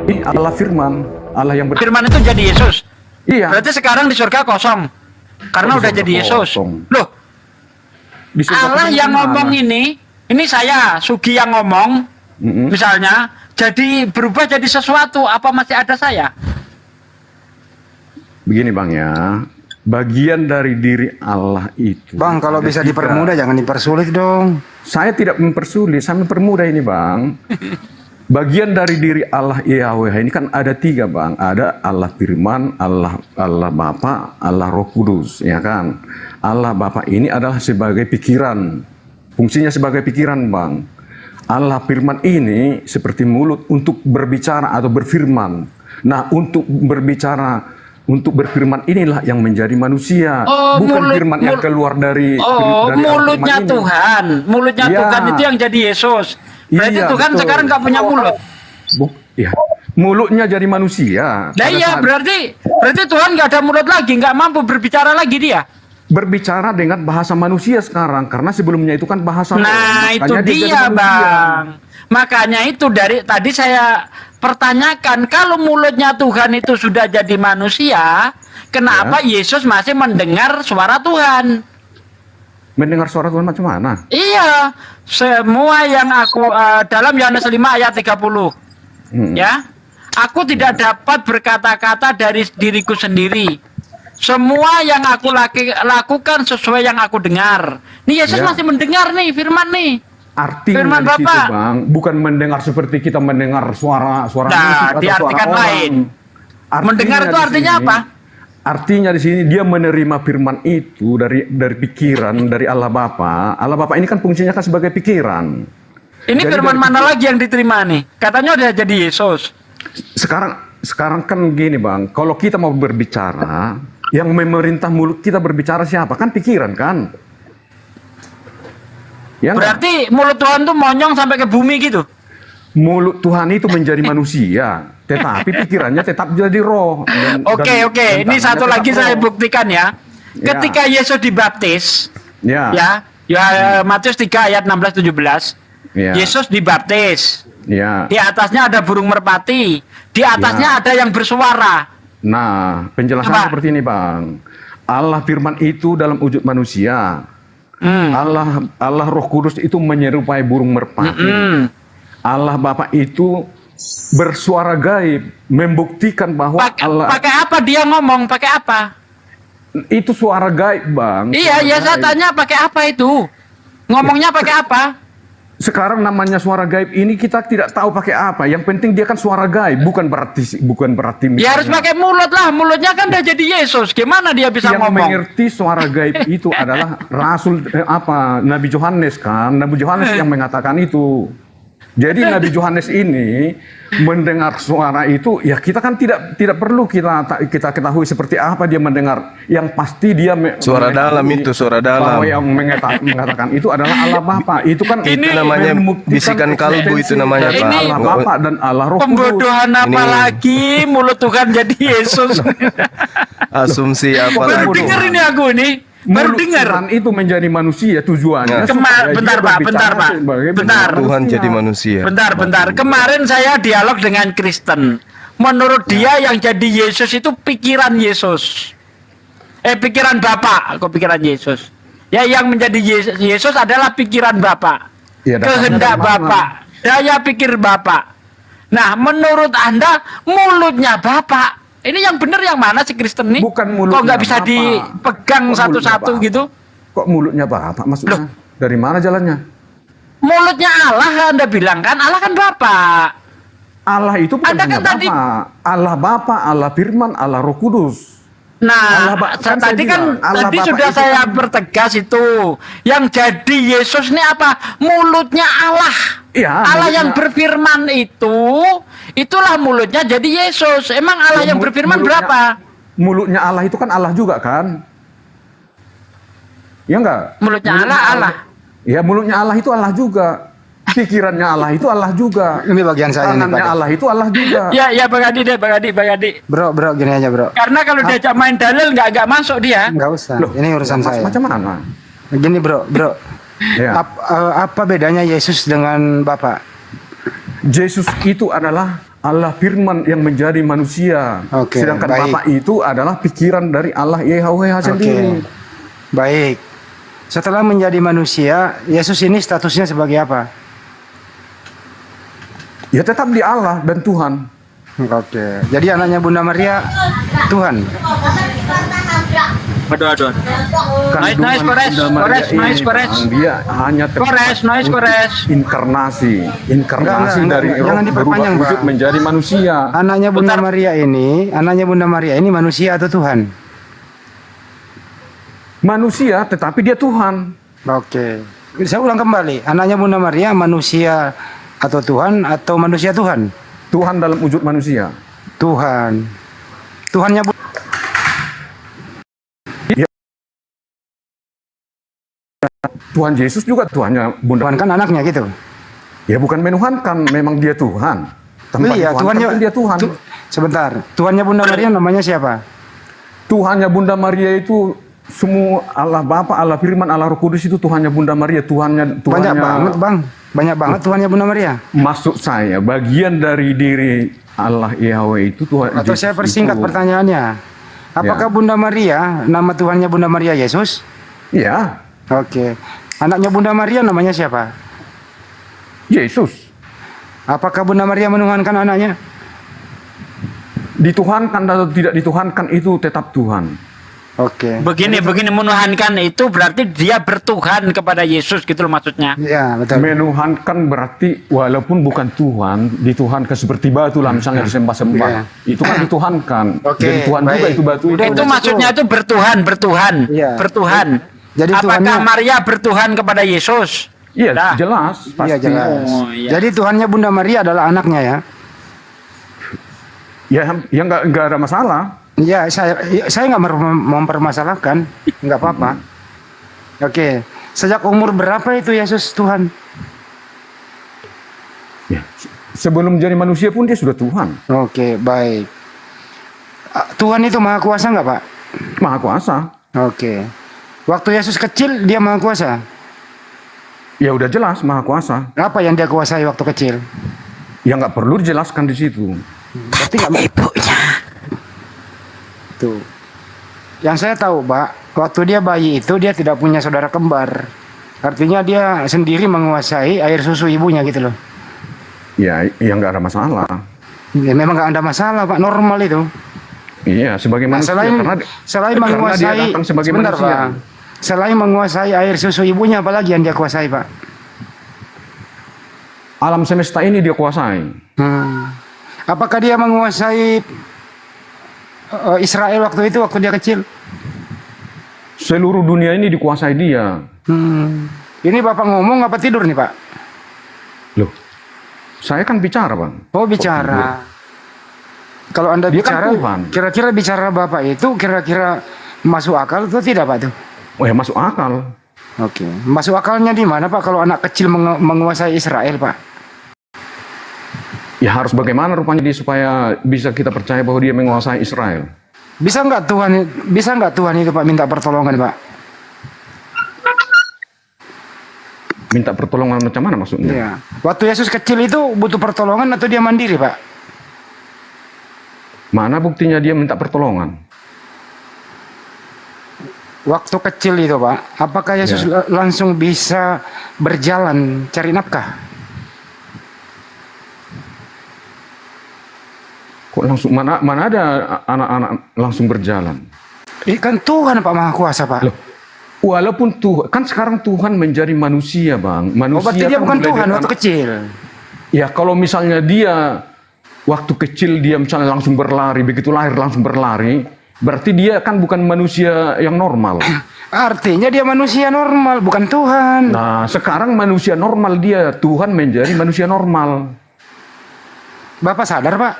Ini Allah firman, Allah yang Firman itu jadi Yesus. Iya. Berarti sekarang di surga kosong. Karena Di udah surga jadi Yesus. kosong. Loh, Di surga Allah kosong yang gimana? ngomong ini saya, Sugi yang ngomong, misalnya, jadi berubah jadi sesuatu, apa masih ada saya? Begini Bang ya, bagian dari diri Allah itu. Bang, kalau ada bisa tiga. dipermudah jangan dipersulit dong. Saya tidak mempersulit, saya mempermudah ini Bang. Bagian dari diri Allah Yahweh ini kan ada tiga Bang. Ada Allah Firman, Allah Bapa, Allah Roh Kudus, ya kan. Allah Bapa ini adalah sebagai pikiran, fungsinya sebagai pikiran Bang. Allah Firman ini seperti mulut untuk berbicara atau berfirman. Nah, untuk berfirman inilah yang menjadi manusia, bukan firman yang keluar dari mulutnya Allah Tuhan, mulutnya Ya. Tuhan itu yang jadi Yesus. Berarti Iya, Tuhan betul. sekarang nggak punya mulut. Ya. Mulutnya jadi manusia. Nah Pada iya, saat berarti Tuhan nggak ada mulut lagi, nggak mampu berbicara lagi dia. berbicara dengan bahasa manusia sekarang, karena sebelumnya itu kan bahasa roh. Nah itu Makanya jadi dia manusia. Bang. Makanya itu dari tadi saya pertanyakan, kalau mulutnya Tuhan itu sudah jadi manusia, kenapa Yesus masih mendengar suara Tuhan? Mendengar suara Tuhan macam mana? Iya, semua yang aku dalam Yohanes 5 ayat 30. Ya. Aku tidak dapat berkata-kata dari diriku sendiri. Semua yang aku lakukan sesuai yang aku dengar. Nih Yesus Ya. masih mendengar nih firman nih. Artinya Firman di situ, Bapak. Bang, bukan mendengar seperti kita mendengar suara Nah, musik atau diartikan suara lain. orang. Mendengar itu di artinya sini- apa? Artinya di sini dia menerima firman itu dari pikiran dari Allah Bapa. Allah Bapa ini kan fungsinya kan sebagai pikiran. Ini Jadi firman dari mana lagi yang diterima nih? Katanya udah jadi Yesus. Sekarang kan gini Bang, kalau kita mau berbicara, yang memerintah mulut kita berbicara siapa? Kan pikiran kan? Ya nggak? Berarti mulut Tuhan tuh monyong sampai ke bumi gitu. Mulut Tuhan itu menjadi manusia, tetapi pikirannya tetap jadi roh. Oke. dan Ini tangannya satu tetap lagi roh. saya buktikan ya. Ya. Ketika Yesus dibaptis, Ya. Matius 3 ayat 16-17. Ya. Yesus dibaptis. Ya. Di atasnya ada burung merpati. Di atasnya ada yang bersuara. Nah, penjelasan Coba. seperti ini, Bang. Allah firman itu dalam wujud manusia. Allah Roh Kudus itu menyerupai burung merpati. Allah Bapa itu bersuara gaib, membuktikan bahwa Allah Pakai apa dia ngomong? Pakai apa? itu suara gaib, Bang. Iya, Suara ya saya gaib. tanya pakai apa itu? Ngomongnya pakai apa? Sekarang namanya suara gaib ini kita tidak tahu pakai apa. Yang penting dia kan suara gaib, bukan berarti Ya harus pakai mulut lah. Mulutnya kan udah jadi Yesus. Gimana dia bisa yang ngomong? mengerti suara gaib itu adalah Rasul Nabi Yohanes kan. Nabi Yohanes yang mengatakan itu. Jadi Nabi Yohanes ini mendengar suara itu, ya kita kan tidak perlu kita ketahui seperti apa dia mendengar. Yang pasti dia Suara dalam itu, suara dalam. bahwa yang mengatakan itu adalah Allah Bapa. Itu kan Ini namanya membuktikan bisikan kalbu itu eksistensi namanya, dari Pak. Allah Bapa dan Allah Roh Kudus. Pembodohan apa Ini- lagi? Mulut Tuhan jadi Yesus. Asumsi apa Bukan Baru lagi? bodoh. dengar ini aku nih. Baru Mulut dengar. Tuhan itu menjadi manusia tujuannya. Nah. supaya Bentar, dia Pak, berbicara bentar, Pak. sebagai Bentar. Tuhan jadi manusia. Bentar. Kemarin saya dialog dengan Kristen. Menurut dia yang jadi Yesus itu pikiran Yesus. Pikiran Bapa, kok pikiran Yesus. Ya yang menjadi Yesus adalah pikiran Bapa. Ya, dasarnya Kehendak dari mana? Bapa. Daya pikir Bapa. Nah, menurut Anda mulutnya Bapa. Ini yang benar yang mana sih Kristen nih? Bukan mulutnya Kok nggak bisa Bapa. dipegang Kok satu-satu mulutnya gitu? Kok mulutnya Bapak maksudnya? Dari mana jalannya? Mulutnya Allah Anda bilang kan, Allah kan Bapak. Allah itu bukan Anda hanya kan tadi- Bapa. Allah Bapa, Allah Firman, Allah Roh Kudus. Nah, kan saya tadi bilang, kan Allah tadi Bapa sudah itu saya kan- pertegas itu. Yang jadi Yesus ini apa? Mulutnya Allah. Iya, Allah mulutnya- yang berfirman itulah mulutnya jadi Yesus. Emang Allah yang berfirman Mulutnya- berapa? Mulutnya Allah itu kan Allah juga kan? Ya enggak? Mulutnya Allah. Ya mulutnya Allah itu Allah juga. Pikirannya Allah itu Allah juga. Ini bagian saya nih, Tangannya Pak. Allah itu Allah juga. Ya Bang Adi deh, Bang Adi. Bro, gini aja, Bro. Karena kalau diajak main dalil nggak masuk dia. Enggak usah. Loh, Ini urusan saya. Macam mana? Gini, Bro. Ya. Apa bedanya Yesus dengan Bapak? Yesus itu adalah Allah firman yang menjadi manusia. Oke, Sedangkan baik. Bapa itu adalah pikiran dari Allah YHWH sendiri. Baik. Setelah menjadi manusia, Yesus ini statusnya sebagai apa? Ya tetap di Allah dan Tuhan. Oke. Jadi anaknya Bunda Maria Tuhan. Aduh. Nice, kores, Bunda Maria kores, ini, nice, kores. Bang, dia hanya Kores, nice, untuk kores. inkarnasi Enggak, dari roh jangan diperpanjang, berubah wujud Bang. menjadi manusia. Anaknya Bunda Maria ini manusia atau Tuhan? Manusia tetapi dia Tuhan. Oke. Saya ulang kembali. Anaknya Bunda Maria manusia atau Tuhan atau manusia Tuhan? Tuhan dalam wujud manusia. Tuhan. Tuhannya Tuhan Yesus juga Tuhannya Bunda. Tuhan kan anaknya gitu. Ya bukan menuhankan, memang dia Tuhan. Tempat Iya, dituhankan Tuhannya pun dia Tuhan. Sebentar. Tuhannya Bunda Maria namanya siapa? Tuhannya Bunda Maria itu semua Allah Bapa, Allah Firman, Allah Roh Kudus itu Tuhannya Bunda Maria, Tuhannya Banyak banget, Bang. Banyak banget Tuhannya Bunda Maria. Maksud saya bagian dari diri Allah Yahweh itu Tuhan. Atau saya persingkat itu. pertanyaannya. Apakah Bunda Maria nama Tuhannya Bunda Maria Yesus? Ya, Oke. Anaknya Bunda Maria namanya siapa? Yesus. Apakah Bunda Maria menuhankan anaknya? Dituhankan atau tidak dituhankan itu tetap Tuhan. Oke. Begini menuhankan itu berarti dia bertuhan kepada Yesus gitu loh maksudnya. Ya, betul. Menuhankan berarti walaupun bukan Tuhan, dituhankan seperti batu lah misalnya disembah-sembah. Iya. Itu kan dituhankan. Oke, Jadi Tuhan juga baik. itu batu Udah, itu. Itu maksudnya itu bertuhan. Iya. Bertuhan. Jadi Apakah Tuhannya- Maria bertuhan kepada Yesus? Iya, Dah. jelas pasti. Iya, jelas. Oh, iya. Jadi Tuhannya Bunda Maria adalah anaknya ya. Ya nggak ada masalah. Ya, saya nggak mempermasalahkan, nggak apa-apa. Oke, sejak umur berapa itu Yesus Tuhan? Ya, sebelum jadi manusia pun dia sudah Tuhan. Oke, baik. Tuhan itu maha kuasa nggak, Pak? Maha kuasa. Oke. Waktu Yesus kecil dia maha kuasa. Ya udah jelas maha kuasa. Apa yang dia kuasai waktu kecil? Ya nggak perlu dijelaskan di situ. Berarti nggak ibunya. Tuh. Yang saya tahu, Pak, waktu dia bayi itu dia tidak punya saudara kembar. Artinya dia sendiri menguasai air susu ibunya gitu loh. Ya nggak ada masalah. Ya, memang nggak ada masalah, Pak, normal itu. Iya, sebagai Nah, manusia selain karena dia menguasai, datang sebagai sebentar, manusia. Pak. Selain menguasai air susu ibunya, apalagi yang dia kuasai, Pak? Alam semesta ini dia kuasai. Apakah dia menguasai Israel waktu itu, waktu dia kecil? Seluruh dunia ini dikuasai dia. Ini Bapak ngomong apa tidur nih, Pak? Loh, saya kan bicara, Bang. Oh, bicara. Kalau Anda Dia kan bicara, Tuhan. kira-kira bicara Bapak itu kira-kira masuk akal atau tidak, Pak tuh? Oh ya masuk akal. Oke. Masuk akalnya di mana, Pak, kalau anak kecil menguasai Israel, Pak? Ya harus bagaimana rupanya dia supaya bisa kita percaya bahwa dia menguasai Israel. Bisa nggak Tuhan itu, Pak, minta pertolongan, Pak? Minta pertolongan macam mana maksudnya? Iya. Waktu Yesus kecil itu butuh pertolongan atau dia mandiri, Pak? Mana buktinya dia minta pertolongan? Waktu kecil itu, Pak, apakah Yesus langsung bisa berjalan cari nafkah? Kok langsung mana ada anak-anak langsung berjalan? Kan Tuhan, Pak, Maha Kuasa, Pak. Loh, walaupun Tuhan kan sekarang Tuhan menjadi manusia, Bang. Manusia Oh, berarti dia kan bukan mulai Tuhan dari waktu anak- kecil. Ya kalau misalnya dia waktu kecil dia misalnya langsung berlari, begitu lahir langsung berlari, berarti dia kan bukan manusia yang normal. Artinya dia manusia normal, bukan Tuhan. Nah, sekarang manusia normal dia, Tuhan menjadi manusia normal. Bapak sadar, Pak?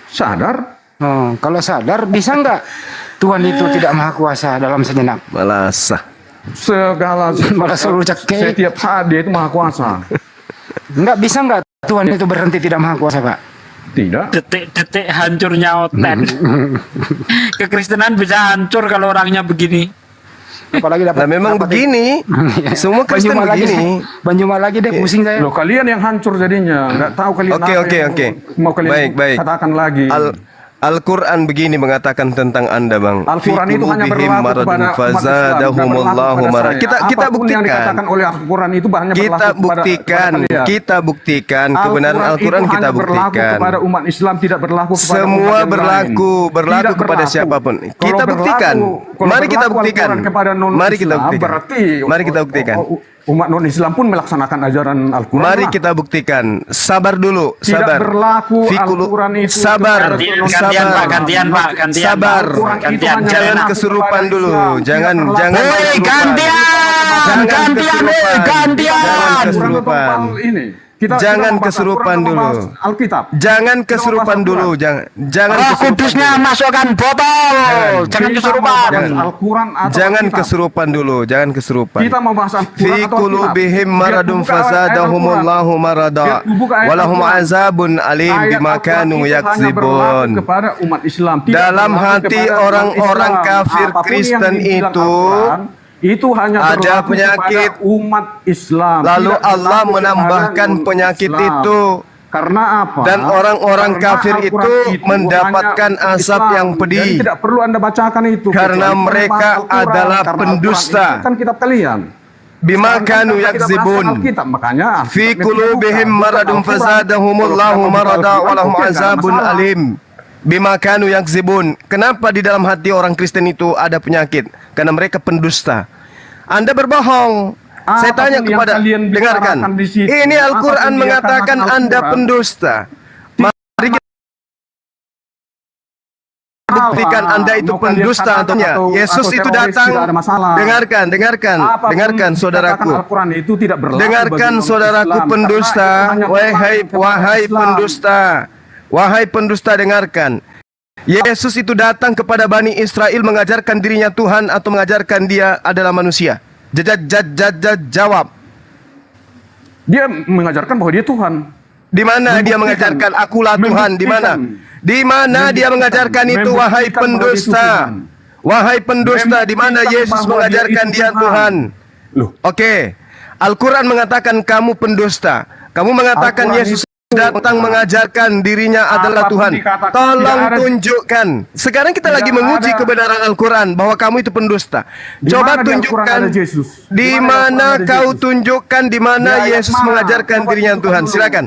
Sadar? Oh, kalau sadar, bisa nggak Tuhan itu tidak maha kuasa dalam sejenak? Malasah. Segala Malah selalu cekek. setiap saat dia itu maha kuasa. Nggak bisa nggak Tuhan itu berhenti tidak maha kuasa, Pak? Tidak. Detik-detik hancurnya oten. Kekristenan bisa hancur kalau orangnya begini. Apalagi dapat. Nah memang dapat- begini, semua Kristen Banjuma lagi, begini. Banjuma lagi deh pusing saya. Loh, kalian yang hancur jadinya, nggak tahu kalian Oke, apa oke, yang oke. mau kalian Baik. katakan lagi. Al-Quran begini mengatakan tentang Anda, Bang. Al-Quran itu hanya berlaku kepada umat Islam, nggak berlaku fazadahumullahu kepada marad. saya. Kita Apapun yang buktikan. dikatakan oleh Al-Quran itu hanya Kita berlaku buktikan, kepada kita buktikan kebenaran Al-Quran, itu kita hanya berlaku buktikan. kepada umat Islam, tidak berlaku kepada Semua umat yang berlaku, lain. berlaku Tidak kepada berlaku. siapapun. Kalau Kita buktikan. kalau Mari kita berlaku buktikan. Al-Quran kepada Mari kita non-Islam, buktikan. berarti Mari kita buktikan. umat non-Islam pun melaksanakan ajaran Al-Quran. Mari lah. kita buktikan. Sabar dulu, Tidak sabar. berlaku Fikulu- Al-Quran itu sabar, kepada Gantian, sabar. Pak, gantian, Pak, gantian. Sabar. Al-Quran itu Gantian. hanya Jangan berlaku kesurupan kepada dulu. Islam. Jangan, Tidak jangan. berlaku Hei, kepada gantian, Jangan gantian, kesurupan. gantian. Jangan kesurupan. Ini. Kita Jangan membahas kesurupan Al-Quran, dulu. membahas Alkitab. Jangan kesurupan Kita dulu, membahas jangan Roh kesurupan Kudusnya dulu. masukkan botol. Jangan Kita kesurupan. mau bahas Jangan. Al-Quran atau Jangan Alkitab. kesurupan dulu, jangan kesurupan. Kita mau bahas Al-Quran Fi atau qulubihim Alkitab. maradun Biar buka ayat fazadahumullahu marada Biar buka ayat walahum Al-Quran. azabun alim Ayat bima Al-Quran kanu itu hanya yakzibun. berlaku kepada umat Islam, tidak Dalam berlaku hati kepada orang-orang umat Islam. kafir Apapun yang Kristen dibilang itu Al-Quran, itu hanya ada berlaku penyakit. kepada umat Islam. Lalu Tidak Allah berlaku menambahkan kepada penyakit non-Islam. itu. Karena apa? Dan orang-orang Karena kafir Al-Quran itu mendapatkan hanya asap Islam. yang pedih. Jadi tidak perlu Anda bacakan itu. Karena Kecuali mereka Al-Quran. adalah Karena pendusta. Al-Quran itu kan kitab kalian. Bima Sekarang kanu kita bahas yakzibun. Alkitab, makanya Fi Alkitab qulubihim bukan maradun Al-Quran. fazadahumullahu Kalau kita marada buka walahum Al-Quran, oke, nggak ada azabun masalah. alim. Bima kanu yakzibun. Kenapa di dalam hati orang Kristen itu ada penyakit? Karena mereka pendusta. Anda berbohong. Saya tanya Apapun yang kepada, kalian dengarkan. bicarakan di situ, Ini Al-Quran apapun dia mengatakan katakan Anda Al-Quran, pendusta. Mari kita buktikan Anda itu Mau kalian pendusta katakan atau tidak. Yesus atau itu teroris, datang. tidak ada masalah. Dengarkan, Apapun dengarkan dikatakan saudaraku. Al-Quran itu tidak berlaku Dengarkan bagi umat saudaraku Islam. pendusta, Karena itu hanya wahai berlaku kepada wahai Islam. pendusta. Wahai pendusta, dengarkan. Yesus itu datang kepada Bani Israel mengajarkan dirinya Tuhan atau mengajarkan dia adalah manusia. Jawab. Dia mengajarkan bahwa dia Tuhan. Di mana dia Membuktikan. mengajarkan akulah Tuhan? Di mana? Di mana dia mengajarkan itu, wahai Membuktikan bahwa dia pendusta? Tuhan. Wahai pendusta, di mana Membuktikan Yesus bahwa dia mengajarkan itu dia Tuhan. Tuhan? Loh, Oke. Al-Quran mengatakan kamu pendusta. Kamu mengatakan Al-Quran Yesus itu datang mengajarkan dirinya adalah apapun Tuhan. dikatakan, Tolong tidak ada- tunjukkan. Sekarang kita Tidak lagi menguji ada- kebenaran Al-Quran bahwa kamu itu pendusta. Di Coba mana di Al-Quran tunjukkan ada Yesus? di Di mana di mana Al-Quran ada kau Yesus? tunjukkan di mana Di ayat Yesus mana? mengajarkan Coba dirinya tunjukkan Tuhan. dulu. Silakan.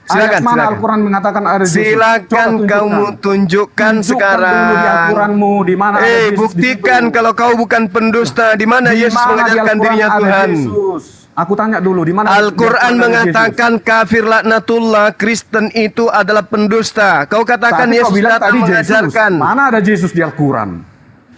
Ayat Silakan, mana silakan. Al-Quran mengatakan ada Yesus? Silakan Coba kamu tunjukkan sekarang. dulu di Al-Quranmu di mana ada Yesus di Buktikan situ. kalau kau bukan pendusta. Di mana Di Yesus mana di mengajarkan Al-Quran dirinya ada Tuhan? Yesus? Aku tanya dulu di mana Al-Quran ada mengatakan kafir laknatullah, Kristen itu adalah pendusta. Kau Yesus? katakan Tapi kau Yesus bilang datang tadi Yesus. mengajarkan. Mana ada Yesus di Al-Quran?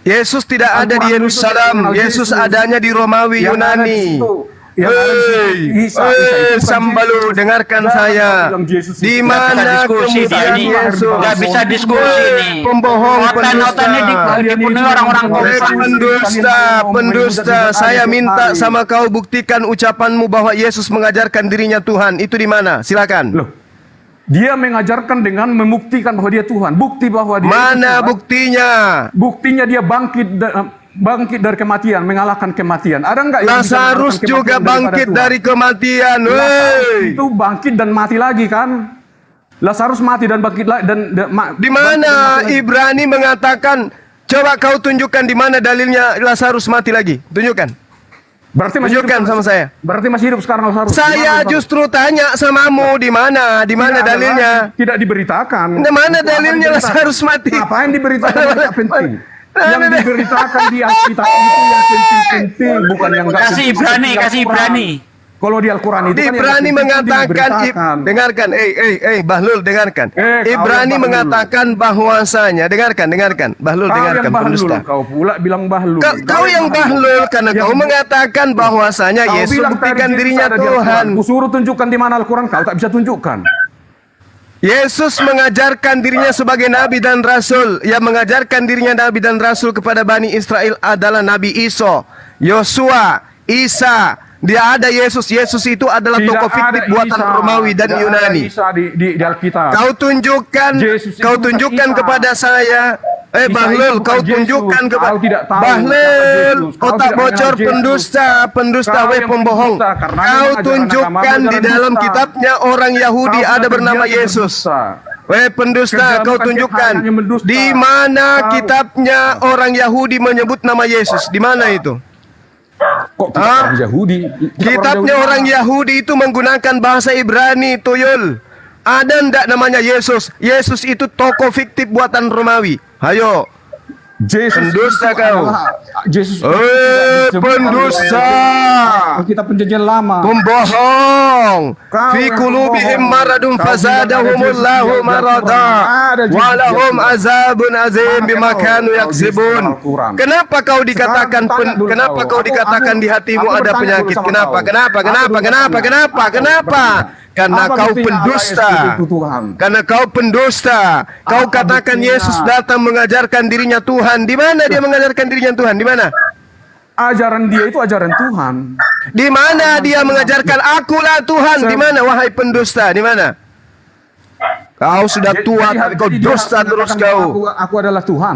Yesus tidak ada di Al-Quran itu Yerusalem. mengenal Yesus Yesus. adanya di Romawi Yang ada di Yunani. situ. Yang ada di situ. Isa itu bukan Sambalu, Yesus. dengarkan Jangan saya. kau bilang Yesus itu. Di Nggak mana bisa diskusi kemudian ini. Yesus? Nggak bisa diskusi nih. Pembohong, Oten-otennya pendusta. dipenuhi orang-orang kompleks. Pendusta, saya minta sama kau buktikan ucapanmu bahwa Yesus mengajarkan dirinya Tuhan. Itu di mana? Silakan. Loh, dia mengajarkan dengan membuktikan bahwa dia Tuhan. Bukti bahwa dia Mana Tuhan. buktinya? Buktinya dia bangkit dari kematian, mengalahkan kematian. Ada enggak yang bisa Lazarus mengalahkan juga kematian bangkit daripada dari kematian. Tuhan? Lazarus Woi. itu bangkit dan mati lagi kan? Lazarus mati dan bangkit lagi Di mana Ibrani mengatakan, coba kau tunjukkan di mana dalilnya Lazarus mati lagi. Tunjukkan. Berarti masih Tunjukkan hidup, sama saya. Berarti masih hidup sekarang Lazarus. Saya Di mana, justru tanya samamu di mana? Di mana Tidak ada dalilnya? lagi. Tidak diberitakan. Di mana Itu apa dalilnya diberitakan? Lazarus mati? Ngapain diberitakan? Tidak penting. Yang Mana- diberitakan di Alkitab itu yang penting-penting, bukan yang enggak Kasih penting. Ibrani, Di kasih Al-Quran. Ibrani. Kalau di Al-Quran itu kan yang Ibrani penting mengatakan, diberitakan. dengarkan, Bahlul, dengarkan. kau Ibrani yang Bahlul. mengatakan bahwasanya, dengarkan, Bahlul, Kau dengarkan, yang bahlul, pendusta. kau pula bilang bahlul. Kau yang bahlul karena Yang- kau mengatakan bahwasanya Kau Yesus bilang buktikan tadi Yesus dirinya ada di Tuhan. Al-Quran. Kusuruh tunjukkan di mana Al-Quran, kau tak bisa tunjukkan. Yesus mengajarkan dirinya sebagai nabi dan rasul. Yang mengajarkan dirinya nabi dan rasul kepada Bani Israel adalah Nabi Isa, Yosua, Isa. Dia ada Yesus. Yesus itu adalah Tidak tokoh fiktif ada buatan Isa. Romawi dan Tidak ada Yunani. Isa di Alkitab. Kau tunjukkan, Yesus itu kau bukan tunjukkan Isa. kepada saya Isa Bahlul, itu bukan kau Yesus. tunjukkan Kau kepada tidak tahu Bahlul, siapa Yesus. Kau otak tidak mengenal bocor, Yesus. pendusta, Kau weh yang pembohong. pendusta, karena Kau memang ajaran tunjukkan agamamu di ajaran dalam dusta. kitabnya orang Yahudi Kau ada sudah bernama terbiasa Yesus. berdusta. Weh pendusta, Kerjamu kau kan tunjukkan hanya mendusta. di mana Kau- kitabnya orang Yahudi menyebut nama Yesus. Di mana itu? Kok tidak Hah? orang Yahudi? Kitabnya orang Yahudi itu menggunakan bahasa Ibrani, tuyul. Ada ndak namanya Yesus? Yesus itu tokoh fiktif buatan Romawi. Hayo. Yesus Pendusta itu kau. adalah- Yesus itu Eh, tidak disebut pendusta. oleh kitab perjanjian lama. Pembohong. Kau Fi yang qulubihim pembohong. maradun Kau fazadahumullahu bilang ada marada. Yesus di Al-Quran. Ada Yesus di Walahum Al-Quran. azabun azim Mana bima kau? kanu Kau yaksibun. di Al-Quran. Kenapa kau dikatakan Sekarang tanya dulu kenapa kau. kau dikatakan Aku- di hatimu aku ada bertanya penyakit? dulu sama Kenapa? kau. Kenapa? Aku Kenapa? dulu Kenapa? bertanya. Kenapa? Aku Kenapa? bertanya. Karena Apa kau buktinya pendusta. Allah Yesus itu Tuhan? Karena kau pendusta. Kau Apa katakan buktinya? Yesus datang mengajarkan dirinya Tuhan. Di mana dia mengajarkan dirinya Tuhan? Di mana? Ajaran dia itu ajaran Tuhan. Di mana dia mengajarkan akulah Tuhan? Di mana wahai pendusta? Di mana? Kau sudah tua tapi kau Jadi dia dusta terus mengatakan kau. Aku adalah Tuhan.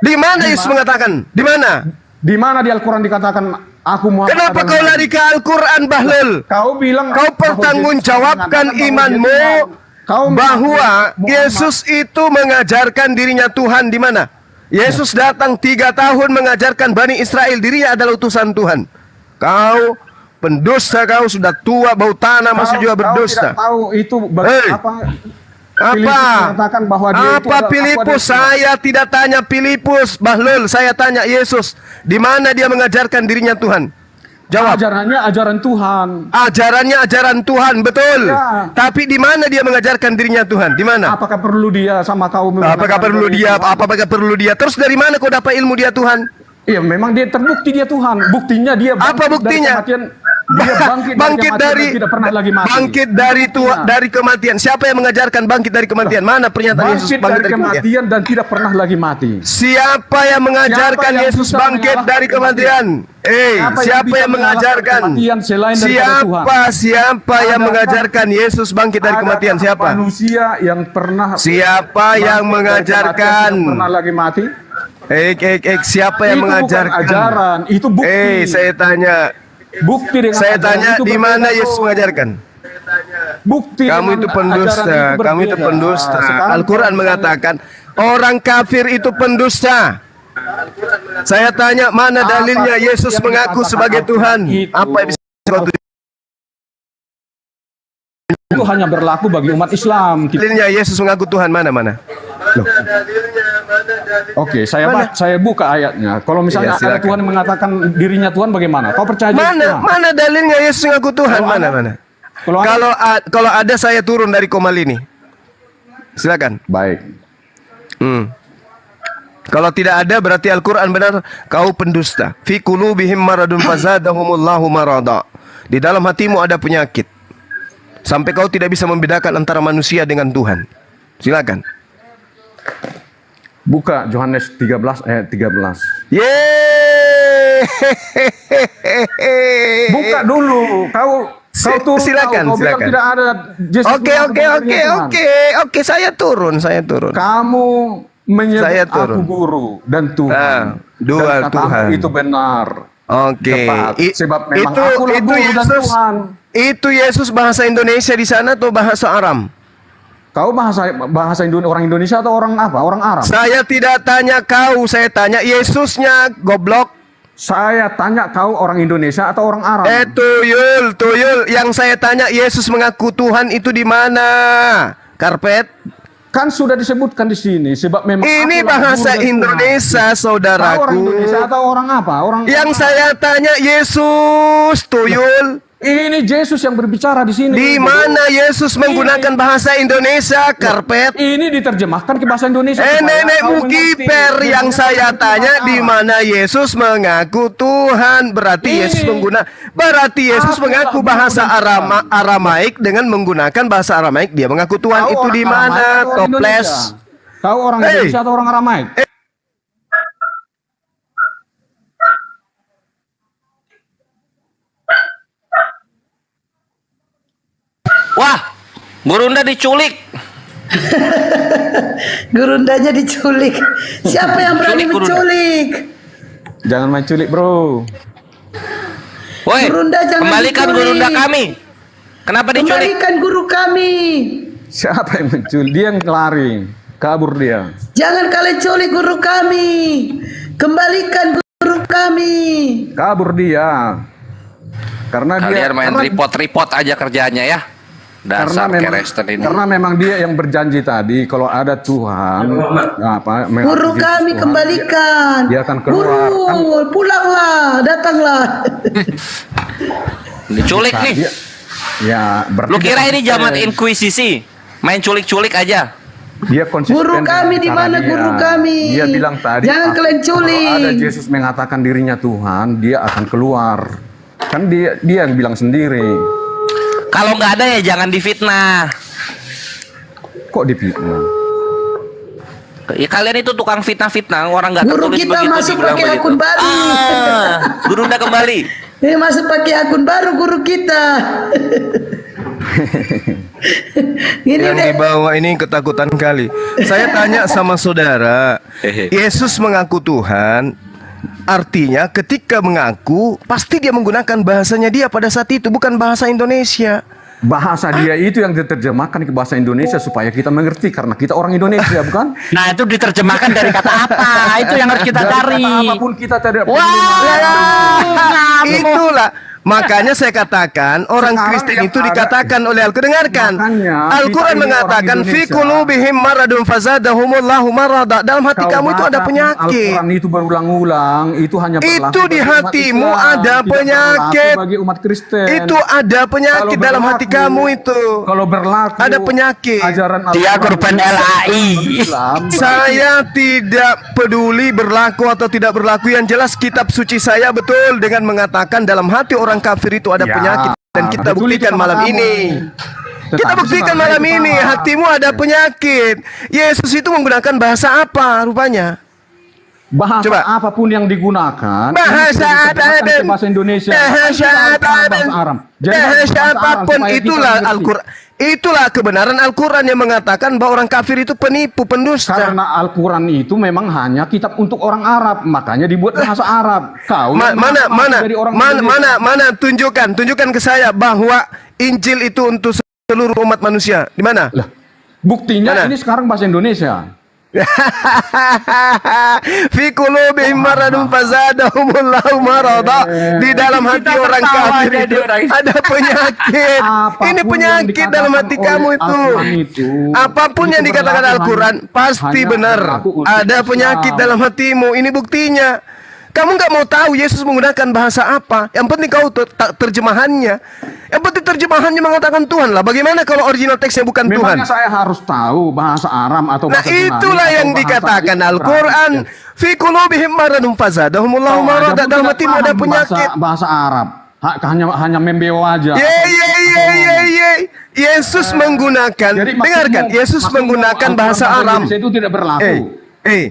Di mana Yesus mengatakan? Di mana? Di mana di Al-Quran dikatakan aku Muhammad Kenapa adalah kau Nabi? lari ke Al-Quran, Bahlul? Kau bilang Kau bahwa pertanggungjawabkan Yesus imanmu mengatakan kau bahwa Muhammad- Yesus itu mengajarkan dirinya Tuhan. Di mana? Yesus datang 3 tahun mengajarkan Bani Israel dirinya adalah utusan Tuhan. Kau pendusta, kau sudah tua, bau tanah, masih juga berdusta. Kau tidak tahu itu Hei. apa? Apa? Filipus mengatakan bahwa dia itu Apa adalah- aku Filipus? adalah- Saya tidak tanya Filipus, Bahlul. Saya tanya Yesus. Di mana dia mengajarkan dirinya Tuhan? Jawab. Ajarannya ajaran Tuhan. Ajarannya ajaran Tuhan, betul. Ya. Tapi di mana dia mengajarkan dirinya Tuhan? Di mana? Apakah perlu dia sama kau? Apakah perlu dia? Apakah perlu dia? Terus dari mana kau dapat ilmu dia Tuhan? Iya, memang dia terbukti dia Tuhan. Buktinya dia Apa buktinya? Dari kematian. Dia bangkit dari kematian dan tidak pernah lagi mati. bangkit dari tua dari kematian. Siapa yang mengajarkan bangkit dari kematian? Mana pernyataan Yesus Bangkit bangkit dari dari kematian? kematian dan tidak pernah lagi mati. Siapa yang mengajarkan Siapa yang Yesus bisa bangkit mengalahkan dari kematian? Siapa Siapa yang bisa mengajarkan? mengalahkan kematian selain daripada Tuhan? Siapa yang Adakah- mengajarkan Yesus bangkit dari kematian? Adakah Siapa? manusia yang pernah Siapa yang bangkit dari mengajarkan? kematian tidak pernah lagi mati? Siapa yang Itu bukan mengajarkan? ajaran, itu bukti. Saya tanya, Bukti dengan saya ajaran tanya itu di berbeda, mana kok. Yesus mengajarkan? Bukti Kamu dengan itu ajaran pendusta, kamu itu berbeda. pendusta. Sekarang Al-Quran kalau mengatakan orang kafir itu pendusta. Saya tanya mana Apa dalilnya Yesus yang mengaku dikatakan sebagai Tuhan? itu? Apa yang bisa kau tunjukkan? itu hanya berlaku bagi umat Islam. Dalilnya Yesus mengaku Tuhan mana? Oke, saya buka ayatnya. Kalau misalnya Iya, silakan. ada Tuhan yang mengatakan dirinya Tuhan, bagaimana? Kau percaya jadi Tuhan? Mana dalilnya Yesus mengaku Tuhan? Kalau Mana? ada- Kalau ada- Kalau ada saya turun dari komal ini. Silakan. Baik. Kalau tidak ada berarti Al-Quran benar. Kau pendusta. Fi qulubihim maradun fazadahumullahu marada. Di dalam hatimu ada penyakit. Sampai kau tidak bisa membedakan antara manusia dengan Tuhan. Silakan. Buka Yohanes 13 ayat 13. Yeay. Buka dulu. Kau turun. Silakan, Kau bilang silakan. tidak ada Yesus Oke. mengaku dirinya Tuhan. Saya turun. Kamu menyebut Saya turun. aku guru dan Tuhan. Dua dan katamu Tuhan. itu benar. Oke. Tepat. Sebab memang itu akulah itu guru dan Yesus. Tuhan. Itu Yesus bahasa Indonesia di sana atau bahasa Aram? Kau bahasa orang Indonesia atau orang apa? Orang Arab. Saya tidak tanya kau, saya tanya Yesusnya, goblok. Saya tanya kau orang Indonesia atau orang Arab? Tuyul. Yang saya tanya Yesus mengaku Tuhan itu di mana? Karpet. Kan sudah disebutkan di sini. Sebab memang Ini akulah bahasa guru dan Indonesia, Tuhan. Kau orang saudaraku. Indonesia atau orang apa? Yang saya tanya Yesus, tuyul. Ini Yesus yang berbicara di sini. Di mana Yesus menggunakan bahasa Indonesia, karpet? Ini diterjemahkan ke bahasa Indonesia. supaya Nenekmu kau mengerti. kiper yang saya tanya di mana Yesus mengaku Tuhan. Berarti Yesus mengaku bahasa Aramaik dengan menggunakan bahasa Aramaik. Dia mengaku Tuhan Kau itu orang di Aramaik mana? atau orang Toples. Indonesia? Kau orang Hey. Indonesia atau orang Aramaik? Wah, Gurunda diculik. Gurundanya diculik. Siapa yang berani Culik Gurunda. menculik? Jangan main culik, bro. Woi, Gurunda jangan kembalikan diculik. Gurunda kami. Kenapa diculik? Kembalikan guru kami. Siapa yang menculik? Dia yang lari. Kabur dia. Jangan kalian culik guru kami. Kembalikan guru kami. Kabur dia. Karena dia Kalian main karena- report aja kerjanya ya. Dasar Kristen ini. karena memang dia yang berjanji tadi kalau ada Tuhan apa Guru Yesus kami Tuhan, kembalikan. dia akan keluar. Guru, pulanglah, datanglah. Diculik nih. Dia, ya berarti Lu kira dia ini zaman inkuisisi? Main culik-culik aja. dia konsisten Guru kami di dengan mana cara guru dia. kami? Dia bilang tadi Jangan kalian culik. kalau ada Yesus mengatakan dirinya Tuhan, dia akan keluar. Kan dia yang bilang sendiri. Kalau nggak ada ya jangan difitnah. Kok dipitnah? Ya kalian itu tukang fitnah-fitnah, orang nggak Guru tertulis kita begitu masuk dibilang pakai begitu. akun baru. Gurunda kembali. Ini masuk pakai akun baru guru kita. Ini Yang deh. dibawa ini ketakutan kali. Saya tanya sama saudara, Yesus mengaku Tuhan. Artinya ketika mengaku pasti dia menggunakan bahasanya dia pada saat itu, bukan bahasa Indonesia. Bahasa dia itu yang diterjemahkan ke bahasa Indonesia supaya kita mengerti karena kita orang Indonesia, bukan? Nah, itu diterjemahkan dari kata apa? Itu yang harus kita Dari cari. kata apapun kita tidak perlu Wah, Itulah makanya saya katakan orang Sekarang Kristen yang itu ada- dikatakan oleh Al-Quran. Makanya, Al-Quran kita ini mengatakan orang fi Indonesia. qulubihim maradun fazadahumullahu marada. Dalam hati Kau kamu itu ada baca penyakit. Al-Quran itu berulang-ulang, itu hanya berlaku Itu di bagi umat hatimu Islam, ada tidak penyakit. berlaku bagi umat Kristen. Itu ada penyakit Kalau dalam hati berlaku- kamu itu. Kalau berlaku Ada penyakit. ajaran Dia Al-Quran korban itu LAI. Islam, Saya tidak peduli berlaku atau tidak berlaku. Yang jelas kitab suci saya betul dengan mengatakan dalam hati orang kafir itu ada Ya, penyakit. Dan kita betul itu buktikan sama malam kamu. ini. Kita Tetapi buktikan sebenarnya malam itu ini sama. hatimu ada penyakit. Yesus itu menggunakan bahasa apa rupanya? bahasa Coba. apapun yang digunakan Bahasa itu diterjemahkan ke apapun. bahasa Indonesia. Bahasa Kita harus paham apapun. bahasa Arab. Jadi Bahasa bahasa Arab apapun supaya kita itulah mengerti. Al-Quran. Itulah kebenaran Al-Quran yang mengatakan bahwa orang kafir itu penipu, pendusta. Karena Al-Quran itu memang hanya kitab untuk orang Arab, makanya dibuat bahasa Arab. Kau yang Mana dari orang Indonesia. mana tunjukkan ke saya bahwa Injil itu untuk seluruh umat manusia. Di mana? Lah, buktinya Mana? ini sekarang bahasa Indonesia. Fi qulubihim maradun fazadahumullahu marada. Di dalam hati Kita orang tertawa kafir jadi itu orang. ada penyakit. Apapun Ini yang penyakit dalam hati dikatakan kamu oleh itu. Al-Quran itu, Apapun itu yang dikatakan berlaku Al-Quran pasti hanya benar. berlaku untuk Ada Islam. penyakit dalam hatimu. Ini buktinya. Kamu nggak mau tahu Yesus menggunakan bahasa apa? Yang penting kau terjemahannya. Yang penting terjemahannya mengatakan Tuhan lah. Bagaimana kalau original teksnya bukan Tuhan? Memangnya saya harus tahu bahasa Aram atau Nah bahasa Yunani itulah atau yang bahasa dikatakan Ibrani? Al-Quran. Fi qulubihim maradun fazadahumullahu Kau aja marada. pun Dalam tidak hatimu ada paham penyakit. bahasa Arab. Hanya membeo aja. Ye. Yesus menggunakan. Jadi Dengarkan. Yesus maksudmu menggunakan bahasa Aram. Indonesia itu tidak berlaku.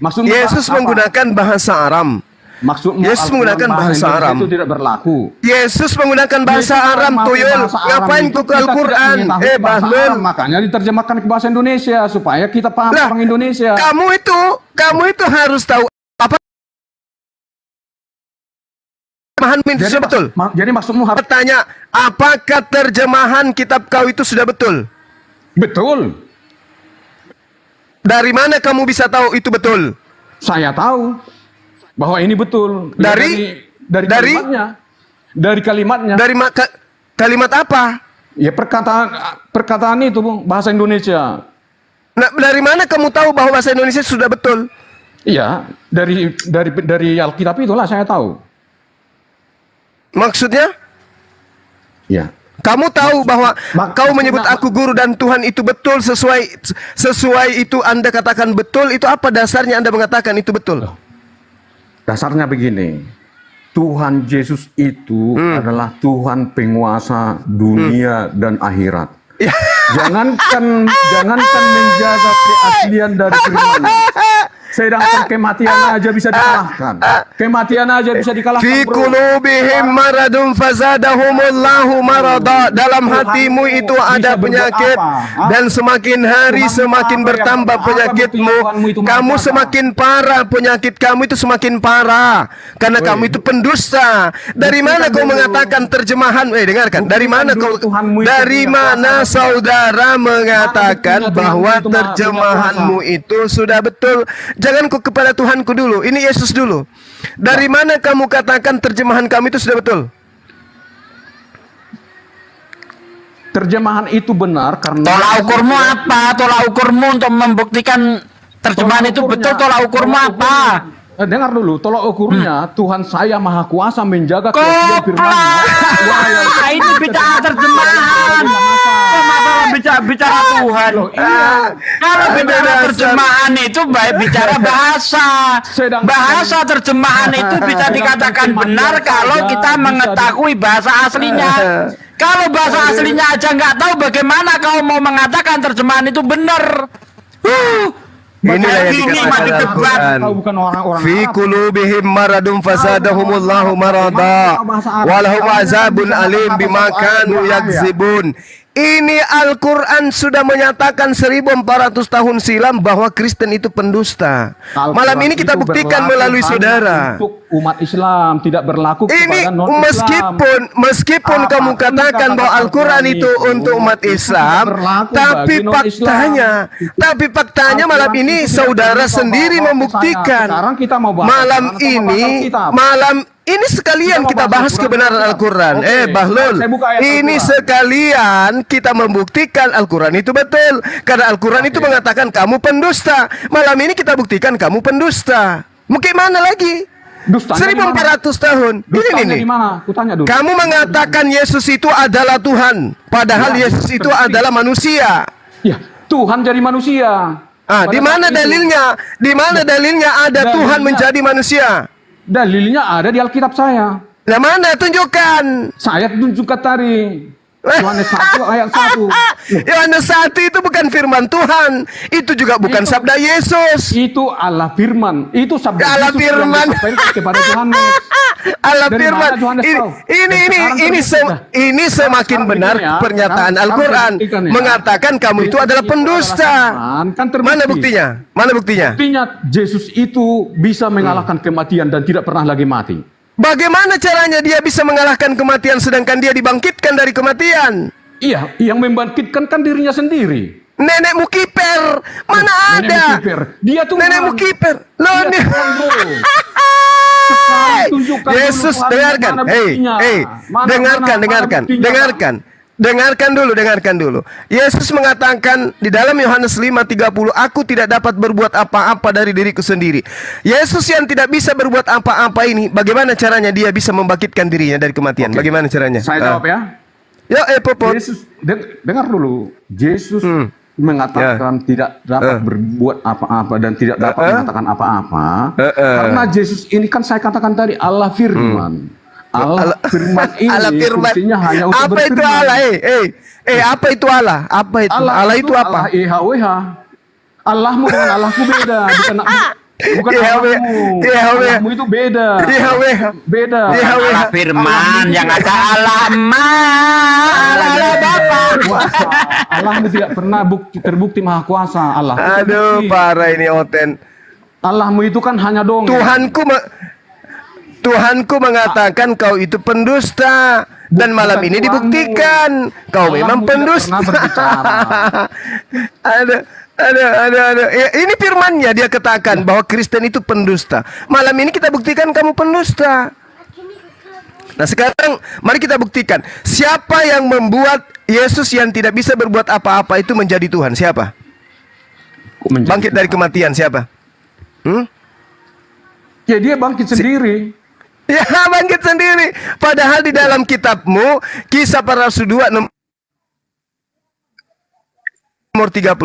Maksudmu Yesus bahasa apa? menggunakan bahasa Aram. Maksudmu Yesus Al-Quran menggunakan bahasa Indonesia Aram. itu tidak berlaku. Yesus menggunakan bahasa Yesus Aram, memakai tuyul. bahasa Aram Ngapain itu kau ke kita tidak Al-Quran? mengetahui bahasa Bahlul. Aram, makanya diterjemahkan ke bahasa Indonesia supaya kita paham Lah, orang Indonesia. kamu itu harus tahu apa terjemahan itu sudah betul. Jadi maksudmu harus Bertanya, apakah terjemahan kitab kau itu sudah betul? betul. Dari mana kamu bisa tahu itu betul? Saya tahu bahwa ini betul. Ya, Dari kalimatnya. Dari kalimatnya. Dari kalimat apa? Ya perkataan itu Bung, bahasa Indonesia. Nah, dari mana kamu tahu bahwa bahasa Indonesia sudah betul? Iya, dari Alkitab itulah saya tahu. Maksudnya? Ya. Kamu tahu bahwa kau menyebut maksudnya- aku guru dan Tuhan itu betul sesuai itu Anda katakan betul, itu apa dasarnya Anda mengatakan itu betul? Dasarnya begini. Tuhan Yesus itu adalah Tuhan penguasa dunia dan akhirat. Jangankan menjaga keaslian dari firman. Sedangkan kematian aja bisa dikalahkan. Kematian aja bisa dikalahkan, Fi bro. qulubihim maradun fazadahumullahu marada. Dalam hatimu itu ada Bisa berbuat penyakit, apa? dan semakin hari Tuhanmu semakin apa yang bertambah apa penyakitmu. buktinya Tuhanmu itu Kamu macam apa? semakin parah, penyakit kamu itu semakin parah karena kamu itu pendusta. Dari mana kau dulu. mengatakan terjemahan? Dengarkan. Dari Buktikan mana dulu kau? Tuhanmu itu Dari punya mana kuasa. saudara mengatakan buktinya bahwa Tuhanmu itu punya terjemahanmu itu sudah betul? Jangan kau kepada Tuhanku dulu. Ini Yesus dulu. Dari mana kamu katakan terjemahan kami itu sudah betul? Terjemahan itu benar karena Tolak ukurmu apa? Tolak ukurmu untuk membuktikan terjemahan itu betul. Tolak ukurmu apa? Dengar dulu, tolak ukurnya Tuhan saya Maha Kuasa menjaga keaslian firman-Nya. Koplah, ini bicara terjemahan. Kok masalah bicara Tuhan? Loh, iya. Kalau bicara terjemahan itu baik bicara bahasa. Bahasa terjemahan itu bisa dikatakan benar kalau kita mengetahui bahasa aslinya. Kalau bahasa aslinya aja nggak tahu, bagaimana kau mau mengatakan terjemahan itu benar? Inilah yang Ini dikatakan mah debat. Al-Quran. Kau bukan orang-orang Fi Arab. qulubihim maradun fazadahumullahu marada walahum azabun alim bima kanu yakzibun. Ini Al-Quran sudah menyatakan 1400 tahun silam bahwa Kristen itu pendusta. Malam ini kita Itu buktikan berlaku melalui hanya saudara. untuk umat Islam, tidak berlaku Ini kepada non-Islam. meskipun kamu Apapun katakan bahwa kata-kata Al-Quran Al-Quran itu untuk umat itu Islam, tidak berlaku tapi bagi non-Islam. faktanya malam Al-Quran ini itu tidak saudara berlaku sendiri bahwa membuktikan. sekarang kita mau bahas Malam Al-Quran atau mau bahas ini, Alkitab? malam ini sekalian Kita mau kita bahas bahas Al-Quran kebenaran atau Al-Quran. Alkitab? Oke, Bahlul, saya buka ayat ini Al-Quran. sekalian kita membuktikan Al-Quran itu betul. Karena Al-Quran itu mengatakan kamu pendusta. Malam ini kita buktikan kamu pendusta. Mungkin mana lagi? Dustanya di mana? 1400 tahun. Dustanya Ini. di mana? Kutanya dulu. Kamu mengatakan Yesus itu adalah Tuhan, padahal Ya, Yesus itu terbukti. adalah manusia. Ya, Tuhan jadi manusia. Ah, di Pada mana saat itu, dalilnya? Di mana dalilnya ada Dalilnya- Tuhan menjadi manusia? Dalilnya ada di Alkitab saya. Nah, mana? Tunjukkan. Saya tunjukkan tadi. Yohanes 1 ayat 1. Yohanes 1 itu bukan firman Tuhan. Itu juga bukan Itu- sabda Yesus. Itu Allah firman. Itu sabda Allah Yesus firman. yang disampaikan kepada Yohanes. Allah Dari firman. mana Yohanes tahu? Dan sekarang terbukti. Ini semakin Sekarang benar begini ya, pernyataan sekarang Al-Quran terbuktikan ya. mengatakan kamu itu Yesus adalah itu pendusta. adalah Tuhan. Kan terbukti. Mana buktinya? Mana buktinya? Buktinya Yesus itu bisa mengalahkan kematian dan tidak pernah lagi mati. Bagaimana caranya dia bisa mengalahkan kematian sedangkan dia dibangkitkan dari kematian? Iya, yang membangkitkan kan dirinya sendiri. Nenekmu kiper, mana Nenekmu ada? kiper. Dia Tuhan. Nenekmu kiper. Loh, Dia nih. Tuhan, bro. Sekarang tunjukkan dulu Yesus, Tuhan, dengarkan. mana Hei, buktinya? Mana dengarkan. buktinya, Dengarkan dulu. Yesus mengatakan di dalam Yohanes 5:30, aku tidak dapat berbuat apa-apa dari diriku sendiri. Yesus yang tidak bisa berbuat apa-apa ini, bagaimana caranya dia bisa membangkitkan dirinya dari kematian? Oke. Bagaimana caranya? Saya jawab ya. Ya, Popot. Yesus, dengar dulu. Yesus Hmm. mengatakan tidak dapat berbuat apa-apa dan tidak dapat mengatakan apa-apa. Karena Yesus ini kan saya katakan tadi Allah firman. Allah firman ini Allah firman. fungsinya hanya untuk Apa itu berfirman. Allah? Apa itu Allah? Apa itu? Allah itu apa? Allah EHWH. Allahmu dengan Allahku beda. Bukan Yahweh. Allahmu. Yahweh. Allahmu itu beda. Yahweh. Beda. Yahweh. Allah firman yang ada Allah Allah Bapa. Kuasa. Allahmu tidak pernah terbukti maha kuasa. Allah. Aduh, parah ini Oten. Allahmu itu kan hanya dongeng. Tuhanku mengatakan kau itu pendusta dan malam ini Tuhanmu. dibuktikan kau Allahmu memang tidak pendusta. pernah berbicara. Ada. Ya, ini firmannya dia katakan bahwa Kristen itu pendusta. Malam ini kita buktikan kamu pendusta. Nah sekarang mari kita buktikan siapa yang membuat Yesus yang tidak bisa berbuat apa-apa itu menjadi Tuhan. Siapa? Bangkit dari kematian siapa? Ya dia bangkit sendiri. Ya bangkit sendiri. Padahal di dalam kitabmu Kisah Para Rasul 2 nomor 36,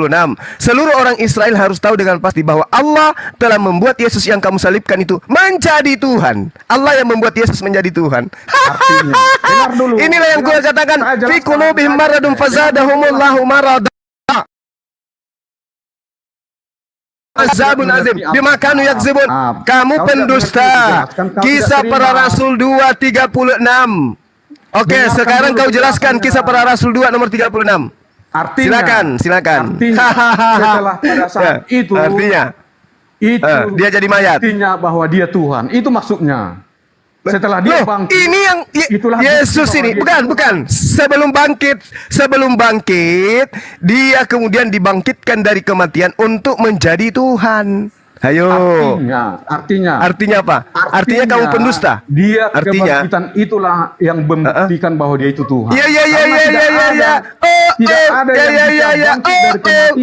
seluruh orang Israel harus tahu dengan pasti bahwa Allah telah membuat Yesus yang kamu salibkan itu menjadi Tuhan. Allah yang membuat Yesus menjadi Tuhan. Artinya, dengar dulu. Inilah yang gue katakan, fi qulubihim maradun fazadahumullahu marada. azabun azim bima kanu yakzibun. Kamu Kau tidak pendusta. mengerti dijelaskan, kau Kisah tidak para terima. Rasul 2:36. Oke, Dengarkan sekarang dulu kau jelaskan penjelasannya. Kisah para Rasul 2 nomor 36. Artinya, Silakan. Artinya, setelah pada saat itu, Artinya, dia jadi mayat. Artinya bahwa dia Tuhan. Itu maksudnya. Setelah dia Loh, bangkit. ini yang itulah Yesus bukti ini. bahwa dia Bukan. Sebelum bangkit, dia kemudian dibangkitkan dari kematian untuk menjadi Tuhan. Ayo. Artinya apa? Artinya kamu pendusta. Dia Artinya kebangkitan itulah yang membuktikan bahwa dia itu Tuhan. Iya. Karena tidak ada yang bisa bangkit dari kematian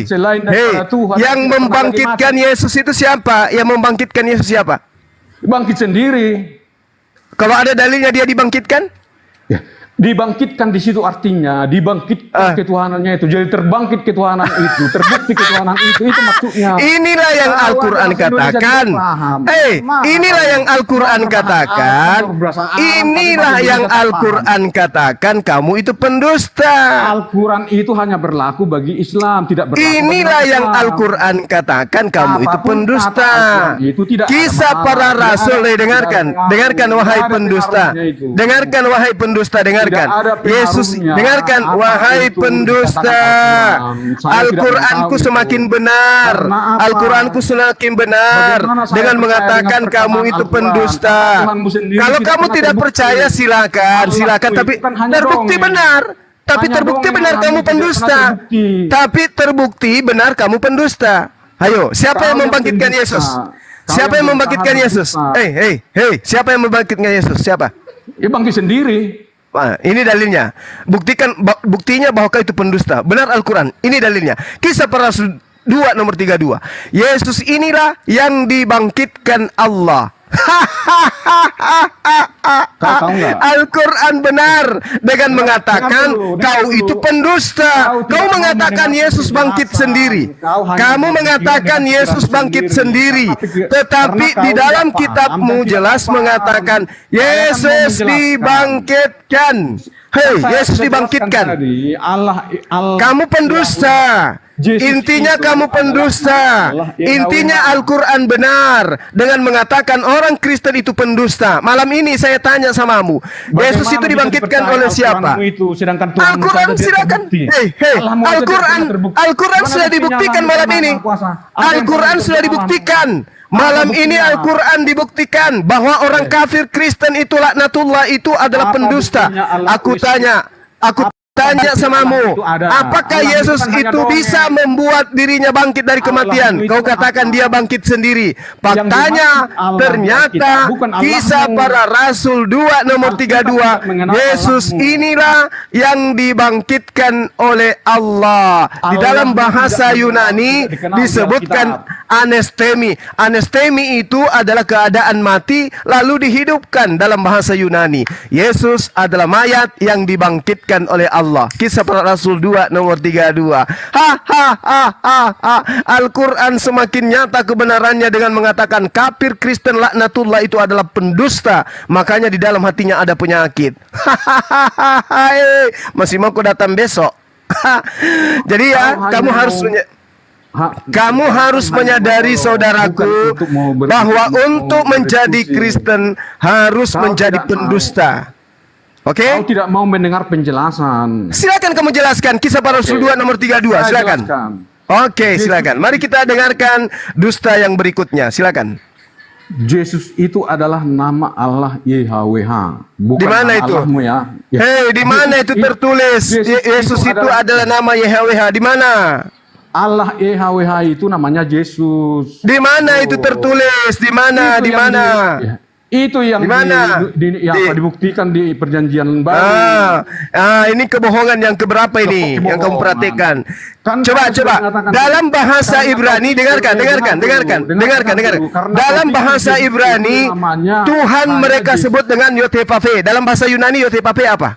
selain daripada Tuhan. Yang membangkitkan Yesus itu siapa? Yang membangkitkan Yesus siapa? Bangkit sendiri. Kalau ada dalilnya dia dibangkitkan? Ya, dibangkitkan di situ artinya dibangkitkan ketuhanannya itu. Jadi terbangkit ketuhanan itu, terbukti ketuhanan itu maksudnya. Inilah yang Al-Quran katakan. Inilah yang Al-Quran katakan. Inilah yang Al-Quran katakan. Kamu itu pendusta. Al-Quran itu hanya berlaku bagi Islam, tidak berlaku Inilah bagi yang Islam. Al-Quran katakan. Kamu itu Apapun pendusta. kata Al-Quran itu tidak ada Kisah masalah. para Tidak rasul. ada Dengarkan. pengaruhnya. Dengarkan wahai Tidak ada pendusta. pengaruhnya itu. Dengarkan wahai pendusta. Dengarkan. Tidak ada Yesus. pengaruhnya. Dengarkan Apa wahai itu pendusta. dikatakan Al-Quran? Saya Al-Quranku tidak tahu semakin itu. benar. Karena apa? Al-Quranku semakin benar. Bagaimana saya Dengan percaya mengatakan dengan kamu perkataan itu Al-Quran? pendusta. Tuhanmu sendiri Kalau tidak kamu pernah tidak terbukti. percaya silakan. Allah Silakan. itu Tapi kan hanya terbukti dongeng. benar. Tapi Hanya terbukti dongeng, benar hanya kamu tidak pendusta. pernah terbukti. Tapi terbukti benar kamu pendusta. Ayo, siapa Kau yang yang membangkitkan pendusta. Yesus? Kau Siapa yang yang membangkitkan berusaha Yesus? berdusta. Hei, siapa yang membangkitkan Yesus? Siapa? Ya bangkit sendiri. Wah, ini dalilnya. Buktinya bahwa kau itu pendusta. Benar Al-Quran. Ini dalilnya. Kisah para Rasul 2 nomor 32. Yesus inilah yang dibangkitkan Allah. Kau tahu nggak? Al-Quran benar dengan mengatakan dengar kau dulu. itu pendusta. Kau Kau tidak mengatakan mau Yesus mendengar bangkit penjelasan. sendiri. Kau hanya Kamu berpikir mengatakan dengan Yesus pikiran bangkit sendiri. sendiri. Tetapi Karena di kau dalam tidak kitabmu paham dan jelas tidak paham. mengatakan Saya akan Yesus menjelaskan. dibangkitkan. Hei, Saya Yesus sudah dibangkitkan. jelaskan tadi, Allah Kamu pendusta. Yesus Intinya itu kamu adalah pendusta. Allah. Intinya Al-Quran benar dengan mengatakan orang Kristen itu pendusta. Malam ini saya tanya samamu, Yesus itu dibangkitkan oleh siapa? Al-Quran silakan. Al-Quran sudah dibuktikan malam ini. Al-Quran sudah dibuktikan. Malam ini Al-Quran dibuktikan bahwa orang kafir Kristen itu laknatullah itu adalah Apa pendusta. buktinya Allah Aku Yesus? tanya samamu, itu ada. apakah Allah Yesus itu kan hanya itu dongeng. bisa membuat dirinya bangkit dari kematian? Allah itu Kau katakan apa? dia bangkit sendiri. Faktanya dimaksud Allah ternyata bangkit, bukan Allahmu. Kisah para Rasul 2 nomor Alkitab 32 tidak mengenal Yesus Allahmu. inilah yang dibangkitkan oleh Allah. Di Allah dalam tidak bahasa mengenal, Yunani tidak dikenal di disebutkan anestemi. Anestemi itu adalah keadaan mati lalu dihidupkan dalam bahasa Yunani. Yesus adalah mayat yang dibangkitkan oleh Allah. Kisah para Rasul 2 nomor 32. Al-Quran semakin nyata kebenarannya dengan mengatakan kafir Kristen laknatullah itu adalah pendusta. Makanya di dalam hatinya ada penyakit. Masih mau kau datang besok? Jadi ya, kamu harus menyadari saudaraku bahwa untuk menjadi Kristen harus menjadi pendusta. Oke? Kau tidak mau mendengar penjelasan. Silakan kamu jelaskan Kisah para Rasul 2 nomor 32. Saya Silakan. jelaskan. Oke, silakan. Mari kita dengarkan dusta yang berikutnya. Silakan. Yesus itu adalah nama Allah YHWH. Bukan Di mana nama itu? Allahmu ya. Hei, di mana itu tertulis? Yesus itu adalah nama YHWH. Di mana? Allah YHWH itu namanya Yesus. Di mana itu tertulis? Di mana? Di mana? Itu yang Di mana? dibuktikan di perjanjian baru. Ini kebohongan yang keberapa ini yang kamu perhatikan? Coba. Dalam bahasa Ibrani, dengarkan. Dalam bahasa Ibrani, Tuhan mereka sebut dengan Yotepave. Dalam bahasa Yunani, Yotepave apa?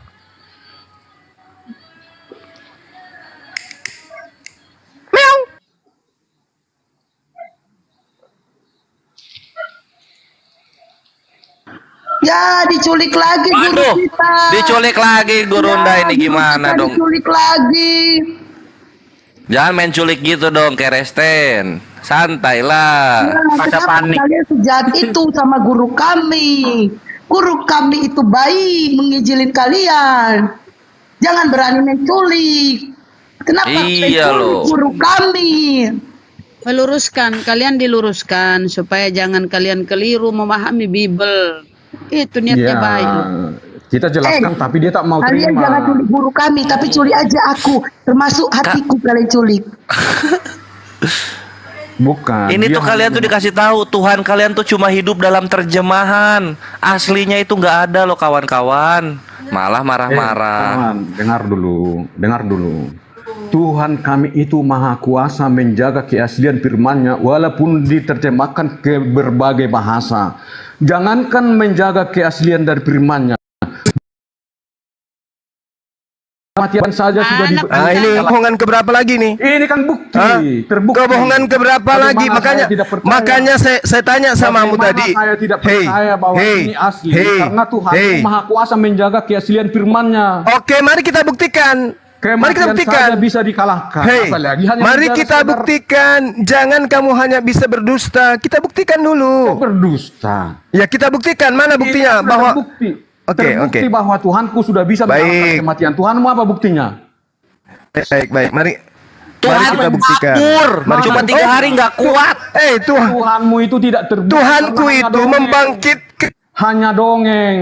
Meong. Ya, diculik lagi guru Waduh, kita. diculik lagi guru Unda ini gimana Kita dong? Diculik lagi. Jangan main culik gitu dong, Keresten. Santailah. Pada Kenapa panik. kalian sejahat itu sama guru kami? Guru kami itu baik mengijilin kalian. Jangan berani menculik. Kenapa Iya menculik loh. guru kami? Meluruskan, kalian diluruskan supaya jangan kalian keliru memahami Bible. Itu niatnya Ya, baik loh. kita jelaskan tapi dia tak mau Kalian terima. jangan culik guru kami, tapi culik aja aku, termasuk hatiku kalian culik. Bukan. Ini dia tuh kalian tuh dikasih tahu Tuhan kalian tuh cuma hidup dalam terjemahan. Aslinya itu nggak ada loh kawan-kawan. Malah marah-marah. Kawan, dengar dulu. Tuhan kami itu maha kuasa menjaga keaslian firman-Nya walaupun diterjemahkan ke berbagai bahasa. Jangankan menjaga keaslian dari firman-Nya. Kematian saja sudah Anak Ah, ini kebohongan keberapa lagi nih? Ini kan bukti, Hah? terbukti. Kebohongan keberapa Bagaimana lagi? saya Makanya tidak percaya? makanya saya tanya sama kamu Bagaimana tadi. saya tidak percaya bahwa ini asli karena Tuhan itu maha kuasa menjaga keaslian firman-Nya. Oke, mari kita buktikan. Mari kita Kematian buktikan. saja bisa dikalahkan. Hei, Apalagi hanya mari menjaga kita saudara- buktikan. Jangan kamu hanya bisa berdusta. Kita buktikan Kok dulu. berdusta. Ya, kita buktikan. Mana buktinya? Ini sudah Bahwa terbukti. Oke, Terbukti oke. bahwa Tuhanku sudah bisa Baik. mengalahkan kematian. Tuhanmu apa buktinya? baik. Mari Tuhan kita buktikan. kabur. Mari. Cuma 3 hari nggak kuat. Tuhan, Tuhanmu itu tidak terbukti. Tuhanku karena hanya itu dongeng. membangkitkan. Hanya dongeng.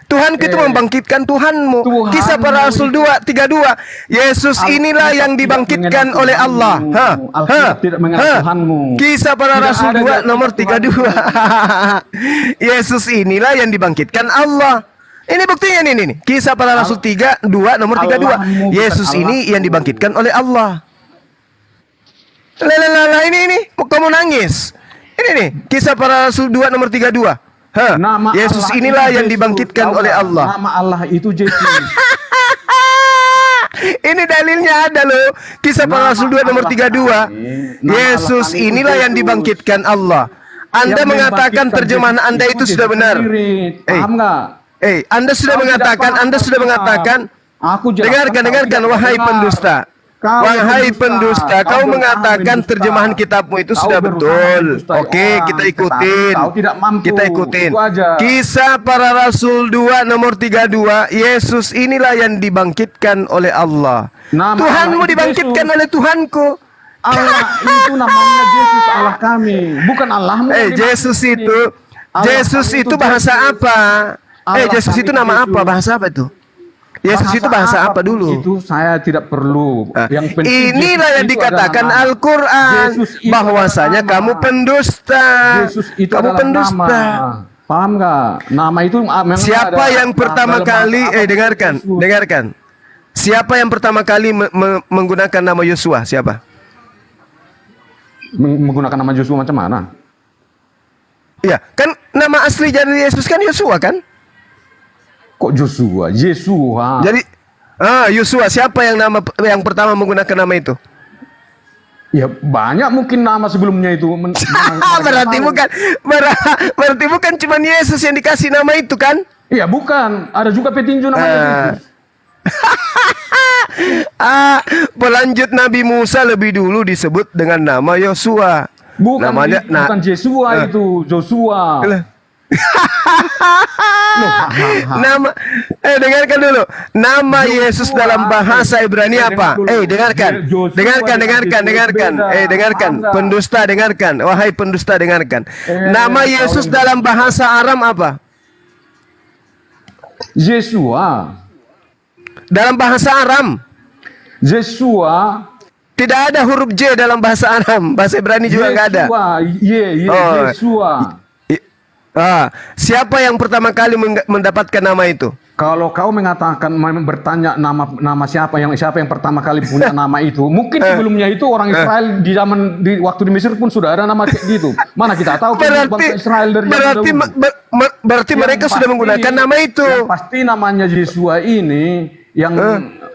Tuhanku itu membangkitkan Tuhanmu. Tuhanmu Kisah para Rasul 2:32. Yesus inilah yang Alkitab dibangkitkan tidak oleh Allah. mengenal Tuhanmu. Alkitab tidak mengenal Tuhanmu. Kisah para Tidak Rasul ada 2 di nomor Alkitab 32. Yesus inilah yang dibangkitkan Allah. Ini buktinya nih. Kisah para Rasul 3:2 nomor 32. Allahmu bukan Yesus ini yang dibangkitkan oleh Allah. Ini kamu nangis. Ini nih, Kisah para Rasul 2 nomor 32. Nama Yesus Allah inilah itu yang Yesus. dibangkitkan Tahu oleh nggak? Allah. Nama Allah itu Yesus. Ini dalilnya ada loh. Kisah para Nama Rasul 2 nomor Allah 32. kami, nama Yesus Allah kami itu inilah yang Yesus. dibangkitkan Allah. Anda Yang mengatakan membangkitkan terjemahan Yesus Anda itu sudah Yesus benar. sendiri. Paham nggak? Anda sudah Kau tidak mengatakan, paham, Anda sudah kau mengatakan. Aku jelaskan, Dengarkan, kau tidak wahai dengar. pendusta. Kau Wahai pendusta. pendusta, Kau kau berusaha mengatakan mendusta. terjemahan kitabmu itu Kau sudah berusaha betul. mendustai Oke, orang, kita tetapi ikutin. kau tidak mampu. Kita ikutin. Itu aja. Kisah para Rasul 2 nomor 32. Yesus inilah yang dibangkitkan oleh Allah. Nama Tuhanmu Allah itu dibangkitkan Yesus. oleh Tuhanku. Allah itu namanya Yesus Allah kami, bukan Allahmu. yang Yesus dimaksud. itu Allah Yesus kami itu bahasa Yesus. apa? Allah Yesus kami itu nama Yesus. apa? Bahasa apa itu? Yesus itu bahasa apa apapun dulu? Itu saya tidak perlu. Yang penting Inilah Yesus yang itu dikatakan adalah nama. Al-Quran Yesus itu bahwasanya adalah kamu nama. pendusta. Yesus itu Kamu adalah pendusta. nama. Paham nggak? Nama itu memang Siapa ada yang pertama dalam kali bahasa dengarkan, Yesus. dengarkan. Siapa yang pertama kali menggunakan nama Yosua? Siapa? Menggunakan nama Yesus macam mana? Iya, kan nama asli dari Yesus kan Yosua kan? Kok Joshua? Yesua. Jadi Yosua, siapa yang pertama menggunakan nama itu? Ya banyak mungkin nama sebelumnya itu. Berarti bukan cuma Yesus yang dikasih nama itu kan? Iya bukan. Ada juga petinju namanya Yesus. Pelanjut Nabi Musa lebih dulu disebut dengan nama Yosua. Bukan Namanya bukan Yesua itu, Joshua. Nama dengarkan dulu. Nama Yesus dalam bahasa Ibrani apa? Dengarkan. Dengarkan. Pendusta dengarkan. Wahai pendusta dengarkan. Nama Yesus dalam bahasa Aram apa? Yesua. Dalam bahasa Aram Yesua. tidak ada huruf J dalam bahasa Aram. Bahasa Ibrani juga nggak ada. Yesua. Siapa yang pertama kali mendapatkan nama itu? Kalau kau mengatakan bertanya nama siapa yang pertama kali punya nama itu, mungkin sebelumnya itu orang Israel di waktu di Mesir pun sudah ada nama kayak gitu. Mana kita tahu bangsa Israel dari berarti mereka sudah menggunakan nama itu. Yang pasti namanya Yesua ini yang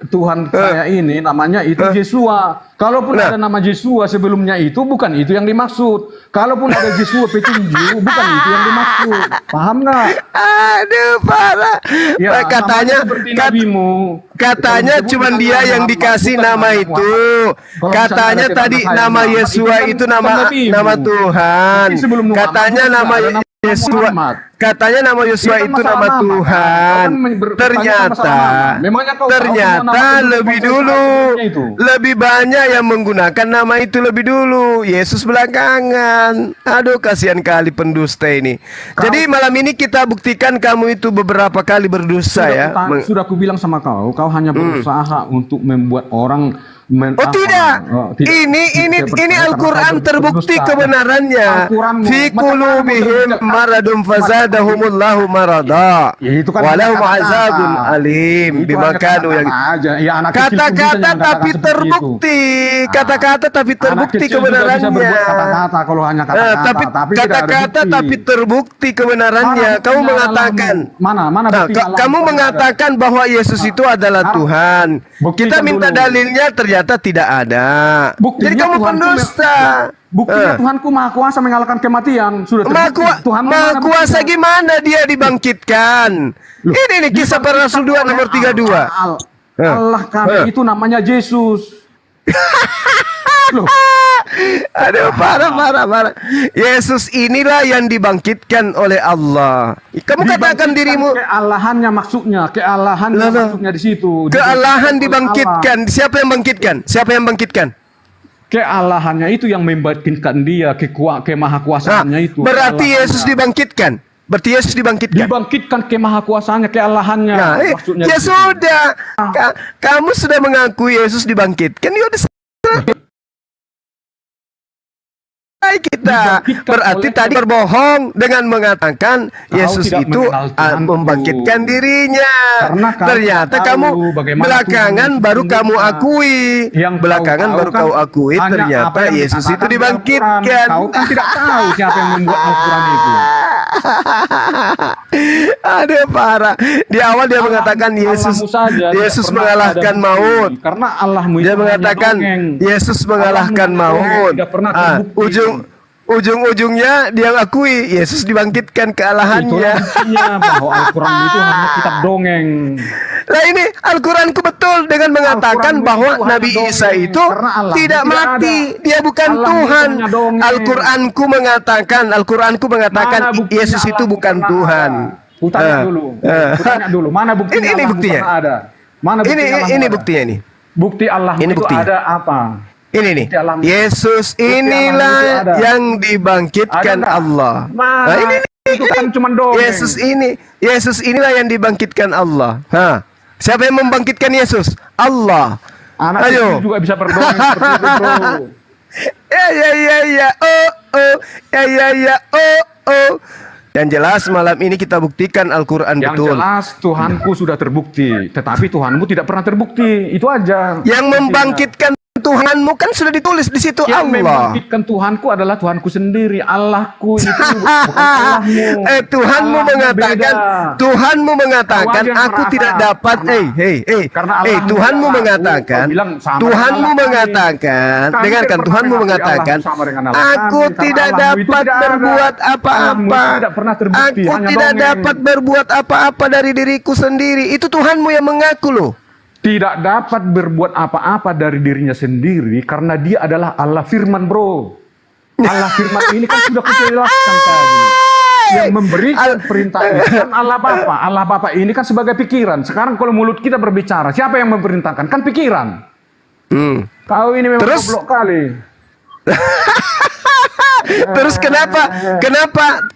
Tuhan saya ini namanya itu Yesua. Kalaupun ada nama Yesua sebelumnya itu bukan itu yang dimaksud. Kalaupun ada Yesua petunjuk bukan itu yang dimaksud. Paham nggak? Aduh, parah. Ya, Katanya, seperti nabimu. katanya Kalau cuman disebut dia nama yang Muhammad, dikasih bukan nama nama itu. Muhammad. Kalau Katanya misalnya tadi ada nama Muhammad, Yesua kan itu bukan nama nabimu. nama Tuhan. Tapi sebelum Muhammad Katanya juga nama ada nama Yesua. Muhammad. Katanya nama Yosua Ini kan itu masalah nama nama. Tuhan. Kau kan bertanya Ternyata, masalah nama. Memangnya kau tahu semua ternyata nama itu lebih bangsa dulu, Israel itu? lebih banyak yang menggunakan nama itu lebih dulu. Yesus belakangan. Aduh, kasihan kali pendusta ini. Jadi malam ini kita buktikan kamu itu beberapa kali berdosa ya. Sudah aku bilang sama kau, kau hanya berusaha untuk membuat orang Oh tidak. Ini Al-Quran terbukti kebenarannya. Fi qulubihim maradun fazadahumullahu marada. Ya, itu kan Walahum kata-kata. azabun alim Itu bima hanya kanu yang kata-kata aja. Ya, anak kecil pun bisa kata-kata jangan tapi katakan seperti terbukti. itu. Kata-kata tapi Anak terbukti kecil juga bisa kebenarannya. berbuat kata-kata kalau hanya kata-kata, Tapi tidak ada kata-kata bukti. tapi terbukti kebenarannya. Mana Kamu buktinya mengatakan mana Nah, buktinya Allah? kamu Tidak ada. mengatakan bahwa Yesus itu adalah Tuhan. Buktikan Kita minta dulu. dalilnya ternyata tidak ada. Buktinya Jadi kamu Tuhanku pendusta. Buktinya Tuhanku maha kuasa mengalahkan kematian. Sudah terbukti. Tuhanmu Maha mana kuasa buktinya? gimana dia dibangkitkan? Ini nih kisah para Rasul 2 nomor 32. Allah kami itu namanya Yesus. Loh, Aduh, parah. Yesus inilah yang dibangkitkan oleh Allah. Kamu katakan dirimu kealahannya maksudnya, kealahannya Loh. maksudnya di situ. kealahan Dibangkitkan oleh Allah. dibangkitkan. Siapa yang bangkitkan? Siapa yang bangkitkan? Kealahannya itu yang membangkitkan dia, kemahakuasaannya itu. Berarti kealahannya. Yesus dibangkitkan. Berarti Yesus dibangkitkan. Dibangkitkan kemahakuasaannya, kealahannya. Nah, maksudnya ya gitu. sudah. Kamu sudah mengakui Yesus dibangkitkan. Ya udah selesai kita. Dibangkitkan Berarti oleh- tadi berbohong dengan mengatakan Kau Yesus tidak itu mengenal Tuhanku. membangkitkan dirinya. Karena kau Ternyata tidak kamu tahu bagaimana belakangan Tuhan baru itu kamu sendiri. akui. Yang Belakangan kau baru tahu kan kau akui hanya ternyata apa yang Yesus itu dikatakan di dibangkitkan. Al-Quran. Kau kan tidak tahu siapa yang membuat Al-Quran itu. Aduh, parah. Di awal dia mengatakan Yesus Allahmu saja tidak Yesus pernah mengalahkan ada bukti. maut. Karena Allahmu itu Dia hanya mengatakan dongeng. Yesus mengalahkan Allahmu hanya maut. dongeng, tidak pernah terbukti. Ujung-ujungnya dia akui Yesus dibangkitkan Itulah kealahannya. buktinya bahwa Al-Quran itu hanya kitab dongeng. Lah ini Al-Quranku betul dengan mengatakan Al-Quranmu bahwa itu hanya Nabi dongeng, Isa itu karena Allah tidak tidak mati, ada. dia bukan Allah itu Tuhan. hanya dongeng. Al-Quranku mengatakan Mana buktinya Yesus itu Allah bukan pernah Tuhan. ada? Kutanya dulu. Kutanya dulu. Mana buktinya Ini Allahmu buktinya. pernah ada? Mana buktinya Allahmu Ini ada? buktinya ini. Bukti Allah Ini itu buktinya. ada apa? Ini nih. Bukti Allahmu. Yesus Allahmu itu inilah ada. yang dibangkitkan Ada nggak? Allah. Mana? Nah, ini Itu kan cuma dongeng. Yesus inilah yang dibangkitkan Allah. Siapa yang membangkitkan Yesus? Allah. Anak Ayo. kecil juga bisa berdongeng seperti itu, bro. Ya. Oh. Yang jelas malam ini kita buktikan Al-Quran Yang betul. jelas Tuhanku sudah terbukti, tetapi Tuhanmu tidak pernah terbukti. Itu aja. Yang membangkitkan Tuhanmu kan sudah ditulis di situ Yang Allah. membangkitkan Tuhanku adalah Tuhanku sendiri. Allahku itu bukan Allahmu. Tuhanmu Allahmu mengatakan, beda. Tuhanmu mengatakan, Kau aja yang aku merasa. tidak dapat. Karena Allahmu Tuhanmu tidak mengatakan, tahu. Kau bilang sama Tuhanmu dengan Allah mengatakan, kami. dengarkan, Kami Tuhanmu tidak pernah mengatakan, mengakui Allah sama dengan Allah aku kami, karena tidak Allahmu itu dapat tidak ada. berbuat Allahmu apa-apa. itu tidak pernah terbukti, Aku hanya tidak dongeng. dapat berbuat apa-apa dari diriku sendiri. Itu Tuhanmu yang mengaku loh. Tidak dapat berbuat apa-apa dari dirinya sendiri karena dia adalah Allah firman, bro. Allah firman ini kan sudah kujelaskan tadi. Yang memberikan perintah itu kan Allah Bapa. Allah Bapa ini kan sebagai pikiran. Sekarang kalau mulut kita berbicara, siapa yang memerintahkan? Kan pikiran. Kau ini memang Terus? goblok kali. Terus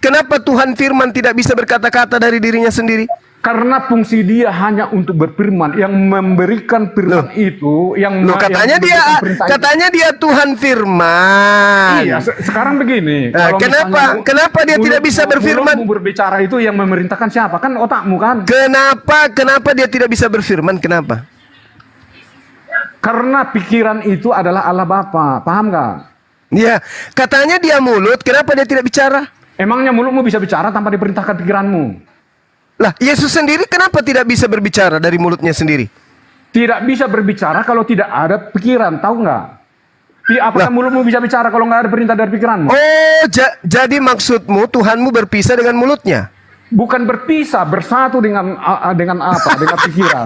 kenapa Tuhan firman tidak bisa berkata-kata dari dirinya sendiri? Karena fungsi dia hanya untuk berfirman, yang memberikan firman itu, yang Loh, katanya yang dia memberikan perintah itu. katanya dia Tuhan firman. Iya, sekarang begini. Nah, kalau kenapa dia tidak bisa berfirman? Mulutmu berbicara itu yang memerintahkan siapa? Kan otakmu kan? Kenapa dia tidak bisa berfirman? Kenapa? Karena pikiran itu adalah Allah Bapa. Paham nggak? Ya, katanya dia mulut, kenapa dia tidak bicara? Emangnya mulutmu bisa bicara tanpa diperintahkan pikiranmu? Lah, Yesus sendiri kenapa tidak bisa berbicara dari mulutnya sendiri? Tidak bisa berbicara kalau tidak ada pikiran, tahu nggak? Apakah mulutmu bisa bicara kalau nggak ada perintah dari pikiranmu? Oh, jadi maksudmu Tuhanmu berpisah dengan mulutnya? Bukan berpisah, bersatu dengan apa? Dengan pikiran.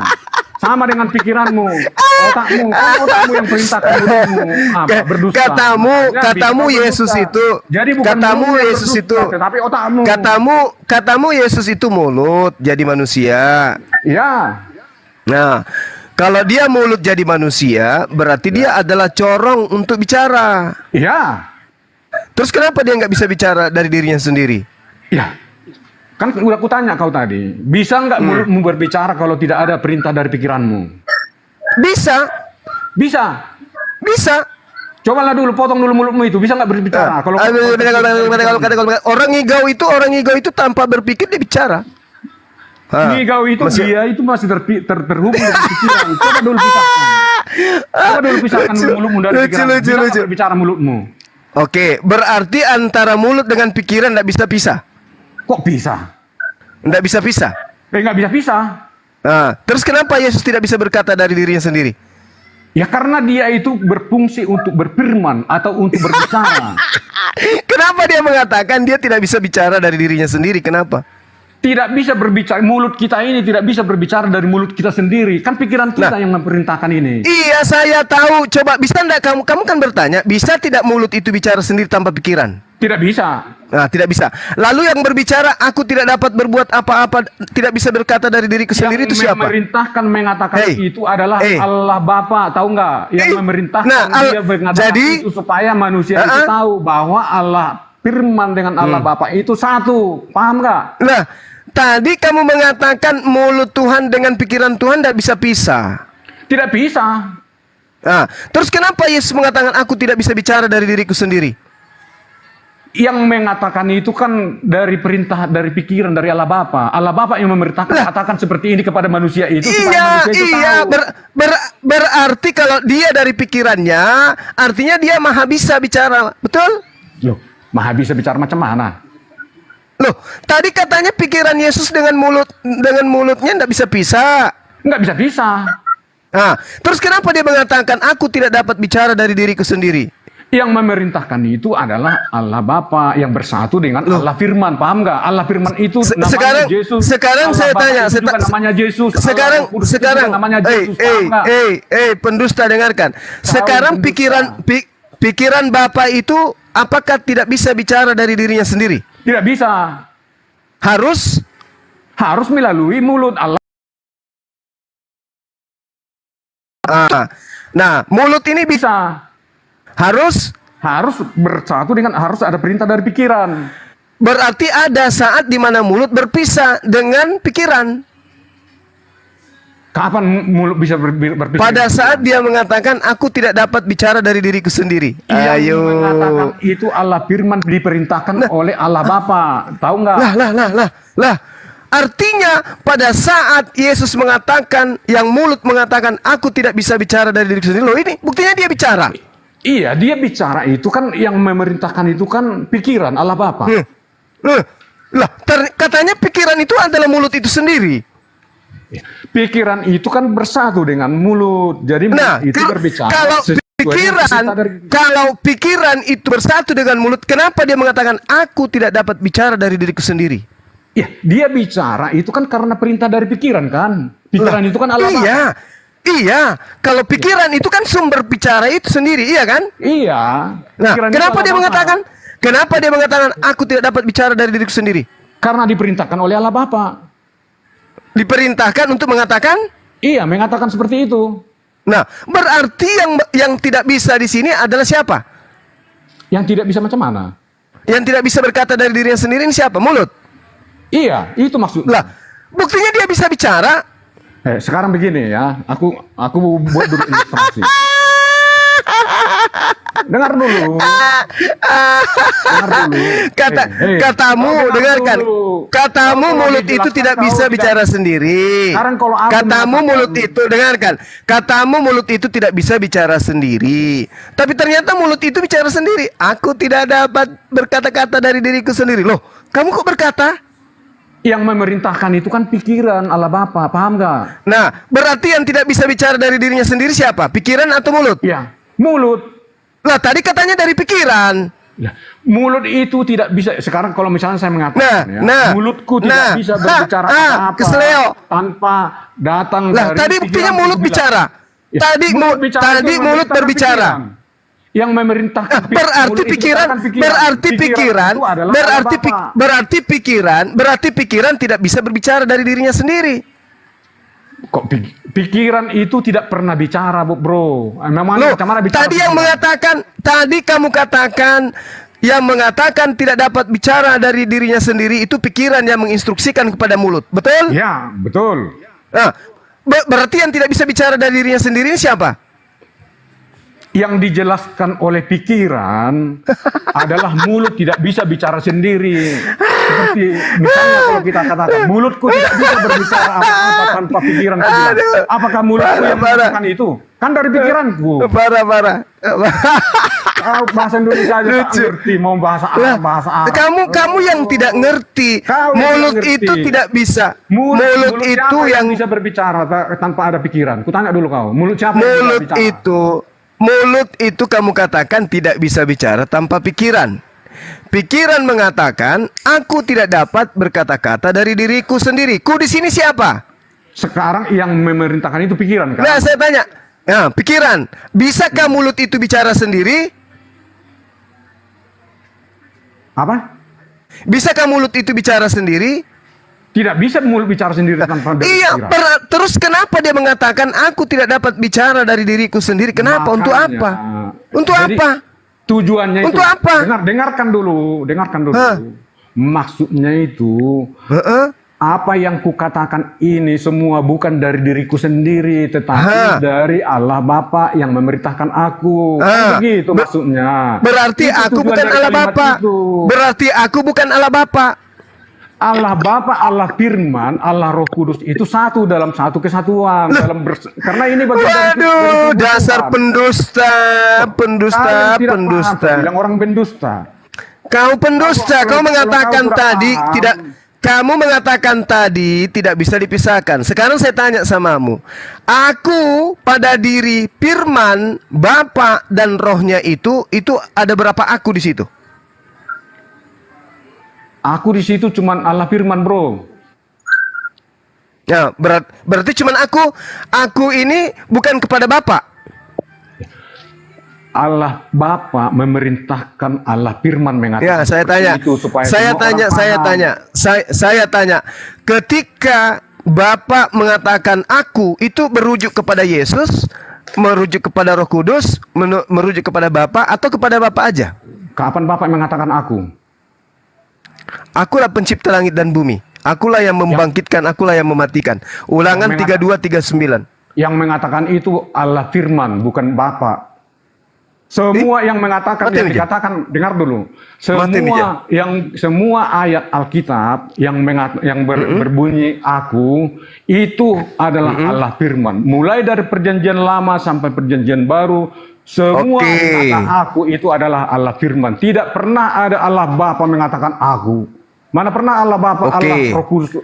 Sama dengan pikiranmu, otakmu yang perintahkan mulutmu apa? Berdusta. Katamu Yesus itu. Jadi bukan katamu mulutmu yang Yesus berdusta, itu. tetapi otakmu. Katamu Yesus itu mulut jadi manusia. Ya. Nah, kalau dia mulut jadi manusia, berarti dia adalah corong untuk bicara. Ya. Terus kenapa dia nggak bisa bicara dari dirinya sendiri? Ya. Kan udah kutanya kau tadi, bisa nggak mulutmu berbicara kalau tidak ada perintah dari pikiranmu? Bisa. Bisa. Bisa. Cobalah dulu, potong dulu mulutmu itu, bisa nggak berbicara? Kalau orang ngigau itu tanpa berpikir dia bicara. ngigau itu dia itu masih terhubung dengan pikiran. Coba dulu pisahkan mulutmu dari pikiran. Bisa nggak berbicara mulutmu? Oke, berarti antara mulut dengan pikiran nggak bisa pisah. Kok bisa? Nggak bisa pisah. Nggak bisa pisah. Nah, terus kenapa Yesus tidak bisa berkata dari dirinya sendiri? Ya karena dia itu berfungsi untuk berfirman atau untuk berbicara. Kenapa dia mengatakan dia tidak bisa bicara dari dirinya sendiri? Kenapa? Tidak bisa berbicara, mulut kita ini tidak bisa berbicara dari mulut kita sendiri. Kan pikiran kita yang memerintahkan ini. Iya, saya tahu. Coba bisa enggak kamu kan bertanya, bisa tidak mulut itu bicara sendiri tanpa pikiran? Tidak bisa. Nah, tidak bisa. Lalu yang berbicara, aku tidak dapat berbuat apa-apa, tidak bisa berkata dari diriku sendiri, itu siapa? Yang memerintahkan mengatakan itu adalah Allah Bapa, tahu nggak? Yang memerintahkan dia mengatakan itu supaya manusia itu tahu bahwa Allah firman dengan Allah Bapa itu satu. Paham nggak? Nah, tadi kamu mengatakan mulut Tuhan dengan pikiran Tuhan tidak bisa pisah. Tidak bisa. Nah, terus kenapa Yesus mengatakan aku tidak bisa bicara dari diriku sendiri? Yang mengatakan itu kan dari perintah, dari pikiran, dari Allah Bapa. Allah Bapa yang memerintahkan katakan seperti ini kepada manusia itu. Berarti kalau dia dari pikirannya, artinya dia maha bisa bicara, betul? Loh, maha bisa bicara macam mana? Loh, tadi katanya pikiran Yesus dengan mulutnya tidak bisa pisah. Nggak bisa pisah. Nah, terus kenapa dia mengatakan aku tidak dapat bicara dari diriku sendiri? Yang memerintahkan itu adalah Allah Bapa yang bersatu dengan Allah Firman, paham nggak? Allah Firman itu namanya Yesus. Sekarang Allah saya Bapa tanya, itu juga namanya Yesus. Sekarang namanya Yesus. Pendusta dengarkan. Sekarang pikiran Bapa itu apakah tidak bisa bicara dari dirinya sendiri? Tidak bisa. Harus melalui mulut Allah. Nah, mulut ini bisa. Harus bersatu dengan harus ada perintah dari pikiran. Berarti ada saat di mana mulut berpisah dengan pikiran. Kapan mulut bisa berpisah? Pada saat dia mengatakan aku tidak dapat bicara dari diriku sendiri. Yang mengatakan itu Allah Firman diperintahkan oleh Allah Bapa. Tahu nggak? Lah. Artinya pada saat Yesus mengatakan, yang mulut mengatakan aku tidak bisa bicara dari diriku sendiri. Loh, ini buktinya dia bicara. Iya, dia bicara itu kan yang memerintahkan itu kan pikiran Allah Bapa. Katanya pikiran itu adalah mulut itu sendiri. Pikiran itu kan bersatu dengan mulut. Jadi itu berbicara. Kalau pikiran itu bersatu dengan mulut, kenapa dia mengatakan aku tidak dapat bicara dari diriku sendiri? Ya, dia bicara itu kan karena perintah dari pikiran kan. Pikiran itu kan Allah Bapa. Iya, kalau pikiran itu kan sumber bicara itu sendiri, iya kan? Iya. Nah, kenapa dia mengatakan aku tidak dapat bicara dari diriku sendiri? Karena diperintahkan oleh Allah Bapa. Diperintahkan untuk mengatakan? Iya, mengatakan seperti itu. Nah, berarti yang tidak bisa di sini adalah siapa? Yang tidak bisa macam mana? Yang tidak bisa berkata dari dirinya sendiri ini siapa? Mulut. Iya, itu maksudnya. Lah, buktinya dia bisa bicara. Sekarang begini ya, aku buat dulu ilustrasi. Dengar dulu. Katamu dengarkan. Katamu mulut itu tidak bisa bicara sendiri. Katamu mulut itu dengarkan. Katamu mulut itu tidak bisa bicara sendiri. Tapi ternyata mulut itu bicara sendiri. Aku tidak dapat berkata-kata dari diriku sendiri. Loh, kamu kok berkata? Yang memerintahkan itu kan pikiran Allah Bapa, paham nggak? Nah, berarti yang tidak bisa bicara dari dirinya sendiri siapa? Pikiran atau mulut? Ya, mulut. Lah, tadi katanya dari pikiran. Ya, mulut itu tidak bisa. Sekarang kalau misalnya saya mengatakan, mulutku tidak bisa berbicara apa-apa kesleo. tanpa datang Lah, dari tadi buktinya pikiran. mulut bicara. Ya, Tadi mulut berbicara. pikiran. Yang memerintahkan Berarti pikiran, berarti pikiran tidak bisa berbicara dari dirinya sendiri. Kok pikiran itu tidak pernah bicara, bro? Memang Loh, macam mana bicara? tadi kamu katakan yang mengatakan tidak dapat bicara dari dirinya sendiri itu pikiran yang menginstruksikan kepada mulut, betul? Ya, betul. Nah, berarti yang tidak bisa bicara dari dirinya sendiri ini siapa? Yang dijelaskan oleh pikiran adalah mulut tidak bisa bicara sendiri. Seperti misalnya kalau kita katakan mulutku tidak bisa berbicara apa-apa tanpa pikiran. Apakah mulutku yang mengatakan itu? Kan dari pikiranku. Parah. Bahasa Indonesia aja tak ngerti, mau bahasa Arab, bahasa Arab. Kamu yang tidak ngerti. Mulut itu tidak bisa. Mulut itu yang bisa berbicara tanpa ada pikiran. Kutanya dulu kau, mulut siapa yang bisa bicara? Mulut itu kamu katakan tidak bisa bicara tanpa pikiran. Pikiran mengatakan, aku tidak dapat berkata-kata dari diriku sendiri. Ku di sini siapa? Sekarang yang memerintahkan itu pikiran kan? Nah, saya tanya. Ya, pikiran. Bisakah mulut itu bicara sendiri? Apa? Bisakah mulut itu bicara sendiri? Tidak bisa mulut bicara sendiri tanpa ada Iya, pikiran. terus kenapa dia mengatakan aku tidak dapat bicara dari diriku sendiri? Kenapa? Untuk Makanya, apa? Untuk jadi, apa? Tujuannya Untuk itu. apa? Dengarkan dulu. Maksudnya itu apa yang kukatakan ini semua bukan dari diriku sendiri, tetapi dari Allah Bapa yang memerintahkan aku. Kan begitu maksudnya. Berarti Itu aku tujuan bukan dari Allah kalimat Bapa. itu. Berarti aku bukan Allah Bapa. Allah Bapa, Allah Firman, Allah Roh Kudus itu satu dalam satu kesatuan. Karena ini bagian dari Waduh, dasar pendusta. Kalian tidak paham, bilang orang pendusta. Kau pendusta. Kau mengatakan tidak tadi paham. tidak. Kamu mengatakan tadi tidak bisa dipisahkan. Sekarang saya tanya samamu. Aku pada diri Firman, Bapa dan Rohnya itu ada berapa aku di situ? Aku di situ cuman Allah Firman, bro. Ya, berarti cuman aku ini bukan kepada Bapa. Allah Bapa memerintahkan Allah Firman mengatakan. Ya, saya tanya. Itu supaya Saya semua tanya, orang saya paham. tanya. Saya tanya. Ketika Bapa mengatakan aku itu merujuk kepada Yesus, merujuk kepada Roh Kudus, merujuk kepada Bapa atau kepada Bapa aja? Kapan Bapak mengatakan aku? Akulah pencipta langit dan bumi. Akulah yang membangkitkan, akulah yang mematikan. Ulangan 32:39. Yang mengatakan itu Allah Firman, bukan Bapa. Semua yang mengatakan, yang dikatakan, dengar dulu. Semua ayat Alkitab yang berbunyi aku itu adalah Allah Firman. Mulai dari perjanjian lama sampai perjanjian baru, semua kata aku itu adalah Allah Firman. Tidak pernah ada Allah Bapa mengatakan aku. Mana pernah Allah Bapa, Allah Roh Kudus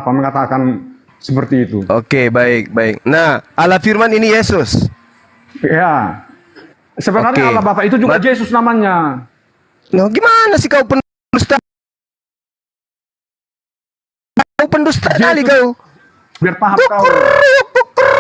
mengatakan seperti itu. Oke, baik. Nah, Allah Firman ini Yesus. Ya. Sebenarnya Allah Bapa itu juga Yesus namanya. Nah, gimana sih kau pendusta? Kau pendusta kali kau. Biar paham kau.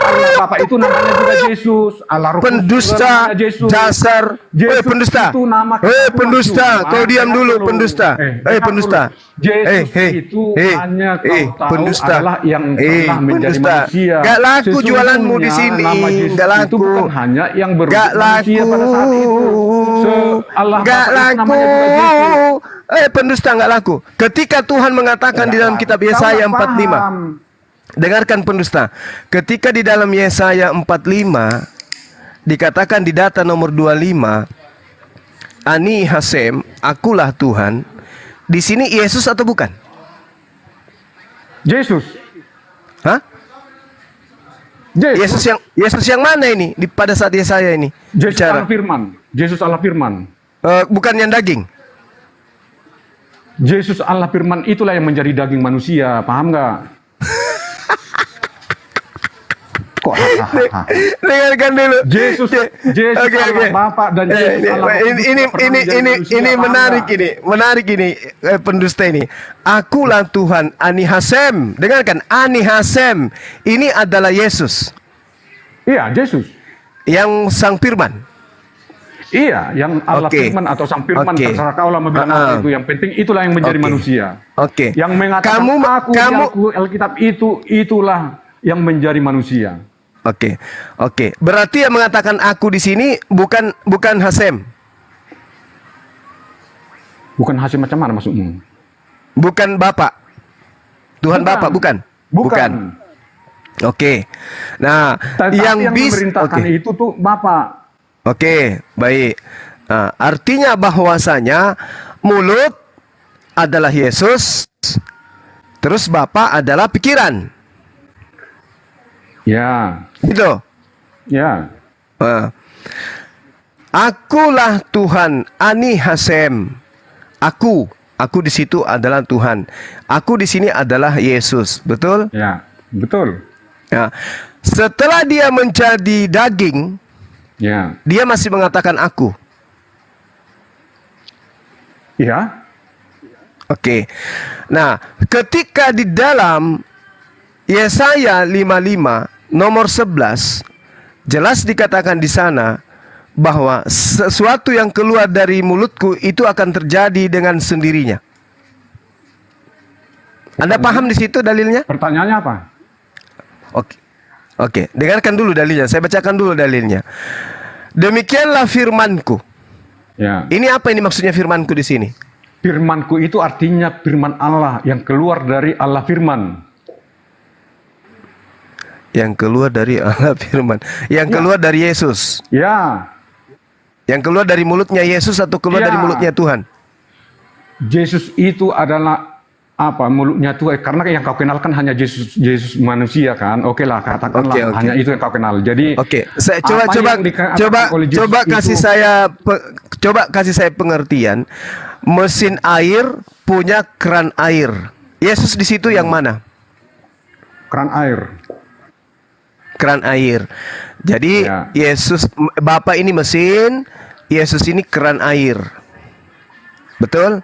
Allah Bapa itu namanya juga Yesus. Allah Roh Kudus pendusta, Yesus. dasar. Pendusta. Itu nama pendusta. Kau diam dulu, pendusta. Pendusta. Yesus itu hanya kau tahu pendusta. adalah yang pernah menjadi manusia. Gak laku jualanmu di sini. Nama Yesus Gak laku. itu bukan hanya yang berwujud Gak manusia laku. pada saat itu. Allah Gak Bapa itu laku. namanya juga Yesus. Pendusta gak laku. Ketika Tuhan mengatakan di dalam kitab Yesaya 45. Dengarkan pendusta. Ketika di dalam Yesaya 45 dikatakan di data nomor 25, Ani Hasem, akulah Tuhan. Di sini Yesus atau bukan? Yesus. Hah? Yesus yang mana ini pada saat Yesaya ini? Yesus Allah Firman. Yesus Allah Firman. Bukan yang daging. Yesus Allah firman itulah yang menjadi daging manusia, paham nggak? Kok Dengarkan dulu. Yesus Oke, Allah oke. Bapa dan Yesus Allah Roh Kudus Ini pernah menjadi manusia, ini paham menarik nggak? menarik ini pendusta ini. Akulah Tuhan Ani Hasem. Dengarkan, Ani Hasem ini adalah Yesus Iya, Yesus. yang sang firman. Iya, yang Allah Oke. firman atau sang firman, Oke. terserah kau lah mau bilang apa itu. Yang penting itulah yang menjadi Oke. manusia. Oke. Yang mengatakan aku di Alkitab itulah yang menjadi manusia. Oke. Oke. Berarti yang mengatakan aku di sini bukan Hasem. Bukan hasil macam mana maksudmu? Bukan Bapak. Tuhan Bukan. Bapak bukan. Bukan. Oke. Nah, Tetapi yang bis memerintahkan oke. itu tuh Bapak. Oke, baik. Nah, artinya bahwasanya mulut adalah Yesus, terus Bapa adalah pikiran. Ya, Gitu. ya. Akulah Tuhan Ani Hasem. Aku di situ adalah Tuhan. Aku di sini adalah Yesus. Betul? Ya, betul. Ya. Setelah dia menjadi daging, Ya, dia masih mengatakan aku. ya, Oke. Nah, ketika di dalam Yesaya 55 nomor 11 jelas dikatakan di sana bahwa sesuatu yang keluar dari mulutku itu akan terjadi dengan sendirinya. Anda paham di situ dalilnya? pertanyaannya apa? Oke. Oke, dengarkan dulu dalilnya. Saya bacakan dulu dalilnya. Demikianlah firmanku. Ya, Ini apa ini maksudnya firmanku di sini? firmanku itu artinya firman Allah yang keluar dari Allah firman. Yang keluar dari Allah firman. Yang keluar dari Yesus. Ya, Yang keluar dari mulutnya Yesus atau keluar Ya. dari mulutnya Tuhan? Yesus itu adalah apa mulutnya Tuhan, karena yang kau kenalkan hanya Yesus manusia kan. Oke lah, katakanlah Oke. hanya itu yang kau kenal. Jadi Oke, saya apa yang dikatakan oleh Yesus coba kasih saya pengertian. Mesin air punya keran air. Yesus di situ yang mana? keran air. Keran air. Jadi Ya. Yesus Bapa ini mesin, Yesus ini keran air. Betul?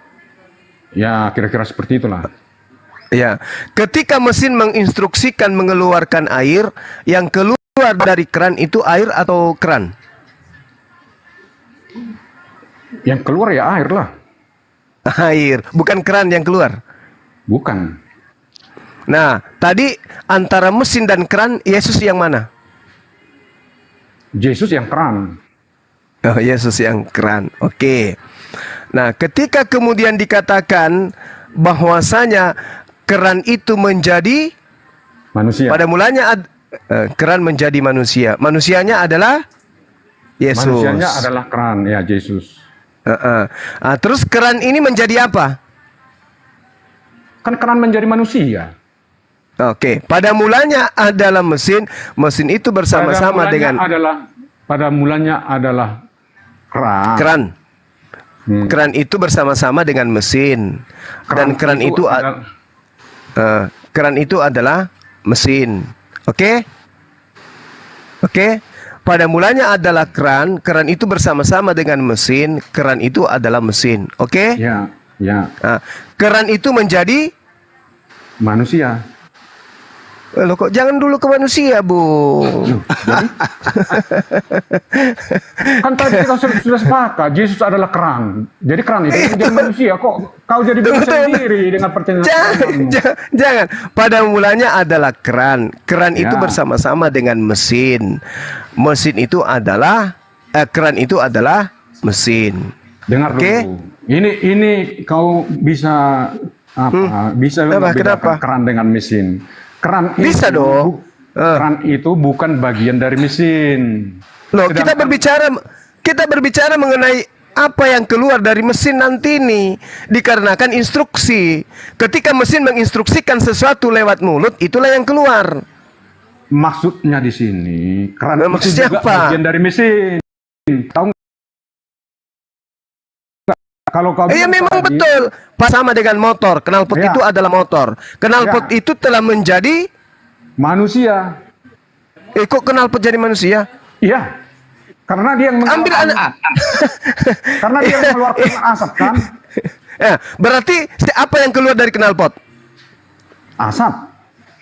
Ya, kira-kira seperti itulah. Ya. Ketika mesin menginstruksikan mengeluarkan air, yang keluar dari keran itu air atau keran? Yang keluar ya air lah. Air, bukan keran yang keluar. Bukan. Nah, tadi antara mesin dan keran, Yesus yang mana? Yesus yang keran. Oh, Yesus yang keran. Oke. Nah, ketika kemudian dikatakan bahwasanya keran itu menjadi Manusia. pada mulanya keran menjadi manusia. Manusianya adalah Yesus. Manusianya adalah keran, ya Yesus. Terus keran ini menjadi apa? Kan keran menjadi manusia. Oke, pada mulanya adalah mesin. Mesin itu bersama-sama dengan Pada mulanya adalah keran. keran. Hmm. Keran itu bersama-sama dengan mesin. Dan keran itu keran itu adalah mesin. Oke? Oke? Pada mulanya adalah keran, keran itu bersama-sama dengan mesin, keran itu adalah mesin. Oke? Ya, ya, Keran itu menjadi manusia. loh kok jangan dulu ke manusia, Bu. Kan tadi kita sudah sepakat, Yesus adalah keran. Jadi keran itu menjadi manusia. Kok kau jadi bingung sendiri dengan pertanyaan Jangan. Pada mulanya adalah keran. Keran itu Ya. bersama-sama dengan mesin. Mesin itu adalah keran itu adalah mesin. Dengar Oke. dulu. Ini kau bisa bisa Kenapa? membedakan keran dengan mesin. Keran Bisa itu, dong. Keran itu bukan bagian dari mesin. Loh, kita berbicara mengenai apa yang keluar dari mesin nanti ini dikarenakan instruksi. Ketika mesin menginstruksikan sesuatu lewat mulut, itulah yang keluar. Maksudnya di sini keran itu Maksudnya juga apa? bagian dari mesin. Tahu nggak? kalau kau Iya bilang memang tadi, betul. Pas sama dengan motor. Knalpot Ya. itu adalah motor. Knalpot Ya. itu telah menjadi. manusia. Kok knalpot jadi manusia? Iya. Karena dia yang Ambil anak. karena dia yang mengeluarkan asap kan? Ya, berarti apa yang keluar dari knalpot? Asap.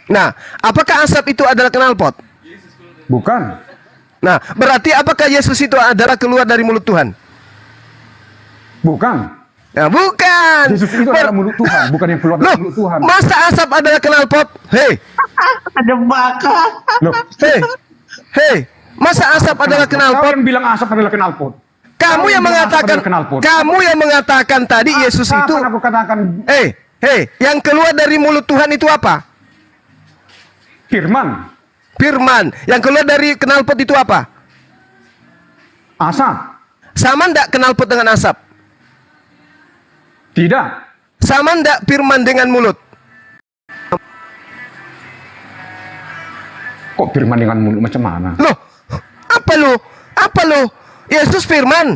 Nah, apakah asap itu adalah knalpot? Bukan. Nah, berarti apakah Yesus itu adalah keluar dari mulut Tuhan? Bukan. Nah, bukan. Yesus itu adalah mulut Tuhan, bukan yang keluar dari Loh, mulut Tuhan. masa asap adalah knalpot? Hei, Ada baka. Loh, hei, masa asap adalah kau knalpot? yang bilang asap adalah knalpot. Kamu yang mengatakan, kamu yang mengatakan tadi Yesus itu. Kapan aku katakan Hei, yang keluar dari mulut Tuhan itu apa? firman, Firman. Yang keluar dari knalpot itu apa? asap? Sama ndak knalpot dengan asap? Tidak. Sama ndak firman dengan mulut? Kok firman dengan mulut macam mana? Loh, apa lu? Apa lu? Yesus firman.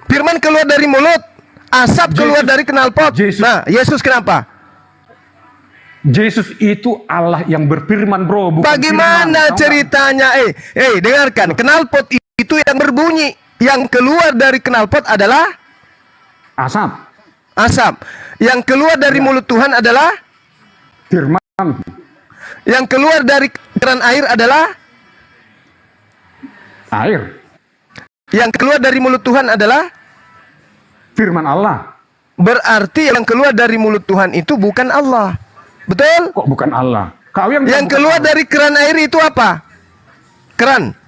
Firman keluar dari mulut. Asap keluar dari knalpot. Yesus. Nah, Yesus kenapa? Yesus itu Allah yang berfirman, bro. Bukan Bagaimana firman, tahu ceritanya? Dengarkan. Knalpot itu yang berbunyi. Yang keluar dari knalpot adalah nggak? Asap, asap. Yang keluar dari mulut Tuhan adalah, firman, yang keluar dari keran air adalah, air, yang keluar dari mulut Tuhan adalah. firman Allah. Berarti yang keluar dari mulut Tuhan itu bukan Allah. Betul? Kok bukan Allah? Kau yang Yang bilang keluar bukan dari keran air itu apa? Keran. Allah.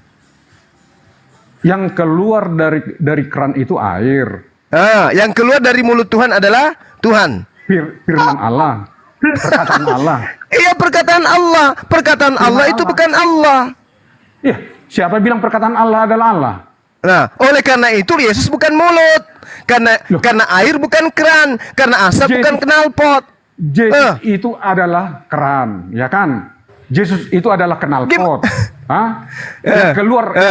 Yang keluar dari keran itu air. Yang keluar dari mulut Tuhan adalah Tuhan. Firman Allah, perkataan Allah. Iya, perkataan Allah. Perkataan Allah itu Allah. bukan Allah. Iya, siapa bilang perkataan Allah adalah Allah? Nah, oleh karena itu Yesus bukan mulut. Karena air bukan keran, karena asap Yesus- bukan knalpot. Yesus itu adalah keran, ya kan? Yesus itu adalah knalpot. Hah? Yang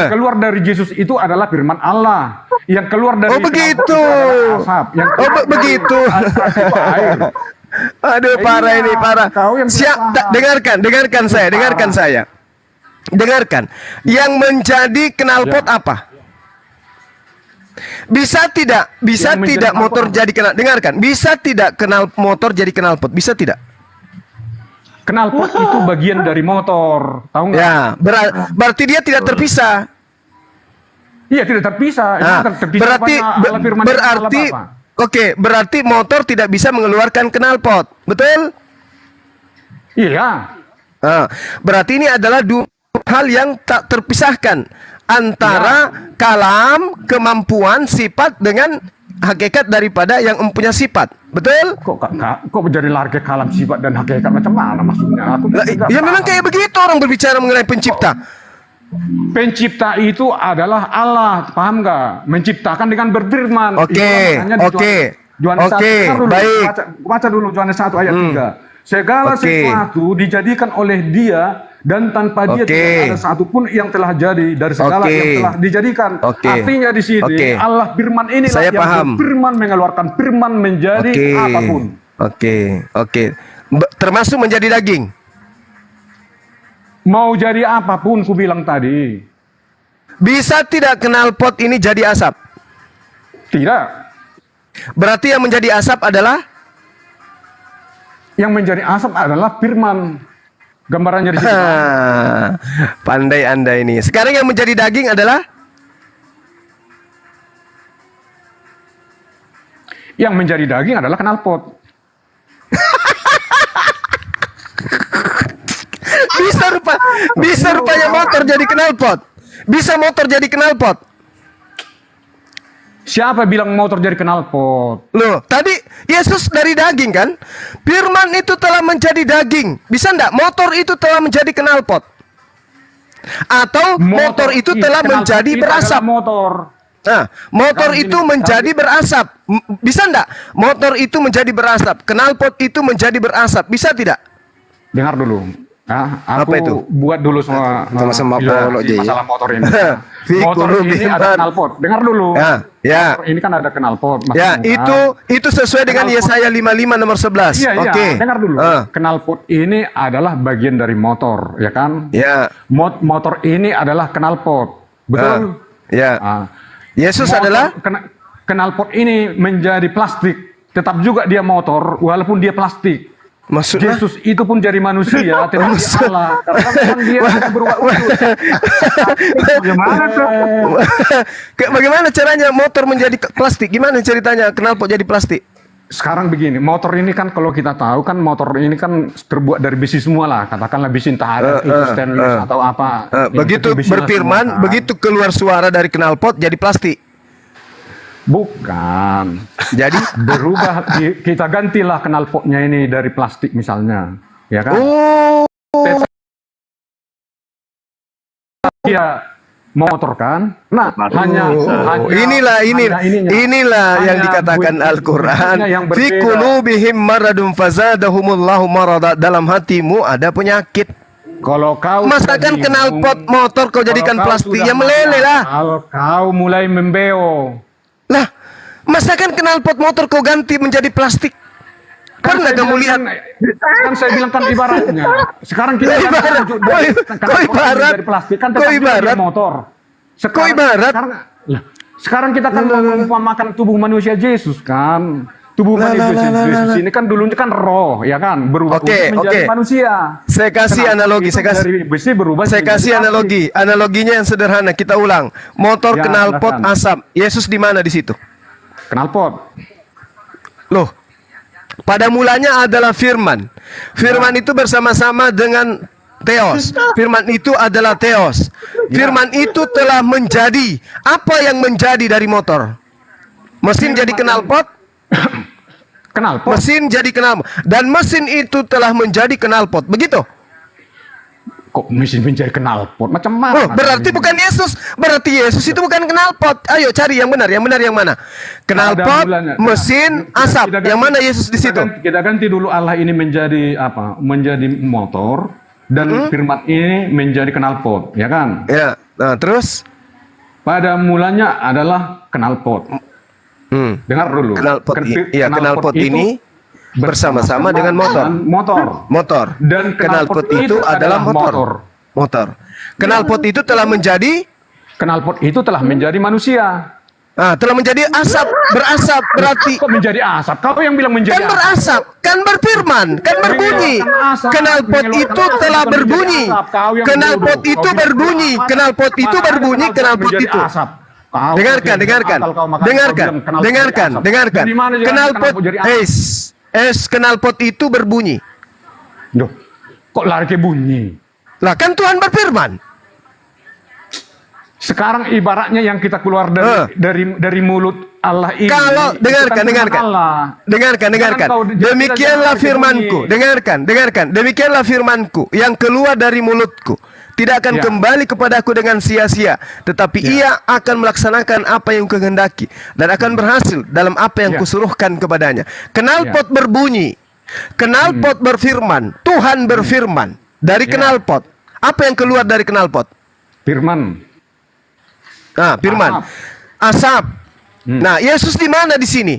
keluar dari Yesus itu adalah firman Allah. Yang keluar dari Oh, begitu. knalpot itu adalah asap. Yang keluar dari Begitu. asap itu air. Aduh, parah Iya, ini, parah. kau yang tidak paham. Dengarkan saya. Dengarkan. Yang menjadi knalpot Ya. apa? Bisa tidak Yang menjadi motor knalpot jadi knalpot? Dengarkan. Bisa tidak motor jadi knalpot? Bisa tidak? Knalpot itu bagian dari motor, tahu nggak? Ya, berarti dia tidak terpisah. Iya, tidak terpisah. Nah, Terpisah berarti apanya? Allah firman dan Allah Bapa. oke, berarti motor tidak bisa mengeluarkan knalpot. Betul? Iya. Nah, berarti ini adalah dua hal yang tak terpisahkan antara kalam, kemampuan, sifat dengan hakikat daripada yang mempunyai sifat. Betul? Kok menjadi larga kalam sifat dan hakikat macam mana maksudnya? Aku Lah, tidak ya memang paham. kayak begitu orang berbicara mengenai pencipta. Pencipta itu adalah Allah, paham nggak? Menciptakan dengan berfirman. Oke, Itu maknanya di oke, Yohanes 1. oke, Dengar dulu, baik. Baca dulu Yohanes 1 ayat 3. Segala Oke. sesuatu dijadikan oleh Dia dan tanpa Dia Oke. tidak ada satupun yang telah jadi dari segala Oke. yang telah dijadikan. Oke. Artinya di sini Oke. Allah firman inilah Saya yang paham. berfirman mengeluarkan firman menjadi apapun. Oke. Termasuk menjadi daging. Mau jadi apapun ku bilang tadi. Bisa tidak knalpot ini jadi asap? Tidak. Berarti yang menjadi asap adalah Yang menjadi asap adalah firman. Gambarannya di situ. pandai Anda ini. Sekarang yang menjadi daging adalah Yang menjadi daging adalah knalpot. bisa rupanya motor jadi knalpot. Bisa motor jadi knalpot. Siapa bilang motor jadi knalpot? Loh, tadi Yesus dari daging kan? Firman itu telah menjadi daging. Bisa enggak motor itu telah menjadi knalpot? Atau motor itu telah knalpot menjadi itu berasap? adalah motor. Nah, motor Kan itu gini, menjadi berasap. Bisa enggak? Motor itu menjadi berasap. Knalpot itu menjadi berasap. Bisa tidak? Dengar dulu. Aku Apa itu? buat dulu Sama-sama bolok, Ji. masalah motor ini. Fi Motor ini qulubihim ada knalpot. Dengar dulu. Ya. Motor ini kan ada knalpot. Ya, itu sesuai dengan Knalpot. Yesaya 55 nomor 11. Iya, iya. Oke. Dengar dulu. Knalpot ini adalah bagian dari motor, ya kan? Ya. Motor ini adalah knalpot. Betul? Ya. Yesus Motor- adalah knalpot ini menjadi plastik. Tetap juga dia motor, walaupun dia plastik. maksudnya Yesus itu pun jadi manusia, tetapi Allah. Karena memang dia tidak berubah wujud. Bagaimana tuh? Bagaimana caranya motor menjadi plastik? Gimana ceritanya knalpot jadi plastik? Sekarang begini, motor ini kan kalau kita tahu kan motor ini kan terbuat dari besi semua lah. Katakanlah besi entah ada itu stainless atau apa. Yang Begitu penting besi lah berfirman, semua, kan? begitu keluar suara dari knalpot jadi plastik. Bukan. Jadi Berubah, kita gantilah knalpotnya ini dari plastik misalnya. Ya kan? oh, Dia motor kan? Nah, hanya inilah hanya ininya. inilah yang Hanya dikatakan bunyinya Al-Qur'an. yang Fi berbeda. qulubihim maradun fazadahumullahu marada. Dalam hatimu ada penyakit. Kalau kau Masakan sudah knalpot bingung, motor kau jadikan kalau kau plastik, sudah ya meleleh lah. Kalau kau mulai membeo, Lah, masakan knalpot motor kau ganti menjadi plastik? Pernah saya kamu bilang lihat? kan saya bilang kan ibaratnya. Sekarang kita Lah, ibarat. Kok ibarat? dari plastik kan Kok tetap juga ibarat? dia motor. Kok ibarat? Sekarang kita kan mengumpamakan tubuh manusia Yesus kan. Tubuh Lah, manusia lah, lah, Yesus lah. ini kan dulunya kan roh, ya kan, berubah Oke, menjadi oke. manusia. Saya kasih Kenapa? analogi, Itu saya kasih- dari besi berubah Saya menjadi kasih plastik. analogi. Analoginya yang sederhana. Kita ulang. Motor Ya, knalpot silakan. asap. Yesus di mana di situ? Knalpot. Loh. Pada mulanya adalah firman. Firman itu bersama-sama dengan Theos. Firman itu adalah Theos. Firman itu telah menjadi. Apa yang menjadi dari motor? Mesin jadi knalpot, Knalpot. mesin jadi knalpot. Dan mesin itu telah menjadi knalpot. Begitu? Kok mesin menjadi knalpot? Macam mana? Oh, berarti bukan Yesus. Berarti Yesus itu bukan knalpot. Ayo cari yang benar. Yang benar yang mana? Knalpot, mulanya. mesin, Kita asap. ganti- Yang mana Yesus di situ? Kita ganti dulu Allah ini menjadi apa? Menjadi motor dan firman ini menjadi knalpot, ya kan? Ya. Nah, terus? Pada mulanya adalah knalpot. Dengar dulu. Knalpot, Knalpot knalpot itu ini bersama-sama dengan motor. Motor. Motor. Dan knalpot itu adalah motor. Motor. Knalpot itu telah menjadi Knalpot itu telah menjadi manusia. telah menjadi asap, berasap berarti Kok menjadi asap? Kau yang bilang menjadi kan berasap, kan berfirman, kan berbunyi. Knalpot itu telah berbunyi. Knalpot itu berbunyi. Knalpot itu berbunyi. Knalpot itu. Dengarkan, dengarkan, dengarkan, dengarkan, dengarkan. Knalpot, knalpot itu berbunyi. Duh, kok lari ke bunyi? Lah kan Tuhan berfirman. Sekarang ibaratnya yang kita keluar dari mulut Allah ini. Kalau itu dengarkan, kan firman dengarkan, Allah. dengarkan, dengarkan. Jangan kau- Demikianlah jangan firmanku. berbunyi. Dengarkan, dengarkan. Demikianlah firmanku yang keluar dari mulutku. Tidak akan Ya. kembali kepadaku dengan sia-sia, tetapi ia akan melaksanakan apa yang kuhendaki dan akan berhasil dalam apa yang Ya. kusuruhkan kepadanya. Knalpot berbunyi, knalpot berfirman, Tuhan berfirman dari Ya. knalpot. Apa yang keluar dari knalpot? Firman. Nah, firman. Asap. Nah, Yesus di mana di sini?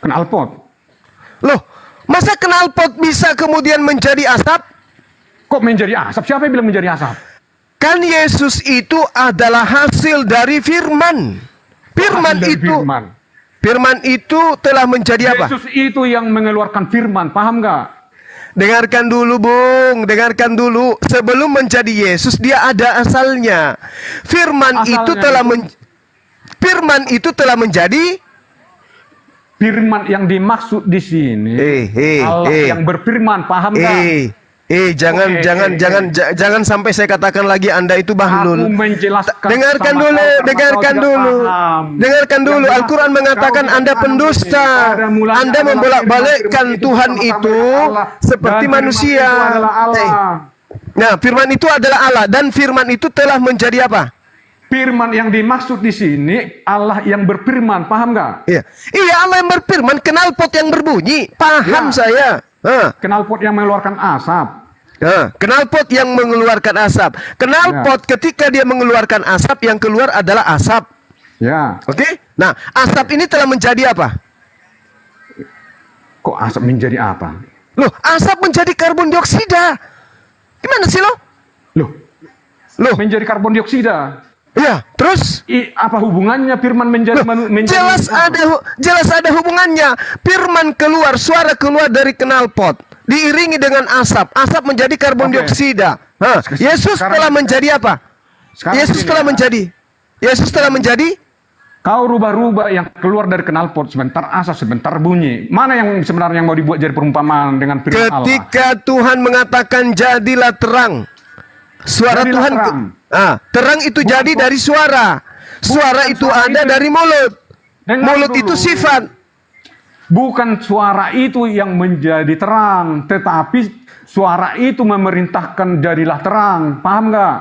Knalpot. Loh, masa knalpot bisa kemudian menjadi asap? Kok menjadi asap? Siapa yang bilang menjadi asap? Kan Yesus itu adalah hasil dari firman. Firman Dari itu, firman. firman itu telah menjadi apa? Yesus itu yang mengeluarkan firman, paham nggak? Dengarkan dulu, Bung. Dengarkan dulu. Sebelum menjadi Yesus, dia ada asalnya. Firman Asalnya itu telah firman itu telah menjadi Firman yang dimaksud di sini Allah yang berfirman, paham nggak? jangan Oke, jangan oke. jangan jangan sampai saya katakan lagi Anda itu bahlul. Aku menjelaskan. Dengarkan sama dulu, kau karena dengarkan kau tidak dulu. paham. Dengarkan Yang dulu. jelas, Al-Quran kau mengatakan tidak Anda paham pendusta. ini. Pada mulanya Anda adalah membolak-balikkan firman Tuhan bersama-sama itu dengan Allah. seperti Dan firman manusia. itu adalah Allah. Nah, firman itu adalah Allah dan firman itu telah menjadi apa? Firman yang dimaksud di sini Allah yang berfirman, paham nggak? Iya, iya Allah yang berfirman, knalpot yang berbunyi. Paham Ya. saya. Knalpot yang mengeluarkan asap. Knalpot yang mengeluarkan asap. Knalpot ketika dia mengeluarkan asap, yang keluar adalah asap. Ya. Oke? Nah, asap ini telah menjadi apa? Kok asap menjadi apa? Loh, asap menjadi karbon dioksida. Gimana sih lo? Loh, menjadi karbon dioksida. Ya, terus? Apa hubungannya firman menjadi Jelas ada hubungannya. Firman keluar, suara keluar dari knalpot, diiringi dengan asap. Asap menjadi karbon dioksida. Yesus telah menjadi apa? Yesus telah menjadi Kau rubah-rubah yang keluar dari knalpot, sebentar asap, sebentar bunyi. Mana yang sebenarnya mau dibuat jadi perumpamaan dengan firman Allah? ketika Tuhan mengatakan jadilah terang. Suara Jadilah Tuhan terang. Terang itu jadi dari suara. Suara itu ada dari mulut. Mulut itu sifat. Bukan suara itu yang menjadi terang, tetapi suara itu memerintahkan jadilah terang. Paham nggak?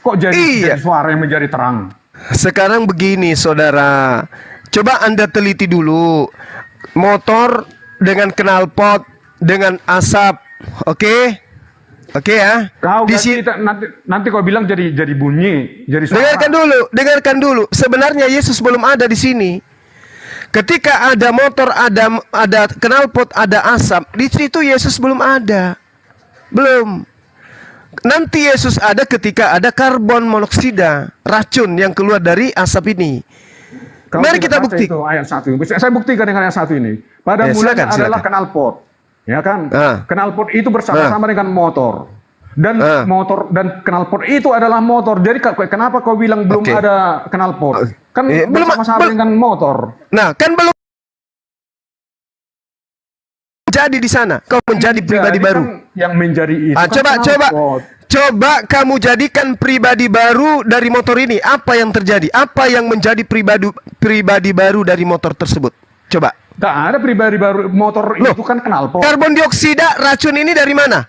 Kok jadi suara yang menjadi terang? Sekarang begini, saudara. Coba Anda teliti dulu. Motor dengan knalpot, dengan asap. Oke? Oke ya. Kau nanti kau bilang jadi bunyi, jadi suara. Dengarkan dulu. Sebenarnya Yesus belum ada di sini. Ketika ada motor, ada knalpot, ada asap, di situ Yesus belum ada. Belum. Nanti Yesus ada ketika ada karbon monoksida, racun yang keluar dari asap ini. Mari kita buktikan. Itu ayat 1. Saya buktikan dengan ayat 1 ini. Pada mulanya adalah knalpot. Ya kan? Knalpot itu bersama-sama dengan motor. Dan motor dan knalpot itu adalah motor. Jadi kenapa kau bilang belum ada knalpot? Kan bersama-sama dengan motor. Nah, kan belum jadi di sana. Kau menjadi pribadi baru. Kan yang menjadi itu. Coba kamu jadikan pribadi baru dari motor ini. Apa yang terjadi? Apa yang menjadi pribadi baru dari motor tersebut? Coba. Tak ada pribadi baru. Motor itu kan knalpot. Karbon dioksida, racun ini dari mana?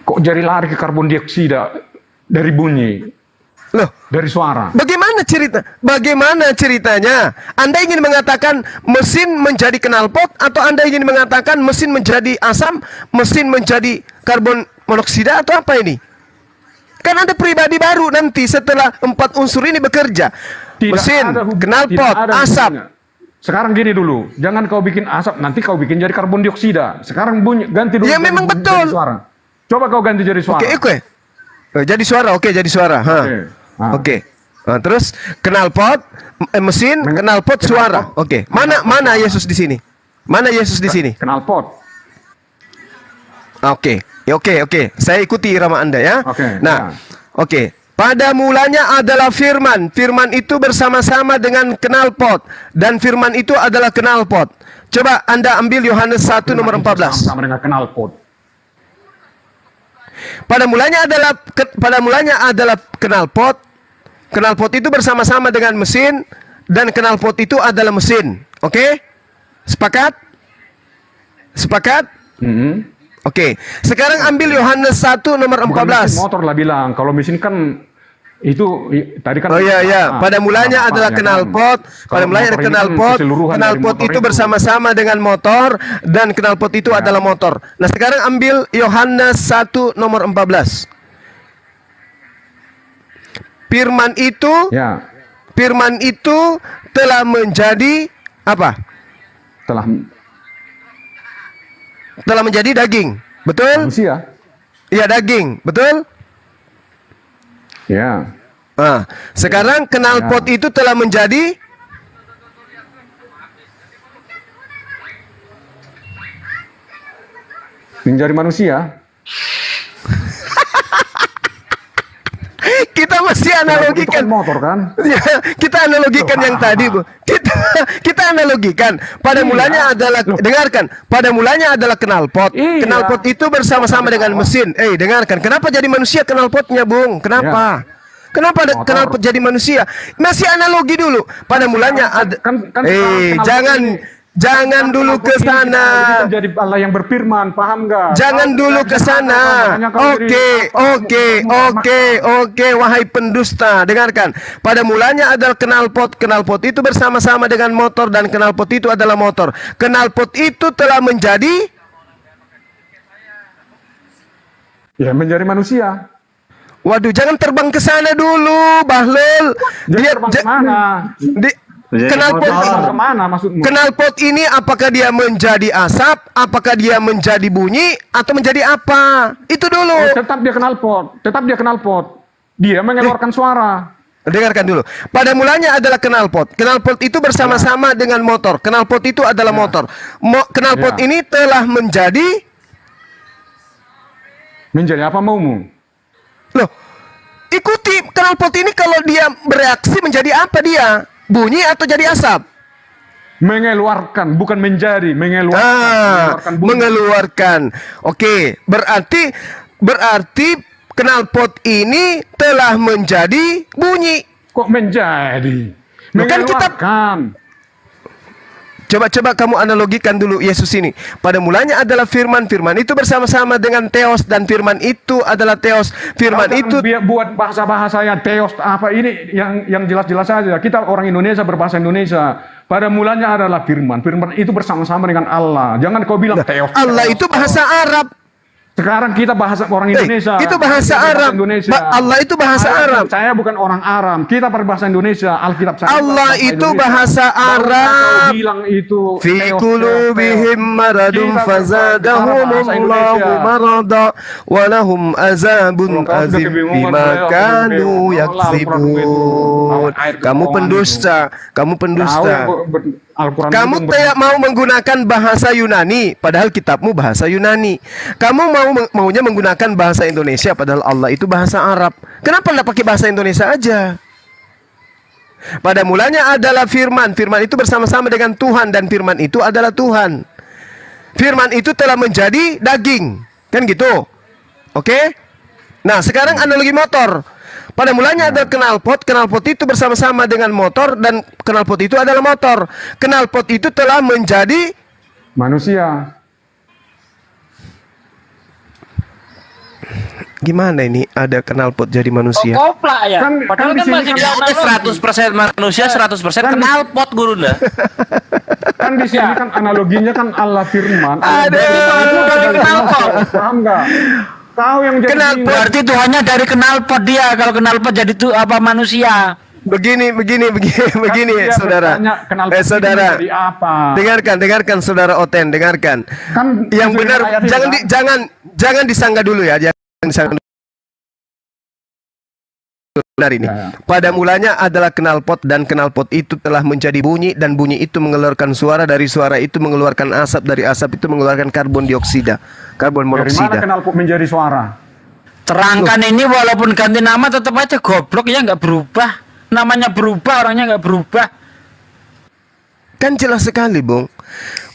Kok jadi lari ke karbon dioksida dari bunyi? Loh, dari suara. Bagaimana ceritanya? Anda ingin mengatakan mesin menjadi knalpot, atau Anda ingin mengatakan mesin menjadi asam, mesin menjadi karbon monoksida, atau apa ini? Kan ada pribadi baru nanti setelah 4 unsur ini bekerja. Mesin, knalpot, asap. Sekarang gini dulu, jangan kau bikin asap, nanti kau bikin jadi karbon dioksida. Sekarang bunyi, ganti dulu. Ya memang betul. Jadi suara. Coba kau ganti jadi suara. Oke. Jadi suara, jadi suara. Oke. Nah, terus knalpot, mesin, knalpot, suara. Oke. Mana Yesus di sini? Mana Yesus di sini? Knalpot. Oke. Saya ikuti irama Anda ya. Nah, ya. Pada mulanya adalah firman. Firman itu bersama-sama dengan knalpot, dan firman itu adalah knalpot. Coba Anda ambil Yohanes 1 nomor 14. Sama dengan knalpot. Pada mulanya adalah knalpot. Knalpot itu bersama-sama dengan mesin, dan knalpot itu adalah mesin. Oke? Sepakat? Oke. Sekarang ambil Yohanes 1 nomor 14. Bukan mesin motor lah bilang. Kalau mesin kan itu tadi kan. Pada mulanya adalah knalpot. Pada mulanya ada knalpot. Knalpot itu bersama-sama dengan motor, dan knalpot itu adalah motor. Nah, sekarang ambil Yohanes 1 nomor 14. Firman itu telah menjadi apa? Telah menjadi daging. Betul? Manusia. Iya, daging. Betul? Ya. Sekarang knalpot itu telah menjadi manusia. Kita mesti analogikan motor kan? Ya, kita analogikan yang tadi, Bu. Kita analogikan. Pada mulanya adalah, dengarkan. Pada mulanya adalah knalpot. Knalpot itu bersama-sama dengan mesin. Dengarkan. Kenapa jadi manusia knalpotnya, Bung? Kenapa? Kenapa ada knalpot jadi manusia? Masih analogi dulu. Pada mulanya ada. Jangan dulu ke sana. Jadi Allah yang berfirman, paham nggak? Jangan dulu ke sana. Oke, wahai pendusta, dengarkan. Pada mulanya adalah knalpot. Knalpot itu bersama-sama dengan motor dan knalpot itu adalah motor. Knalpot itu telah menjadi menjadi manusia. Waduh, jangan terbang ke sana dulu, Bahlul. Terbang kemana? Knalpot Kemana maksudmu? Knalpot ini apakah dia menjadi asap, apakah dia menjadi bunyi, atau menjadi apa? Itu dulu. Tetap dia knalpot. Dia mengeluarkan suara. Dengarkan dulu. Pada mulanya adalah knalpot. Knalpot itu bersama-sama dengan motor. Knalpot itu adalah motor. Knalpot ini telah menjadi apa maumu? Loh, ikuti knalpot ini kalau dia bereaksi menjadi apa dia? Bunyi atau jadi asap? Mengeluarkan, bukan menjadi, mengeluarkan. Mengeluarkan. Oke, berarti knalpot ini telah menjadi bunyi. Kok menjadi? Bukan kita. Mengeluarkan. Coba kamu analogikan dulu Yesus ini. Pada mulanya adalah firman. Firman itu bersama-sama dengan Theos. Dan firman itu adalah Theos. Firman itu buat bahasa-bahasa yang Theos apa ini yang jelas-jelas saja. Kita orang Indonesia berbahasa Indonesia. Pada mulanya adalah firman. Firman itu bersama-sama dengan Allah. Jangan kau bilang Theos. Allah itu bahasa Arab. Sekarang kita bahasa orang Indonesia. Itu bahasa Arab. Allah itu bahasa Arab. Saya bukan orang Arab. Kita berbahasa Indonesia. Alkitab saya. Allah itu bahasa Arab. Bilang itu. Fi qulubihim maradun fazadahumullahu marada wa lahum azabun azim bima kanu yaksibun. Kamu pendusta. Kamu tidak mau menggunakan bahasa Yunani, padahal kitabmu bahasa Yunani. Kamu maunya menggunakan bahasa Indonesia, padahal Allah itu bahasa Arab. Kenapa tidak pakai bahasa Indonesia aja? Pada mulanya adalah firman. Firman itu bersama-sama dengan Tuhan, dan firman itu adalah Tuhan. Firman itu telah menjadi daging, kan gitu? Oke? Nah, sekarang analogi motor. Pada mulanya ada knalpot. Knalpot itu bersama-sama dengan motor, dan knalpot itu adalah motor. Knalpot itu telah menjadi manusia. Gimana ini ada knalpot jadi manusia? Koplak ya. Padahal kan masih Ya udah 100% manusia, 100% knalpot guru dah. Kan di sini kan analoginya kan Allah firman. Paham nggak? Tahu yang jadi Knalpot. Berarti Tuhannya dari knalpot dia. Kalau knalpot jadi tuh apa manusia? Begini, dia saudara. bertanya, knalpot itu Saudara. menjadi apa? Dengarkan saudara Oten, dengarkan. Kan Yang sesuai benar, dengan ayat ini, jangan disanggah dulu ya, jangan disanggah dulu. Benar ini. Pada mulanya adalah knalpot, dan knalpot itu telah menjadi bunyi, dan bunyi itu mengeluarkan suara, dari suara itu mengeluarkan asap, dari asap itu mengeluarkan karbon dioksida, karbon Dari mana monoksida. knalpot menjadi suara? Terangkan ini walaupun ganti nama tetap aja goblok ya, nggak berubah. Namanya berubah, orangnya nggak berubah. Kan jelas sekali, Bung.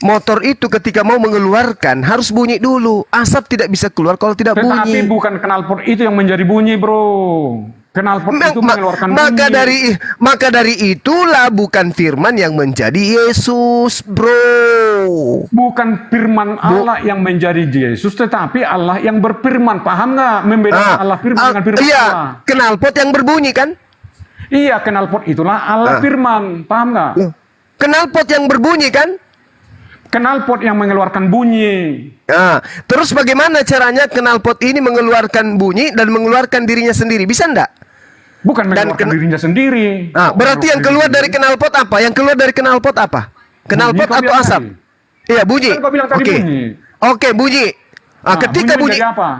Motor itu ketika mau mengeluarkan harus bunyi dulu. Asap tidak bisa keluar kalau tidak Tetapi bunyi. bukan knalpot itu yang menjadi bunyi, bro. Knalpot itu mengeluarkan bunyi. Maka dari itulah bukan firman yang menjadi Yesus, bro. Bukan firman Allah yang menjadi Yesus, tetapi Allah yang berfirman. Paham nggak? Membedakan Allah firman dengan firman iya, Allah. knalpot yang berbunyi kan? Iya, knalpot itulah Allah firman. Paham nggak? Knalpot yang berbunyi kan? Knalpot yang mengeluarkan bunyi. Nah, terus bagaimana caranya knalpot ini mengeluarkan bunyi dan mengeluarkan dirinya sendiri? Bisa enggak? Bukan mengeluarkan dirinya sendiri. Nah, berarti yang keluar dari knalpot apa? Yang keluar dari knalpot apa? Knalpot Bunyi, kau atau bilang asap? tadi. Iya, bunyi. Kan kau bilang tadi Oke. bunyi. Oke, bunyi. Nah, ketika bunyi menjadi apa?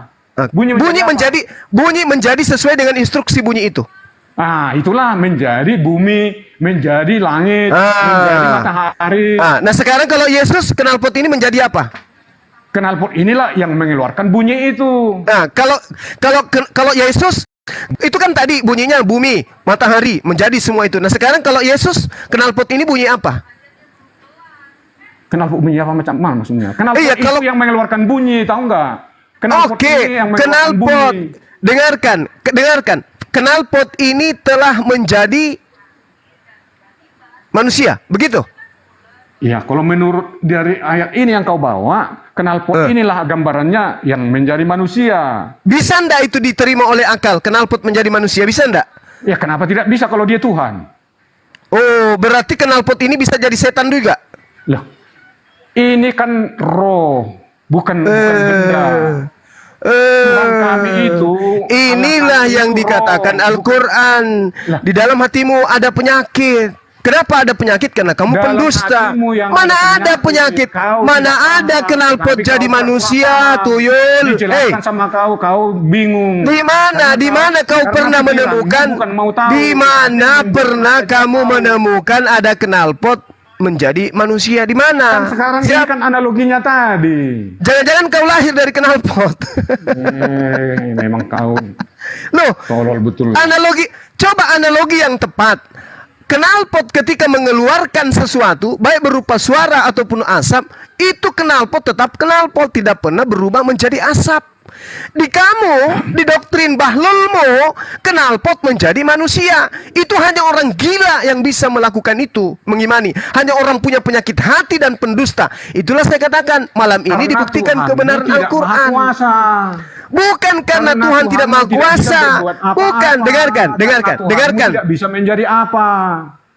bunyi menjadi sesuai dengan instruksi bunyi itu. Ah, itulah menjadi bumi, menjadi langit, menjadi matahari. Nah, sekarang kalau Yesus, knalpot ini menjadi apa? Knalpot inilah yang mengeluarkan bunyi itu. Nah, kalau Yesus itu kan tadi bunyinya bumi, matahari, menjadi semua itu. Nah, sekarang kalau Yesus, knalpot ini bunyi apa? Knalpot bunyi apa macam mana maksudnya? Knalpot Iya, itu yang mengeluarkan bunyi, tahu nggak? Knalpot Oke, ini yang mengeluarkan knalpot. bunyi. Dengarkan. Knalpot ini telah menjadi manusia, begitu? Ya, kalau menurut dari ayat ini yang kau bawa, knalpot inilah gambarannya yang menjadi manusia. Bisa ndak itu diterima oleh akal? Knalpot menjadi manusia bisa ndak? Ya, kenapa tidak bisa kalau dia Tuhan? Oh, berarti knalpot ini bisa jadi setan juga? Lah, ini kan roh, bukan benda. Tuhan kami itu Inilah Allah kami yang itu dikatakan roh, Al-Quran. Lah. Di dalam hatimu ada penyakit. Kenapa ada penyakit? Karena kamu Dalam pendusta. hatimu yang Mana ada ada penyakit? kau Mana tidak ada paham. knalpot Tapi jadi kau tak manusia, paham. tuyul? Dijelaskan sama kau bingung. Di mana? Di mana kau Karena pernah pikiranmu menemukan? bukan mau tahu. Di mana Tapi pernah tidak kamu tahu. menemukan ada knalpot menjadi manusia? Di Kan mana? sekarang ini kan analoginya tadi. Jangan-jangan kau lahir dari knalpot. Memang kau Loh, tolol betul. coba analogi yang tepat. Knalpot ketika mengeluarkan sesuatu, baik berupa suara ataupun asap, itu knalpot tetap knalpot, tidak pernah berubah menjadi asap. Di kamu, di doktrin bahlulmu, knalpot menjadi manusia. Itu hanya orang gila yang bisa melakukan itu, mengimani. Hanya orang punya penyakit hati dan pendusta. Itulah saya katakan, malam ini Karena dibuktikan Tuhanmu kebenaran tidak Al-Quran. maha kuasa. Bukan karena Karena Tuhan tidak maha Tuhanmu tidak bisa kuasa. berbuat apa-apa. Bukan, dengarkan, Karena dengarkan, Tuhanmu dengarkan. tidak bisa menjadi apa.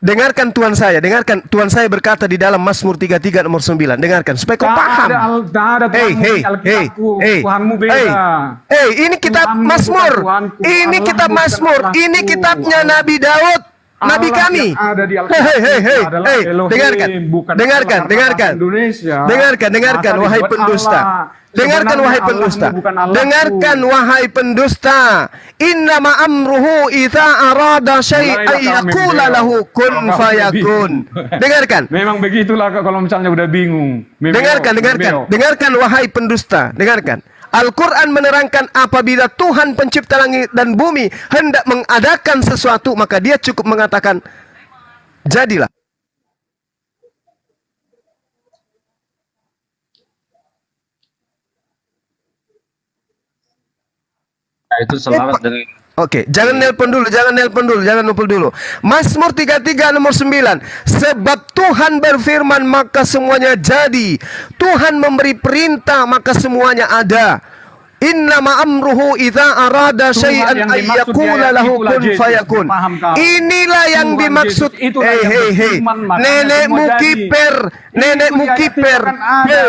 Dengarkan Tuhan saya, dengarkan Tuhan saya berkata di dalam Mazmur 33 nomor 9. Dengarkan supaya kau paham. Tak ada Tuhanmu di Alkitabku. Tuhanmu beda. Ini kitab Tuhanmu Mazmur. bukan Tuhanku. Ini Allahmu kitab bukan Mazmur. Allahku. Ini kitabnya Nabi Daud. Nabi Allah kami. yang ada di Alkitab adalah Elohim, dengarkan, bukan dengarkan, Allah dengarkan, Indonesia. dengarkan, Masa wahai dibuat pendusta. Allah. Dengarkan Sebenarnya wahai pendusta. Allahmu bukan Allahku. Dengarkan wahai pendusta. Innama amruhu idza arada syai'an Mulailah kau yaqula membela. lahu kun Kalau kau fayakun. bingung. Dengarkan. Memang begitulah kalau misalnya udah bingung. Dengarkan, dengarkan wahai pendusta, dengarkan. Al-Quran menerangkan apabila Tuhan pencipta langit dan bumi hendak mengadakan sesuatu, maka dia cukup mengatakan, jadilah. Itu selaras dari Oke, jangan nelpon dulu, jangan nelpon dulu. Mazmur 33 nomor 9. Sebab Tuhan berfirman maka semuanya jadi. Tuhan memberi perintah maka semuanya ada. Innama amruhu idza arada syai'an yang dimaksud ayyakula dia, lahu itulah kun Yesus. fayakun. Paham kau? Inilah yang Tuhan dimaksud. Yesus, itulah yang berfirman, makanya Nenekmu semua jadi. kiper, nenekmu Itu di ayat kiper. itu kan ada.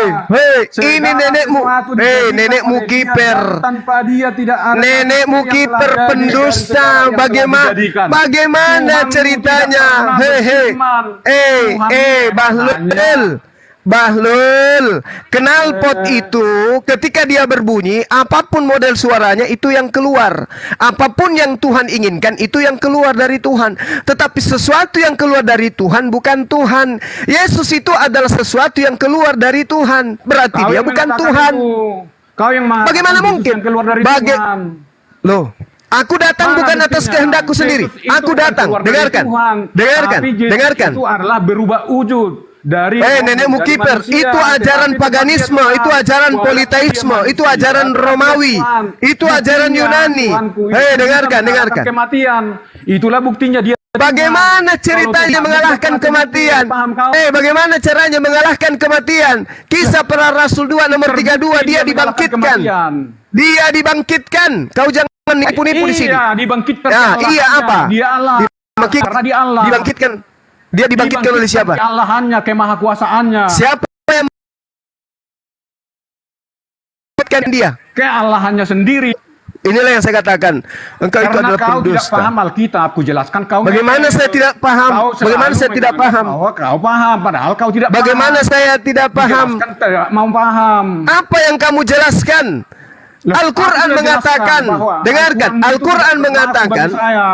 Ini Segala nenekmu. sesuatu dijadikan Nenekmu oleh dia, kiper. dan tanpa dia tidak ada Nenekmu sesuatu yang kiper telah jadi pendusta. dari segala yang telah dijadikan. Bagaimana Tuhanmu ceritanya? tidak pernah berfirman. Tuhanmu Bahlul. Bahlul, knalpot itu ketika dia berbunyi, apapun model suaranya itu yang keluar. Apapun yang Tuhan inginkan itu yang keluar dari Tuhan. Tetapi sesuatu yang keluar dari Tuhan bukan Tuhan. Yesus itu adalah sesuatu yang keluar dari Tuhan. Berarti Kau dia yang bukan mengatakan Tuhan. itu. Kau yang mengatakan Bagaimana Yesus mungkin? yang keluar dari Baga- Tuhan. Loh, aku datang Mana bukan atas buktinya? kehendakku sendiri. Yesus itu Aku kan datang. keluar dari Dengarkan. Tuhan. Dengarkan. Tapi Yesus Dengarkan. itu adalah berubah wujud dari Nenekmu dari kiper, manusia, itu ajaran tetapi paganisme, tetap dia itu ajaran Tuhan. politeisme, Walaupun dia itu ajaran manusia, Romawi, Tuhan. itu ajaran Buktinya, Yunani. Tuhanku, itu Dengarkan, bisa mengalahkan dengarkan. Kematian. Itulah buktinya dia. Bagaimana Kalau ceritanya Tuhan mengalahkan tidak kematian? paham kau? Bagaimana caranya mengalahkan kematian? Kisah para Rasul 2 nomor 32, dia mengalahkan dibangkitkan. kematian. Dia dibangkitkan. Kau jangan nipu-nipu di sini. Iya, dibangkitkan. Ya, oleh iya Allahnya. apa? Dia Allah. Dibangkit- Karena dia Allah. Dibangkitkan. Dia dibangkitkan oleh siapa? Keallahannya, kemahakuasaannya. Siapa yang membangkitkan dia? Keallahannya sendiri. Inilah yang saya katakan. Engkau itu Karena adalah kau tidak pendusta. paham Alkitab, aku jelaskan kau. Bagaimana saya tidak paham? Kau selalu Bagaimana saya tidak menganggap paham? bahwa kau paham, padahal kau tidak Bagaimana paham. saya tidak paham? Jelaskan tidak mau paham. Apa yang kamu jelaskan? Lah, Al-Quran aku mengatakan, jelaskan bahwa dengarkan, Al-Quran itu Al-Quran berlaku mengatakan, bagi saya.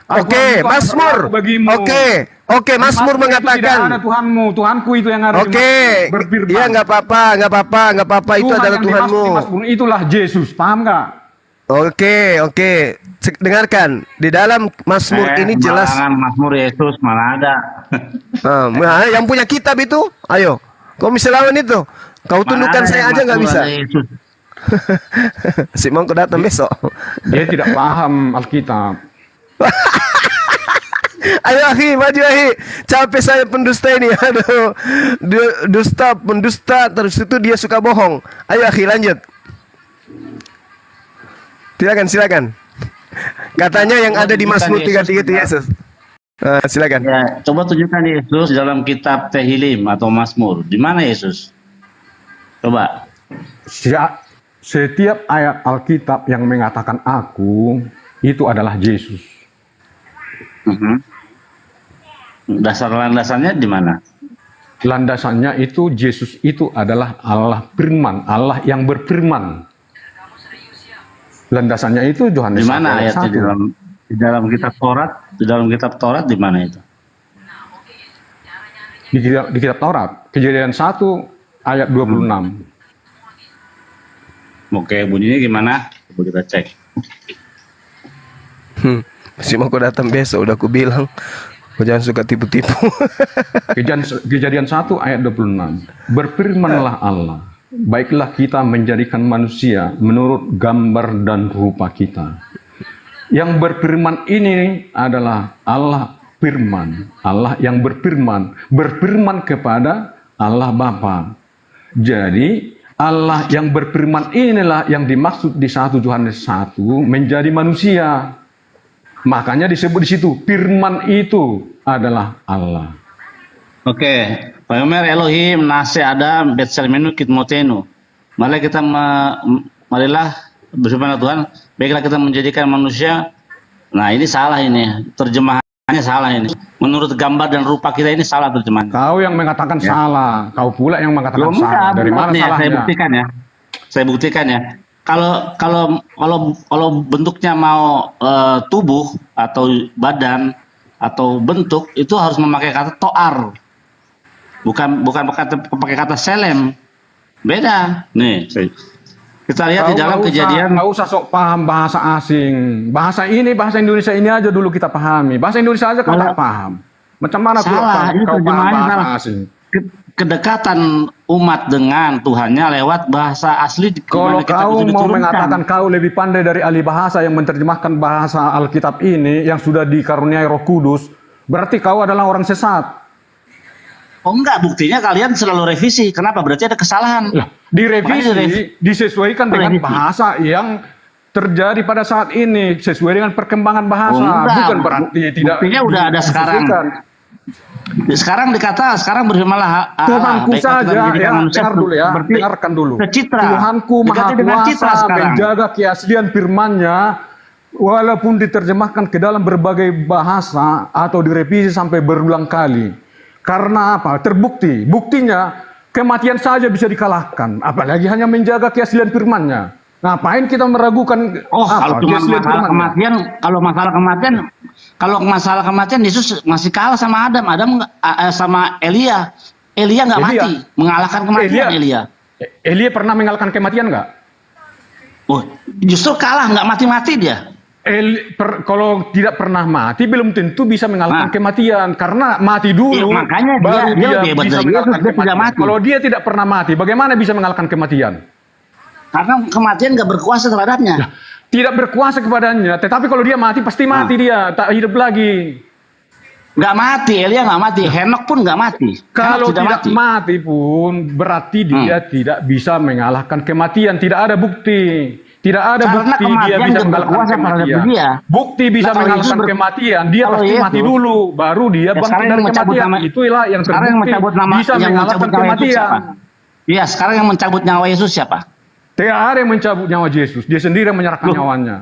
Al-Quran oke, itu akan Mazmur, berlaku bagimu. oke, Mazmur Mazmur itu mengatakan, tidak ada Tuhanmu, Tuhanku itu yang ada di oke, Mazmur, berfirman. iya nggak apa-apa, itu Tuhan adalah yang Tuhanmu. dimaksud di Mazmur itulah Yesus, paham nggak? Oke, dengarkan, di dalam Mazmur ini jelas, Mazmur Yesus mana ada. yang punya kitab itu, ayo, kau bisa lawan itu, kau tundukkan saya aja nggak bisa. Si Mongko datang besok. Dia tidak paham Alkitab. Ayo akhi, maju akhi. Capek saya pendusta ini. Aduh. Dusta, pendusta, terus itu dia suka bohong. Ayo akhi lanjut. Silakan. Katanya yang ada di Mazmur 33 itu Yesus. Silakan. Ya, coba tunjukkan Yesus dalam kitab Tehillim atau Mazmur. Di mana Yesus? Coba. Setiap ayat Alkitab yang mengatakan aku, itu adalah Yesus. Dasar landasannya di mana? Landasannya itu Yesus itu adalah Allah firman, Allah yang berfirman. Landasannya itu Yohanes Di mana 1 ayat ayatnya 1. di dalam kitab Taurat? Di dalam kitab Taurat di mana itu? Di kitab Taurat, Kejadian 1 ayat 26. Oke, bunyinya gimana? Coba kita cek. Masih mau kau datang besok, udah aku bilang. Kau jangan suka tipu-tipu. Kejadian 1 ayat 26. Berfirmanlah Allah, baiklah kita menjadikan manusia menurut gambar dan rupa kita. Yang berfirman ini adalah Allah firman, Allah yang berfirman kepada Allah Bapa. Jadi Allah yang berfirman inilah yang dimaksud di 1 Yohanes 1 menjadi manusia. Makanya disebut di situ firman itu adalah Allah. Oke, Payomer Elohim Nase Adam Betselmenu Kitmotenu. Marilah berfirman Tuhan, baiklah kita menjadikan manusia. Nah, ini salah ini. Terjemahannya salah ini. Menurut gambar dan rupa kita ini salah terjemahannya. Kau yang mengatakan salah, kau pula yang mengatakan Belum salah. Dari mana ya, salahnya? Saya buktikan ya. Kalau bentuknya mau tubuh atau badan atau bentuk itu harus memakai kata toar, bukan pakai kata selem. Beda. Nih, kita lihat di dalam kejadian. Nggak usah sok paham bahasa asing. Bahasa Indonesia ini aja dulu kita pahami. Bahasa Indonesia aja kau tak paham. Macam mana Salah, ini kau paham terjemahannya bahasa salah. asing? Kedekatan umat dengan Tuhannya lewat bahasa asli. Kalau dimana kita kau bisa mau diturunkan. mengatakan kau lebih pandai dari ahli bahasa yang menerjemahkan bahasa Alkitab ini yang sudah dikaruniai Roh Kudus, berarti kau adalah orang sesat. Oh enggak, buktinya kalian selalu revisi. Kenapa? Berarti ada kesalahan. Lah, direvisi, disesuaikan dengan Revisi. bahasa yang terjadi pada saat ini, sesuai dengan perkembangan bahasa. Oh, enggak. Bukan berarti tidak. Buktinya udah ada sekarang. disesuaikan. Sekarang berfirmanlah Tuhanku saja, ya, dengar dulu ya, seperti dengarkan dulu. secitra. Tuhanku Maha Diganti dengan citra Kuasa sekarang. menjaga keaslian firman-Nya, walaupun diterjemahkan ke dalam berbagai bahasa atau direvisi sampai berulang kali. Karena apa? Terbukti. Buktinya kematian saja bisa dikalahkan, apalagi hanya menjaga keaslian firman-Nya. Ngapain kita meragukan Kalau cuma keaslian masalah firman-Nya? kematian, kalau masalah kematian Yesus masih kalah sama Adam sama Elia. Elia nggak Elia. mati, mengalahkan kematian Elia. Elia pernah mengalahkan kematian nggak? Oh, justru kalah, nggak mati-mati dia. Kalau tidak pernah mati belum tentu bisa mengalahkan Nah. kematian karena mati dulu Iya, makanya baru dia lebih hebat bisa dari mengalahkan Yesus, dia tidak kematian. mati. Kalau dia tidak pernah mati, bagaimana bisa mengalahkan kematian? Karena kematian nggak berkuasa terhadapnya. Tidak berkuasa kepadanya, tetapi kalau dia mati pasti mati dia, tak hidup lagi. Nggak mati, Elia nggak mati, Henok pun nggak mati. Kalau Henok tidak mati pun berarti dia tidak bisa mengalahkan kematian, tidak ada bukti. Tidak ada Karena bukti dia kematian bisa nggak mengalahkan berkuasa terhadap kematian. dia. Bukti bisa Nah, kalau mengalahkan Yesus kematian, dia kalau pasti Yesus- mati dulu, baru dia Ya, bangkit sekarang dari yang mencabut kematian. nama- Itulah yang sekarang yang terbukti mencabut nama bisa yang mengalahkan mencabut nyawa Yesus kematian. siapa? Iya, sekarang yang mencabut nyawa Yesus siapa? Tidak ada yang mencabut nyawa Yesus, dia sendiri yang menyerahkan nyawanya.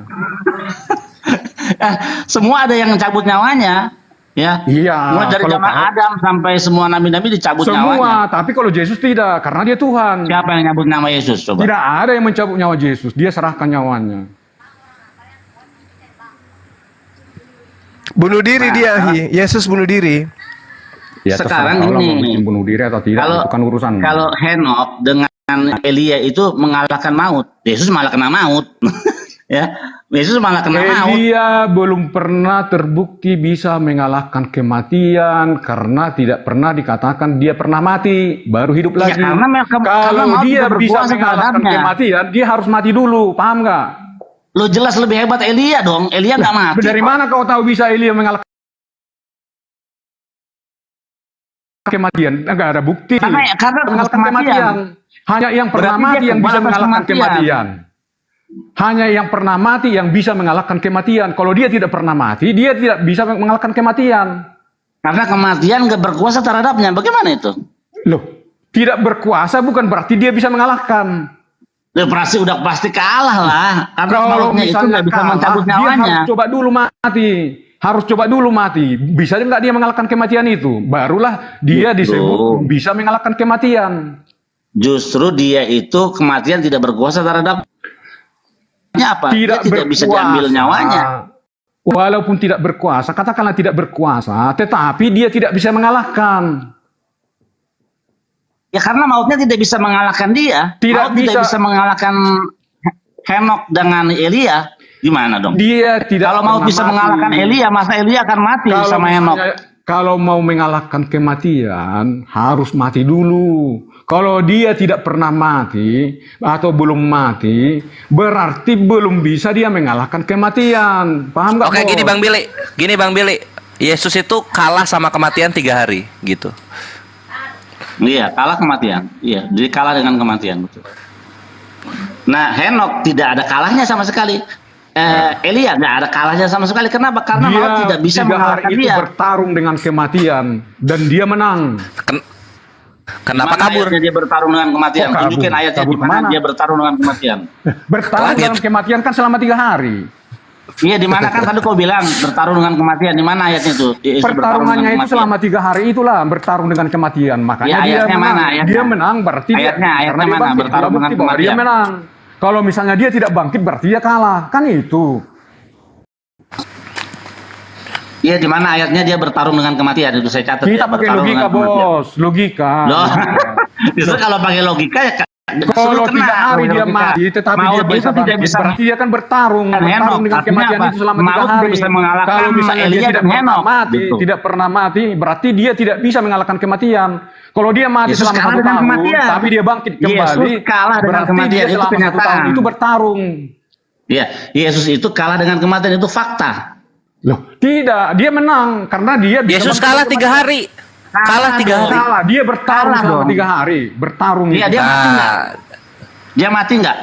Semua ada yang mencabut nyawanya, ya. Iya, Mulai dari kalau zaman tahu- Adam sampai semua nabi-nabi dicabut nyawanya. Semua, tapi kalau Yesus tidak, karena dia Tuhan. Siapa yang nyabut nama Yesus? Coba. Tidak ada yang mencabut nyawa Yesus, dia serahkan nyawanya. Bunuh diri dia, Yesus bunuh diri. Ya, Sekarang terserah Allah ini, mau bikin bunuh diri atau tidak, itu kan urusan. Kalau Henok dengan Elia itu mengalahkan maut, Yesus malah kena maut. Ya, Yesus malah kena maut. Elia belum pernah terbukti bisa mengalahkan kematian karena tidak pernah dikatakan dia pernah mati baru hidup Ya, lagi. karena Kalau maut dia tidak bisa berkuasa mengalahkan terhadapnya. kematian, dia harus mati dulu, paham nggak? Lo jelas lebih hebat Elia dong. Elia nggak mati. Dari mana kau tahu bisa Elia mengalahkan kematian, enggak ada bukti. Karena Mengalahkan kematian. Hanya yang pernah Berarti dia mati yang bisa kebal atas mengalahkan kematian. kematian. Hanya yang pernah mati yang bisa mengalahkan kematian. Kalau dia tidak pernah mati, dia tidak bisa mengalahkan kematian. Karena kematian gak berkuasa terhadapnya. Bagaimana itu? Loh, tidak berkuasa bukan berarti dia bisa mengalahkan. Udah pasti kalah lah. Karena Kalau mautnya itu misalnya nggak bisa kalah, mencabut dia nyawanya. harus coba dulu mati. Harus coba dulu mati. Bisa nggak dia mengalahkan kematian itu? Barulah dia disebut bisa mengalahkan kematian. Justru dia itu kematian tidak berkuasa terhadapnya apa? Dia tidak bisa diambil nyawanya. Walaupun tidak berkuasa, katakanlah tidak berkuasa, tetapi dia tidak bisa mengalahkan. Ya karena mautnya tidak bisa mengalahkan dia. Maut tidak bisa mengalahkan Henok dengan Elia. Gimana dong? Dia tidak. Kalau maut bisa mengalahkan Elia, masa Elia akan mati sama Henok? Kalau mau mengalahkan kematian, harus mati dulu. Kalau dia tidak pernah mati atau belum mati, berarti belum bisa dia mengalahkan kematian. Paham nggak? Oke, gini Bang Billy, Yesus itu kalah sama kematian 3 hari, gitu. Iya, kalah kematian. Iya, jadi kalah dengan kematian, betul. Nah, Henok tidak ada kalahnya sama sekali. Elia nggak ada kalahnya sama sekali. Kenapa? Karena dia maut tidak bisa mengalahkan itu dia. bertarung dengan kematian dan dia menang. Kenapa Mana kabur? ayatnya dia bertarung dengan kematian? Kok kabur? Tunjukin ayatnya Kabur di mana kemana? dia bertarung dengan kematian. Bertarung Kaget. dengan kematian kan selama 3 hari. Iya, di mana kan tadi kau bilang bertarung dengan kematian? Di mana ayatnya itu? Yesus bertarung Pertarungannya dengan itu kematian. selama 3 hari itulah bertarung dengan kematian. Makanya Ya, dia ayatnya menang. mana, ayatnya? Dia menang berarti Ayatnya karena dia mana? bangkit. Bertarung Dia dengan bukti bahwa dia kematian. menang. Kalau misalnya dia tidak bangkit berarti dia kalah. Kan itu. Iya, di mana ayatnya dia bertarung dengan kematian? Itu saya catat. Kita ya, pakai bertarung logika, dengan kematian. Bos. Logika. Loh, justru kalau pakai logika ya Kalau 3 hari dia logika. mati, tetapi Maut dia bisa itu tidak bangkit, bisa berarti dia kan bertarung Henok, dengan artinya kematian apa? itu selama 3 Maut tidak hari. bisa mengalahkan Kalau misalnya dia Elia tidak dan pernah Henok. mati, Betul. tidak pernah mati, berarti dia tidak bisa mengalahkan kematian. Kalau dia mati Yesus selama kalah 1 dengan tahun, kematian. tapi dia bangkit Yesus kembali, kalah dengan berarti kematian. dia Itu selama 1 kenyataan. tahun itu bertarung. Iya, Yesus itu kalah dengan kematian, itu fakta. Loh, tidak, dia menang karena dia bisa Yesus bangkit kalah dari 3 hari. Kalah 3 dong. hari. Kalah, dia bertarung Kalah selama dong. 3 hari, bertarung. Iya, itu. dia mati nggak? Nah, Dia mati nggak?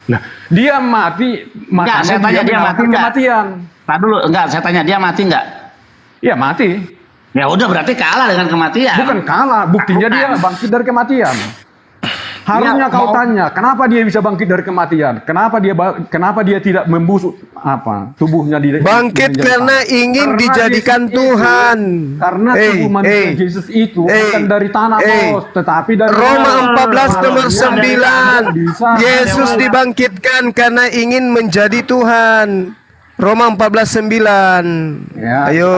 Nah, dia mati, makanya saya tanya dia mengalahkan mati nggak? kematian. Nah dulu, enggak, saya tanya dia mati nggak? Ya mati. Ya udah, berarti kalah dengan kematian. Bukan kalah, buktinya Bukan. dia bangkit dari kematian. Harusnya Ya, kau mau- tanya, kenapa dia bisa bangkit dari kematian? Kenapa dia tidak membusuk tubuhnya di Bangkit menjadi karena tanah? ingin Karena dijadikan Yesus Tuhan. itu- karena tubuh manusia Yesus itu bukan dari tanah, Bos, tetapi dari Roma Allah. 14 nomor Harusnya 9. bisa. Yesus dibangkitkan karena ingin menjadi Tuhan. Roma 14:9. Ya, Ayo.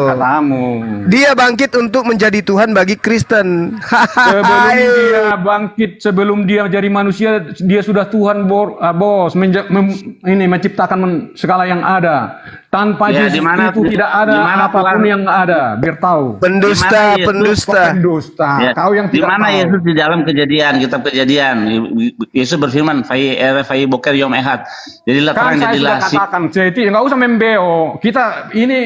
katamu. Dia bangkit untuk menjadi Tuhan bagi Kristen. Sebelum dia bangkit, sebelum dia jadi manusia, dia sudah Tuhan, Bos, menciptakan segala yang ada. Tanpa Ya, Yesus di mana- itu tidak ada di mana apapun Tuhan- yang ada. Biar tahu. Pendusta, Di mana Yesus pendusta. Pendusta. Ya, Kau yang di tidak mana tahu. Yesus di dalam kejadian, kitab kejadian, Yesus berfirman, "Fai boker yom ehad." Jadilah Kan terang, saya jadilah sudah katakan, jadi nggak usah membeo. Kita ini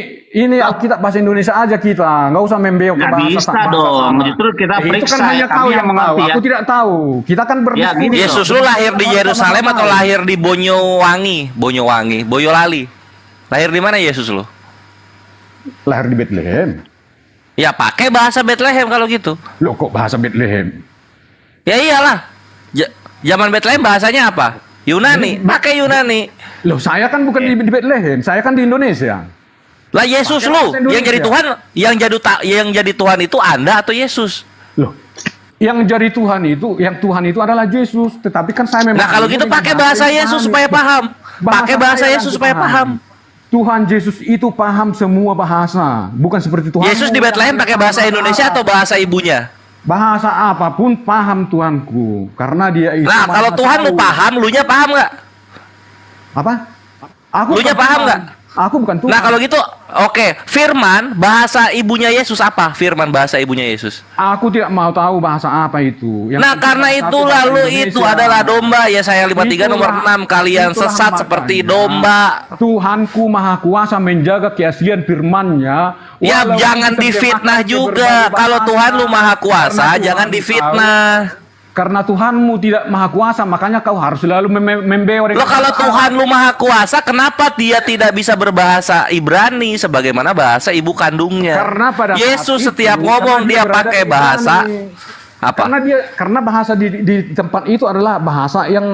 Alkitab bahasa Indonesia aja kita, nggak usah membeo ke Nggak bahasa bisa bahasa dong. sana. Justru kita Itu periksa, kan hanya kami kau yang yang tahu. mengerti, ya. Aku tidak tahu. Kita kan berdiskusi. gini loh. Yesus lu lahir di Yerusalem atau lahir di Boyolali? Lahir di mana Yesus lu? Lahir di Bethlehem. Ya pakai bahasa Bethlehem kalau gitu. Loh kok bahasa Bethlehem? Ya iyalah. Zaman Bethlehem bahasanya apa? Yunani. Pakai Yunani. Loh saya kan bukan di Bethlehem, saya kan di Indonesia. Lah Yesus Pakai lu bahasa Indonesia. yang jadi Tuhan, yang jadi Tuhan itu Anda atau Yesus? Loh, yang jadi Tuhan itu adalah Yesus. Tetapi kan saya memang. Nah kalau gitu pakai bahasa Yesus supaya paham. Pakai bahasa Yesus supaya paham. Tuhan Yesus itu paham semua bahasa, bukan seperti Tuhan. Yesus di Bethlehem pakai bahasa Indonesia atau bahasa ibunya? Bahasa apapun paham Tuhanku, karena dia itu. Nah kalau maha Tuhan tahu. lu paham, lu nya paham nggak? Apa? Aku Lu nya paham nggak? Aku bukan Tuhan. Nah kalau gitu, oke. Firman bahasa ibunya Yesus apa? Firman bahasa ibunya Yesus. Aku tidak mau tahu bahasa apa itu. Yang Nah penting karena satu itu bahasa lalu Indonesia. itu adalah domba. Yesaya 53 nomor 6. Kalian Itulah sesat makanya seperti domba. Tuhanku Maha Kuasa menjaga keaslian firman-Nya. Ya walaupun jangan diterjemahkan difitnah ke juga. berbagai Kalau bahasa. Tuhan lu maha kuasa, Karena jangan Tuhan difitnah. Karena Tuhanmu tidak Maha Kuasa, makanya kau harus selalu membeor. Lo kalau Tuhan lu maha kuasa, kenapa dia tidak bisa berbahasa Ibrani sebagaimana bahasa ibu kandungnya? Karena pada saat Yesus itu, setiap karena ngomong dia berada pakai di bahasa Ibrani. apa? Karena bahasa di tempat itu adalah bahasa yang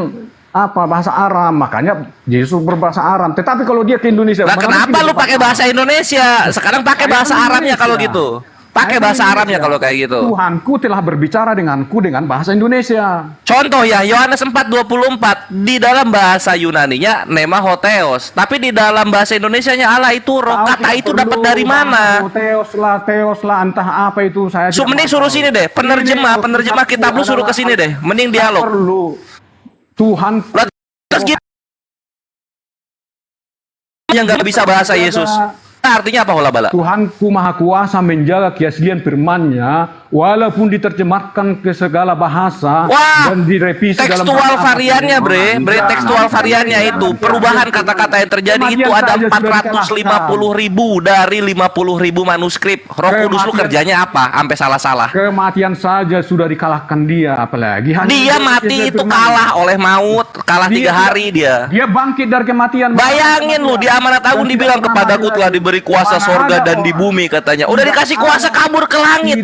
bahasa Aram, makanya Yesus berbahasa Aram. Tetapi kalau dia ke Indonesia, Nah, mana kenapa mungkin lu dia pakai bahasa Indonesia? Sekarang pakai bahasa Arabnya kalau gitu. Pakai bahasa Arabnya kalau kayak gitu. Tuhanku telah berbicara denganku dengan bahasa Indonesia. Contoh ya, Yohanes 4:24 di dalam bahasa Yunaninya nema hotheos, tapi di dalam bahasa Indonesianya Allah itu roh. Kata itu dapat dari mana? Teos lah, entah apa itu saya. So, mending suruh sini deh, penerjemah kitab lu suruh ke sini deh. Mending dialog. Perlu. Tuhan Lah, terus gimana yang nggak bisa bahasa Yesus? Nah, artinya apa hola bala? Tuhanku Maha Kuasa menjaga keaslian firman-Nya walaupun diterjemahkan ke segala bahasa Wah, dan direvisi dalam tekstual bahasa variannya apa. bre tekstual variannya itu perubahan kata-kata yang terjadi itu ada 450.000 dari 50.000 manuskrip. Roh Kudus lu kerjanya apa? Sampai salah-salah. Kematian saja sudah dikalahkan dia, apalagi hanya Dia mati itu kalah oleh maut, kalah 3 hari dia. Dia bangkit dari kematian. Bayangin lu di amanat agung dibilang kepadaku telah diberi kuasa sorga dan di bumi katanya. Udah dikasih kuasa kabur ke langit.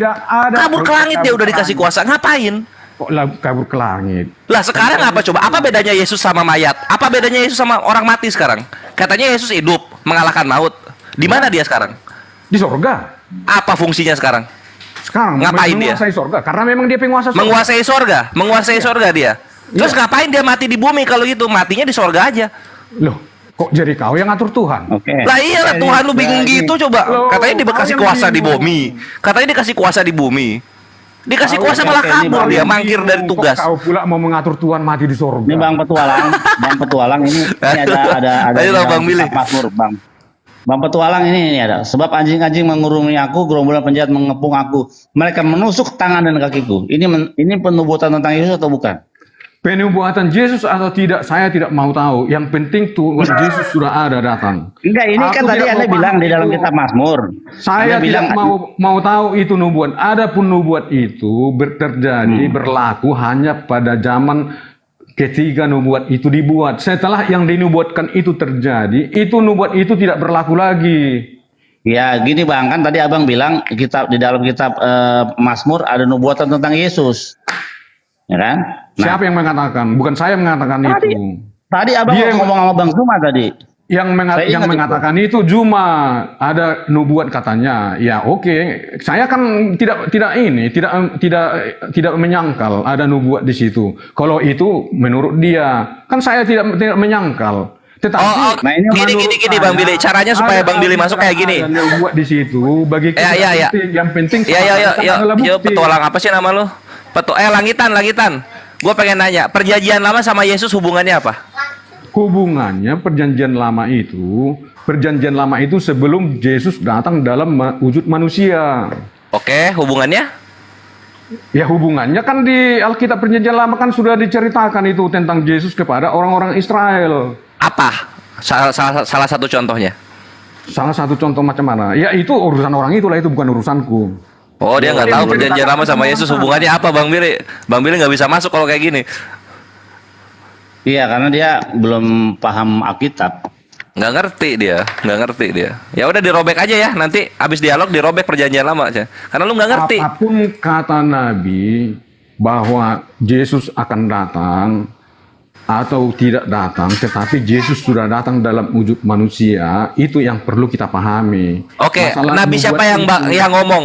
Kabur ke langit dia udah dikasih kuasa. Ngapain? Kok kabur ke langit? Lah sekarang apa coba? Apa bedanya Yesus sama mayat? Apa bedanya Yesus sama orang mati sekarang? Katanya Yesus hidup, mengalahkan maut. Di mana dia sekarang? Di sorga. Apa fungsinya sekarang? Sekarang Ngapain dia? menguasai sorga. Karena memang dia penguasa sorga. Menguasai sorga dia. Terus ngapain dia mati di bumi kalau gitu? Matinya di sorga aja. Loh, kok jadi kau yang ngatur Tuhan? Oke. Lah iyalah Tuhan lu bingung gitu coba. Loh, Katanya dikasih kau yang kuasa di bingung. bumi. Katanya dikasih kuasa di bumi. Dikasih Kau kuasa yang malah kayak ini, kabur Bang. dia, mangkir dari Kok tugas. Kau pula mau mengatur Tuhan mati di sorga. Ini Bang Petualang ini ada Ayo di lah, dalam Bang Billy. kitab Mazmur, Bang. Bang Petualang ini ada. Sebab anjing-anjing mengurungi aku, gerombolan penjahat mengepung aku. Mereka menusuk tangan dan kakiku. Ini penubuatan tentang Yesus atau bukan? Penubuatan Yesus atau tidak, saya tidak mau tahu. Yang penting Tuhan Yesus sudah ada datang. Enggak, ini Aku kan tadi tidak Anda mau bilang paham di dalam itu. kitab Mazmur. Saya Anda tidak bilang mau tahu itu nubuat. Adapun nubuat itu terjadi berlaku hanya pada zaman ketika nubuat itu dibuat. Setelah yang dinubuatkan itu terjadi, itu nubuat itu tidak berlaku lagi. ya gini Bang, kan tadi Abang bilang di dalam kitab Mazmur ada nubuatan tentang Yesus. Ya kan? Nah, Siapa yang mengatakan? Bukan saya yang mengatakan itu. tadi Abang Dia yang- ngomong sama Bang Zuma tadi. Yang Saya ingat mengatakan itu cuma ada nubuat katanya. Ya oke, saya kan tidak menyangkal ada nubuat di situ. Kalau itu menurut dia, kan saya tidak menyangkal. Tetapi Nah, ini gini Bang Billy, caranya supaya Bang Billy masuk kayak gini. Ada nubuat di situ bagi kita. Ya. Yang penting Ya, adalah yo, bukti. petualang apa sih nama lu? Langitan. Gue pengen nanya, perjanjian lama sama Yesus hubungannya apa? Hubungannya perjanjian lama itu sebelum Yesus datang dalam wujud manusia. Oke, hubungannya? Ya hubungannya kan di Alkitab perjanjian lama kan sudah diceritakan itu tentang Yesus kepada orang-orang Israel. Apa? Salah satu contohnya. Salah satu contoh macam mana? Ya itu urusan orang itulah, itu bukan urusanku. Oh, dia nggak Dia tahu menceritakan perjanjian lama sama Yesus hubungannya apa, Bang Billy. Bang Billy nggak bisa masuk kalau kayak gini. Iya, karena dia belum paham Alkitab. Nggak ngerti dia. Ya udah dirobek aja ya, nanti abis dialog dirobek perjanjian lama aja. Karena lu nggak ngerti. Apapun kata Nabi bahwa Yesus akan datang atau tidak datang, tetapi Yesus sudah datang dalam wujud manusia, itu yang perlu kita pahami. Oke, Masalah Nabi nubuat siapa yang itu- ngomong?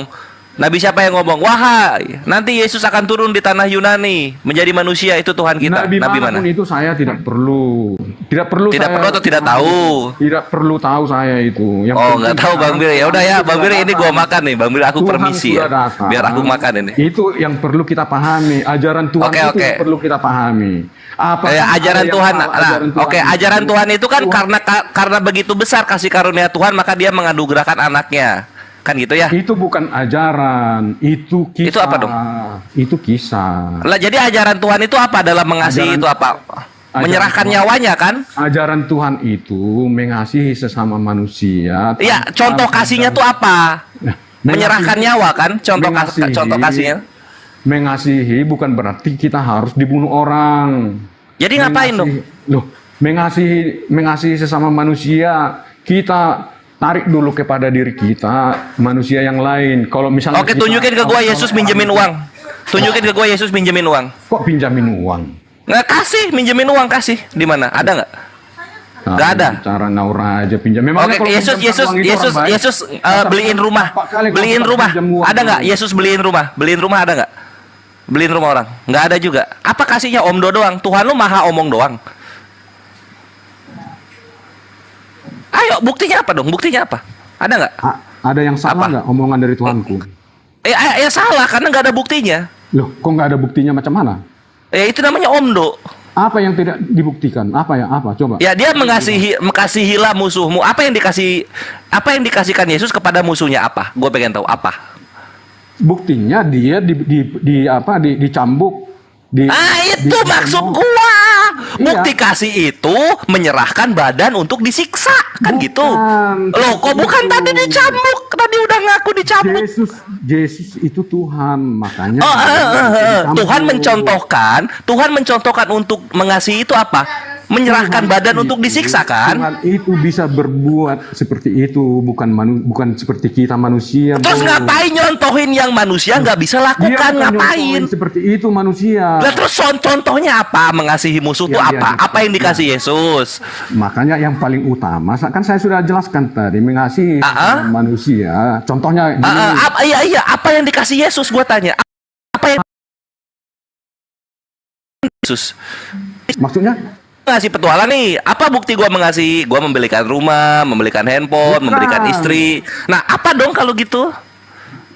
Nabi siapa yang ngomong? Wahai, nanti Yesus akan turun di tanah Yunani menjadi manusia, itu Tuhan kita. Nabi Nabi manapun mana? itu saya tidak perlu. Tidak perlu Atau tidak tahu? Tidak perlu tahu saya itu. Yang Oh, penting nggak tahu Bang Bir. Ya udah ya, Bang Bir, ini gua makan nih. Bang Bir, aku Tuhan permisi sudah ya. datang. Biar aku makan ini. Itu yang perlu kita pahami. Ajaran Tuhan Oke, itu oke. yang perlu kita pahami. Apa Ajaran Tuhan. Ajaran Tuhan itu kan karena begitu besar kasih karunia Tuhan, maka Dia menganugerahkan anaknya. Kan gitu ya? Itu bukan ajaran, itu kisah. Itu apa dong? Itu kisah. Lah, jadi ajaran Tuhan itu apa dalam mengasihi itu apa? Menyerahkan Tuhan. nyawanya kan? Ajaran Tuhan itu mengasihi sesama manusia. Iya, contoh kasihnya tuh apa? Menyerahkan nyawa kan? Contoh kasihnya. Mengasihi bukan berarti kita harus dibunuh orang. Jadi ngapain dong? Loh, mengasihi sesama manusia, kita tarik dulu kepada diri kita, manusia yang lain. Kalau misalnya Oke, tunjukin ke gua Yesus minjemin uang. Tunjukin ke gua Yesus minjemin uang. Kok pinjamin uang? Nggak kasih, minjemin uang kasih. Di mana? Ada nggak? Nggak ada. Cara naura aja pinjam. Memangnya Oke, kalau Yesus pinjam uang itu orang baik? beliin rumah. Beliin rumah. Ada nggak? Yesus beliin rumah. Beliin rumah ada nggak? Beliin rumah orang. Nggak ada juga. Apa kasihnya omdo doang? Tuhan lu maha omong doang. Ayo, buktinya apa dong? Buktinya apa? Ada nggak? Ada yang salah Apa? nggak omongan dari Tuhanku? Ya salah karena nggak ada buktinya. Loh, kok nggak ada buktinya macam mana? Itu namanya omdo. Apa yang tidak dibuktikan? Apa ya? Apa? Coba. Ya, dia mengasihilah musuhmu. Apa yang dikasihkan Yesus kepada musuhnya apa? Gue pengen tahu apa. Buktinya dia dicambuk. Itu maksud gua. Bukti kasih itu menyerahkan badan untuk disiksa, kan gitu. Loh, kok bukan tadi dicambuk? Tadi udah ngaku dicambuk. Yesus itu Tuhan, makanya. Tuhan mencontohkan untuk mengasihi itu apa? Menyerahkan badan untuk disiksa kan? Tuhan itu bisa berbuat seperti itu, bukan seperti kita manusia. Terus bro. ngapain nyontohin yang manusia nggak bisa Dia lakukan? bukan Ngapain? nyontohin seperti itu manusia. Lah terus contohnya apa? Mengasihi musuh tuh Ya, apa? ya, Apa yang dikasih Yesus? Makanya yang paling utama, kan saya sudah jelaskan tadi, mengasihi manusia. Contohnya gini, Iya, apa yang dikasih Yesus? Gua tanya. Apa yang Yesus? maksudnya Ngasih petualang nih, apa bukti gua mengasihi? Gua membelikan rumah, membelikan handphone, membelikan istri. Nah, apa dong kalau gitu?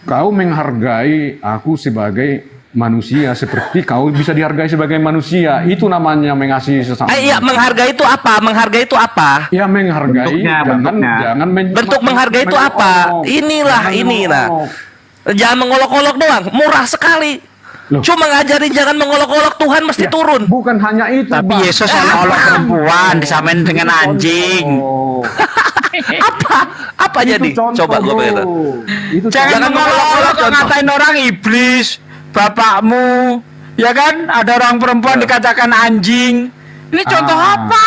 kau menghargai aku sebagai manusia seperti kau bisa dihargai sebagai manusia. Itu namanya mengasihi sesama. Iya, menghargai itu apa? Menghargai itu apa? Ya menghargai, jangan Bentuk menghargai itu apa? Inilah, jangan mengolok-olok doang, murah sekali. Loh. Cuma ngajarin jangan mengolok-olok, Tuhan mesti turun. Bukan hanya itu, Tapi Bang. Yesus olok-olok perempuan disamain dengan anjing. Apa jadi? Coba gue pengen tahu. Itu Jangan mengolok-olok kok ngatain orang iblis, bapakmu, ya kan? Ada orang perempuan dikatakan anjing. Ini contoh apa?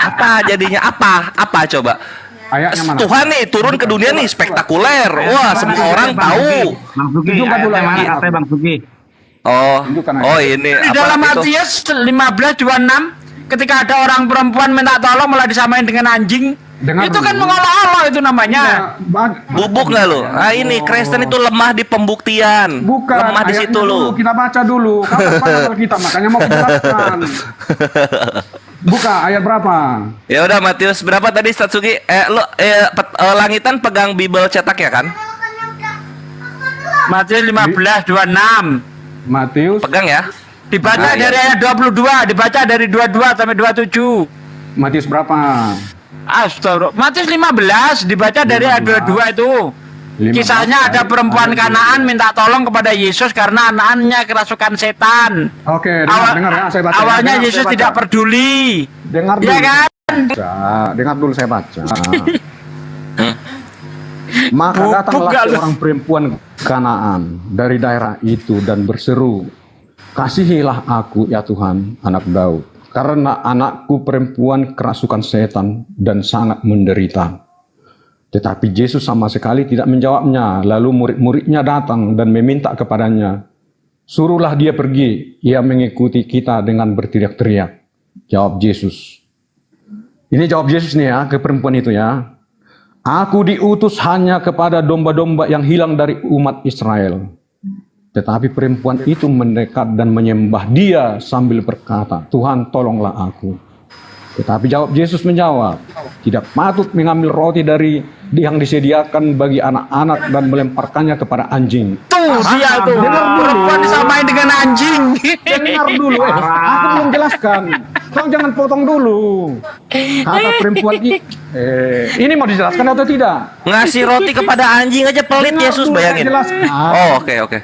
Apa jadinya? Apa coba? ayatnya mana? Tuhan nih turun ke dunia nih spektakuler. Wah, semua orang tahu. Bang Sugi, Tunjukkan dulu ayatnya mana ayat. katanya Bang Sugi? Oh ini Di apa dalam itu? Matius 15:26 ketika ada orang perempuan minta tolong malah disamain dengan anjing. Dengar Itu kan dulu. mengolok-olok itu namanya. Bubuk nggak lu? Nah ini Kristen itu lemah di pembuktian. Bukan, Lemah di ayatnya situ dulu, lu. kita baca dulu. Kapan baca kita, makanya mau jelaskan. Buka ayat berapa? Ya udah Matius berapa tadi Satsuki? Langitan pegang Bible cetaknya kan? Matius 15:26. Matius Pegang ya. Dibaca Nah, dari ayat 22, dibaca dari 22 sampai 27. Matius berapa? Astagfirullah. Matius 15 dibaca dari ayat 22 itu. 15, Kisahnya ada perempuan ayat Kanaan minta tolong kepada Yesus karena anaknya kerasukan setan. Oke, dengar ya, saya baca. Awalnya Dengar, Yesus saya baca. tidak peduli. Dengar dulu. Ya kan? Baca. Dengar dulu saya baca. Maka Bubuk datanglah gak lu? seorang perempuan Kanaan dari daerah itu dan berseru, "Kasihilah aku ya Tuhan, anak Daud, karena anakku perempuan kerasukan setan dan sangat menderita." Tetapi Yesus sama sekali tidak menjawabnya. Lalu murid-muridnya datang dan meminta kepadanya, "Suruhlah dia pergi, ia mengikuti kita," dengan berteriak-teriak. Jawab Yesus. Ini jawab Yesus nih ya ke perempuan itu ya. Aku diutus hanya kepada domba-domba yang hilang dari umat Israel. Tetapi perempuan itu mendekat dan menyembah dia sambil berkata, Tuhan tolonglah aku. Tetapi Yesus menjawab, tidak patut mengambil roti dari yang disediakan bagi anak-anak dan melemparkannya kepada anjing. Tuh dia tuh. Perempuan disamain dengan anjing. Dengar dulu, aku belum jelaskan. Kau jangan potong dulu. Kata perempuan ini mau dijelaskan atau tidak? Ngasih roti kepada anjing aja pelit Dengar Yesus, dulu, bayangin. saya jelaskan. Oh, oke.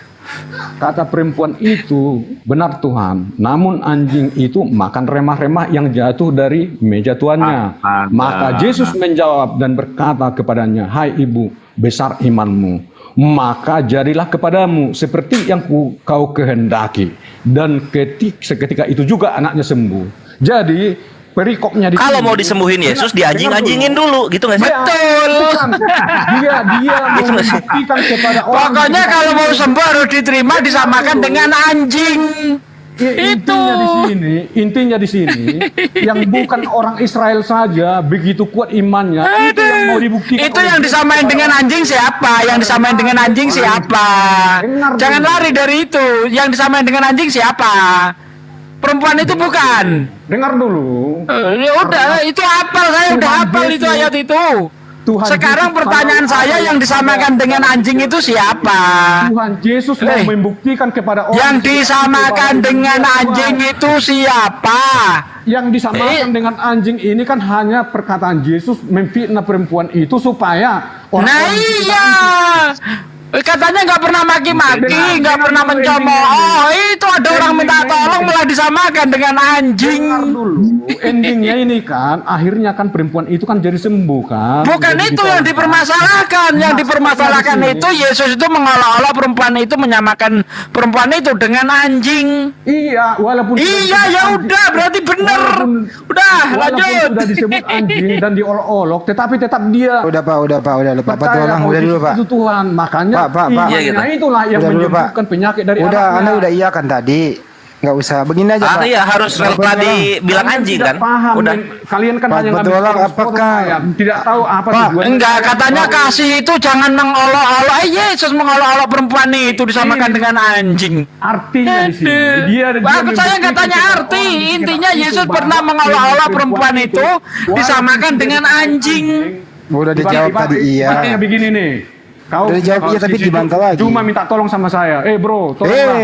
Kata perempuan itu, benar Tuhan, namun anjing itu makan remah-remah yang jatuh dari meja tuannya. Maka Yesus menjawab dan berkata kepadanya, hai ibu, besar imanmu, maka jadilah kepadamu seperti yang kau kehendaki. Dan seketika itu juga anaknya sembuh. Jadi perikopnya di Kalau sini, mau disembuhin Yesus, dianjing-anjingin dulu, gitu nggak sih? Betul. Dia membuktikan kepada orang. Pokoknya kalau mau sembuh harus diterima disamakan dengan anjing. Intinya di sini yang bukan orang Israel saja begitu kuat imannya, itu yang mau dibuktikan. Itu yang disamain dengan anjing siapa? Yang disamain dengan anjing siapa? Jangan lari dari itu. Yang disamain dengan anjing siapa? Perempuan itu bukan. Dengar dulu. Ya udah, itu hafal, saya udah hafal itu ayat itu. Tuhan Sekarang Yesus pertanyaan saya yang disamakan dengan anjing itu siapa? Tuhan Yesus mau membuktikan kepada orang Yang disamakan dengan anjing itu siapa? Yang disamakan dengan anjing ini kan hanya perkataan Yesus memfitnah perempuan itu supaya Nah iya, katanya nggak pernah maki-maki, nggak pernah mencemooh. Itu ada orang minta tolong malah disamakan dengan anjing. Dengar dulu, endingnya ini kan, akhirnya kan perempuan itu kan jadi sembuh kan. Bukan Jadi itu yang dipermasalahkan. Yang dipermasalahkan itu Yesus itu mengolok-olok perempuan itu, menyamakan perempuan itu dengan anjing. Iya, walaupun Iya ya udah, berarti bener. Udah, walaupun lanjut. sudah disebut anjing dan diolok-olok, tetapi tetap dia Udah Pak, udah Pak percaya tolong, bahwa udah dulu Yesus Pak. itu Tuhan. Makanya Pak. imannya Iya, gitu. itulah yang Udah dulu, Pak. menyembuhkan penyakit dari Udah, anaknya. Anda udah iya kan tadi. Nggak usah begini aja Pak. Iya, harus tadi bilang Kalian anjing tidak kan? paham, Udah. kalian kan Pak, hanya betul ngambil lah, potong apakah- ayat, tidak tahu apa Pak, tujuannya. Enggak, katanya kasih itu jangan mengolok-olok. Yesus mengolok-olok perempuan itu disamakan dengan anjing. Artinya di sini dia Aku saya nggak tanya arti. Intinya Yesus pernah mengolok-olok perempuan itu disamakan dengan anjing. Udah dijawab tadi iya. Artinya begini nih. Kau Udah dijawab iya, tapi si situ dibantah lagi. Cuma minta tolong sama saya. Bro, tolonglah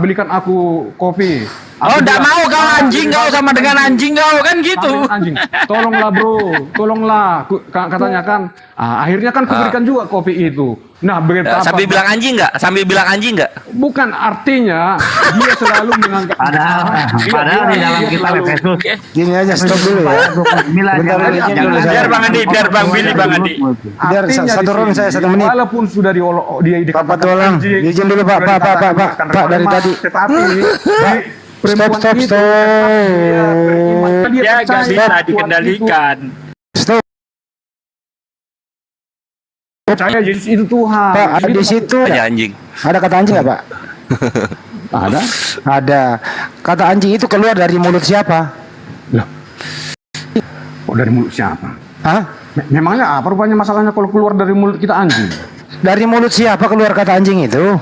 belikan aku kopi. Oh, enggak mau kau anjing, kau sama dengan anjing kau kan gitu. Anjing. Tolonglah bro, tolonglah. Katanya kan, akhirnya kan kuberikan juga kopi itu. Nah, betapa Sambil bilang anjing nggak? Sambil bilang anjing nggak? bukan artinya dia selalu menganggap Padahal di dalam kitab Efesus Gini aja, stop dulu ya. Bentar, izin dulu saya. Biar Bang Andi, biar Bang Billy, Bang Andi. Biar artinya satu di round sini, saya 1 menit. walaupun sudah dia Pak, tolong. Izin dulu, Pak. sudah dikatakan Pak, dari remah, tadi. tetapi perempuan Stop. itu, dia beriman, dia Ya nggak percaya bisa Tuhan dikendalikan. Stop. itu, percaya Yesus itu Tuhan. Pak, ada Itu di situ. Aja anjing. Ada kata anjing nggak Pak? ada. Ada. Kata anjing itu keluar dari mulut siapa? Loh. Kok dari mulut siapa? Hah? Memangnya apa rupanya masalahnya kalau keluar dari mulut kita anjing? Dari mulut siapa keluar kata anjing itu?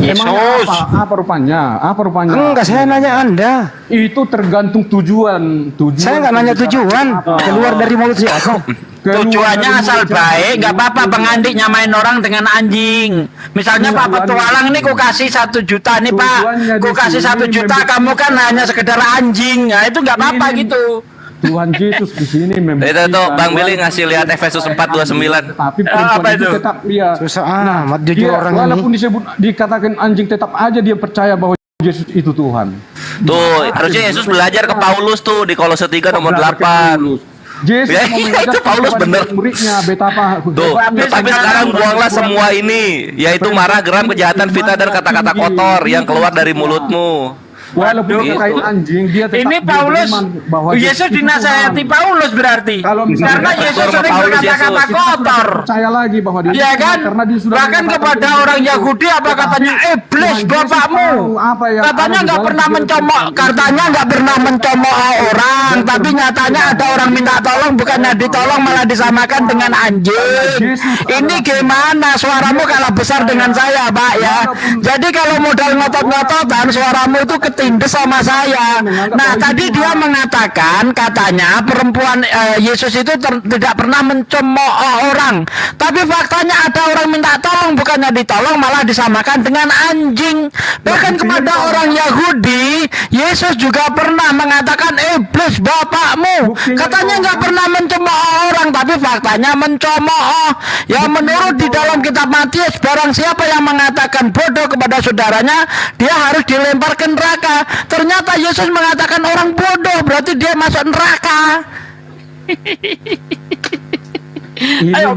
Memangnya apa rupanya? Apa rupanya? Enggak, saya nanya Anda. Itu tergantung tujuan. Saya nggak nanya tujuan. Keluar dari mulut siapa? Tujuannya asal baik, nggak apa-apa Bang Andi nyamain orang dengan anjing. Misalnya Pak Petualang nih, ku kasih 1 juta nih Pak, ku kasih 1 juta, kamu kan hanya sekedar anjing, nah itu nggak apa-apa gitu. Tuhan Yesus di sini membuktikan. Itu Bang Billy ngasih lihat Efesus 4:29. Tapi perempuan Apa itu itu? tetap dia. Susah amat jujur Dia, orang walaupun ini. dikatakan anjing, tetap aja dia percaya bahwa Yesus itu Tuhan. Tuh, harusnya Yesus belajar ke Paulus tuh di Kolose 3 nomor 8. Yesus Ya, mau itu mengajarkan Paulus kepada bener. muridnya betapa Tuh, tapi sekarang buanglah semua ini, yaitu marah, geram, kejahatan, fitnah, dan kata-kata kotor yang keluar dari mulutmu. Walaupun dia Waduh. kain anjing, dia tetap Ini dia Paulus, beriman bahwa Yesus itu dinasehati Tuhan. Paulus berarti. Kalau misalnya Karena kita Yesus percaya sering Paulus, berkata-kata Yesus. kotor. Percaya lagi bahwa dia Ya Tuhan, kan? karena dia sudah Bahkan mengatakan kepada begitu. orang Yahudi apa Tetapi katanya iblis Tuhan Yesus bapakmu. tahu apa yang Katanya ada di nggak dalam pernah pikiran mencomok, kita. katanya nggak pernah mencomooh orang, Dan tapi terbukti nyatanya ada orang minta tolong, bukannya ditolong malah disamakan dengan anjing. Ini gimana? Suaramu kalah besar dengan saya, Pak ya. Jadi kalau modal ngotot-ngototan, suaramu itu ketindes sama saya. Nah, tadi dia mengatakan katanya perempuan Yesus itu tidak pernah mencemooh orang. Tapi faktanya ada orang minta tolong, bukannya ditolong malah disamakan dengan anjing. Bahkan kepada orang Yahudi, Yesus juga pernah mengatakan iblis bapakmu. Katanya nggak pernah mencemooh orang, tapi faktanya mencemooh. Ya menurut di dalam kitab Matius, barang siapa yang mengatakan bodoh kepada saudaranya, dia harus dilempar ke neraka. Ternyata Yesus mengatakan orang bodoh, berarti dia masuk neraka. Ini Ayo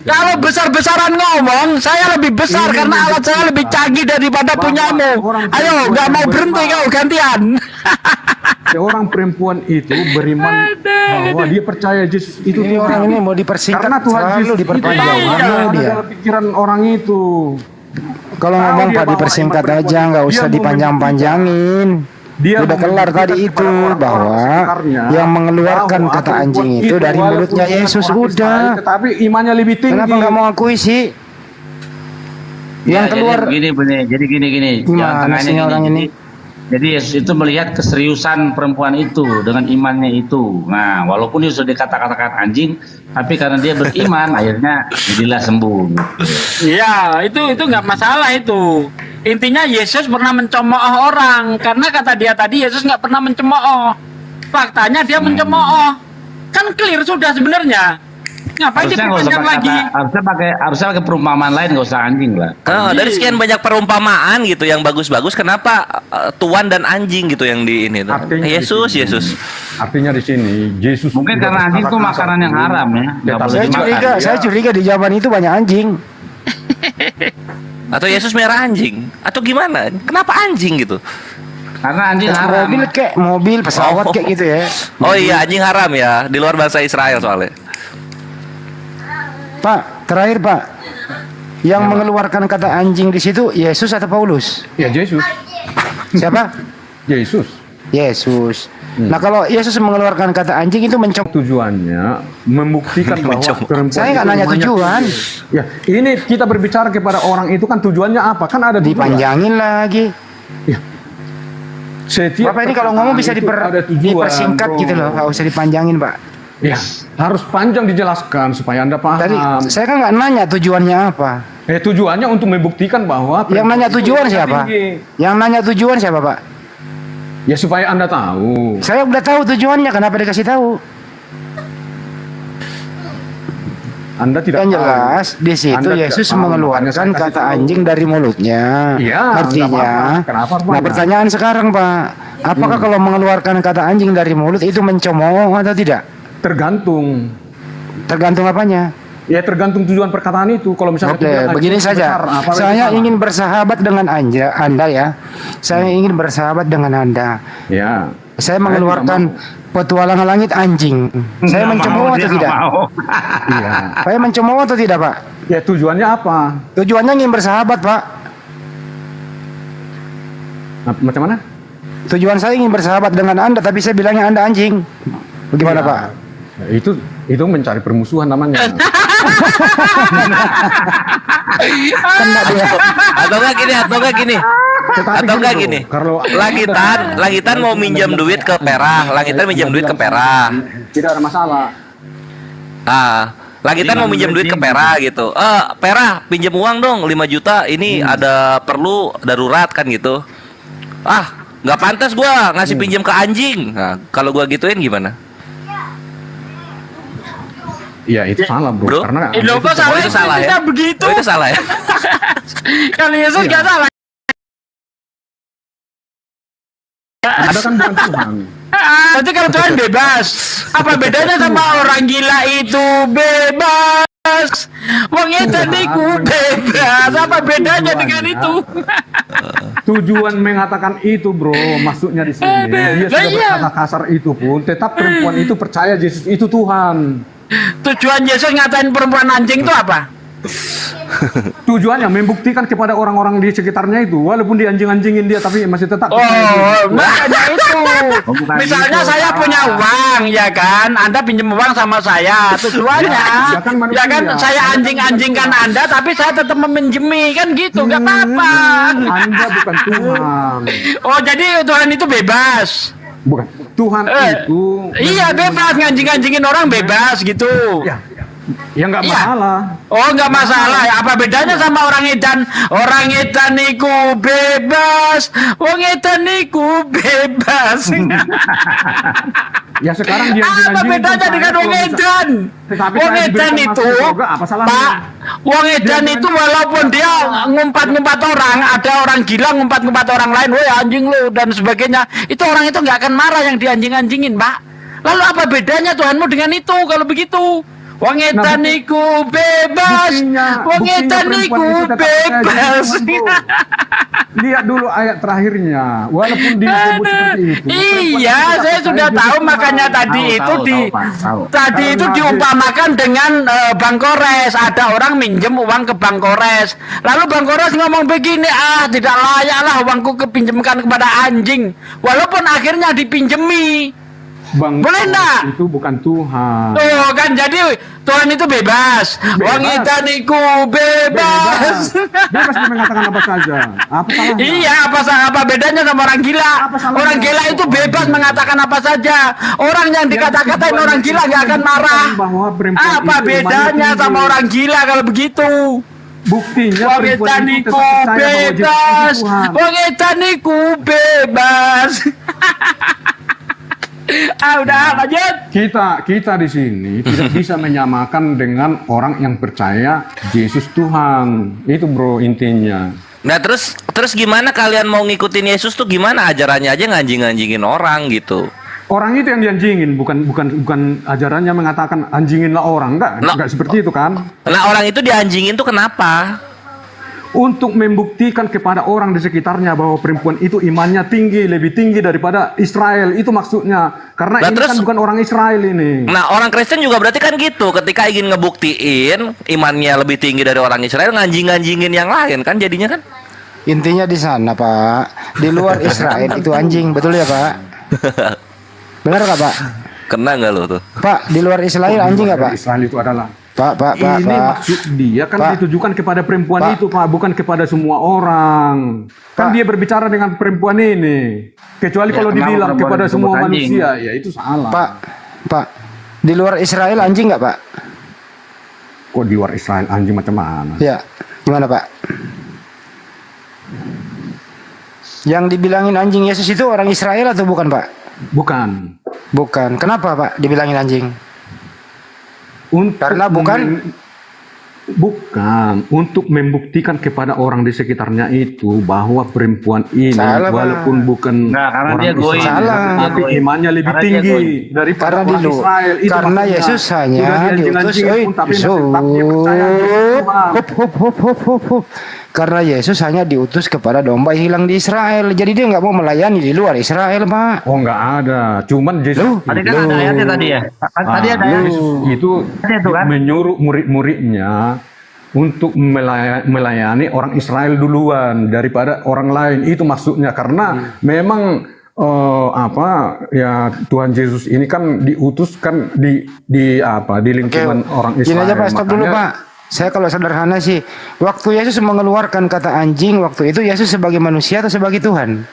kalau besar-besaran ngomong, saya lebih besar Ini karena alat saya lebih canggih daripada Bahwa punyamu. orang Ayo, perempuan nggak mau yang berhenti beriman. kau gantian. Orang perempuan itu beriman bahwa dia percaya Yesus itu Ini Tuhan. orang ini mau dipersingkat, Karena Tuhan selalu Yesus diperpanjang. itu Mau ada dia. dalam pikiran orang itu. Kalau Tahu ngomong dia Pak bahwa dipersingkat iman aja, perempuan nggak itu, usah dia mau dipanjang-panjangin. Dia Udah kelar tadi membuktikan itu kepada orang-orang bahwa sekitarnya yang mengeluarkan bahwa kata perempuan anjing itu dari walaupun mulutnya bukan Yesus. orang Udah. Israel, tetapi imannya lebih tinggi. Kenapa nggak mau akui sih? Yang Ya, keluar jadi gini. Gimana Jalan sih tengahnya orang gini. ini? Jadi Yesus itu melihat keseriusan perempuan itu dengan imannya itu. Nah, walaupun dia sudah dikata-katakan anjing, tapi karena dia beriman, akhirnya jadilah sembuh. Ya, itu nggak masalah itu. Intinya Yesus pernah mencemooh orang, karena kata dia tadi Yesus nggak pernah mencemooh. Faktanya dia mencemooh. Kan clear sudah sebenarnya. Ngapain Harusnya nggak usah diperpanjang pakai lagi? harusnya pakai perumpamaan lain, nggak usah anjing lah. Dari sekian banyak perumpamaan gitu yang bagus-bagus, kenapa tuan dan anjing gitu yang di ini tuh? Artinya di Yesus, sini- Yesus. Artinya di sini Yesus Mungkin sudah karena anjing itu berkata makanan yang kasar. haram ya, nggak boleh saya dimakan. curiga, saya curiga di Jawa itu banyak anjing. Atau Yesus merah anjing? Atau gimana? Kenapa anjing gitu? Karena anjing haram. Mobil, pesawat Oh. kayak gitu ya. Oh iya, anjing haram ya, di luar bangsa Israel soalnya. Pak, terakhir Pak, yang mengeluarkan kata anjing di situ Yesus atau Paulus? Ya Yesus. Siapa? Yesus. Yesus. Nah kalau Yesus mengeluarkan kata anjing itu Tujuannya membuktikan bahwa Mencemooh. perempuan Saya nggak itu nanya imannya tujuan. tinggi. Ya, ini kita berbicara kepada orang itu kan tujuannya apa? Kan ada tujuan. dipanjangin lagi. Setiap Bapak ini kalau ngomong bisa perkataan itu ada tujuan, dipersingkat bro. gitu loh, nggak usah dipanjangin Pak. Ya, harus panjang dijelaskan supaya Anda Tadi paham. saya kan nggak nanya tujuannya apa. Tujuannya untuk membuktikan bahwa Yang nanya perempuan itu tujuan imannya siapa? tinggi. Yang nanya tujuan siapa Pak? Ya supaya Anda tahu. Saya udah tahu tujuannya, kenapa dikasih tahu? Anda tidak Yang tahu. jelas di situ Anda tidak Yesus tahu, makanya mengeluarkan saya kasih kata tahu. anjing dari mulutnya. Iya, nggak Artinya, apa-apa. Kenapa nah banyak? pertanyaan sekarang Pak, apakah kalau mengeluarkan kata anjing dari mulut itu mencemooh atau tidak? Tergantung. Tergantung apanya? Ya tergantung tujuan perkataan itu. Kalau misalnya Oke, tujuan begini itu saja. besar, apalagi Saya salah. ingin bersahabat dengan Anda ya. Saya ingin bersahabat dengan Anda. Ya. Saya mengeluarkan petualangan langit anjing. Saya Nggak mencemooh mau, atau dia tidak? nggak mau. Iya. Saya mencemooh atau tidak, Pak? Ya tujuannya apa? Tujuannya ingin bersahabat, Pak. Macam mana? Tujuan saya ingin bersahabat dengan Anda, tapi saya bilangnya Anda anjing. Bagaimana, Ya. Pak? Ya, itu mencari permusuhan namanya. Kena dia. Atau enggak gini. Tetapi Atau enggak bro, gini. Kalau Langitan mau minjam duit ke Perah, Langitan minjam duit ke Perah. Tidak ada masalah. Langitan mau minjam duit ke Perah gitu. Perah, pinjam uang dong 5 juta. Ini ada perlu darurat kan gitu. Nggak pantas gua ngasih pinjam ke anjing. Nah, kalau gua gituin gimana? Iya itu salah bro. Bro. Karena Loh, kok salah? itu salah ya? Kita begitu. Oh, itu salah ya? Kalau Yesus nggak salah. Anda kan bukan Tuhan. Nanti kalau Tuhan bebas, apa bedanya sama orang gila itu bebas? Wong edan iku bebas, apa bedanya dengan itu? Tujuan mengatakan itu, bro, maksudnya di sini. Dia sudah berkata kasar itu pun, tetap perempuan itu percaya Yesus itu Tuhan. Tujuan Yesus ngatain perempuan anjing itu apa? Tujuannya membuktikan kepada orang-orang di sekitarnya itu, walaupun dianjing-anjingin dia, tapi masih tetap. Makanya itu. Misalnya saya punya uang, ya kan? Anda pinjam uang sama saya. Tujuannya, ya kan? Saya anjing-anjingkan Anda, tapi saya tetap meminjemi, kan gitu? Gak apa-apa. Anda bukan Tuhan. Oh, jadi Tuhan itu bebas. Bukan. Tuhan itu. Iya, bebas nganjing-anjingin orang bebas gitu. Ya nggak Iya. masalah. Oh, nggak masalah. Apa bedanya sama orang edan? Orang edan iku bebas. Wong edan iku bebas. Ya sekarang dia Apa bedanya dengan wong edan? Wong edan itu, Pak, wong edan itu walaupun dia ngumpat-ngumpat orang, ada orang gila ngumpat-ngumpat orang lain, woi anjing lu dan sebagainya, itu orang itu nggak akan marah yang dianjing-anjingin, Pak. Lalu apa bedanya Tuhanmu dengan itu kalau begitu? Wong edan iku bebas. Wong edan iku bebas. Lihat dulu ayat terakhirnya. Walaupun disebut seperti itu. Iya, saya sudah tahu, makanya tadi itu diumpamakan dengan Bang Kores. Ada orang minjem uang ke Bang Kores. Lalu Bang Kores ngomong begini, tidak layaklah uangku kepinjamkan kepada anjing. Walaupun akhirnya dipinjemi. Bang, boleh enggak? Itu bukan Tuhan. Tuh kan, jadi Tuhan itu bebas. Wong edan iku bebas. Bebas dia mengatakan apa saja. Apa salahnya? Iya, apa bedanya sama orang gila? Orang gila itu bebas mengatakan apa saja. Orang yang dikata-katain orang gila nggak akan marah. Apa bedanya sama orang gila kalau begitu? Buktinya Wong perempuan edan itu iku tetap percaya bahwa Yesus itu bebas. Tuhan. Wong edan iku bebas. Udah lanjut. Kita di sini tidak bisa menyamakan dengan orang yang percaya Yesus Tuhan. Itu bro intinya. Nah terus gimana kalian mau ngikutin Yesus tuh gimana? Ajarannya aja nganjing-nganjingin orang gitu. Orang itu yang dianjingin, bukan ajarannya mengatakan anjinginlah orang, enggak seperti itu kan? Nah orang itu dianjingin tuh kenapa? Untuk membuktikan kepada orang di sekitarnya bahwa perempuan itu imannya tinggi, lebih tinggi daripada Israel, itu maksudnya. Karena Nah, ini terus- kan bukan orang Israel ini. Nah orang Kristen juga berarti kan gitu. Ketika ingin ngebuktiin imannya lebih tinggi dari orang Israel, nganjing-nganjingin yang lain kan jadinya kan? Intinya di sana, Pak. Di luar Israel itu anjing, betul ya, Pak? Benar nggak, Pak? Kena nggak lo tuh? Pak, di luar Israel anjing nggak, Pak? Israel itu adalah Pak. ini maksud dia kan Pak. ditujukan kepada perempuan Pak. itu, Pak, bukan kepada semua orang. Kan Pak. dia berbicara dengan perempuan ini. Kecuali kalau kenapa dibilang perempuan kepada disebut semua anjing? manusia, ya itu salah. Pak. Di luar Israel anjing nggak, Pak? Kok di luar Israel anjing macam mana? Ya, gimana, Pak? Yang dibilangin anjing Yesus itu orang Israel atau bukan, Pak? Bukan. Bukan. Kenapa, Pak, dibilangin anjing? Karena bukan? Bukan untuk membuktikan kepada orang di sekitarnya itu bahwa perempuan ini Salah, Pak. walaupun bukan Nah, karena orang dia goy. Israel, Salah. tapi imannya lebih Karena dia tinggi goy. daripada Karena orang dulu, Israel. Itu karena maksudnya. Yesus hanya Sudah diutus, dianjing-anjingin pun, tapi masih tetap dia percaya Yesus Tuhan. hop. Karena Yesus hanya diutus kepada domba yang hilang di Israel. Jadi dia nggak mau melayani di luar Israel, Pak. Oh nggak ada, cuman Yesus Tadi kan ada ayatnya tadi ya. Tadi ada ayat. Yesus itu Ada itu kan? menyuruh murid-muridnya untuk melayani orang Israel duluan daripada orang lain. Itu maksudnya karena memang Tuhan Yesus ini kan diutus kan di lingkungan orang Israel. Gini aja, Pak, stop dulu, Makanya- Pak. Saya kalau sederhana sih, waktu Yesus mengeluarkan kata anjing, waktu itu Yesus sebagai manusia atau sebagai Tuhan?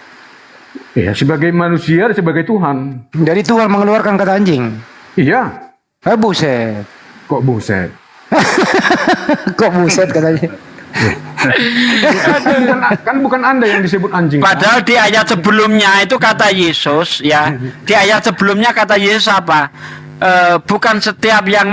Ya sebagai manusia dan sebagai Tuhan. Dari Tuhan mengeluarkan kata anjing. Iya. Buset. Kok buset? Kok buset katanya? kan bukan Anda yang disebut anjing. kan? Padahal di ayat sebelumnya itu kata Yesus, ya. Di ayat sebelumnya kata Yesus apa? Bukan setiap yang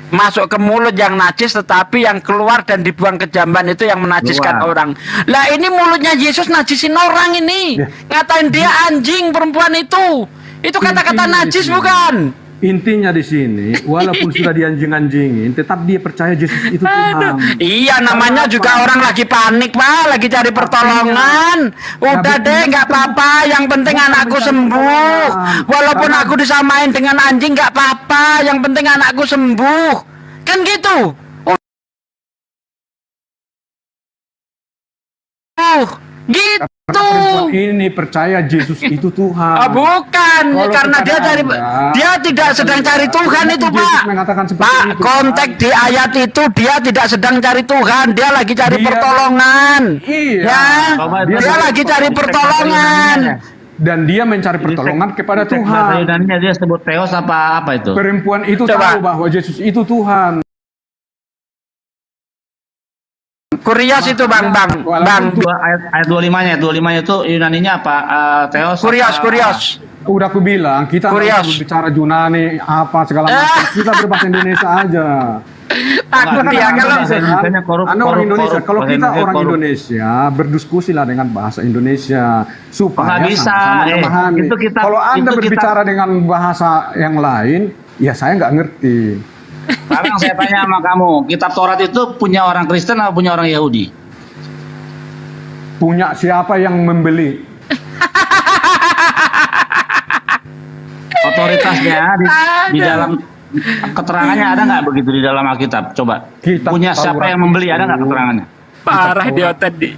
masuk ke mulut yang najis, tetapi yang keluar dan dibuang ke jamban itu yang menajiskan orang. Lah ini mulutnya Yesus najisin orang ini. Ya. Ngatain dia anjing perempuan itu. Itu kata-kata najis bukan? intinya di sini, walaupun sudah dianjing-anjingin, tetap dia percaya Yesus itu Tuhan. Iya, namanya juga orang lagi panik, Pak, lagi cari pertolongan. Udah deh, nggak apa-apa. Yang penting anakku sembuh. Walaupun aku disamain dengan anjing, nggak apa-apa. Yang penting anakku sembuh. Kan gitu. Gitu. Perempuan ini percaya Yesus itu Tuhan. Bukan, Kalau karena kepada dia tidak sedang cari Tuhan itu, Yesus Pak. mengatakan seperti Pak, itu, konteks di ayat itu dia tidak sedang cari Tuhan, dia lagi cari Dia- pertolongan. Iya. Ya, Coba dia lagi cari pertolongan. Dan dia mencari pertolongan kepada Bahasa Tuhan. Yunaninya dia sebut Theos apa itu? Perempuan itu Coba. tahu bahwa Yesus itu Tuhan. Kurios itu, Bang. Ayat 25-nya, 25-nya itu Yunaninya apa? Theos. Kurios. Udah aku bilang, kita nggak Kurios. usah bicara Yunani apa segala macam. Kita berbahasa Indonesia aja. Takut Enggak, dia enggak, kalau enggak. Indonesia Anda orang Indonesia. Kalau bahasa kita Indonesia orang korup. Indonesia, berdiskusilah dengan bahasa Indonesia supaya Nggak bisa, sama-sama memahami. itu kita- Kalau Anda itu kita- berbicara dengan bahasa yang lain, ya saya nggak ngerti. Sekarang saya tanya sama kamu, kitab Taurat itu punya orang Kristen atau punya orang Yahudi? Punya siapa yang membeli? Otoritasnya di dalam keterangannya ada nggak begitu di dalam Alkitab? Coba. Kitab Punya siapa Taurat yang membeli, ada nggak itu- keterangannya? parah dia tadi.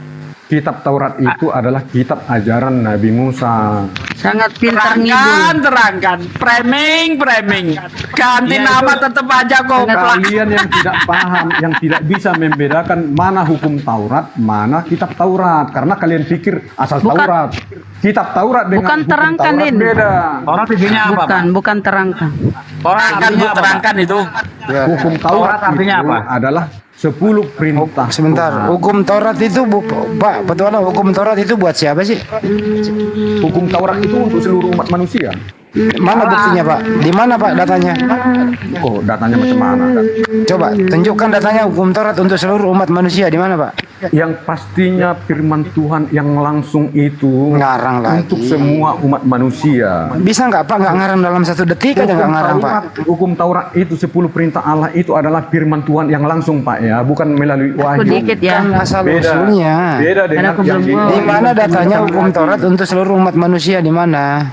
Kitab Taurat itu adalah kitab ajaran Nabi Musa. Sangat pintar ngidul. Terangkan. Framing. Ganti nama tetap aja komplak. Kalian yang tidak paham, yang tidak bisa membedakan mana hukum Taurat, mana kitab Taurat, karena kalian pikir asal Bukan- Taurat. Kitab Taurat dengan bukan hukum terangkan, Taurat Din. beda. Taurat isinya apa? Pak? Bukan terangkan. Taurat Kan artinya apa? Pak? terangkan itu. Hukum Taurat Taurat artinya itu apa? adalah 10 perintah. Sebentar, Tuhan. hukum Taurat itu Pak, betul hukum Taurat itu buat siapa sih? Hukum Taurat itu untuk seluruh umat manusia. Mana buktinya Pak? Di mana Pak datanya? Oh, datanya macam mana? Kan? Coba tunjukkan datanya hukum Taurat untuk seluruh umat manusia di mana Pak? Yang pastinya firman Tuhan yang langsung itu Ngarang lagi. untuk semua umat manusia. Bisa nggak Pak nggak ngarang dalam 1 detik aja nggak ngarang Pak? Hukum Taurat itu 10 perintah Allah itu adalah firman Tuhan yang langsung Pak ya, bukan melalui wahyu. Sedikit ya. Kan asal Beda. usulnya. Beda dengan aku belum yang mau. Di mana datanya hukum Taurat untuk seluruh umat manusia di mana?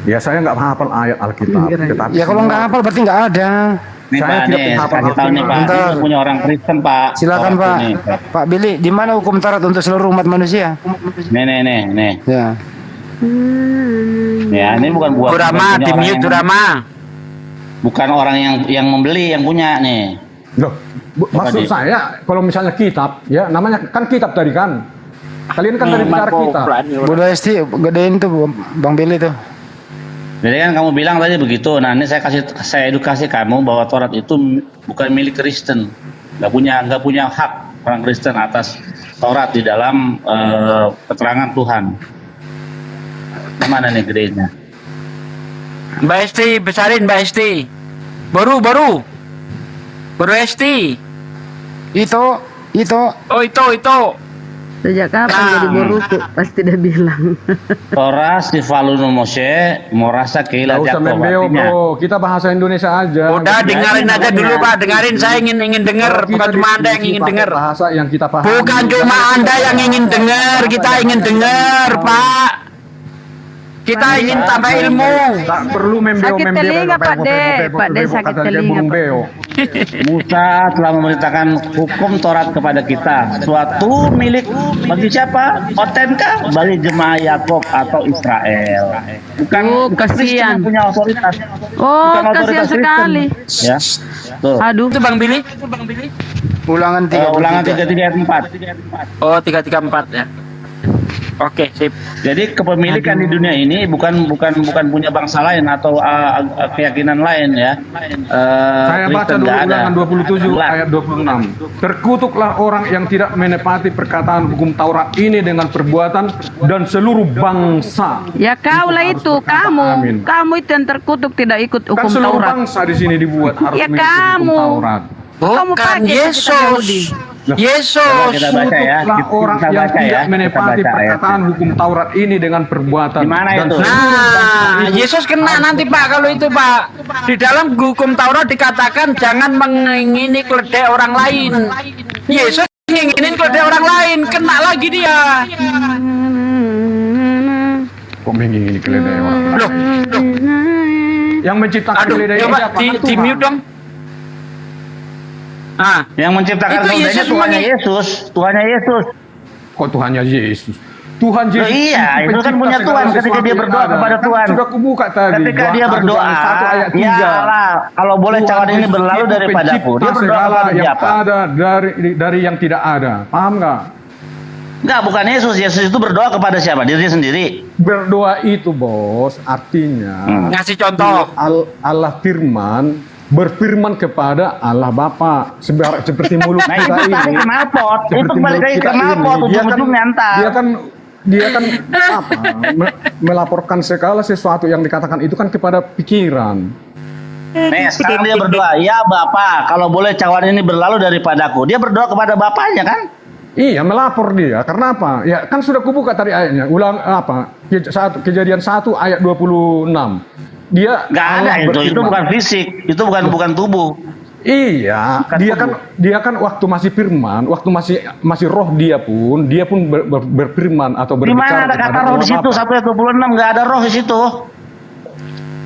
Ya saya nggak hafal ayat Alkitab, tetapi Ya kalau nggak hafal berarti nggak ada. Nih Saya Pak, tidak nih, menghafal kasih tahu nih Pak, Bentar. ini punya orang Kristen Pak. Silakan Taurat Pak. ini. Pak Billy, di mana hukum Taurat untuk seluruh umat manusia? Nih. Ya. Ya, ini bukan buat Durama, bukan punya di orang mute yang- Durama. bukan orang yang membeli yang punya nih. Loh, maksud Di- saya kalau misalnya kitab, ya namanya kan kitab tadi kan. Kalian kan tadi bicara kitab. Bunda Esti, gedein tuh Bang Billy tuh. Jadi kan kamu bilang tadi begitu. Nah, ini saya edukasi kamu bahwa Taurat itu bukan milik Kristen. Nggak punya hak orang Kristen atas Taurat di dalam keterangan Tuhan. Mana nih gedenya? Mbak Esti, besarin Mbak Esti. Baru. Baru Esti. Itu Oh itu. Sejak kapan Nah. jadi boruku? Pasti udah bilang. Torah Sifaluno Moshe Morasa Keila Gak usah Jakob. membeo Artinya, bro, kita bahasa Indonesia aja. Udah dengerin aja dulu Pak, dengerin. Saya ingin denger, Kalau kita bukan cuma Anda yang diskusi ingin pakai denger. Bahasa yang kita paham. Bukan cuma Anda yang ingin denger, kita ingin denger, Pak. Kita ingin tambah ilmu. Tak perlu membeo. Sakit telinga, Pak De. Pak De sakit telinga, Pak. Musa telah memerintahkan hukum Taurat kepada kita. Suatu milik bagi siapa? Otenka bagi jemaah Yakob atau Israel. Bukan Oh, Kristen kasihan. yang punya otoritas. Oh, Bukan otoritas kasihan Kristen. sekali. Ya. Tuh. Aduh. Itu Bang Billy. ulangan Ulangan 33. 33 ayat 4. Oh, 334 ya. Oke, sip. Jadi kepemilikan di dunia ini bukan punya bangsa lain atau keyakinan lain ya. Saya baca Kristen dulu nggak ada. ulangan 27 Jelas. ayat 26. Terkutuklah orang yang tidak menepati perkataan hukum Taurat ini dengan perbuatan dan seluruh bangsa. Ya kau lah harus itu, berkata kamu. amin. Kamu itu yang terkutuk tidak ikut Kan hukum seluruh Taurat. bangsa di sini dibuat harus Ya mengikuti hukum kamu. Taurat. Kamu Bukan pakai kitab Yahudi. Yesus. Yesus. Coba kita baca ya. Kutuklah orang Kita yang baca tidak ya. menepati Kita baca perkataan hukum Taurat ini dengan perbuatan. Di mana Dan itu? Nah, Yesus kena nanti Pak kalau itu Pak. Di dalam hukum Taurat dikatakan jangan mengingini keledai orang lain. Yesus nginginin keledai orang lain, kena lagi dia. Kok mengingini keledai orang lain? Loh, Yang menciptakan aduh, keledai coba siapa? di Tuhan. mute dong. Ah, Yang menciptakan Itu keledainya Yesus Tuhannya mengi- Yesus. Tuhannya Yesus. Kok Tuhannya Yesus? Tuhan Loh, Yesus iya, itu kan pencipta punya segala Tuhan ketika sesuatu dia yang berdoa ada. kepada Kan Tuhan. sudah kubuka tadi. Ketika dia Yohanes berdoa, 1 ayat 3. ya Allah, kalau boleh Tuhan cawan ini Yesus berlalu itu daripadaku. Dia pencipta berdoa segala kepada yang siapa? ada dari yang tidak ada. Paham nggak? Enggak, bukan Yesus. Yesus itu berdoa kepada siapa? Dirinya sendiri. Berdoa itu bos, artinya ngasih contoh. Allah firman berfirman kepada Allah Bapa seperti mulut Nah, kita itu tadi ini. knalpot. Itu Seperti balik mulut lagi kita ke knalpot, ini. ujung-ujungnya ntar. Dia kan apa? Melaporkan segala sesuatu yang dikatakan itu kan kepada pikiran. Nih, sekarang dia berdoa, ya Bapa, kalau boleh cawan ini berlalu daripadaku. Dia berdoa kepada Bapaknya kan? Iya, melapor dia. Karena apa? Ya, kan sudah kubuka tadi ayatnya. Ulang apa? Kejadian 1 ayat 26. Dia Nggak ada Allah itu berfirman. bukan fisik, itu bukan tubuh. Iya, Bukan dia kan waktu masih firman, waktu masih roh dia pun berfirman atau Di berbicara mana ada kata kepada roh Allah di situ? Bapa. 1 ayat 26 nggak ada roh di situ.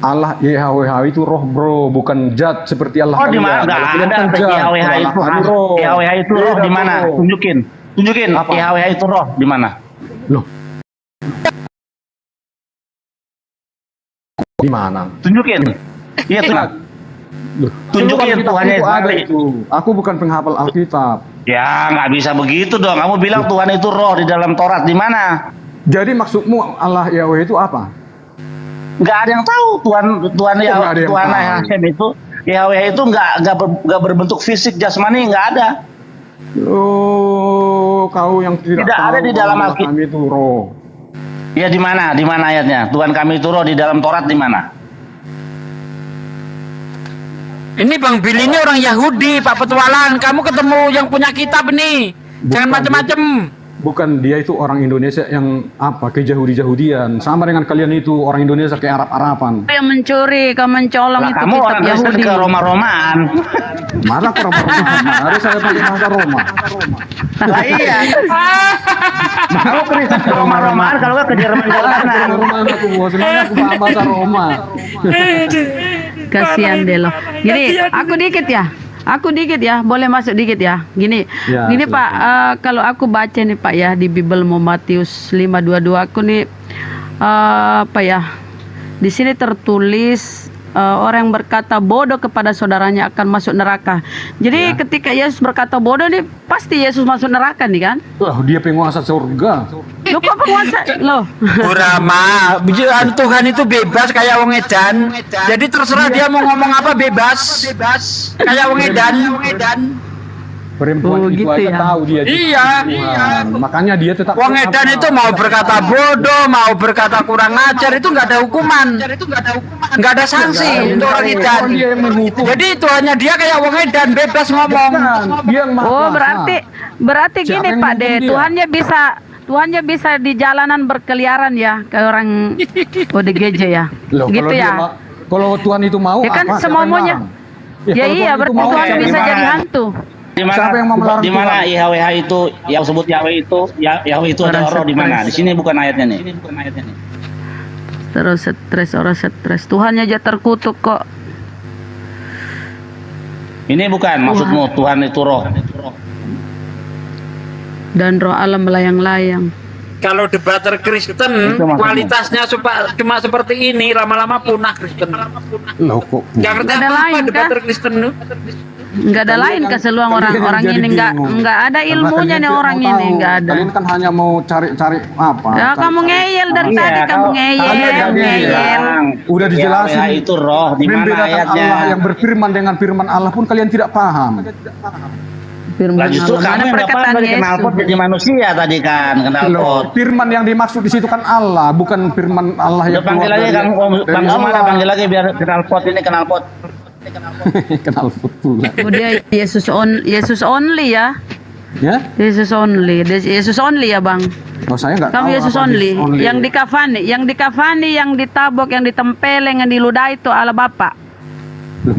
Allah YHWH itu roh bro, bukan zat seperti Allah Oh, di mana? kalian. Nggak Kalau kalian ada kan zat, YHWH kalau itu. Allah roh. YHWH itu roh Beda, di mana? bro. Tunjukin Apa? YHWH itu roh di mana? Loh. Di mana? Tunjukin. Iya tuh. Loh, Tunjukin Alkitab Tuhannya itu ada Israel. itu. Aku bukan penghafal Alkitab. Ya nggak bisa begitu dong. Kamu bilang Tuhan itu roh di dalam Taurat di mana? Jadi maksudmu Allah Yahweh itu apa? Nggak ada yang tahu Tuhan nggak ada yang Tuhan tahu? Hashem itu Yahweh itu nggak berbentuk fisik jasmani, nggak ada. Oh, kau yang tidak Tidak tahu ada di dalam Allah Alkitab. kami itu roh. Ya di mana? Di mana ayatnya? Tuhan kami itu roh di dalam Taurat di mana? Ini Bang Billy ini orang Yahudi, Pak Petualang. Kamu ketemu yang punya kitab ini. Jangan Bukan, macam-macam. Bukan, dia itu orang Indonesia yang apa ke Yahudi-Yahudian. Sama dengan kalian itu orang Indonesia ke Arab-Araban. Yang mencuri, kau mencolong Lah itu kamu kitab orang Kristen Yahudi. ke Roma-Romaan. Mana orang Mari saya pakai bahasa Roma. Lah iya. Kamu Kristen ke Roma-Romaan kalau nggak ke Jerman-Jermanan. Roma aku bos, mana aku paham bahasa Roma. Kasihan deh loh. Gini, aku dikit ya, boleh masuk dikit ya. Gini, Ya, gini silakan. Pak, kalau aku baca nih Pak ya di Bible Matius 5:22 aku nih apa ya? Di sini tertulis orang yang berkata bodoh kepada saudaranya akan masuk neraka. Jadi ketika Yesus berkata bodoh nih, pasti Yesus masuk neraka nih kan? Wah, dia penguasa surga. Loh kok penguasa? Loh. Burama, Tuhan itu bebas kayak wong edan. Jadi terserah dia mau ngomong apa bebas. Kayak wong edan. Perempuan Oh, itu gitu aja ya. tahu dia. Iya. Tuhan. Makanya dia tetap Wong edan itu mau berkata bodoh, mau berkata kurang ajar itu nggak ada hukuman. Nggak ada sanksi untuk orang edan. Dia yang menghukum. Jadi Tuhannya dia kayak wong edan bebas ngomong. Bukan, dia yang maha Oh, kuasa. berarti Siapa gini yang Pak menghukum De, dia? Tuhannya bisa di jalanan berkeliaran ya ke orang ODGJ ya. Loh, Gitu kalau dia ya. kalau Tuhan itu mau Ya kan apa? Siapa yang semuanya. larang? Ya kalau iya, Tuhan itu berarti mau, Tuhan siapa yang bisa larang? jadi hantu. Di mana? Siapa yang mau melarang Di mana Tuhan? YHWH itu yang sebut Yahweh itu Yahweh itu ada Orang roh di mana? stres. Di sini bukan ayatnya nih. Terus orang stres. Tuhannya aja terkutuk kok. Ini bukan maksudmu Tuhan itu roh. Dan roh Allah melayang-layang. Kalau debater Kristen Itu maksudnya. kualitasnya cuma seperti ini lama-lama punah Kristen. Loh kok? Nggak ngerti Ada apa lain, debater Kristen tuh. Enggak ada lain Kalian keseluruhan kalian yang orang-orang jadi ini enggak bingung. ada Karena ilmunya kalian nih tidak orang mau ini tahu. enggak ada. Kalian kan hanya mau cari-cari apa? Ya kamu Cari-cari ngeyel dari apa. tadi Iya, kamu kau- ngeyel, kalian yang ngeyel. bilang, Udah dijelasin. YHWH itu roh di mana Membedakan ayatnya? Allah yang berfirman dengan firman Allah pun kalian tidak paham. Firman Lah justru Allah. kamu Mana yang dapat perkataan dari Yesus? knalpot jadi manusia tadi kan Loh, knalpot. firman yang dimaksud di situ kan Allah, bukan firman Allah Udah yang panggil keluar lagi dari- Kang dari Sumana Allah. panggil lagi biar knalpot ini knalpot. Kenal betul. Oh, dia Yesus only ya. Ya? Yesus only. Yesus only ya bang. Oh, saya nggak Kamu tahu Yesus apa only. Jesus only. Yang dikafani, yang ditabok, yang ditempeleng, yang diludahi itu Allah Bapa. Loh,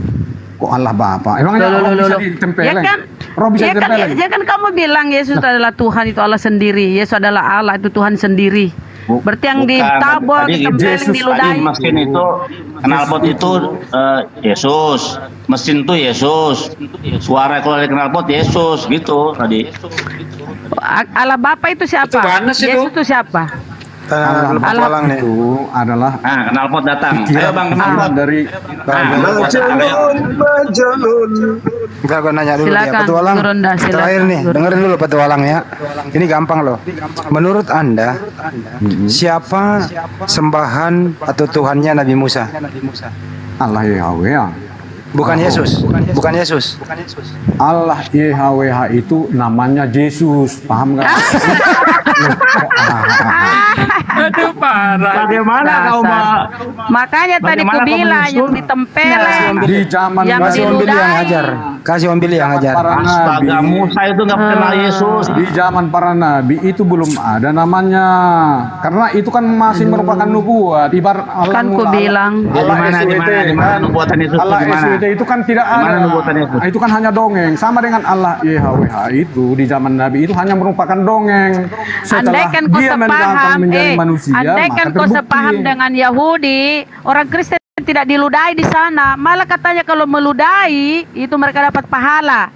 kok Allah Bapa? Emangnya roh bisa ditempeleng? Ya kan? Roh bisa Ya kan, ditempeleng? ya kan kamu bilang Yesus adalah Tuhan, itu Allah sendiri. Yesus adalah Allah, itu Tuhan sendiri. Berarti yang Bukan, ditabok, tadi ditempeleng, Yesus diludahi. Tadi mesin itu knalpot itu Yesus, mesin itu Yesus, suara keluar dari knalpot Yesus gitu tadi. Allah Bapa itu siapa? Itu Yohanes itu. Yesus itu siapa? Allah Allah itu adalah Nah, knalpot datang. Ayo bang, knalpot. dari Enggak, gue nanya dulu Silakan, ya, petualang. turun dah, silakan, Terakhir nih, turun. dengerin dulu petualang ya. Ini gampang loh. Menurut Anda, siapa sembahan atau Tuhannya Nabi Musa? Allah Yahweh. Bukan Yesus, bukan Yesus. Allah YHWH itu namanya Yesus, paham nggak? Aduh parah. Bagaimana kau Dasar. Makanya tadi ku Bagaimana bilang kamu yang nyusul? ditempeleng, Di zaman yang Kasih Om Billy yang diludahi. ngajar. Kasih Om Billy yang ngajar. para nabi, Astaga, Musa itu nggak kenal Yesus. di zaman para nabi itu belum ada namanya, karena itu kan masih merupakan nubuat. Ibarat Allah Kan ku bilang. Ya, di mana nubuatan Yesus itu Allah di mana? SWT itu kan tidak Di mana ada. nubuatan Yesus? Itu kan hanya dongeng. Sama dengan Allah YHWH itu di zaman Nabi itu hanya merupakan dongeng. Setelah Andaikan kau dia mendatang sepaham, menjadi manusia, andaikan maka kau terbukti. sepaham dengan Yahudi, orang Kristen tidak diludahi di sana. Malah katanya kalau meludahi itu mereka dapat pahala.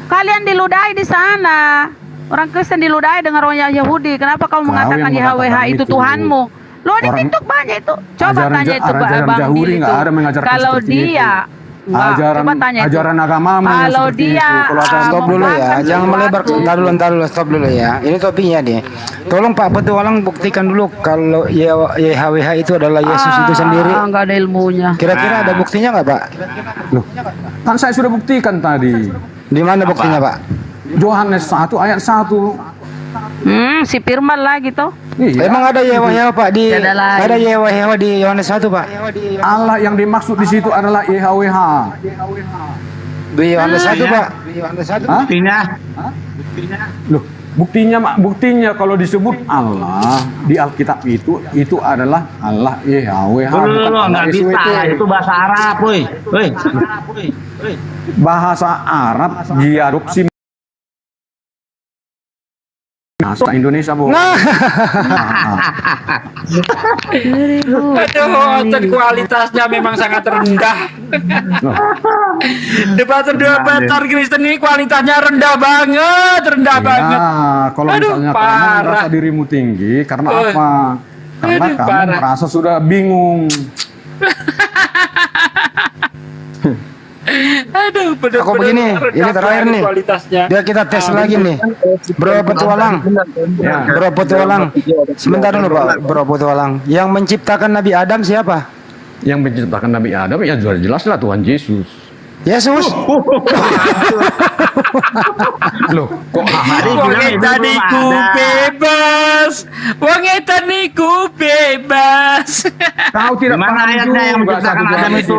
Kalian diludahi di sana. Orang Kristen diludahi dengan rohnya Yahudi. Kenapa kamu mengatakan yang YHWH mengatakan itu itu. Tuhanmu? Lo di Orang- TikTok banyak itu. Coba Ajaran- tanya itu Pak ajaran Bang Yahudi Billy nggak itu. ada mengajarkan Kalau seperti dia itu. Enggak, Ajaran- coba tanya itu. ajaran agamamu yang Kalau seperti dia itu. Kalau ada- Stop dulu ya, membanggakan jangan melebar. sesuatu. Entar dulu, stop dulu ya. Ini topiknya deh. Tolong Pak Petualang buktikan dulu kalau YHWH itu adalah Yesus itu sendiri. Enggak ada ilmunya. Kira-kira ada buktinya nggak Pak? Loh, kan saya sudah buktikan tadi. Di mana buktinya Pak? Yohanes 1 ayat 1. Si Firman lagi toh. Iya. Emang ada YHWH Pak di Ada lain. ada YHWH di Yohanes 1 Pak? Allah yang dimaksud di situ adalah YHWH. Di Yohanes 1 Pak. Hah? Buktinya Loh, buktinya kalau disebut Allah di Alkitab itu adalah Allah YHWH, bukan Dulu Allah nggak bisa, SWT. itu bahasa Arab, woi. Bahasa Arab diadopsi bahasa Indonesia, Bu. Aduh, dan kualitasnya memang sangat rendah. Loh, Debater Kristen ini kualitasnya rendah banget, rendah banget. ya, kalau Aduh, misalnya kamu parah. merasa dirimu tinggi, karena apa? Karena Aduh, kamu parah. merasa sudah bingung. Aduh, bener-bener Aku begini, rendah ini terakhir banget nih. kualitasnya. Biar kita tes lagi nih. Bro Petualang. Ya. Bro Petualang. Sebentar dulu Pak, Bro Petualang. Yang menciptakan Nabi Adam siapa? Yang menciptakan Nabi Adam ya jelas lah Tuhan Yesus. Yesus. Loh, kok Wong etaniku bebas. Wong etaniku bebas. kau tidak Di mana paham ayatnya yang juga menciptakan satu Adam Tuhan itu? Yesus.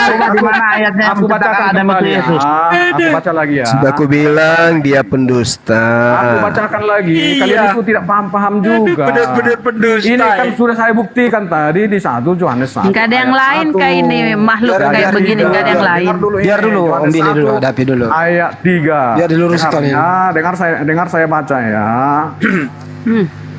Di mana ayatnya yang Aku menciptakan bacakan Adam itu kembali ya. Yesus? Aku baca lagi ya. Sudah aku bilang dia pendusta. Aku bacakan lagi. Iya. Kalian itu tidak paham-paham juga. Bener-bener pendusta. Ini kan ya. sudah saya buktikan tadi di 1 Yohanes 1. Enggak ada yang ayat lain 1. kayak ini makhluk Biar- kayak biar- begini, enggak ada yang lain. Biar dulu, Yohanes Om Billy 1, dulu, hadapi dulu. Ayat 3. Biar diluruskan ini. Dengar saya baca ya.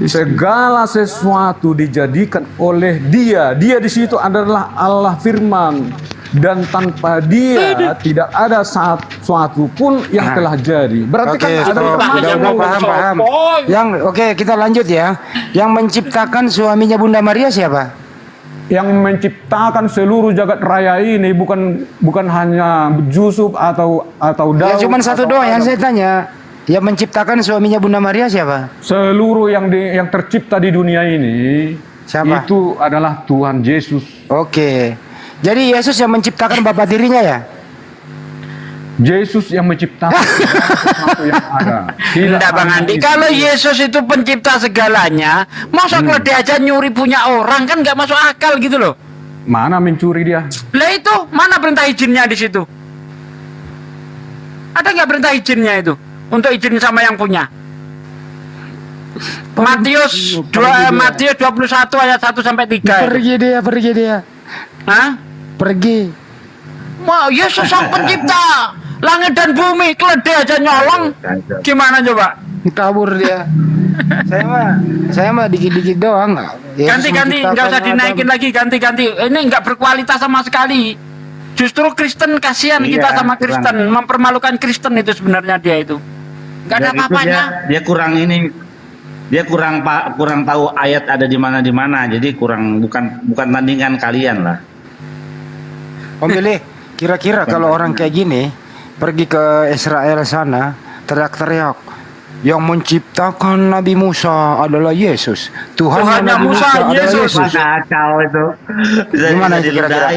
Segala sesuatu dijadikan oleh Dia. Dia di situ adalah Allah Firman. Dan tanpa Dia tidak ada sesuatu pun yang telah jadi. Berarti Oke, kan ada stop. termasuk. Udah paham. Yang oke, kita lanjut ya. Yang menciptakan suaminya Bunda Maria siapa? Yang menciptakan seluruh jagat raya ini bukan hanya Yusuf atau Ya Daud. cuma satu atau doang yang Adam. saya tanya. Yang menciptakan suaminya Bunda Maria siapa? Seluruh yang tercipta di dunia ini Siapa? itu adalah Tuhan Yesus. Oke. Jadi Yesus yang menciptakan Bapa tirinya ya? Yesus yang menciptakan sesuatu yang ada. Enggak Bang hanya Andi, Yesus. kalau Yesus itu pencipta segalanya, masa kalau dia aja nyuri punya orang kan nggak masuk akal gitu loh. Mana mencuri dia? Lah itu mana perintah izinnya di situ? Ada nggak perintah izinnya itu? untuk izin sama yang punya. Matius 21 ayat 1 sampai 3. Pergi dia. Hah? Pergi. Wah, Yesus sang pencipta langit dan bumi, keledai aja nyolong. Gimana coba? Kabur dia. saya mah dikit-dikit doang. Yesus Ganti-ganti, nggak usah menciptakan dinaikin Adam. lagi, ganti-ganti. Ini nggak berkualitas sama sekali. Justru Kristen, kasihan Iya, kita sama Kristen, kurang. mempermalukan Kristen itu sebenarnya dia itu. Nggak ada Dan itu apa-apanya. dia kurang ini, dia kurang tahu ayat ada di mana, jadi bukan tandingan kalian lah. Om Billy, kira-kira kalau orang kayak gini pergi ke Israel sana, teriak-teriak, yang menciptakan Nabi Musa adalah Yesus. Tuhannya Tuhannya Nabi Musa, adalah Yesus. Yesus. Kacau itu. Gimana itu kira-kira?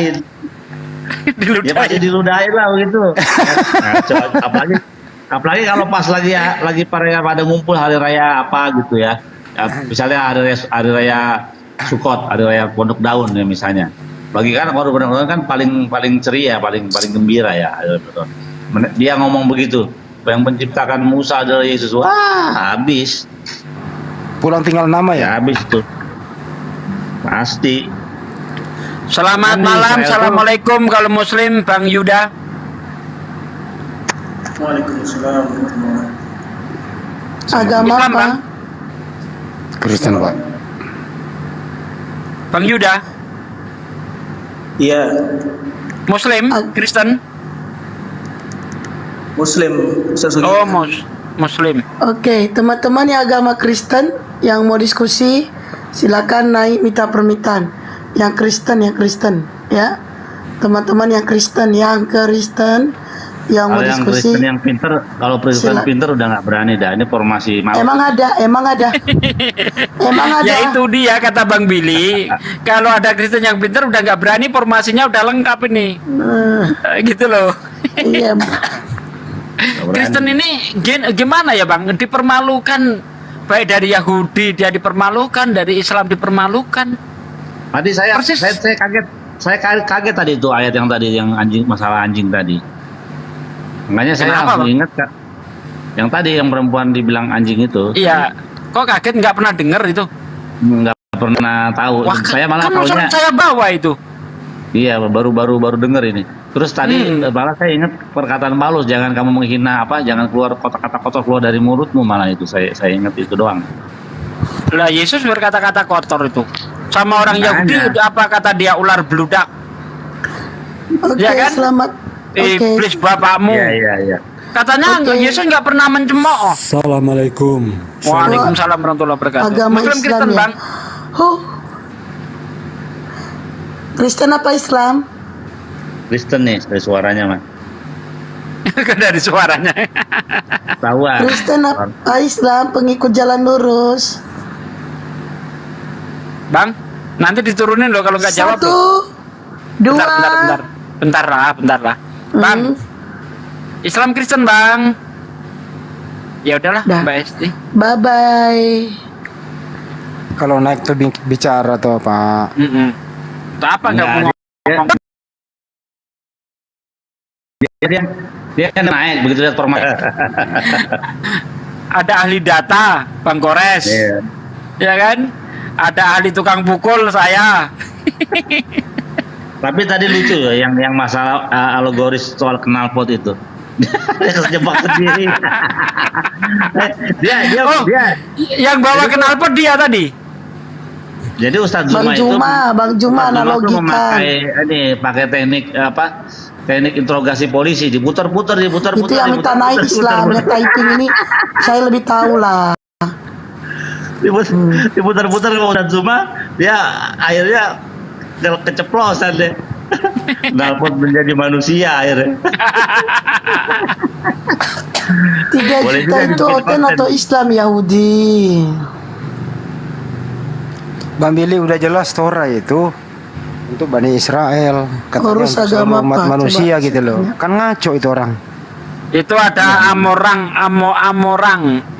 Ya pasti diludahin lah begitu. Kacau. Apalagi kalau pas lagi pada ngumpul hari raya apa gitu ya. Misalnya hari raya Sukot, hari raya Pondok Daun ya misalnya. Bagi kan kalau Pondok Daun kan paling ceria, paling gembira ya. Dia ngomong begitu. Yang menciptakan Musa adalah Yesus. Wah, habis. Pulang tinggal nama ya. Ya habis itu. Pasti. Selamat Ini malam, saya assalamualaikum kalau Muslim, Bang Yuda. Agama Islam, apa? Bang. Kristen, Pak. Bang Yuda, Iya, Muslim, Kristen. Muslim. Sesungguhnya. Oh, Muslim. Oke, teman-teman yang agama Kristen yang mau diskusi silakan naik minta permintaan. Yang Kristen ya. Teman-teman yang Kristen yang mau Kalau yang diskusi. Kristen yang pinter, kalau Kristen Sila- pinter udah nggak berani dah. Ini formasi mau. Emang ada. Emang ada. Ya itu dia kata Bang Billy. Kalau ada Kristen yang pintar udah nggak berani, formasinya udah lengkap ini. Gitu loh. Iya. Kristen ini gimana ya Bang? Dipermalukan, baik dari Yahudi dia dipermalukan, dari Islam dipermalukan. Tadi saya Persis. kaget. Saya kaget tadi itu ayat yang tadi yang masalah anjing tadi. Makanya saya Kenapa, langsung Bang? ingat Kak. Yang tadi yang perempuan dibilang anjing itu. Iya. Kok kaget nggak pernah dengar itu? Nggak pernah tahu. Wah, Saya malah kan taunya. saya bawa itu. Iya, baru denger ini. Terus tadi malah saya ingat perkataan Paulus, jangan kamu menghina jangan keluar kata-kata kotor keluar dari mulutmu, malah itu saya ingat itu doang. Lah Yesus berkata-kata kotor itu. Sama orang Makanya. Yahudi apa kata dia ular beludak? Oke, Iya kan? selamat. Oke. Iblis bapakmu. Iya. Katanya Oke. Yesus nggak pernah mencemooh. Assalamualaikum. Waalaikumsalam warahmatullahi wabarakatuh. Agama Muslim Islam Kristen ya. Bang. Kristen apa Islam? Kristen nih dari suaranya mah. Dari suaranya. Tahu ah. Kristen apa Islam? Pengikut jalan lurus. Bang, nanti diturunin loh kalau nggak jawab. Satu, loh. dua. Bentar lah. Bang, Islam Kristen Bang. Ya udahlah, Dah. Mbak Esti. Bye bye. Kalau naik tuh bicara tuh Pak. Itu apa nggak mau ngomong? Dia kan naik begitu lihat formasi. Ada ahli data, Bang Gores. Iya. Ya kan? Ada ahli tukang pukul saya. Tapi tadi lucu ya yang masalah alegoris soal knalpot itu. Dia kejebak sendiri. dia Yang bawa knalpot dia tadi. Jadi Ustadz Bang Zuma itu Bang Juma Ustadz Zuma tuh analogikan. pakai teknik teknik interogasi polisi, diputar-putar. Itu yang minta naik Islam, yang typing ini saya lebih tahu lah. Diputar-putar ke Ustadz Zuma, dia akhirnya keceplosan deh. Knalpot menjadi manusia akhirnya. 3 Boleh juta juga itu dibikin Oten konten. atau Islam Yahudi? Bang Billy udah jelas Torah itu untuk Bani Israel. Katanya Urus untuk agama seluruh umat apa? manusia Coba gitu loh. Kan ngaco itu orang. Itu ada Amorang.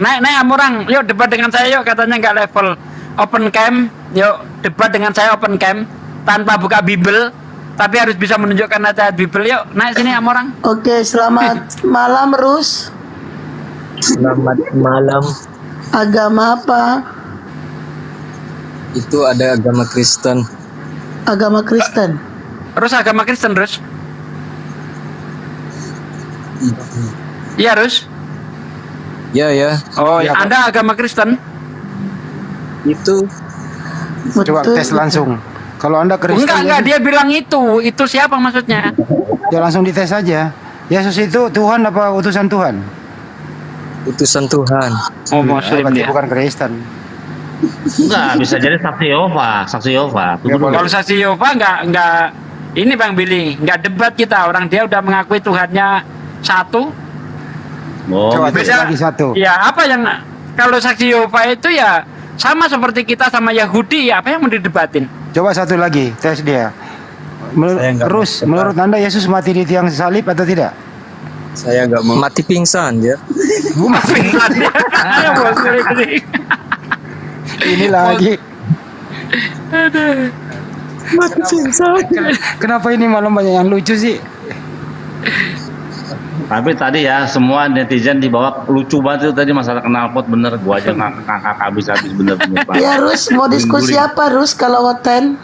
Naik Amorang. Yuk debat dengan saya yuk, katanya nggak level open cam. Yuk debat dengan saya open cam tanpa buka Bible, tapi harus bisa menunjukkan ayat Bible. Yuk naik sini Amorang. Oke, selamat malam Rus. Selamat malam. Agama apa? Itu ada agama Kristen. Agama Kristen. Terus agama Kristen, Rus? Iya, Rus? Ya ya. Oh, Iya, Pak. Anda agama Kristen? Itu Coba tes langsung. Kalau Anda Kristen, Enggak, dia bilang itu. Itu siapa maksudnya? ya langsung dites saja. Yesus itu Tuhan apa utusan Tuhan? utusan Tuhan. Oh, Muslim Berarti dia. bukan Kristen. Enggak, bisa jadi saksi Yehova, saksi Yehova. Ya, boleh. Kalau saksi Yehova enggak ini Bang Billy, enggak debat kita. Orang dia udah mengakui Tuhannya satu. Oh, Coba gitu. tes Beda. lagi satu. Ya, apa yang kalau saksi Yehova itu ya sama seperti kita sama Yahudi, ya apa yang mau didebatin? Coba satu lagi, tes dia. Saya nggak Terus, mau menurut Anda Yesus mati di tiang salib atau tidak? Saya nggak mau mati pingsan ya. Ya, Muslim ini. Ini lagi. Mati pingsan. Kenapa ini malam banyak yang lucu sih? Tapi tadi ya semua netizen di bawah lucu banget itu tadi masalah knalpot bener, gua aja ngakak habis-habis bener-bener. Pak. Ya Rus, mau diskusi apa Rus kalau Woten?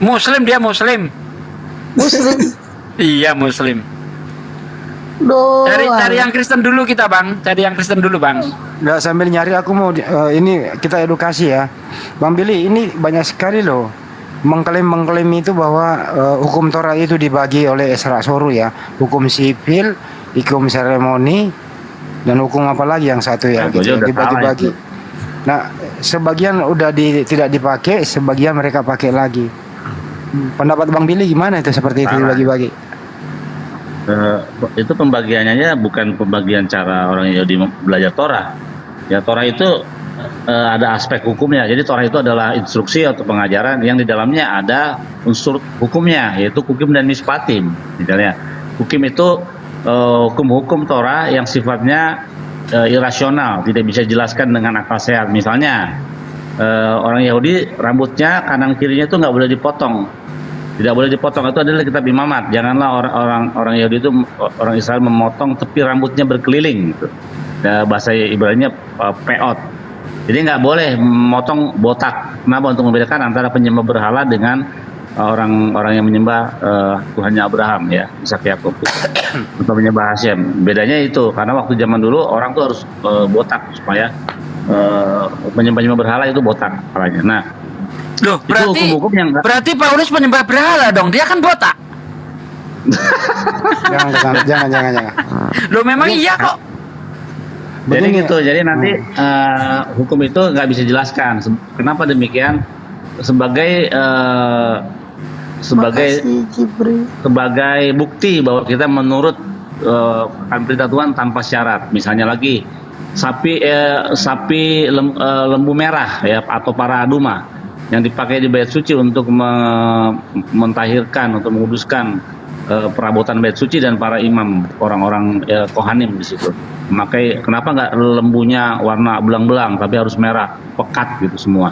Muslim, dia Muslim. Muslim. Iya, Muslim. Doang. Cari yang Kristen dulu kita, Bang. Cari yang Kristen dulu, Bang. Nggak, sambil nyari aku mau ini kita edukasi ya. Bang Billy, ini banyak sekali loh mengklaim itu bahwa hukum Torah itu dibagi oleh Esra Soru ya. Hukum sipil, hukum seremoni, dan hukum apa lagi yang satu ya, Nah, gitu, gua aja udah dibagi-bagi. Nah, sebagian udah tidak dipakai, sebagian mereka pakai lagi. Pendapat Bang Billy gimana itu seperti itu Salah. dibagi-bagi? Itu pembagiannya bukan pembagian cara orang Yahudi belajar Torah. Ya Torah itu ada aspek hukumnya. Jadi Torah itu adalah instruksi atau pengajaran yang di dalamnya ada unsur hukumnya, yaitu hukum dan mispatim. Misalnya, hukum itu hukum-hukum Torah yang sifatnya irasional, tidak bisa dijelaskan dengan akal sehat. Misalnya, orang Yahudi rambutnya kanan kirinya itu nggak boleh dipotong. Tidak boleh dipotong, itu adalah kitab Imamat. Janganlah orang Yahudi itu, orang Israel memotong tepi rambutnya berkeliling gitu. Bahasa Ibrani-nya peot. Jadi nggak boleh memotong botak. Kenapa? Untuk membedakan antara penyembah berhala dengan orang-orang yang menyembah Tuhannya Abraham ya, Ishak Yakub atau menyembah Hashem. Bedanya itu karena waktu zaman dulu orang tuh harus botak supaya penyembah berhala itu botak kepalanya. Nah, Loh, itu hukum-hukum yang nggak- berarti Paulus penyembah berhala dong. Dia kan botak. Jangan. Loh, memang iya kok. Jadi Begini, gitu, jadi nanti hukum itu nggak bisa jelaskan. Kenapa demikian? Sebagai Makasih, Jibril. sebagai bukti bahwa kita menurut akan perintah Tuhan tanpa syarat. Misalnya lagi sapi lembu merah ya atau paraduma yang dipakai di bait suci untuk mentahirkan, untuk menguduskan perabotan bait suci dan para imam, orang-orang kohanim di situ. Makanya kenapa nggak lembunya warna belang-belang tapi harus merah pekat gitu semua.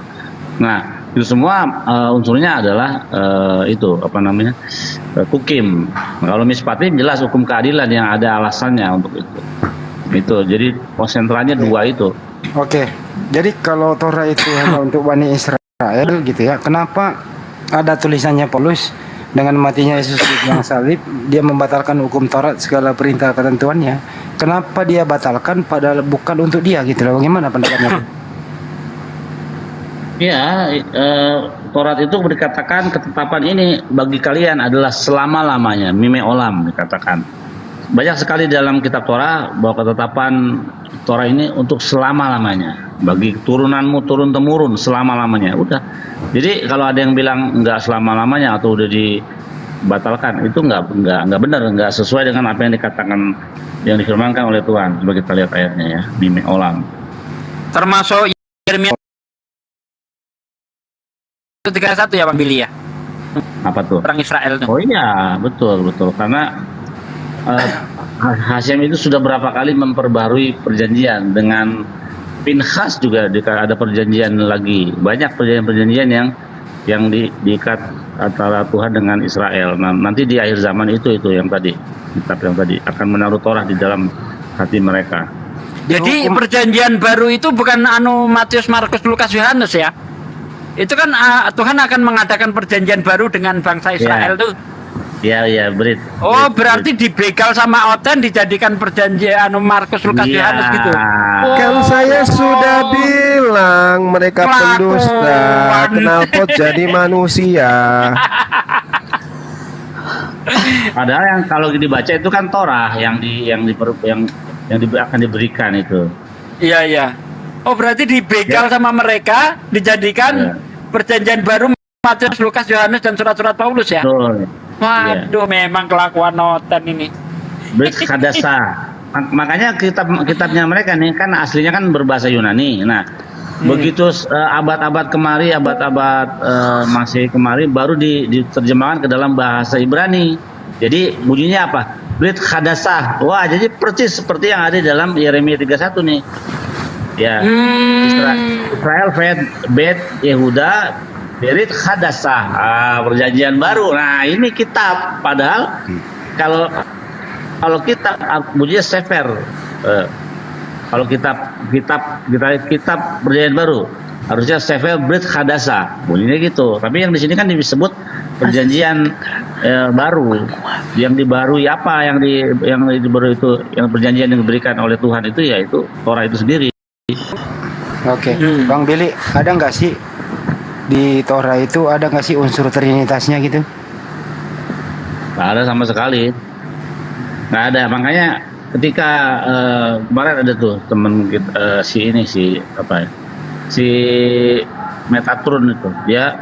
Nah itu semua unsurnya adalah itu apa namanya hukim. Kalau mispatim jelas hukum keadilan yang ada alasannya untuk itu. Itu jadi konsentranya dua itu. Oke, jadi kalau Torah itu hanya untuk Bani Israel gitu ya, kenapa ada tulisannya Paulus dengan matinya Yesus di tiang salib, dia membatalkan hukum Taurat segala perintah ketentuannya. Kenapa dia batalkan padahal bukan untuk dia gitu loh? Bagaimana pendapatnya? Ya, Taurat itu dikatakan ketetapan ini bagi kalian adalah selama-lamanya, mime olam dikatakan. Banyak sekali dalam kitab Torah bahwa ketetapan Torah ini untuk selama-lamanya. Bagi turunanmu turun-temurun selama-lamanya. Udah. Jadi kalau ada yang bilang enggak selama-lamanya atau udah dibatalkan, itu enggak benar, enggak sesuai dengan apa yang dikatakan yang difirmankan oleh Tuhan. Coba kita lihat ayatnya ya, mime olam. Termasuk Yeremia 31 ya, Bang Billy ya. Apa tuh? Orang Israel tuh. Oh iya, betul. Karena Hashem itu sudah berapa kali memperbarui perjanjian dengan Pinchas juga ada perjanjian lagi. Banyak perjanjian yang diikat antara Tuhan dengan Israel. Nah, nanti di akhir zaman itu yang tadi, kitab yang tadi akan menaruh Torah di dalam hati mereka. Jadi perjanjian baru itu bukan Matius, Markus, Lukas, Yohanes ya. Itu kan Tuhan akan mengadakan perjanjian baru dengan bangsa Israel tuh. Iya, Brit. Oh, berarti dibegal sama Oten dijadikan perjanjian Markus, Lukas, Iya. Yohanes gitu. Kan saya sudah bilang mereka pendusta, knalpot jadi manusia. Padahal yang kalau dibaca itu kan Torah yang akan diberikan itu. Iya. Oh, berarti dibegal sama mereka dijadikan perjanjian baru Matius, Lukas, Yohanes dan surat-surat Paulus ya. Betul. Waduh, memang kelakuan Oten ini. Brit Hadasa. Makanya kitabnya mereka nih kan aslinya kan berbahasa Yunani. Nah, begitu abad-abad kemari, masih kemari baru diterjemahkan ke dalam bahasa Ibrani. Jadi bunyinya apa? Brit Hadasa. Wah, jadi persis seperti yang ada di dalam Yeremia 31 nih. Ya. Israel Bet Yehuda Berit Hadasah, perjanjian baru. Nah, ini kitab. Padahal kalau kitab bunyinya Sefer. Kalau kitab perjanjian baru harusnya Sefer Brit Hadasah, bunyinya gitu. Tapi yang di sini kan disebut perjanjian baru. Yang dibarui apa? Yang dibarui itu, yang perjanjian yang diberikan oleh Tuhan itu yaitu Torah itu sendiri. Oke, Bang Billy, ada nggak sih di Torah itu ada nggak sih unsur trinitasnya gitu? Nggak ada sama sekali, nggak ada. Makanya ketika kemarin ada tuh temen kita, si Metatron itu, dia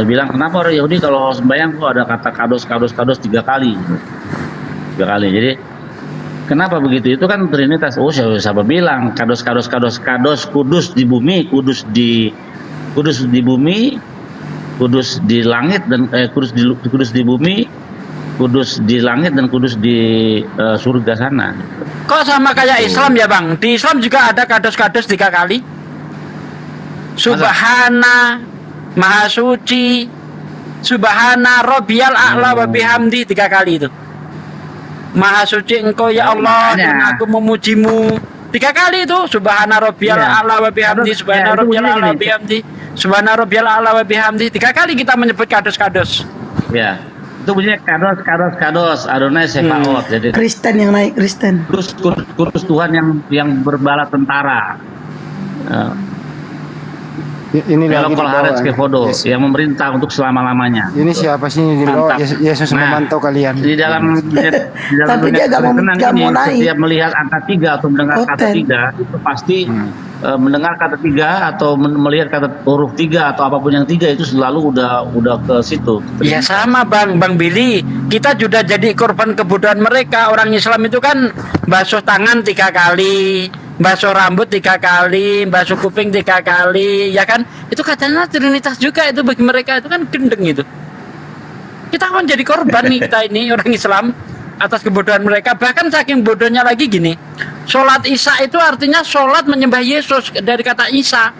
bilang kenapa orang Yahudi kalau sembahyang kok ada kata kados 3 kali, gitu. 3 kali. Jadi kenapa begitu? Itu kan trinitas. Oh, siapa bilang kados kudus di bumi, kudus di bumi, kudus di langit dan kudus di bumi, kudus di langit dan kudus di surga sana. Kok sama kayak Islam ya, Bang? Di Islam juga ada kados 3 kali. Subhana, Maha Suci, Subhana Rabbiyal A'la wa bihamdi 3 kali itu. Maha suci Engkau ya Allah dan aku memujimu 3 kali itu. Subhana Rabbiyal A'la wa bihamdi, Subhana Rabbiyal A'la wa bihamdi, Subhana Rabbiyal A'la wa bihamdi. 3 kali kita menyebut kados-kados. Ya, itu bunyinya kados Adonai Sebaot. Jadi Kristen yang naik Kristen. kudus Tuhan yang berbala tentara. Ini lagi di bawah. Kevodo yang memerintah untuk selama-lamanya. Ini siapa sih di bawah? Yesus memantau kalian. Di dalam Tapi dia gak mau naik. setiap melihat angka 3 atau mendengar kata 3 itu pasti mendengar kata 3 atau melihat kata huruf 3 atau apapun yang 3 itu selalu udah ke situ. Ya sama Bang Billy, kita juga jadi korban kebodohan mereka. Orang Islam itu kan basuh tangan 3 kali, basuh rambut 3 kali, basuh kuping 3 kali, ya kan? Itu katanya trinitas juga itu bagi mereka, itu kan gendeng itu. Kita kan jadi korban nih kita ini orang Islam atas kebodohan mereka. Bahkan saking bodohnya lagi gini, sholat Isya itu artinya sholat menyembah Yesus dari kata Isa.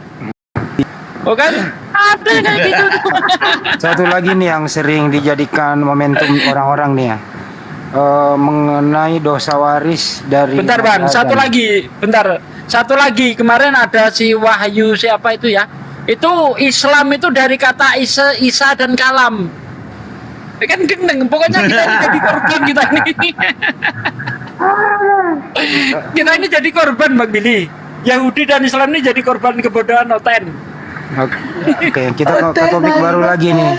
Oh kan? Ada kayak gitu. Satu lagi nih yang sering dijadikan momentum orang-orang nih ya. Mengenai dosa waris dari Bentar Bang, satu lagi kemarin ada si Wahyu siapa itu ya, itu Islam itu dari kata Isa dan kalam. Kan gendeng, pokoknya kita ini jadi korban kita ini. Kita ini jadi korban Bang Billy. Yahudi dan Islam ini jadi korban kebodohan Oten. Oke, kita ke topik baru lagi nih.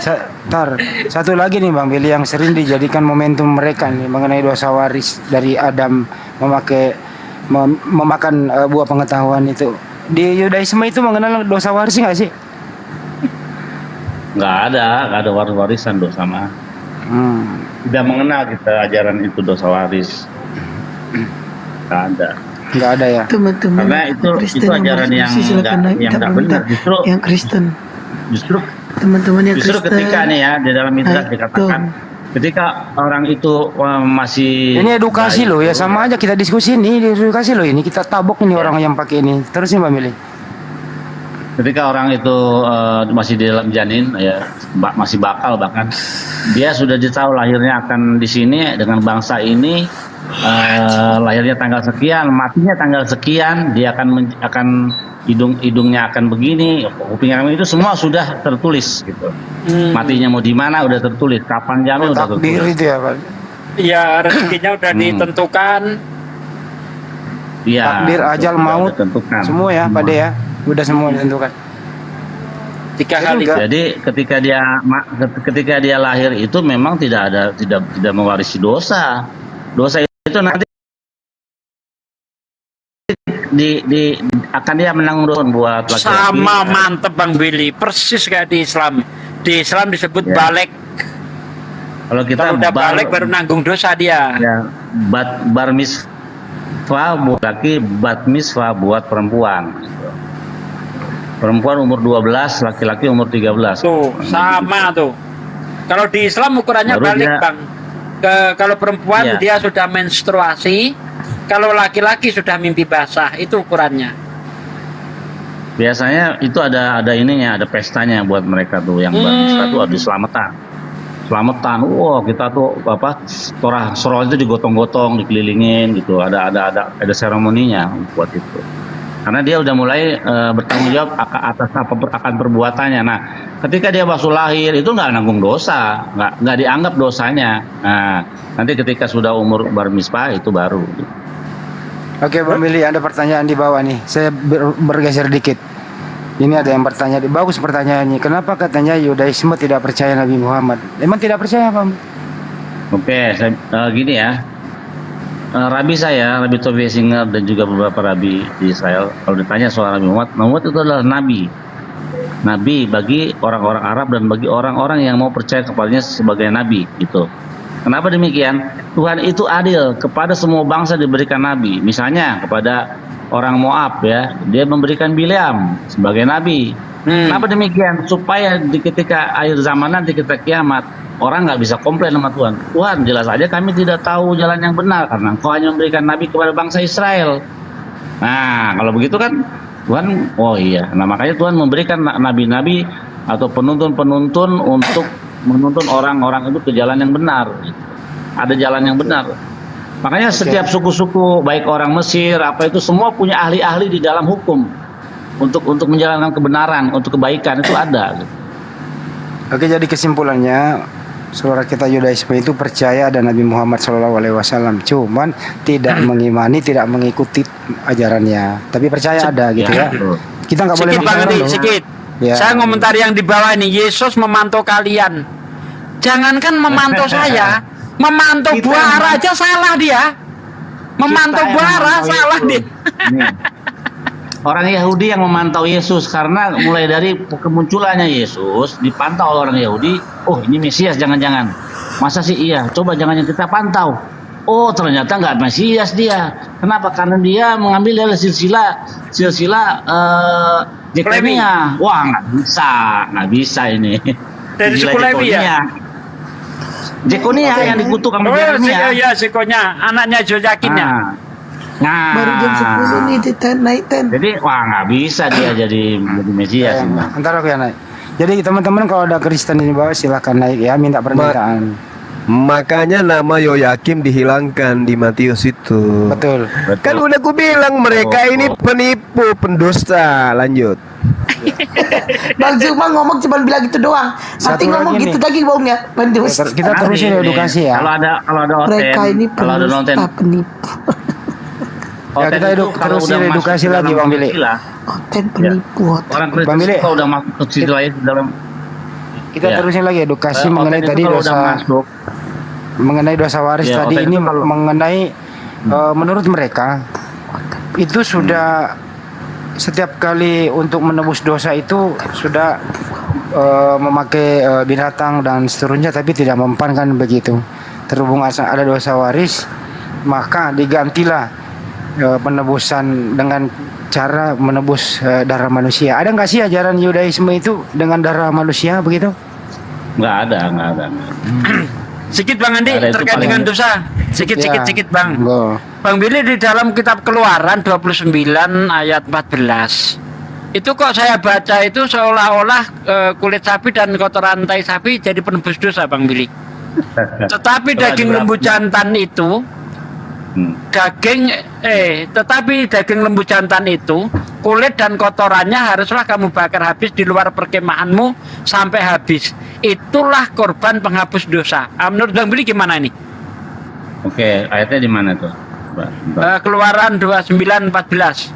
Satu lagi nih Bang Billy yang sering dijadikan momentum mereka nih mengenai dosa waris dari Adam memakan buah pengetahuan itu. Di Yudaisme itu mengenal dosa waris nggak sih? Nggak ada warisan dosa mah. Tidak mengenal kita ajaran itu dosa waris. Nggak ada ya. Teman-teman Karena itu ajaran yang nggak benar. Justru yang Kristen. Justru Teman-teman yang justru Kristen. ketika nih ya di dalam Midrash dikatakan ketika orang itu masih ini edukasi loh ya, sama aja kita diskusi nih, edukasi loh ini, kita tabok ini orang yang pakai ini. Terus nih Mbak Mili. Ketika orang itu masih di dalam janin ya, masih bakal, bahkan dia sudah ditahu lahirnya akan di sini dengan bangsa ini, lahirnya tanggal sekian, matinya tanggal sekian, dia akan hidungnya akan begini, kupingnya itu semua sudah tertulis gitu. Matinya mau di mana udah tertulis, kapan jamnya udah tertulis. Takdir itu ya Pak. Iya, rezekinya udah ditentukan. Iya. Takdir, ajal, udah maut, ditentukan. semua ya Pak De ya. Udah semua ditentukan. 3 kali. Jadi ketika dia lahir itu memang tidak mewarisi dosa. Dosa itu nanti akan dia menanggung dosa buat laki-laki. Sama mantep Bang Billy, persis kayak di Islam. Di Islam disebut Ya. balik. Kalau kita Kalau udah balik baru nanggung dosa dia. ya, bar mitzvah buat laki, bat mitzvah buat perempuan. Perempuan umur 12, laki-laki umur 13. Tuh, sama tuh. Kalau di Islam ukurannya Baru balik, dia- Bang. Kalau perempuan Iya. dia sudah menstruasi, kalau laki-laki sudah mimpi basah, itu ukurannya. Biasanya itu ada ininya, ada pestanya buat mereka tuh yang bar mitzvah tuh ada selamatan. Selamatan. Wah, kita tuh torah sorol itu digotong-gotong, dikelilingin gitu. Ada seremoninya buat itu. Karena dia udah mulai bertanggung jawab atas akan perbuatannya. Nah, ketika dia baru lahir itu nggak nanggung dosa, nggak dianggap dosanya. Nah, nanti ketika sudah umur bar mitzvah itu baru. Oke Bang Billy, ada pertanyaan di bawah nih. Saya bergeser dikit. Ini ada yang bertanya, bagus pertanyaannya. Kenapa katanya Yudaisme tidak percaya Nabi Muhammad? Emang tidak percaya Bang? Oke, gini ya. Rabi saya, Rabi Tovia Singer dan juga beberapa rabi di Israel, kalau ditanya soal Nabi Muhammad itu adalah nabi. Nabi bagi orang-orang Arab dan bagi orang-orang yang mau percaya kepadanya sebagai nabi gitu. Kenapa demikian? Tuhan itu adil, kepada semua bangsa diberikan nabi. Misalnya kepada orang Moab ya, dia memberikan Bileam sebagai nabi. Kenapa demikian? Supaya ketika akhir zaman nanti kita kiamat, orang nggak bisa komplain sama Tuhan. Tuhan, jelas aja kami tidak tahu jalan yang benar karena Engkau hanya memberikan nabi kepada bangsa Israel. Nah, kalau begitu kan Tuhan, oh iya. Nah, makanya Tuhan memberikan nabi-nabi atau penuntun-penuntun untuk menuntun orang-orang itu ke jalan yang benar. Ada jalan yang benar. Makanya setiap suku-suku, baik orang Mesir, apa itu semua punya ahli-ahli di dalam hukum untuk menjalankan kebenaran, untuk kebaikan itu ada. Oke, jadi kesimpulannya saudara kita Yudaisme itu percaya ada Nabi Muhammad SAW, cuman tidak mengimani, tidak mengikuti ajarannya, tapi percaya ada gitu ya. Kita nggak boleh Sikit Bang Andi, loh. sikit. Ya. Saya komentar yang di bawah ini, Yesus memantau kalian. Jangankan memantau saya, memantau Kita buah ara aja salah dia. Memantau buah ara salah dia. Orang Yahudi yang memantau Yesus karena mulai dari kemunculannya Yesus dipantau oleh orang Yahudi. Oh, ini Mesias jangan-jangan. Masa sih iya? Coba jangan yang kita pantau. Oh, ternyata nggak Mesias dia. Kenapa? Karena dia mengambil dari silsilah Jekonia. Wah, nggak bisa ini. Dari suku Lewi ya? Jekonia yang dikutuk sama Oh, Jeremia. iya, Sikonya, anaknya Joyakin ya. Nah, Baru jam 10 nih di naik 10. jadi wah nggak bisa dia jadi Mesias. Ntar aku yang naik. Jadi teman-teman kalau ada Kristen di bawah silahkan naik ya, minta permintaan. Makanya nama Yoyakim dihilangkan di Matius itu. Betul. Kan udah ku bilang mereka ini penipu, pendusta. Lanjut. Bang Zuma ngomong cuma bilang gitu doang. Satu Nanti ngomong lagi gitu nih. lagi bohongnya. Pendus. Kita terusin edukasi ya. Kalau ada Mereka ini kalau ada nonton pendusta, penipu. Ya, kita terusin edukasi lagi, Bang Billy. Konten penipu. Orang Bang Billy. Kristen kalau udah masuk ke situ aja dalam Kita Ya. terusin lagi edukasi konten mengenai itu tadi kalau udah dosa masuk, mengenai dosa waris Ya, tadi konten ini itu kalau- mengenai menurut mereka itu sudah setiap kali untuk menebus dosa itu sudah memakai binatang dan seterusnya, tapi tidak mempan kan begitu. Terhubung ada dosa waris, maka digantilah penebusan dengan cara menebus darah manusia. Ada nggak sih ajaran Yudaisme itu dengan darah manusia begitu? nggak ada. Sedikit Bang Andi Ada itu terkait paling- dengan dosa. Sedikit Bang. Enggak. Bang Billy di dalam kitab Keluaran 29 ayat 14. Itu kok saya baca itu seolah-olah kulit sapi dan kotoran tai sapi jadi penebus dosa Bang Billy. Tetapi Coba daging diberapa. lembu jantan itu Daging tetapi daging lembu jantan itu kulit dan kotorannya haruslah kamu bakar habis di luar perkemahanmu sampai habis. Itulah korban penghapus dosa. Menurut Bang Billy gimana ini? Oke, ayatnya di mana tuh? Keluaran 29:14.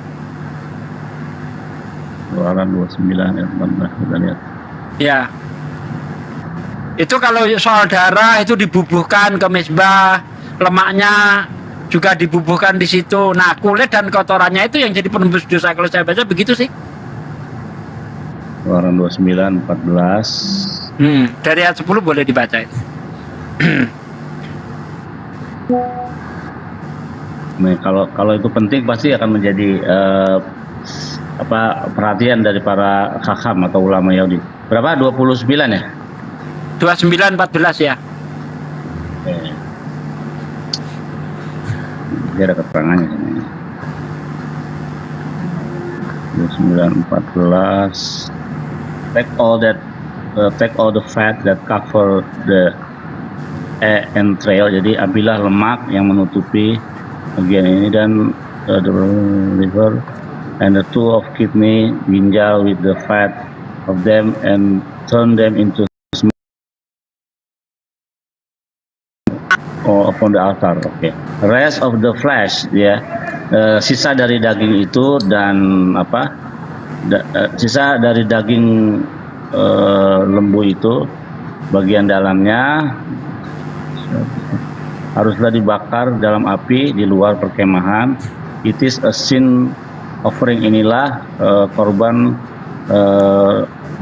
Keluaran 29 ayat 14 kita lihat. Ya. Itu kalau soal darah itu dibubuhkan ke mezbah, lemaknya juga dibubuhkan di situ. Nah, kulit dan kotorannya itu yang jadi penembus dosa. Kalau saya baca begitu sih. Keluaran 29:14. Dari ayat 10 boleh dibaca itu. Nah, kalau itu penting pasti akan menjadi perhatian dari para hakam atau ulama Yahudi. Berapa? 29 ya? 29:14 ya. Oke. Dia ada keterangannya ini. 29:14. Take all the fat that cover the entrail. Jadi ambillah lemak yang menutupi bagian ini dan the liver and the two of kidney, ginjal with the fat of them and turn them into upon the altar. Oke. Rest of the flesh, ya. Sisa dari daging itu dan sisa dari daging lembu itu bagian dalamnya haruslah dibakar dalam api di luar perkemahan. It is a sin offering. Inilah korban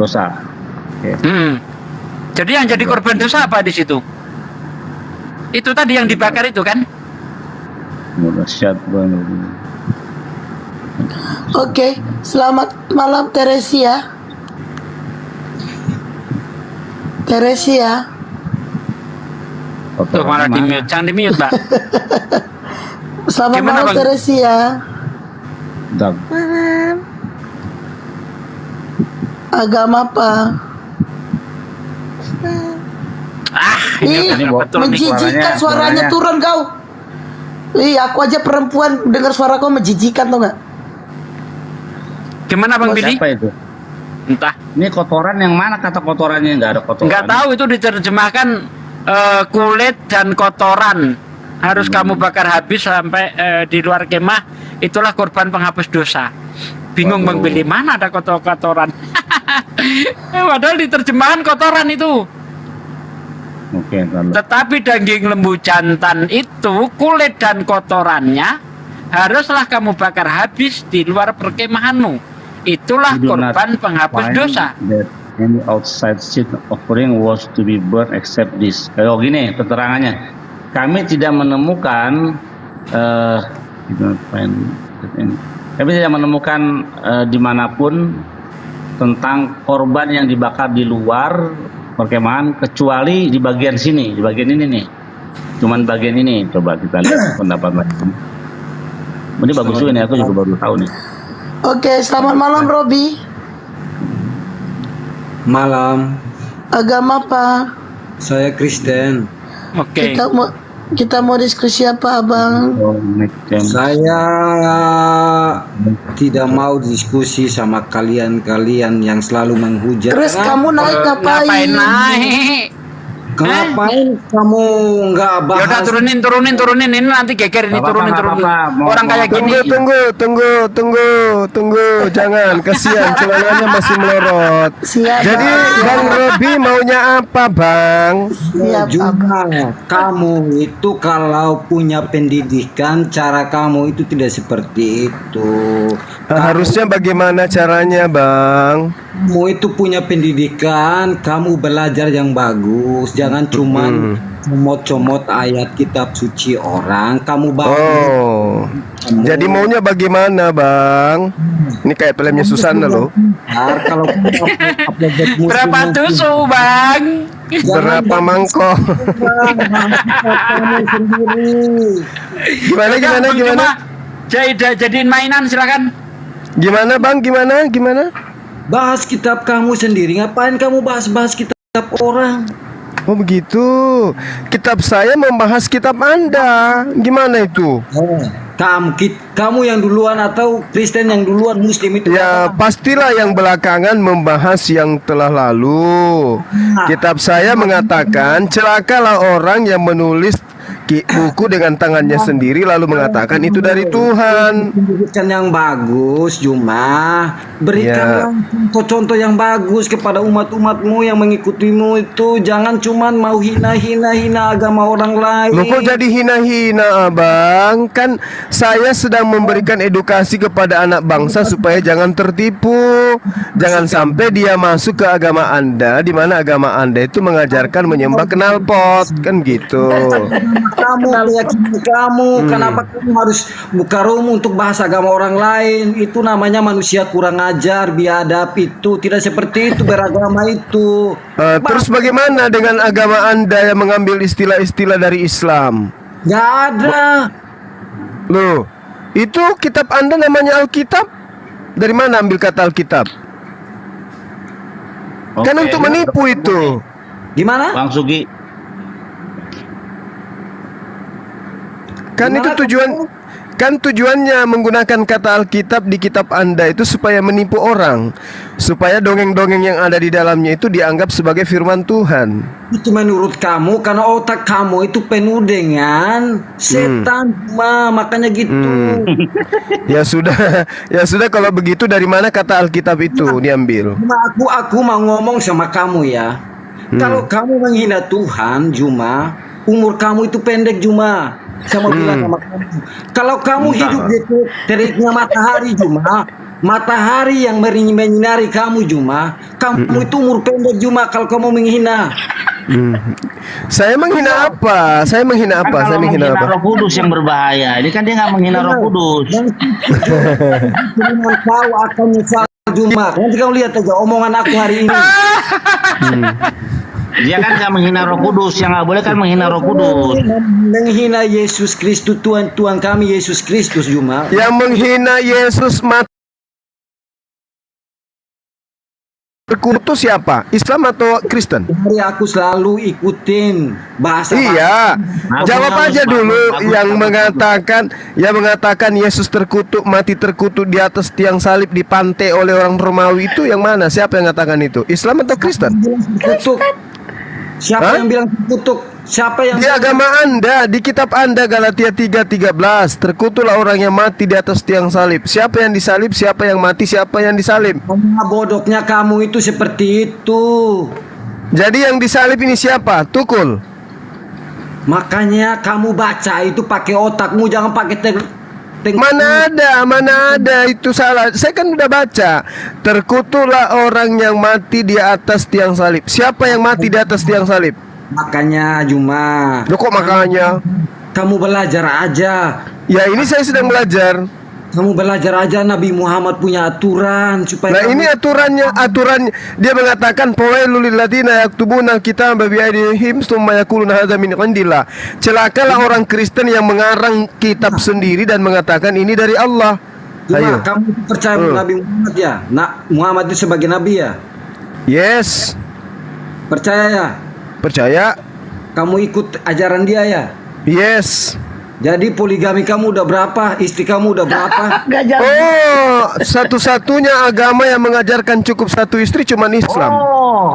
dosa. Okay. Jadi yang jadi korban dosa apa di situ? Itu tadi yang dibakar itu kan? Oke, selamat malam Teresia. Teresia. Tuh malah di mute, jangan di mute, Pak. Selamat Gimana, malam Bang? Teresia. Agama apa? Ini betul nih menjijikan suaranya turun kau. Aku aja perempuan dengar suara kau menjijikan tuh nggak? Gimana Bang Billy? Siapa itu? Entah. Ini kotoran yang mana kata kotorannya? Nggak ada kotoran. Nggak tahu, itu diterjemahkan kulit dan kotoran harus kamu bakar habis sampai di luar kemah. Itulah korban penghapus dosa. Bingung Bang Billy, mana ada kotoran? Padahal diterjemahan kotoran itu. Oke, Tetapi daging lembu jantan itu kulit dan kotorannya haruslah kamu bakar habis di luar perkemahanmu. Itulah korban penghapus dosa. Any outside sin offering was to be burned except this. Kalau gini keterangannya, kami tidak menemukan dimanapun tentang korban yang dibakar di luar perkemahan kecuali di bagian sini, di bagian ini nih. Cuman bagian ini. Coba kita lihat pendapat lain. Ini bagus juga nih, aku juga baru tahu nih. Oke, selamat malam Robi. Malam, Agama apa? saya Kristen. Oke. Kita mau diskusi apa, Abang? Saya tidak mau diskusi sama kalian yang selalu menghujat. Terus kamu naik Ngapain naik? Ngapain kamu nggak bahas? Yaudah turunin ini nanti geger ini, turunin. Orang kayak gini. Tunggu, jangan, kasihan celananya masih melorot. Siap. Jadi Bang Robi maunya apa, Bang? Siap, Juga kamu itu kalau punya pendidikan, cara kamu itu tidak seperti itu. Harusnya bagaimana caranya, Bang? Kamu itu punya pendidikan, kamu belajar yang bagus, jangan cuman comot-comot ayat kitab suci orang. Kamu Oh, jadi maunya bagaimana, Bang? Ini kayak filmnya Susana loh. kalau Berapa tusuk, Bang? Berapa mangkok? Gimana? Jadiin mainan silakan. Gimana, Bang? Gimana? bahas kitab kamu sendiri, ngapain kamu bahas-bahas kitab orang? Oh begitu. Kitab saya membahas kitab Anda. Gimana itu? Kamu yang duluan atau Kristen yang duluan, Muslim itu? Ya pastilah yang belakangan membahas yang telah lalu. Kitab saya mengatakan celakalah orang yang menulis buku dengan tangannya sendiri lalu mengatakan itu dari Tuhan. Pendidikan yang bagus, Juma. Berikanlah contoh-contoh yang bagus kepada umat-umatmu yang mengikutimu itu. Jangan cuman mau hina agama orang lain. Loh kok jadi hina-hina abang? Kan saya sedang memberikan edukasi kepada anak bangsa supaya jangan tertipu. Jangan sampai dia masuk ke agama Anda, di mana agama Anda itu mengajarkan menyembah knalpot. Kan gitu. Kamu keyakinan kamu, kenapa kamu harus buka room untuk bahas agama orang lain? Itu namanya manusia kurang ajar, biadab itu. Tidak seperti itu beragama itu. Terus bagaimana dengan agama Anda yang mengambil istilah-istilah dari Islam? Gak ada. Loh, itu kitab Anda namanya Alkitab? Dari mana ambil kata Alkitab? Kan untuk menipu itu. Gimana? Bang Sugi, Kan itu tujuannya menggunakan kata Alkitab di kitab Anda itu supaya menipu orang, supaya dongeng-dongeng yang ada di dalamnya itu dianggap sebagai firman Tuhan. Itu menurut kamu karena otak kamu itu penuh dengan setan, makanya gitu. Ya sudah kalau begitu dari mana kata Alkitab itu diambil? Aku mau ngomong sama kamu ya. Kalau kamu menghina Tuhan, Juma, umur kamu itu pendek, Juma. Saya mau bilang sama kamu, kalau kamu hidup gitu teriknya matahari, Juma, matahari yang menyinari kamu, Juma, kamu itu umur pendek, Juma, kalau kamu menghina. Saya menghina apa? Saya menghina apa? Saya menghina apa? Roh Kudus yang berbahaya. Ini kan dia nggak menghina Roh Kudus. Kau akan nyesal, Juma. Nanti kamu lihat aja omongan aku hari ini. Dia kan nggak menghina Roh Kudus. Yang nggak boleh kan menghina Roh Kudus. Menghina Yesus Kristus, Tuhan kami Yesus Kristus, Juma. Yang menghina Yesus mati terkutuk siapa? Islam atau Kristen? Hari aku selalu ikutin bahasa. Iya. Jawab aja dulu yang mengatakan Yesus terkutuk, mati terkutuk di atas tiang salib dipantai oleh orang Romawi itu yang mana? Siapa yang mengatakan itu? Islam atau Kristen? Terkutuk. Siapa yang bilang terkutuk? Siapa yang di agama Anda, di kitab Anda Galatia 3:13, terkutuklah orang yang mati di atas tiang salib. Siapa yang disalib, siapa yang mati, siapa yang disalib? Bodohnya kamu itu seperti itu. Jadi yang disalib ini siapa? Tukul. Makanya kamu baca itu pakai otakmu, jangan pakai Mana ada itu salah. Saya kan udah baca. Terkutuklah orang yang mati di atas tiang salib. Siapa yang mati di atas tiang salib? Makanya Juma. Loh kok makanya? Kamu belajar aja. Ya ini saya sedang belajar. Kamu belajar aja, Nabi Muhammad punya aturan supaya. Nah ini aturannya dia mengatakan fawailul lil ladzina yaktubuna al-kitaba bi aydihim tsumma yaquluna hadza min indillah. Celakalah orang Kristen yang mengarang kitab sendiri dan mengatakan ini dari Allah. Ayo. Kamu percaya Nabi Muhammad ya? Muhammad itu sebagai nabi ya? Yes. Percaya ya? Percaya. Kamu ikut ajaran dia ya? Yes. Jadi poligami kamu udah berapa? Istri kamu udah berapa? Oh, satu-satunya agama yang mengajarkan cukup satu istri cuma Islam. Oh,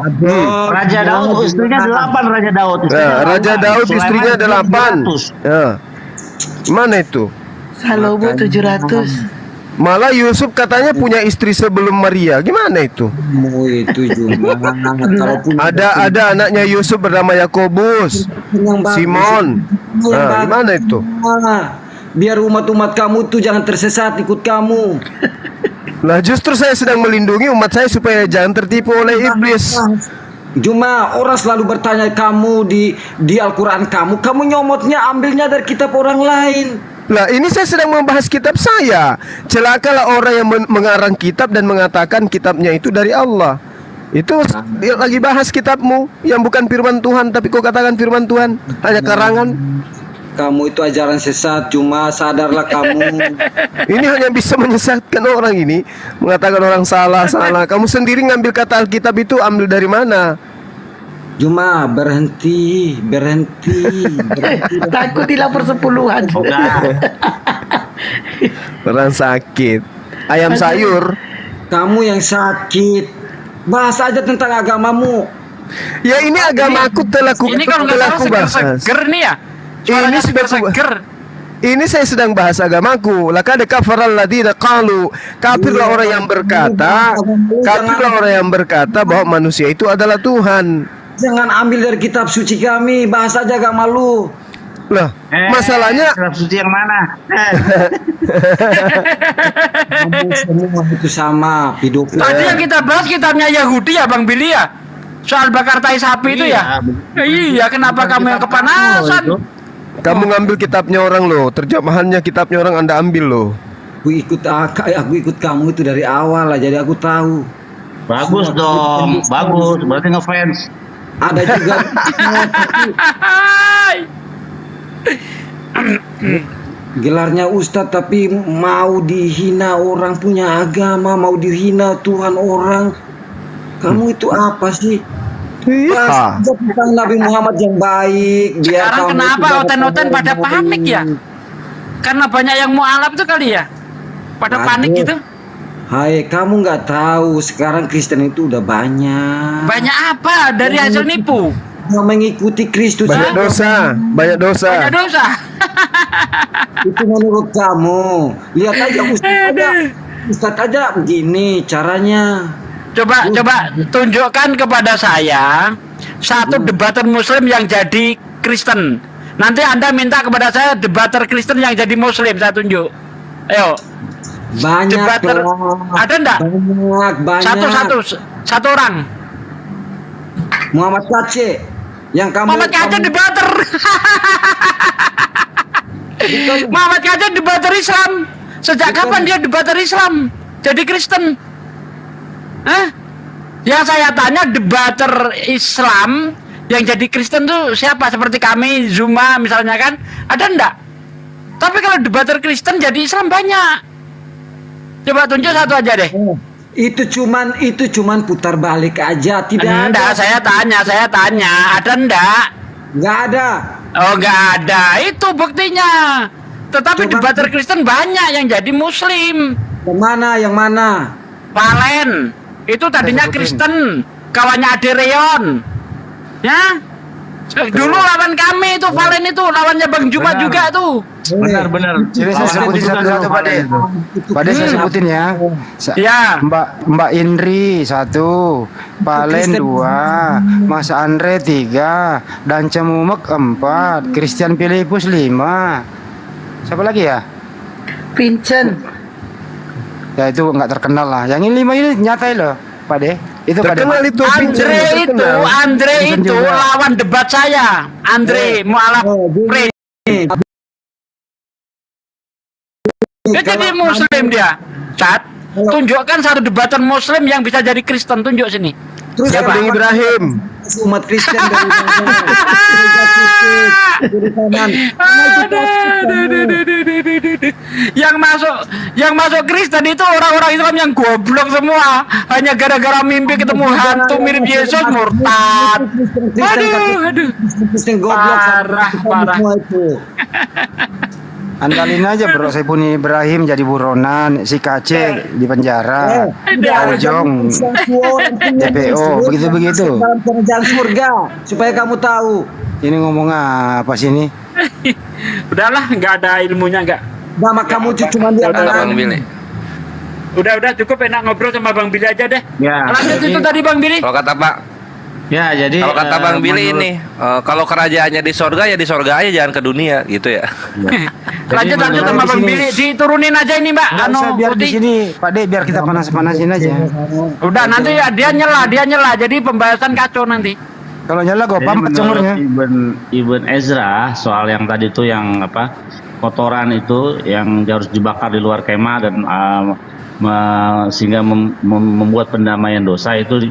Raja Daud istrinya 8, Raja Daud. Raja Daud istrinya 8. Ya. Mana itu? Salomo 700. Malah Yusuf katanya punya istri sebelum Maria. Gimana itu? Itu juga. Ada anaknya Yusuf bernama Yakobus, Simon. Gimana itu? Biar umat-umat kamu tuh jangan tersesat ikut kamu. Nah justru saya sedang melindungi umat saya supaya jangan tertipu oleh iblis. Cuma orang selalu bertanya kamu di Al-Quran kamu nyomotnya ambilnya dari kitab orang lain. Lah ini saya sedang membahas kitab saya. Celakalah orang yang mengarang kitab dan mengatakan kitabnya itu dari Allah. Itu lagi bahas kitabmu yang bukan firman Tuhan, tapi kau katakan firman Tuhan, hanya karangan. Kamu itu ajaran sesat, cuma sadarlah kamu. Ini hanya bisa menyesatkan orang ini, mengatakan orang salah. Kamu sendiri ngambil kata Alkitab itu ambil dari mana? Cuma berhenti. Takut dilapor 10-an. Orang sakit. Ayam sayur. Kamu yang sakit. Bahas aja tentang agamamu. Ya ini agamaku telah Ini kalau nggak salah bahas. seger nih ya. Ini Suaranya sudah seger. Ini saya sedang bahas agamaku. Laqad kafaral ladzina qalu, kafirlah orang yang berkata, bahwa manusia itu adalah Tuhan. Jangan ambil dari kitab suci kami, bahas aja agama lu. Loh, masalahnya kitab suci yang mana? Kamu semua itu sama, hidup. Tadi yang kita bahas kitabnya Yahudi ya Bang Billy ya. Soal bakar tai sapi itu ya. Iya, kenapa kamu yang kepanasan? kamu ngambil kitabnya orang loh, terjemahannya kitabnya orang Anda ambil loh. Aku ikut kamu itu dari awal lah, jadi aku tahu. Bagus dong, bagus. Berarti ngefans. Ada juga gelarnya Ustadz tapi mau dihina orang punya agama, mau dihina Tuhan orang. Kamu itu apa sih? Pas tentang Nabi Muhammad yang baik. Sekarang kenapa oten-oten pada panik ya? Karena banyak yang mualaf itu kali ya. Pada panik gitu. Hai, kamu nggak tahu sekarang Kristen itu udah banyak. Banyak apa? Dari hasil nipu. Yang mengikuti Kristus. Banyak dosa, banyak dosa. Banyak dosa. Itu menurut kamu. Lihat aja Ustadz aja begini caranya. Coba tunjukkan kepada saya satu debater Muslim yang jadi Kristen. Nanti Anda minta kepada saya debater Kristen yang jadi Muslim, saya tunjuk. Ayo. Banyak Debater ada enggak? Banyak. Satu orang. Muhammad Kace yang kamu Muhammad Kace debater. Muhammad Kace debater Islam. Sejak kapan dia debater Islam? Jadi Kristen. Hah? Yang saya tanya debater Islam yang jadi Kristen tuh siapa? Seperti kami, Zuma misalnya kan? Ada enggak? Tapi kalau debater Kristen jadi Islam banyak. Coba tunjuk satu aja deh. Itu cuman putar balik aja, tidak Enggak, ada. saya tanya, ada enggak? Nggak ada. Oh, enggak ada. Itu buktinya. Tetapi debater Kristen banyak yang jadi Muslim. Yang mana? Valen. Itu tadinya Kristen, kawannya Adereon. Ya? Dulu lawan kami itu Valen itu, lawannya Bang Juma juga tuh. Benar. Jadi saya sebutin satu-satu Pak De. Pak De saya sebutin ya. Ya. Mbak Indri 1, Palen 2, Mas Andre 3, dan Cemumek 4, Christian Filipus 5. Siapa lagi ya? Vincent. Ya itu nggak terkenal lah. Yang ini 5 ini nyatai loh, Pak De. Itu Pak De. Terkenal itu. Andre itu lawan debat saya. Andre mualaf pre. Dia jadi Muslim dia. Cat, tunjukkan satu debater Muslim yang bisa jadi Kristen, tunjuk sini. Terus Siapa? Bang Ibrahim. Umat Kristen dari yang masuk Kristen itu orang-orang Islam yang goblok semua, hanya gara-gara mimpi ketemu hantu mirip Yesus murtad. Aduh. Kristen goblok. Parah. Andalin aja Bro Saipuni Ibrahim jadi buronan, si Kace di penjara, Ujong DPO, begitu-begitu. Dalam kerajaan surga supaya kamu tahu. Ini ngomong apa sih ini? Udahlah, nggak ada ilmunya nggak. Nama kamu cuma dia Kata Bang Billy. Udah cukup, enak ngobrol sama Bang Billy aja deh. Ya. Lanjut itu tadi Bang Billy. Kalau kata Pak, Ya, jadi kalau kata Bang Billy menurut- ini, kalau kerajaannya di sorga ya di sorga aja, jangan ke dunia gitu ya. Lanjut sama Bang Billy, diturunin aja ini Mbak. Nggak usah, biar di sini Pak De, biar kita panas-panasin aja. Udah nanti ya, dia nyela, jadi pembahasan kacau nanti. Kalau nyala gue Jadi pampet sumurnya. Ibn Ezra soal yang tadi itu yang apa kotoran itu yang harus dibakar di luar kemah dan sehingga membuat pendamaian dosa itu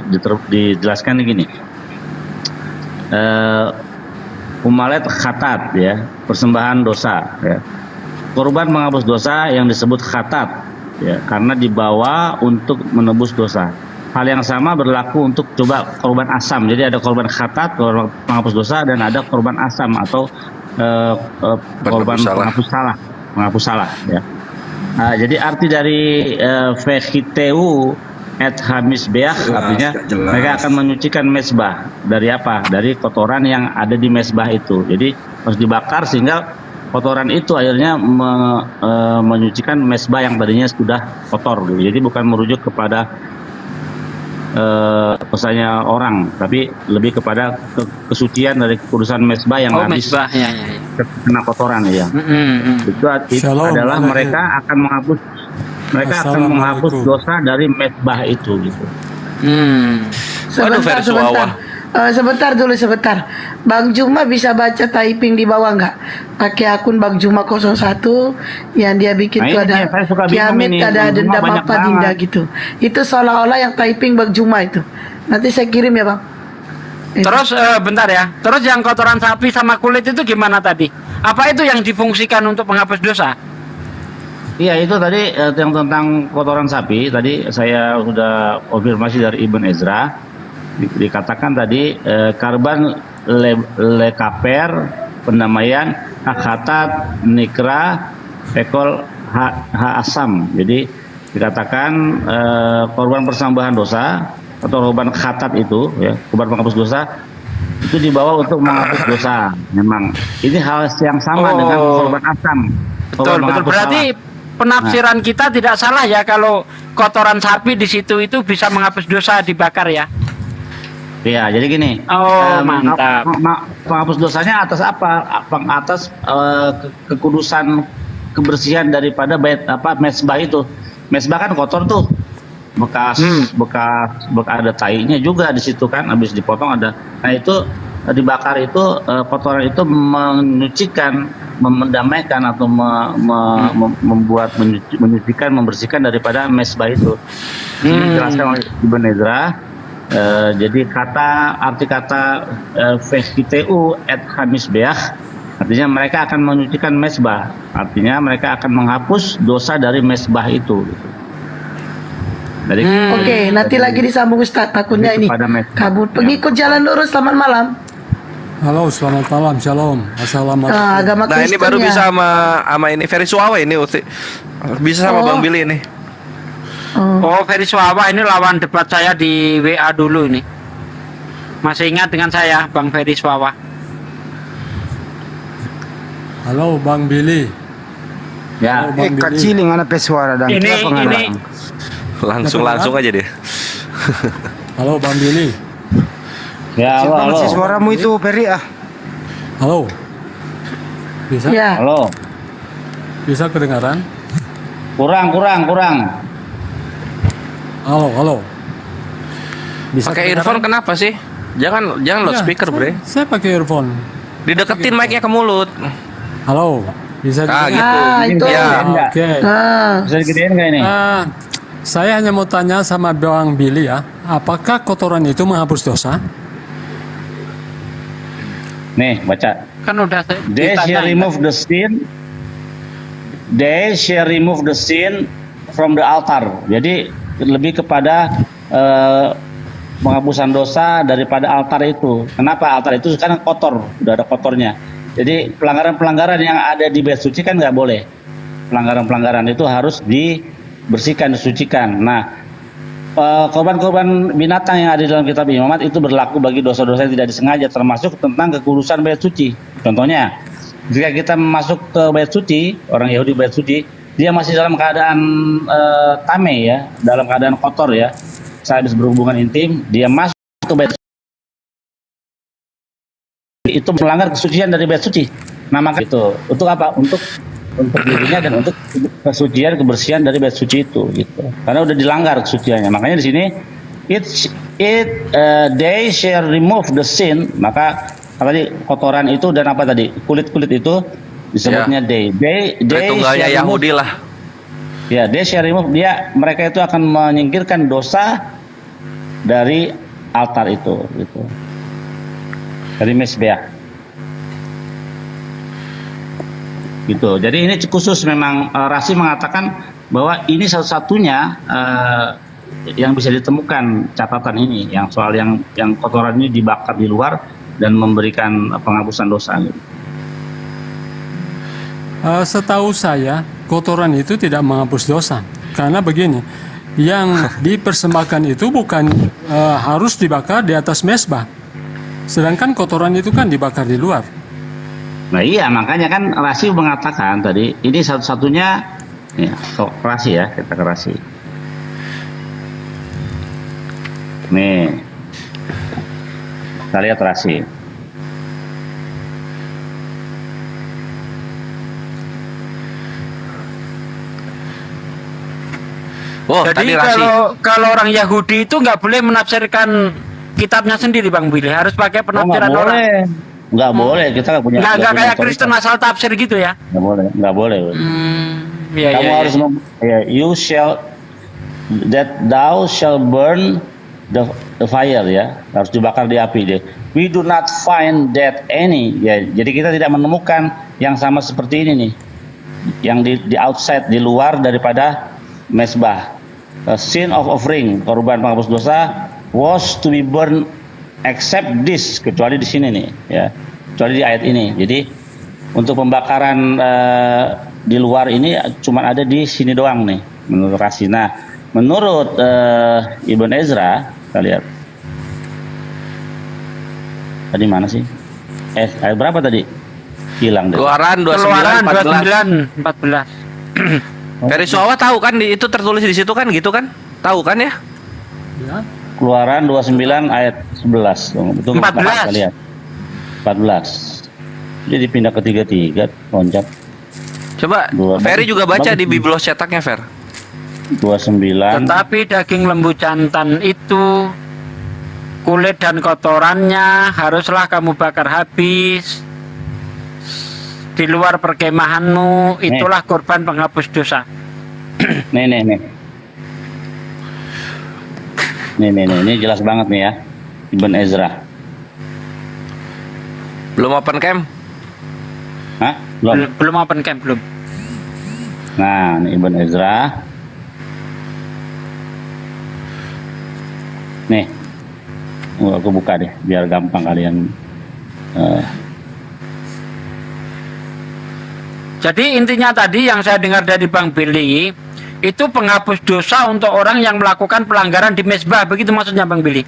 dijelaskan begini. Umalet khatat ya, persembahan dosa ya. Korban menghapus dosa yang disebut khatat ya, karena dibawa untuk menebus dosa. hal yang sama berlaku untuk coba korban asam. Jadi ada korban khatat, korban penghapus dosa, dan ada korban asam atau korban penghapus salah. Ya. Jadi arti dari vechiteu et hamisbeah artinya mereka akan menyucikan mesbah. Dari apa? Dari kotoran yang ada di mesbah itu. Jadi harus dibakar sehingga kotoran itu akhirnya menyucikan mesbah yang tadinya sudah kotor. Gitu. Jadi bukan merujuk kepada misalnya orang, tapi lebih kepada kesucian dari kekudusan mesbah yang habis kena kotoran ya. Itu adalah mereka akan menghapus dosa dari mesbah itu gitu. Sebentar dulu. Bang Juma bisa baca typing di bawah nggak? Pakai akun Bang Juma 01 yang dia bikin tuh ada kiamat, ada dendam apa dinda gitu. Itu seolah-olah yang typing Bang Juma itu. Nanti saya kirim ya Bang. Terus bentar ya. Terus yang kotoran sapi sama kulit itu gimana tadi? Apa itu yang difungsikan untuk menghapus dosa? Iya, itu tadi yang tentang kotoran sapi. Tadi saya sudah konfirmasi dari Ibn Ezra. Dikatakan tadi karban lekaper, pendamaian, hakhatat, nikra, ekol asam. Jadi dikatakan korban persembahan dosa atau korban khatat itu, ya, korban penghapus dosa itu dibawa untuk menghapus dosa. Memang ini hal yang sama dengan korban asam. Betul. Berarti penafsiran kita tidak salah ya kalau kotoran sapi di situ itu bisa menghapus dosa dibakar ya. Ya, jadi gini. Mantap. Penghapus dosanya atas apa? Atas kekudusan, kebersihan daripada mesbah itu. Mesbah kan kotor tuh. Bekas ada tainya juga di situ kan, habis dipotong ada. Nah, itu dibakar itu kotoran itu menyucikan, mendamaikan atau menyucikan, membersihkan daripada mesbah itu. Ini dijelaskan oleh Ibn Ezra. Jadi arti kata vechiteu et hamisbeah artinya mereka akan menyucikan mesbah, artinya mereka akan menghapus dosa dari mesbah itu. Oke, nanti lagi disambung Ustaz, takutnya ini kabut. Pengikut jalan lurus, selamat malam. Halo, selamat malam, shalom, assalamualaikum. Agama Nah, Kristen ini baru ya. bisa sama ini Ferry Suawe ini bisa sama Bang Billy ini. Oh, Ferry Suawa ini lawan debat saya di WA dulu ini. Masih ingat dengan saya, Bang Ferry Suawa. Halo, Bang Billy. Ya, kecil yang ada pesuara dan Ini langsung aja deh. Halo, Bang Billy. Ya, halo. Suaramu itu Peri Halo. Bisa? Ya. Halo. Bisa kedengaran? Kurang. Halo. Bisa Pakai kedengaran? earphone kenapa sih? Jangan loudspeaker, Bre. Saya pakai earphone. Dideketin mic-nya ke mulut. Halo. Bisa Gitu. Itu. Ya. Oke. Bisa digedein nggak ini? Saya hanya mau tanya sama Bang Billy ya. Apakah kotoran itu menghapus dosa? Nih, baca. Kan udah They shall remove the sin. They shall remove the sin from the altar. Jadi lebih kepada penghapusan dosa daripada altar itu. Kenapa altar itu sekarang kotor, udah ada kotornya. Jadi pelanggaran-pelanggaran yang ada di bait suci kan nggak boleh. Pelanggaran-pelanggaran itu harus dibersihkan, disucikan. Nah, korban-korban binatang yang ada di dalam kitab Imamat itu berlaku bagi dosa-dosa yang tidak disengaja, termasuk tentang kekudusan bait suci. Contohnya, jika kita masuk ke bait suci, orang Yahudi bait suci, dia masih dalam keadaan tame ya, dalam keadaan kotor ya. Saya habis berhubungan intim, dia masuk ke bait suci. Itu melanggar kesucian dari bait suci. Nah, maka itu untuk apa? Untuk dirinya dan untuk kesucian, kebersihan dari bait suci itu gitu. Karena udah dilanggar kesuciannya. Makanya di sini they shall remove the sin, maka tadi kotoran itu dan apa tadi? Kulit-kulit itu disebutnya they tunggalnya Yahudi lah. Ya, they shall remove, mereka itu akan menyingkirkan dosa dari altar itu gitu. Dari mesbah. Gitu. Jadi ini khusus memang Rasi mengatakan bahwa ini satu-satunya yang bisa ditemukan catatan ini, yang soal yang kotoran ini dibakar di luar dan memberikan penghapusan dosa gitu. Setahu saya, kotoran itu tidak menghapus dosa. Karena begini, yang dipersembahkan itu bukan harus dibakar di atas mesbah. Sedangkan kotoran itu kan dibakar di luar. Nah iya, makanya kan Rasi mengatakan tadi, ini satu-satunya, ya, Rasi ya, kita ke Rasi. Nih, kita lihat Rasi. Oh, Jadi tadi Rasi. kalau orang Yahudi itu nggak boleh menafsirkan kitabnya sendiri, Bang Billy, harus pakai Nggak penafsiran orang. boleh, nggak boleh, kita nggak punya. Nggak punya kayak otoritas. Kristen asal tafsir gitu ya? Nggak boleh. Iya, Kamu iya, harus iya. you shall that thou shall burn the fire, ya, harus dibakar di api deh. We do not find that any, ya, jadi kita tidak menemukan yang sama seperti ini nih, yang di outside, di luar daripada mesbah. A sin of offering, korban penghapus dosa, was to be burned except this, kecuali di sini nih, ya, kecuali di ayat ini. Jadi untuk pembakaran di luar ini cuma ada di sini doang nih, menurut Rasi. Nah, menurut Ibn Ezra, kita lihat tadi mana sih? Ayat berapa tadi? Hilang deh. Keluaran 29 Keluaran 14. 29 14. Ferry Suawa tahu kan itu tertulis di situ kan gitu kan? Tahu kan ya? Ya. Keluaran 29 ayat 11. Itu 14. kita lihat. 14. Jadi pindah ke 33, loncat. Coba Dua- Ferry juga baca bagus. di biblos cetaknya, Fer. 29. Tetapi daging lembu jantan itu, kulit dan kotorannya haruslah kamu bakar habis di luar perkemahanmu, itulah korban penghapus dosa. Nih. Ini jelas banget nih ya. Ibn Ezra. Belum open cam? Hah? Belum. Belum open camp, belum. Nah, ini Ibn Ezra. Nih. Aku buka deh biar gampang kalian. Jadi intinya tadi yang saya dengar dari Bang Billy, itu penghapus dosa untuk orang yang melakukan pelanggaran di mesbah, begitu maksudnya Bang Billy?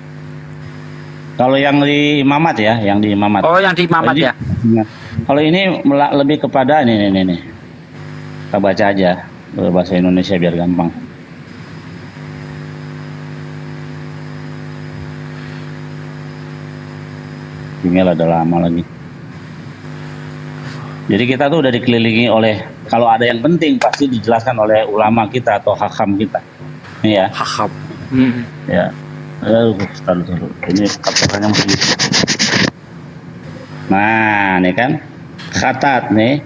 Kalau yang di Imamat ya, yang di Imamat. Oh, yang di Imamat ya? Nah, kalau ini lebih kepada nih. Kita baca aja bahasa Indonesia biar gampang. Email ada lama lagi. Jadi kita tuh udah dikelilingi oleh, kalau ada yang penting pasti dijelaskan oleh ulama kita atau hakam kita. Ini ya. Hakam. Ya. Taruh. Ini kapalnya mesti. Nah, ini kan khatat nih.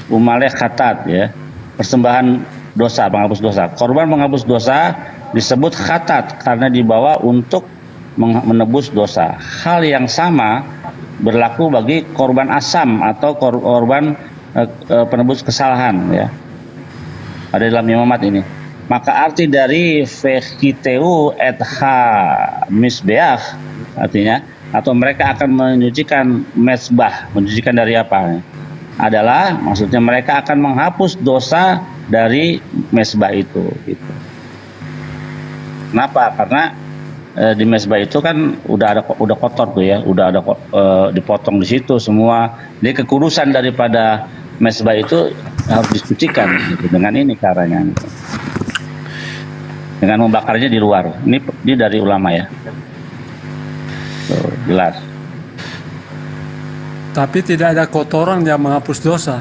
Umaleh khatat ya. Persembahan dosa, penghapus dosa. Korban penghapus dosa disebut khatat karena dibawa untuk menebus dosa. Hal yang sama berlaku bagi korban asam atau korban penebus kesalahan ya. Ada dalam Imamat ini. Maka arti dari vehiteu et ha misbeach artinya atau mereka akan menyucikan mesbah, menyucikan dari apa? Adalah maksudnya mereka akan menghapus dosa dari mesbah itu gitu. Kenapa? Karena di mesbah itu kan udah kotor tuh ya, udah ada dipotong di situ semua. Jadi kekudusan daripada mesbah itu harus disucikan gitu, dengan ini caranya. Gitu. Dengan membakarnya di luar. Ini dari ulama ya. Tuh, jelas. Tapi tidak ada kotoran yang menghapus dosa.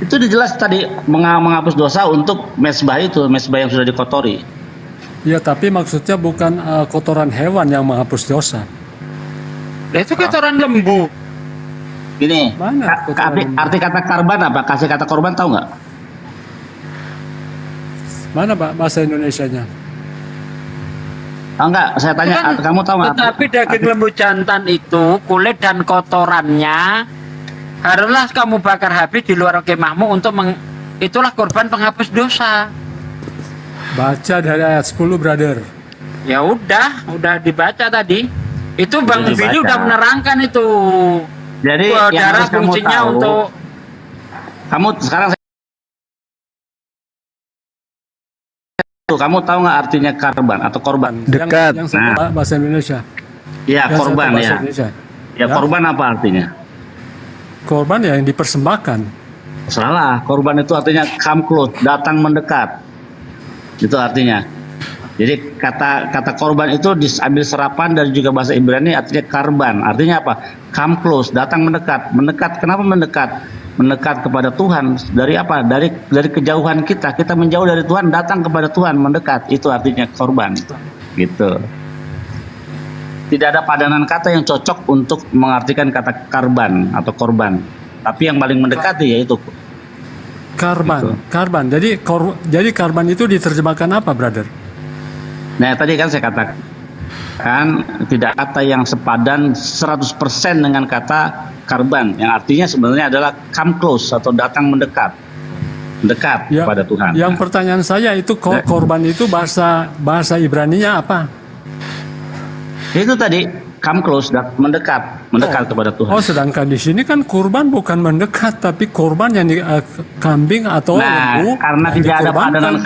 Itu dijelas tadi menghapus dosa untuk mesbah itu, mesbah yang sudah dikotori. Ya, tapi maksudnya bukan kotoran hewan yang menghapus dosa. Itu kotoran lembu. Gini, Mana kotoran arti kata karban apa? Kasih kata korban tahu nggak? Mana Pak bahasa Indonesianya? Oh, enggak, saya tanya, Kan, kamu tahu nggak? tetapi daging lembu jantan itu, kulit dan kotorannya haruslah kamu bakar habis di luar kemahmu untuk itulah korban penghapus dosa. Baca dari ayat 10, brother. Ya udah dibaca tadi. Itu Bang Udah Billy dibaca. udah menerangkan itu. Jadi yang Darah harus kamu fungsinya tahu, untuk kamu sekarang kamu tahu nggak artinya karban atau korban? Dekat. Yang saya tahu bahasa Indonesia. Ya, Yang saya korban tahu bahasa ya. Indonesia. Ya, korban apa artinya? Korban yang dipersembahkan. Salah, korban itu artinya come close, datang mendekat. Itu artinya. Jadi kata korban itu diambil serapan dari juga bahasa Ibrani artinya karban. Artinya apa? Come close, datang mendekat. Mendekat, kenapa mendekat? Mendekat kepada Tuhan. Dari apa? Dari kejauhan kita. Kita menjauh dari Tuhan, datang kepada Tuhan, mendekat. Itu artinya korban. Gitu. Tidak ada padanan kata yang cocok untuk mengartikan kata karban atau korban. Tapi yang paling mendekati yaitu Karban. Gitu. Karban. Jadi karban itu diterjemahkan apa, brother? Nah, tadi kan saya katakan tidak kata yang sepadan 100% dengan kata karban, yang artinya sebenarnya adalah come close atau datang mendekat. Mendekat Ya, kepada Tuhan. Yang pertanyaan saya itu korban itu bahasa Ibraninya apa? Itu tadi come close, mendekat kepada Tuhan. Oh, sedangkan di sini kan kurban bukan mendekat, tapi korban yang kambing atau Nah, lembu karena yang tidak ada dikorbankan. padanan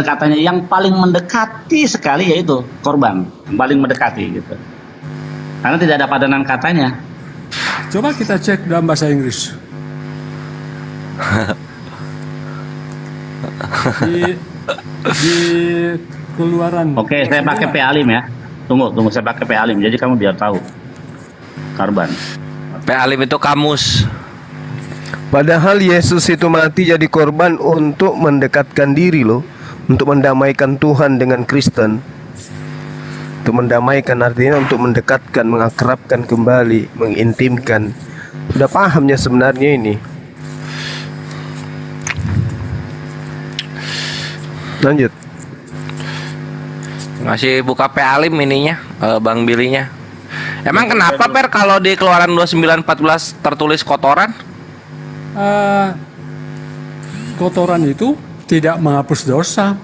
katanya, yang paling mendekati sekali yaitu korban, yang paling mendekati gitu. Karena tidak ada padanan katanya. Coba kita cek dalam bahasa Inggris. di Keluaran. Oke, saya pakai P-Alim ya. Tunggu, saya pakai P-Alim. Jadi kamu biar tahu. Karban. P-Alim itu kamus. Padahal Yesus itu mati jadi korban untuk mendekatkan diri loh, untuk mendamaikan Tuhan dengan Kristen. Untuk mendamaikan artinya untuk mendekatkan, mengakrabkan kembali, mengintimkan. Sudah pahamnya sebenarnya ini. Lanjut. Masih buka P-Alim ininya, Bang Bilinya. Emang kenapa Per kalau di Keluaran 29:14 tertulis kotoran? Kotoran itu tidak menghapus dosa.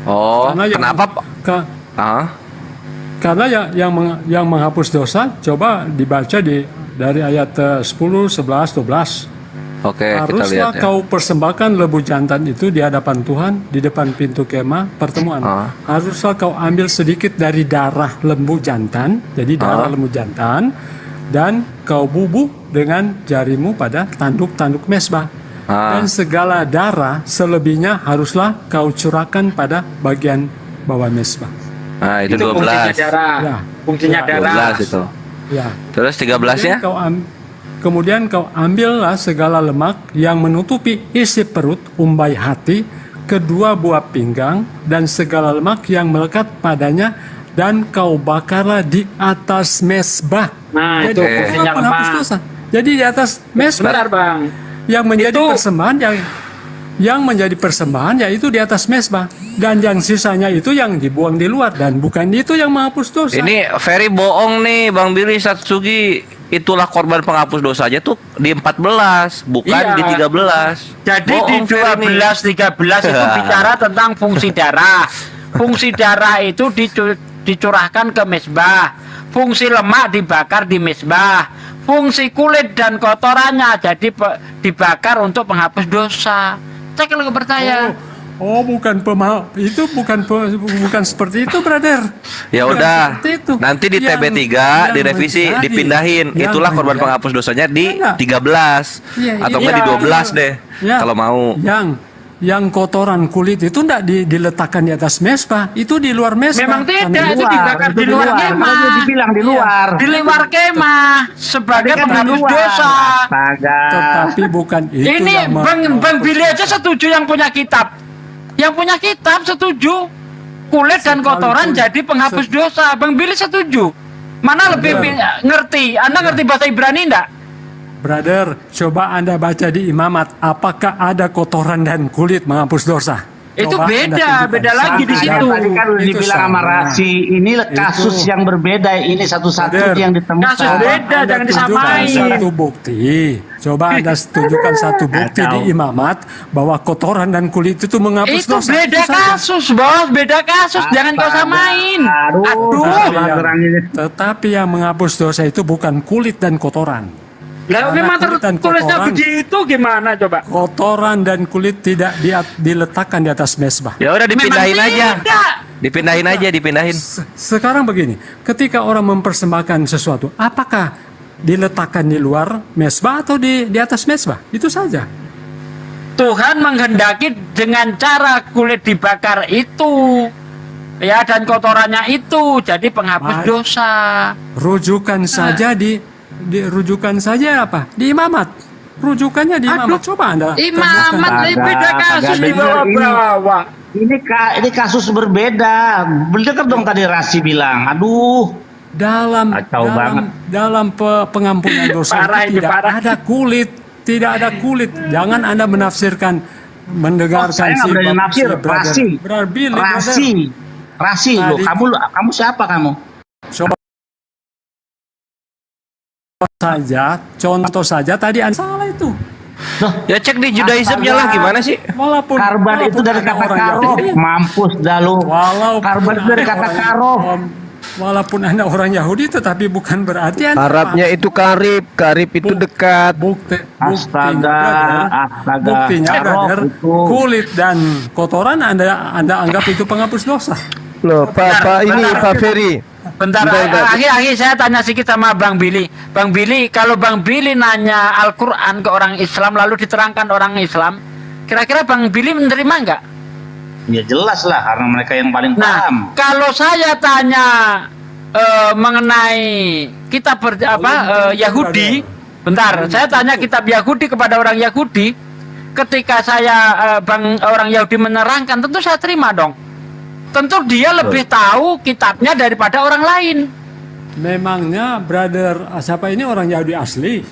Oh, Karena yang- kenapa? Karena yang menghapus dosa, coba dibaca dari ayat 10, 11, 12. Oke, kita Haruslah lihat ya. kau persembahkan lembu jantan itu di hadapan Tuhan di depan pintu kemah pertemuan. Haruslah kau ambil sedikit dari darah lembu jantan, jadi darah lembu jantan, dan kau bubuh dengan jarimu pada tanduk-tanduk mesbah. Dan segala darah selebihnya haruslah kau curahkan pada bagian bawah mesbah. Nah, itu fungsinya 12. darah. Ya. Fungsinya Ya, darah. 12 itu. Ya. Terus 13-nya? Kemudian kau ambillah segala lemak yang menutupi isi perut, umbai hati, kedua buah pinggang, dan segala lemak yang melekat padanya, dan kau bakarlah di atas mesbah. Nah, itu Jadi, fungsinya apa penghapus lemak. dosa? Jadi di atas mesbah Benar, Bang. yang menjadi Itu- persembahan yang menjadi persembahan yaitu di atas mesbah, dan yang sisanya itu yang dibuang di luar, dan bukan itu yang menghapus dosa. Ini Ferry bohong nih, Bang Billy Satsugi. Itulah korban penghapus dosanya tuh di 14, bukan Iya. di 13. Jadi Bohong, di Ferry nih. 12-13 itu bicara tentang fungsi darah. Fungsi darah itu dicurahkan ke mesbah. Fungsi lemak dibakar di mesbah. Fungsi kulit dan kotorannya jadi dibakar untuk penghapus dosa. Cek kalau percaya. Oh, bukan itu bukan seperti itu, brother. Ya Bukan udah, seperti itu. nanti di Yang- TB3 yang direvisi, menjadi- dipindahin. yang Itulah korban menjadi- penghapus dosanya di Enggak. 13 Iya, atau iya, enggak di iya. 12 deh. Ya. Kalau mau. Yang kotoran kulit itu enggak diletakkan di atas mesbah, itu di luar mesbah. Memang tidak, Kan itu dibakar di luar kemah. Tadi dibilang di luar. Di luar kemah sebagai Tadi kan di penghapus luar. dosa. Astaga. Tetapi bukan itu Ini yang Bang Billy aja setuju yang punya kitab. Yang punya kitab setuju. Kulit dan kotoran jadi penghapus dosa. Bang Billy setuju. Mana lebih ngerti? Anda ngerti bahasa Ibrani enggak? Brother, coba Anda baca di Imamat, apakah ada kotoran dan kulit menghapus dosa? Itu Coba Anda beda tunjukkan. lagi di situ. Tadi kan udah Itu dibilang sama sama. Rasi, ini kasus Itu. yang berbeda. Ini satu-satu Brother. yang ditemukan. Kasus beda, Anda jangan tunjukkan disamain. satu bukti. Coba Anda tunjukkan satu bukti di imamat bahwa kotoran dan kulit itu menghapus Itu dosa. beda Itu saja. kasus, Bos. Beda kasus. Jangan kau samain. Aduh. Tetapi Pelanggaran yang, ini. tetapi yang menghapus dosa itu bukan kulit dan kotoran. Lah Karena memang kulit dan tertulisnya kotoran. begitu gimana coba? Kotoran dan kulit tidak diletakkan di atas mesbah. Ya udah dipindahin Memang aja. tidak. Dipindahin. Sekarang begini, ketika orang mempersembahkan sesuatu, apakah diletakkan di luar mesbah atau di atas mesbah? Itu saja. Tuhan menghendaki dengan cara kulit dibakar itu, ya, dan kotorannya itu jadi penghapus Baik. dosa. Rujukan saja rujukan saja apa? Di imamat. Rujukannya di imamat. Coba Anda Imamat temukan. ini beda kasus Kagak di bener bawah-bawah. Ini kasus berbeda. Bener dong tadi Rasi bilang. Aduh. Kacau banget. dalam pengampunan dosa Parah ini, tidak parah. ada kulit, tidak ada kulit. Jangan Anda menafsirkan mendengarkan Saya nggak berani nafsir. Rasi. Rasi. Loh, Tadi- kamu siapa kamu? Coba contoh saja tadi Anda salah itu. Ya cek di Judaismnya lah gimana sih? Karban itu dari ada kata orang karob. Yahudi. Mampus dah lu. Karban itu dari kata karob. Walaupun Anda orang Yahudi tetapi bukan berarti Anda Arabnya itu karib itu dekat. Astaga. Buktinya Karob brother, itu. kulit dan kotoran Anda anggap itu penghapus dosa. Loh, Pak Ferry. Bentar, akhir saya tanya sedikit sama Bang Billy. Bang Billy, kalau Bang Billy nanya Al-Quran ke orang Islam lalu diterangkan orang Islam, kira-kira Bang Billy menerima nggak? Ya jelas lah karena mereka yang paling paham. Nah, kalau saya tanya mengenai kitab Yahudi, bentar, saya tanya kitab Yahudi kepada orang Yahudi, ketika saya orang Yahudi menerangkan, tentu saya terima dong. Tentu dia lebih tahu kitabnya daripada orang lain. Memangnya brother siapa ini orang Yahudi asli?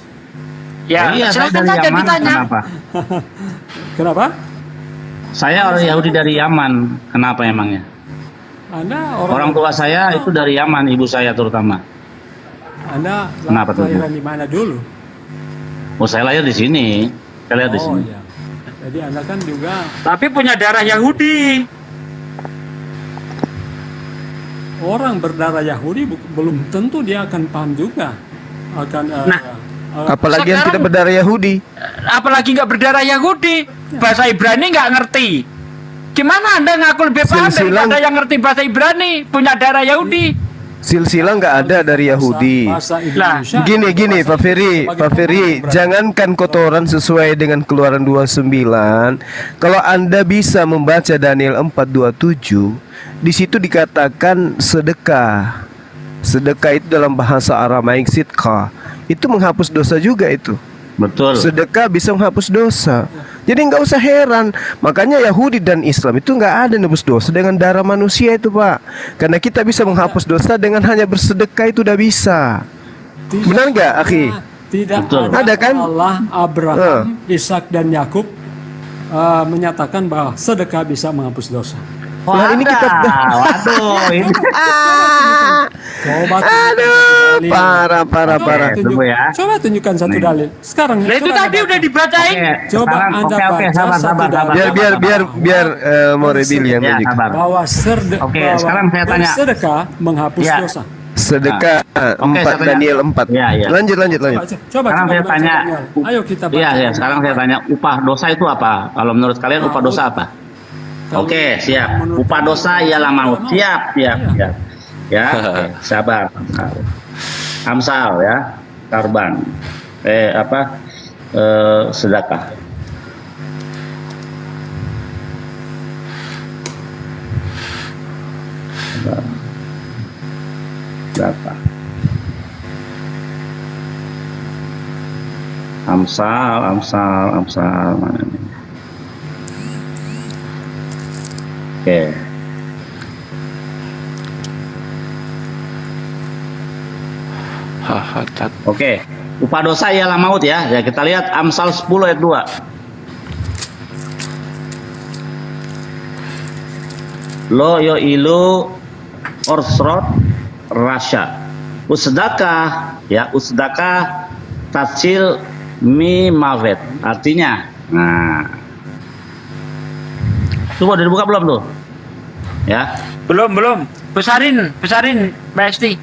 Ya, iya, saya silakan dari saja Yaman. ditanya. Kenapa? Saya orang Yahudi dari Yaman. Kenapa emangnya? Anda Orang tua saya itu dari Yaman, ibu saya terutama. Anda Kenapa tuh, Bu? kelahiran di mana dulu? Oh, saya lahir di sini. Saya lahir di sini. Iya. Jadi Anda kan juga Tapi punya darah Yahudi. orang berdarah Yahudi belum tentu dia akan paham juga akan Apalagi yang Sekarang- tidak berdarah Yahudi. Apalagi nggak berdarah Yahudi, bahasa Ibrani nggak ngerti. Gimana Anda ngaku lebih paham Silsilah- daripada yang ngerti bahasa Ibrani, punya darah Yahudi? Silsilah nggak ada dari Yahudi. bahasa Indonesia. Gini Pak Ferry, jangankan kotoran sesuai dengan Keluaran 29. Kalau Anda bisa membaca Daniel 4:27, di situ dikatakan sedekah. Sedekah itu dalam bahasa Aramaik sidqa. Itu menghapus dosa juga itu. Betul. Sedekah bisa menghapus dosa. Jadi nggak usah heran. Makanya Yahudi dan Islam itu nggak ada nebus dosa dengan darah manusia itu, Pak. Karena kita bisa menghapus dosa dengan hanya bersedekah itu udah bisa. Benar nggak, Akhi? Tidak Betul. ada, Ada kan? Allah, Abraham, Ishak dan Yakub menyatakan bahwa sedekah bisa menghapus dosa. Nah, ini kita Waduh, ini Coba aduh, parah. Tunggu ya. Coba tunjukkan satu dalil. Sekarang Nah, itu coba tadi Anda udah dibacain. Coba Anda Oke, baca sabar. satu dalil. Biar Morebil yang Ya, tunjuk. sabar. bahwa Oke, sekarang saya tanya. sedekah menghapus Ya. dosa. Sedekah Oke, 4 saya tanya. Daniel 4. Ya. Lanjut. Coba Sekarang saya baca tanya. Daniel. Ayo kita baca. Iya, sekarang saya tanya, upah dosa itu apa? Kalau menurut kalian upah dosa apa? Oke, siap. Upah dosa ialah maut. Siap. Ya, oke. Sabar. Amsal ya, karban. Sedekah. Sedekah. Amsal mana ini? Oke. Oke. Upah dosa ialah maut ya. Ya, kita lihat Amsal 10 ayat 2. lo yo ilu orsrot rasya. Usdaka ya, usdaka tafsil mi mavet. Artinya, nah, coba udah dibuka belum tuh? Ya, Belum. Besarin Mbak Esti.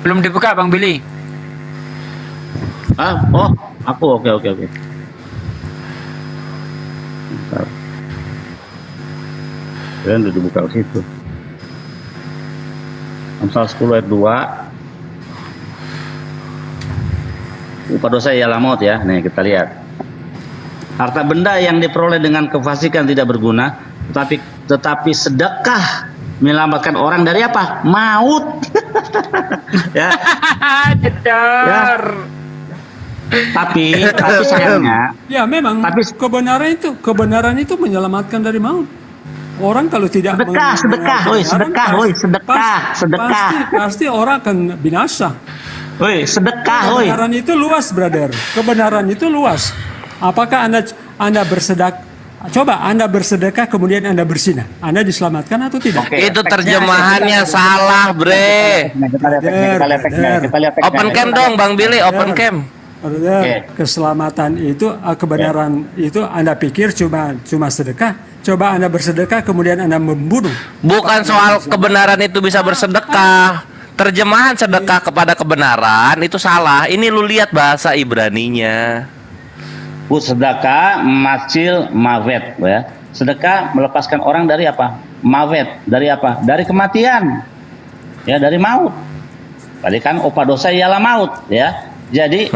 Belum dibuka Bang Billy. oh, aku oke. Bentar. Dan udah dibuka ke situ. Amsal 10 ayat 2. Upah dosa ialah maut ya. Nih kita lihat. Harta benda yang diperoleh dengan kefasikan tidak berguna, tetapi sedekah menyelamatkan orang dari apa? Maut. Ya. Jedar. Tapi sayangnya, Ya memang kebenaran itu menyelamatkan dari maut. Orang kalau tidak pasti orang akan binasa. Kebenaran itu luas, brother. Kebenaran itu luas. Apakah Anda bersedekah? Coba Anda bersedekah kemudian Anda bersinah. Anda diselamatkan atau tidak? Itu terjemahannya salah, bre. Kita lihat Open cam dong, Bang Billy, open cam. Keselamatan itu, kebenaran itu Anda pikir cuma sedekah. Coba Anda bersedekah kemudian Anda membunuh. Bukan soal kebenaran itu bisa bersedekah. Terjemahan sedekah kepada kebenaran itu salah. Ini lu lihat bahasa Ibraninya. Sedekah macil mavet ya. Sedekah melepaskan orang dari apa? Mavet. Dari apa? Dari kematian. Ya, dari maut. Tadi kan upah dosa ialah maut ya. Jadi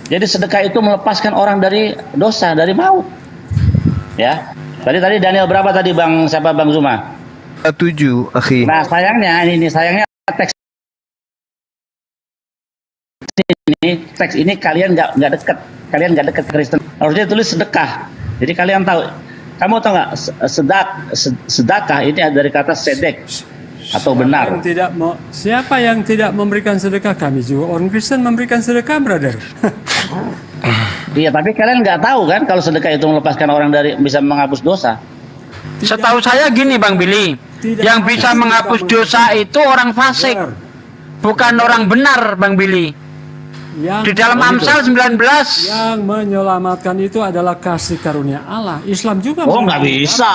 jadi sedekah itu melepaskan orang dari dosa, dari maut. Ya. Tadi Daniel berapa tadi Bang Zuma? 7, akhi. Nah, sayangnya teks ini kalian nggak dekat Kristen. Harusnya tulis sedekah. Jadi kalian tahu. Kamu tahu nggak sedekah ini dari kata sedek atau benar. Siapa yang tidak memberikan sedekah? Kami juga orang Kristen memberikan sedekah, brother. Iya, tapi kalian nggak tahu kan kalau sedekah itu melepaskan orang dari, bisa menghapus dosa. Setahu saya gini Bang Billy, yang bisa menghapus dosa itu orang fasik, bukan orang benar Bang Billy. Di dalam Amsal 19 yang menyelamatkan itu adalah kasih karunia Allah. Islam juga. Oh, nggak bisa.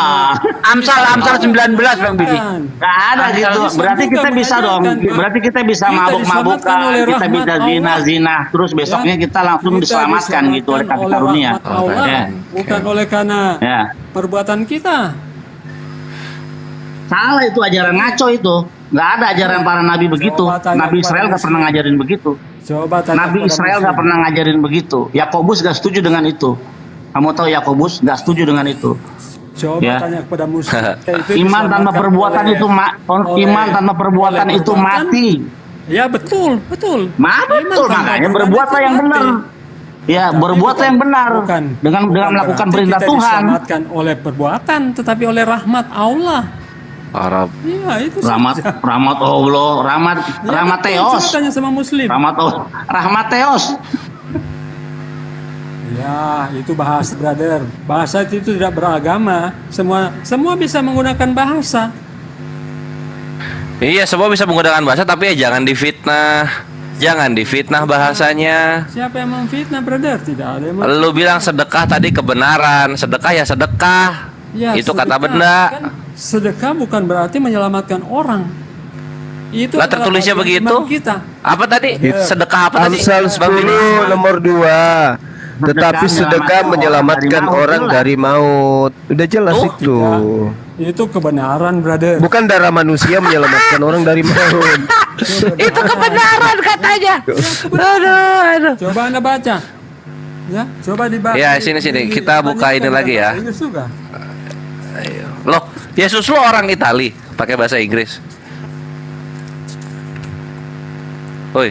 Amsal 19 Bang Billy. Nggak ada gitu. Berarti kita bisa dong. Berarti kita bisa mabuk-mabukan, kita bisa zina, terus besoknya kita langsung diselamatkan gitu oleh kasih karunia. Bukan oleh karena perbuatan kita. Salah itu, ajaran ngaco itu. Nggak ada ajaran para nabi begitu. Nabi Israel nggak pernah ngajarin begitu. Nabi Israel nggak pernah ngajarin begitu. Yakobus nggak setuju dengan itu. Kamu tahu Yakobus nggak setuju dengan itu. Coba tanya kepada Musa. Iman tanpa perbuatan itu mati. Ya betul. Betul makanya berbuatlah yang benar. Ya, berbuat yang benar dengan melakukan perintah Tuhan. Diselamatkan oleh perbuatan, tetapi oleh rahmat Allah. Arab. Iya, itu rahmat Allah, rahmat Theos. Tanya sama Muslim. Rahmat Theos. Ya, itu bahasa, brother. Bahasa itu tidak beragama. Semua bisa menggunakan bahasa. Iya, semua bisa menggunakan bahasa, tapi ya jangan difitnah. Jangan difitnah bahasanya. Siapa yang memfitnah, brother? Tidak ada yang memfitnah. Lu bilang sedekah tadi kebenaran. Sedekah ya sedekah. Ya, itu sedekah, kata benda. Kan sedekah bukan berarti menyelamatkan orang. Itu lah tertulisnya begitu. Kita. Apa tadi? Sedekah apa tadi? Amsal 10 nomor 2. Tetapi sedekah menyelamatkan orang dari maut. Udah jelas itu. Itu kebenaran, brother. Bukan darah manusia menyelamatkan orang dari maut. Itu kebenaran katanya. Aduh. Coba Anda baca. Ya, coba dibaca. Ya, sini. Kita buka ini lagi ya. Ayo. Loh, Yesus lo orang Itali, pakai bahasa Inggris. Oi.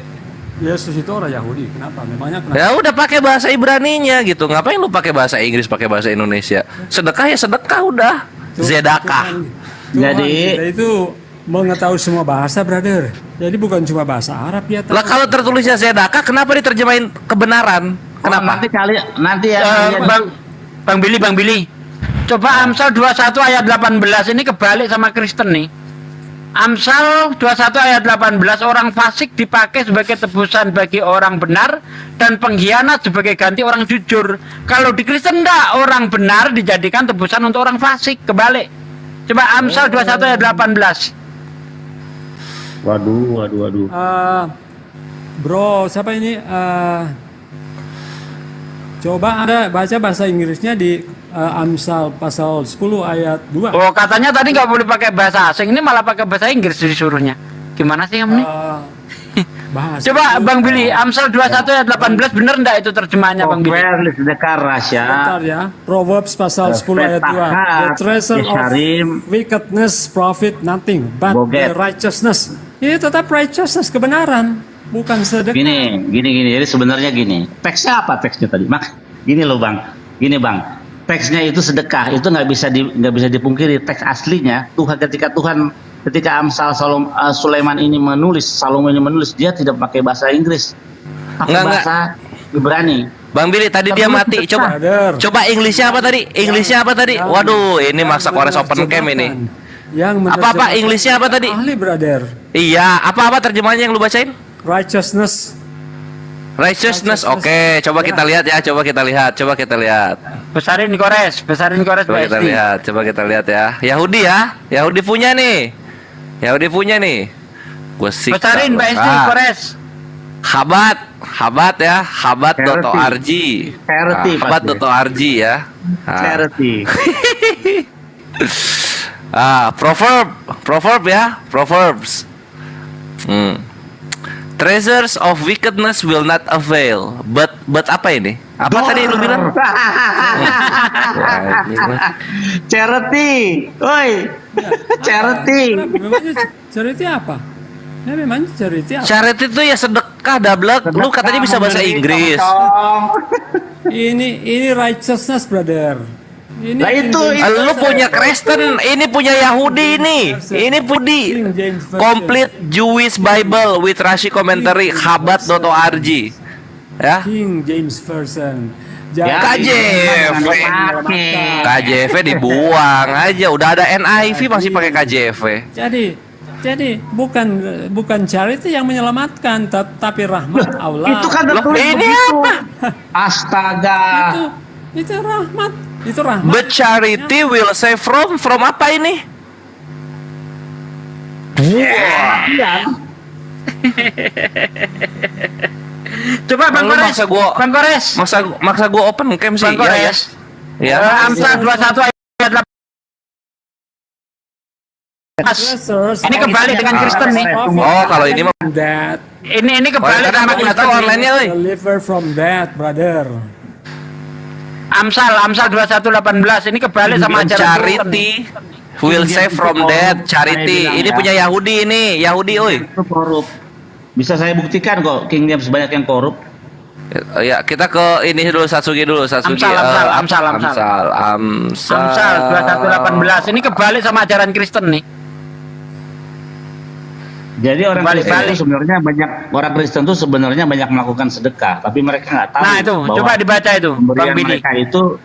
Yesus itu orang Yahudi. Kenapa? Memangnya kenapa? Ya udah pakai bahasa Ibraninya gitu. Ngapain lu pakai bahasa Inggris, pakai bahasa Indonesia? Sedekah ya sedekah udah. Zedakah. Jadi kita itu mengetahui semua bahasa, brother. Jadi bukan cuma bahasa Arab dia tahu. Lah kalau tertulisnya sedekah, kenapa diterjemahin kebenaran? Kenapa? Nanti ya. Bang Billy. Coba Amsal 21 ayat 18 ini kebalik sama Kristen nih. Amsal 21 ayat 18, orang fasik dipakai sebagai tebusan bagi orang benar dan pengkhianat sebagai ganti orang jujur. Kalau di Kristen enggak, orang benar dijadikan tebusan untuk orang fasik, kebalik. Coba Amsal 21 ayat 18. Waduh. Bro, siapa ini? Coba Anda baca bahasa Inggrisnya di Amsal pasal 10 ayat 2. Oh, katanya tadi nggak boleh pakai bahasa asing, ini malah pakai bahasa Inggris disuruhnya. Gimana sih kamu nih? Bahasa Coba Bang Billy, Amsal 21 ayat 18 bener enggak itu terjemahannya Bang Billy? Sedekah Rasya. Bentar ya. Proverbs pasal 10 ayat 2. The treasure of wickedness profit nothing, but the righteousness. Ini tetap righteousness, kebenaran, bukan sedekah. Gini. Jadi sebenarnya gini. Teksnya apa teksnya tadi? Gini loh Bang. Teksnya itu sedekah, itu nggak bisa dipungkiri. Teks aslinya ketika Amsal Sulaiman ini menulis, dia tidak pakai bahasa Inggris, pakai bahasa Ibrani. Bang Billy tadi dia mati. Coba Inggrisnya apa tadi? Waduh, ini masa Kores Open Camp ini. Apa Inggrisnya apa tadi? Ahli, brother. Iya, apa terjemahannya yang lu bacain? Righteousness. Oke, coba kita lihat ya, coba kita lihat. Besarin Kores Coba kita lihat ya. Yahudi punya nih. Gue sih. Besarin Mbak Esti, Kores. Habat ya, habat.org. Habat.org ya. Charity. Proverbs. Treasures of wickedness will not avail. But apa ini? Apa tadi lu bilang? Charity. Oi. Charity. Charity apa? Ya memang charity apa? Charity itu ya sedekah, dablek. Lu katanya bisa bahasa Inggris. Ini righteousness, brother. Nah itu lu punya Kristen, ini punya Yahudi ini Pudi. Complete Jewish Bible with Rashi Commentary, habat.org. Ya. King James Version. KJV dibuang aja, udah ada NIV masih pakai KJV. Jadi bukan charity yang menyelamatkan, tapi rahmat Allah. Itu kan ini apa? Astaga. Itu rahmat. But charity will save from apa ini? Coba Bang Kores. Maksa gua open cam sih. Bang Kores. Ya. Amsal 21 ayat 8. Ini kembali dengan Kristen nih. Oh, kalau ini mah ini kembali sama Kristen online-nya, woi. Deliver from that, brother. Amsal 21:18 ini kebalik sama ajaran charity will save from death. Charity ini punya Yahudi oi. Itu korup. Bisa saya buktikan kok King James banyak yang korup. Ya, kita ke ini dulu Satsuki. Amsal 21:18 ini kebalik sama ajaran Kristen nih. Jadi orang Kristen itu sebenarnya banyak melakukan sedekah, tapi mereka nggak tahu. Nah itu, coba dibaca itu, Bang Billy. Mereka itu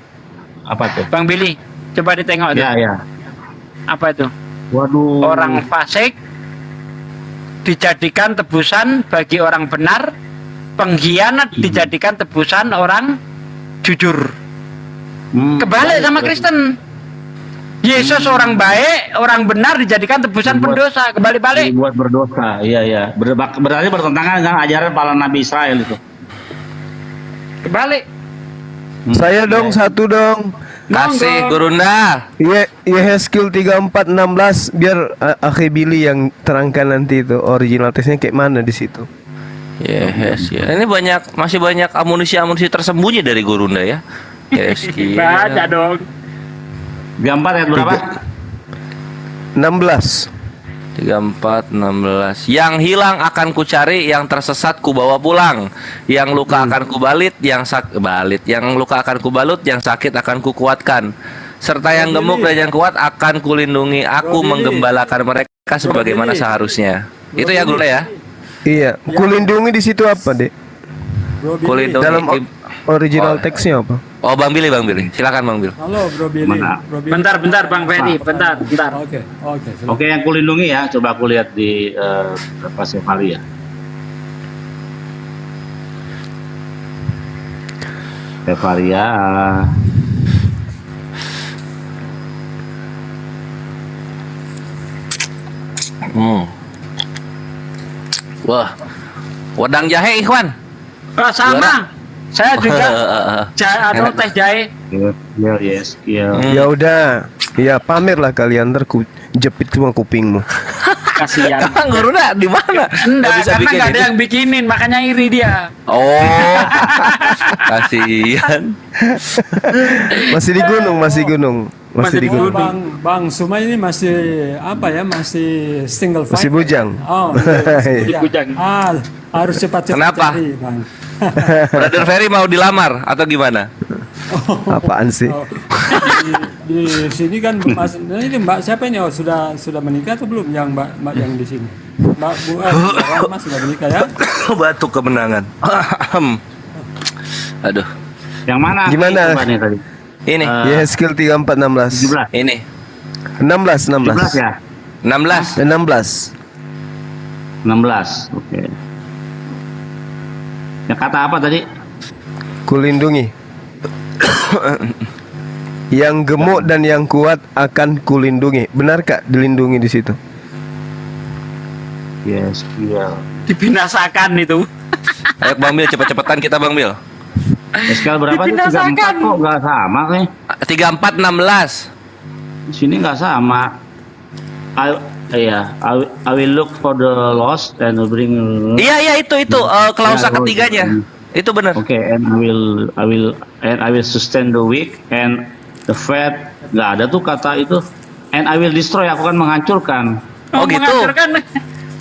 apa tuh? Bang Billy, coba ditengok itu. Ya. Apa itu? Waduh. Orang fasik dijadikan tebusan bagi orang benar, pengkhianat dijadikan tebusan orang jujur. Kebalik sama Kristen. Yesus orang baik, orang benar dijadikan tebusan pendosa, kebalik-balik. Dibuat berdosa, iya. Berarti bertentangan dengan ajaran para nabi Israel itu. Kebalik. Saya dong satu dong. Kasih Gurunda. Yehezkiel 34:16 biar Akhi Billy yang terangkan nanti itu original teksnya kayak mana di situ. Yes. Ini masih banyak amunisi tersembunyi dari Gurunda ya. Yehezkiel. Baca dong. 34 ayat berapa? 16. 34:16. Yang hilang akan kucari, yang tersesat kubawa pulang, yang luka akan kubalit, yang luka akan kubalut, yang sakit akan kukuatkan, serta yang gemuk dan yang kuat akan kulindungi. Aku menggembalakan mereka sebagaimana seharusnya. Itu ya Gule ya. Iya, kulindungi di situ apa, Dek? Bro Billy. Kulindungi. Dalam original teksnya apa? Oh, Bang Billy. Silakan Bang Billy. Halo Bro Billy. Mana? Bro Billy. Bentar Bang Ferry, bentar. Oke, silakan. Oke, yang kulindungi ya. Coba aku lihat di Pasifali ya. Evaria. Wah. Wedang jahe Ikhwan. Sama. Saya juga teh jahe. Yes. Ya udah, ya pamerlah kalian, ntar ku jepit semua kupingmu. Kasihan. Emang Guruna di mana? Enggak, karena nggak ada yang bikinin, makanya iri dia. Oh. Kasihan. Masih di gunung. Masih di gunung. Bang Suma ini masih apa ya? Masih single fight. Masih bujang. Oh, Bujang. Harus cepat-cepat Kenapa? cari, Bang. Brother Ferry mau dilamar atau gimana? Apaan sih? Di sini kan ini Mbak siapa ini? Oh, sudah menikah atau belum yang Mbak yang di sini? Mbak Rama sudah menikah ya? Batuk kemenangan. Aduh. Yang mana? Gimana? Coba nih tadi. Ini. Skill 3416. 17. Ini. 17 16. ya? 16. 16. Oke. Yang kata apa tadi? Kulindungi. Yang gemuk dan yang kuat akan kulindungi. Benarkah dilindungi di situ? Yes, iya. Dibinasakan itu. Ayo Bang Bil, cepet-cepetan kita Bang Bil. Skala berapa sih? 34 kok nggak sama nih? 34 16. Di sini nggak sama. I will look for the lost and will bring. Iya itu klausa ketiganya. Itu benar. Oke, and I will sustain the weak and the fat. Nggak ada tuh kata itu. And I will destroy. Aku akan menghancurkan. Oh gitu. Menghancurkan.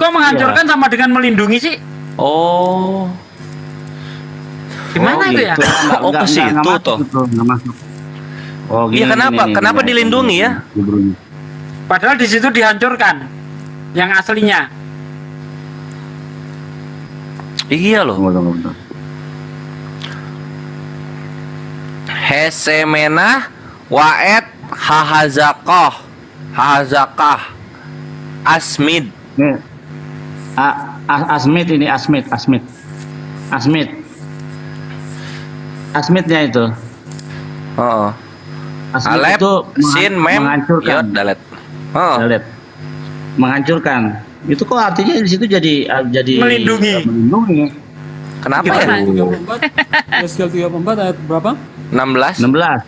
Kok menghancurkan sama dengan melindungi sih? Oh. Gimana itu ya? Oh, ke situ toh. Nggak masuk. Oh, Iya kenapa? Kenapa dilindungi ya? Padahal di situ dihancurkan yang aslinya. Iya loh. Tunggu. Hesemena waet hahazakah asmid. Nih, Asmid ini Asmidnya itu. Oh. Asmid Alep, itu sin, mem, menghancurkan. yod, dalet. Oh. Dalet. Menghancurkan. Itu kok artinya di situ jadi melindungi. Kenapa ya? 34, skill 34 ayat berapa? 16. 16.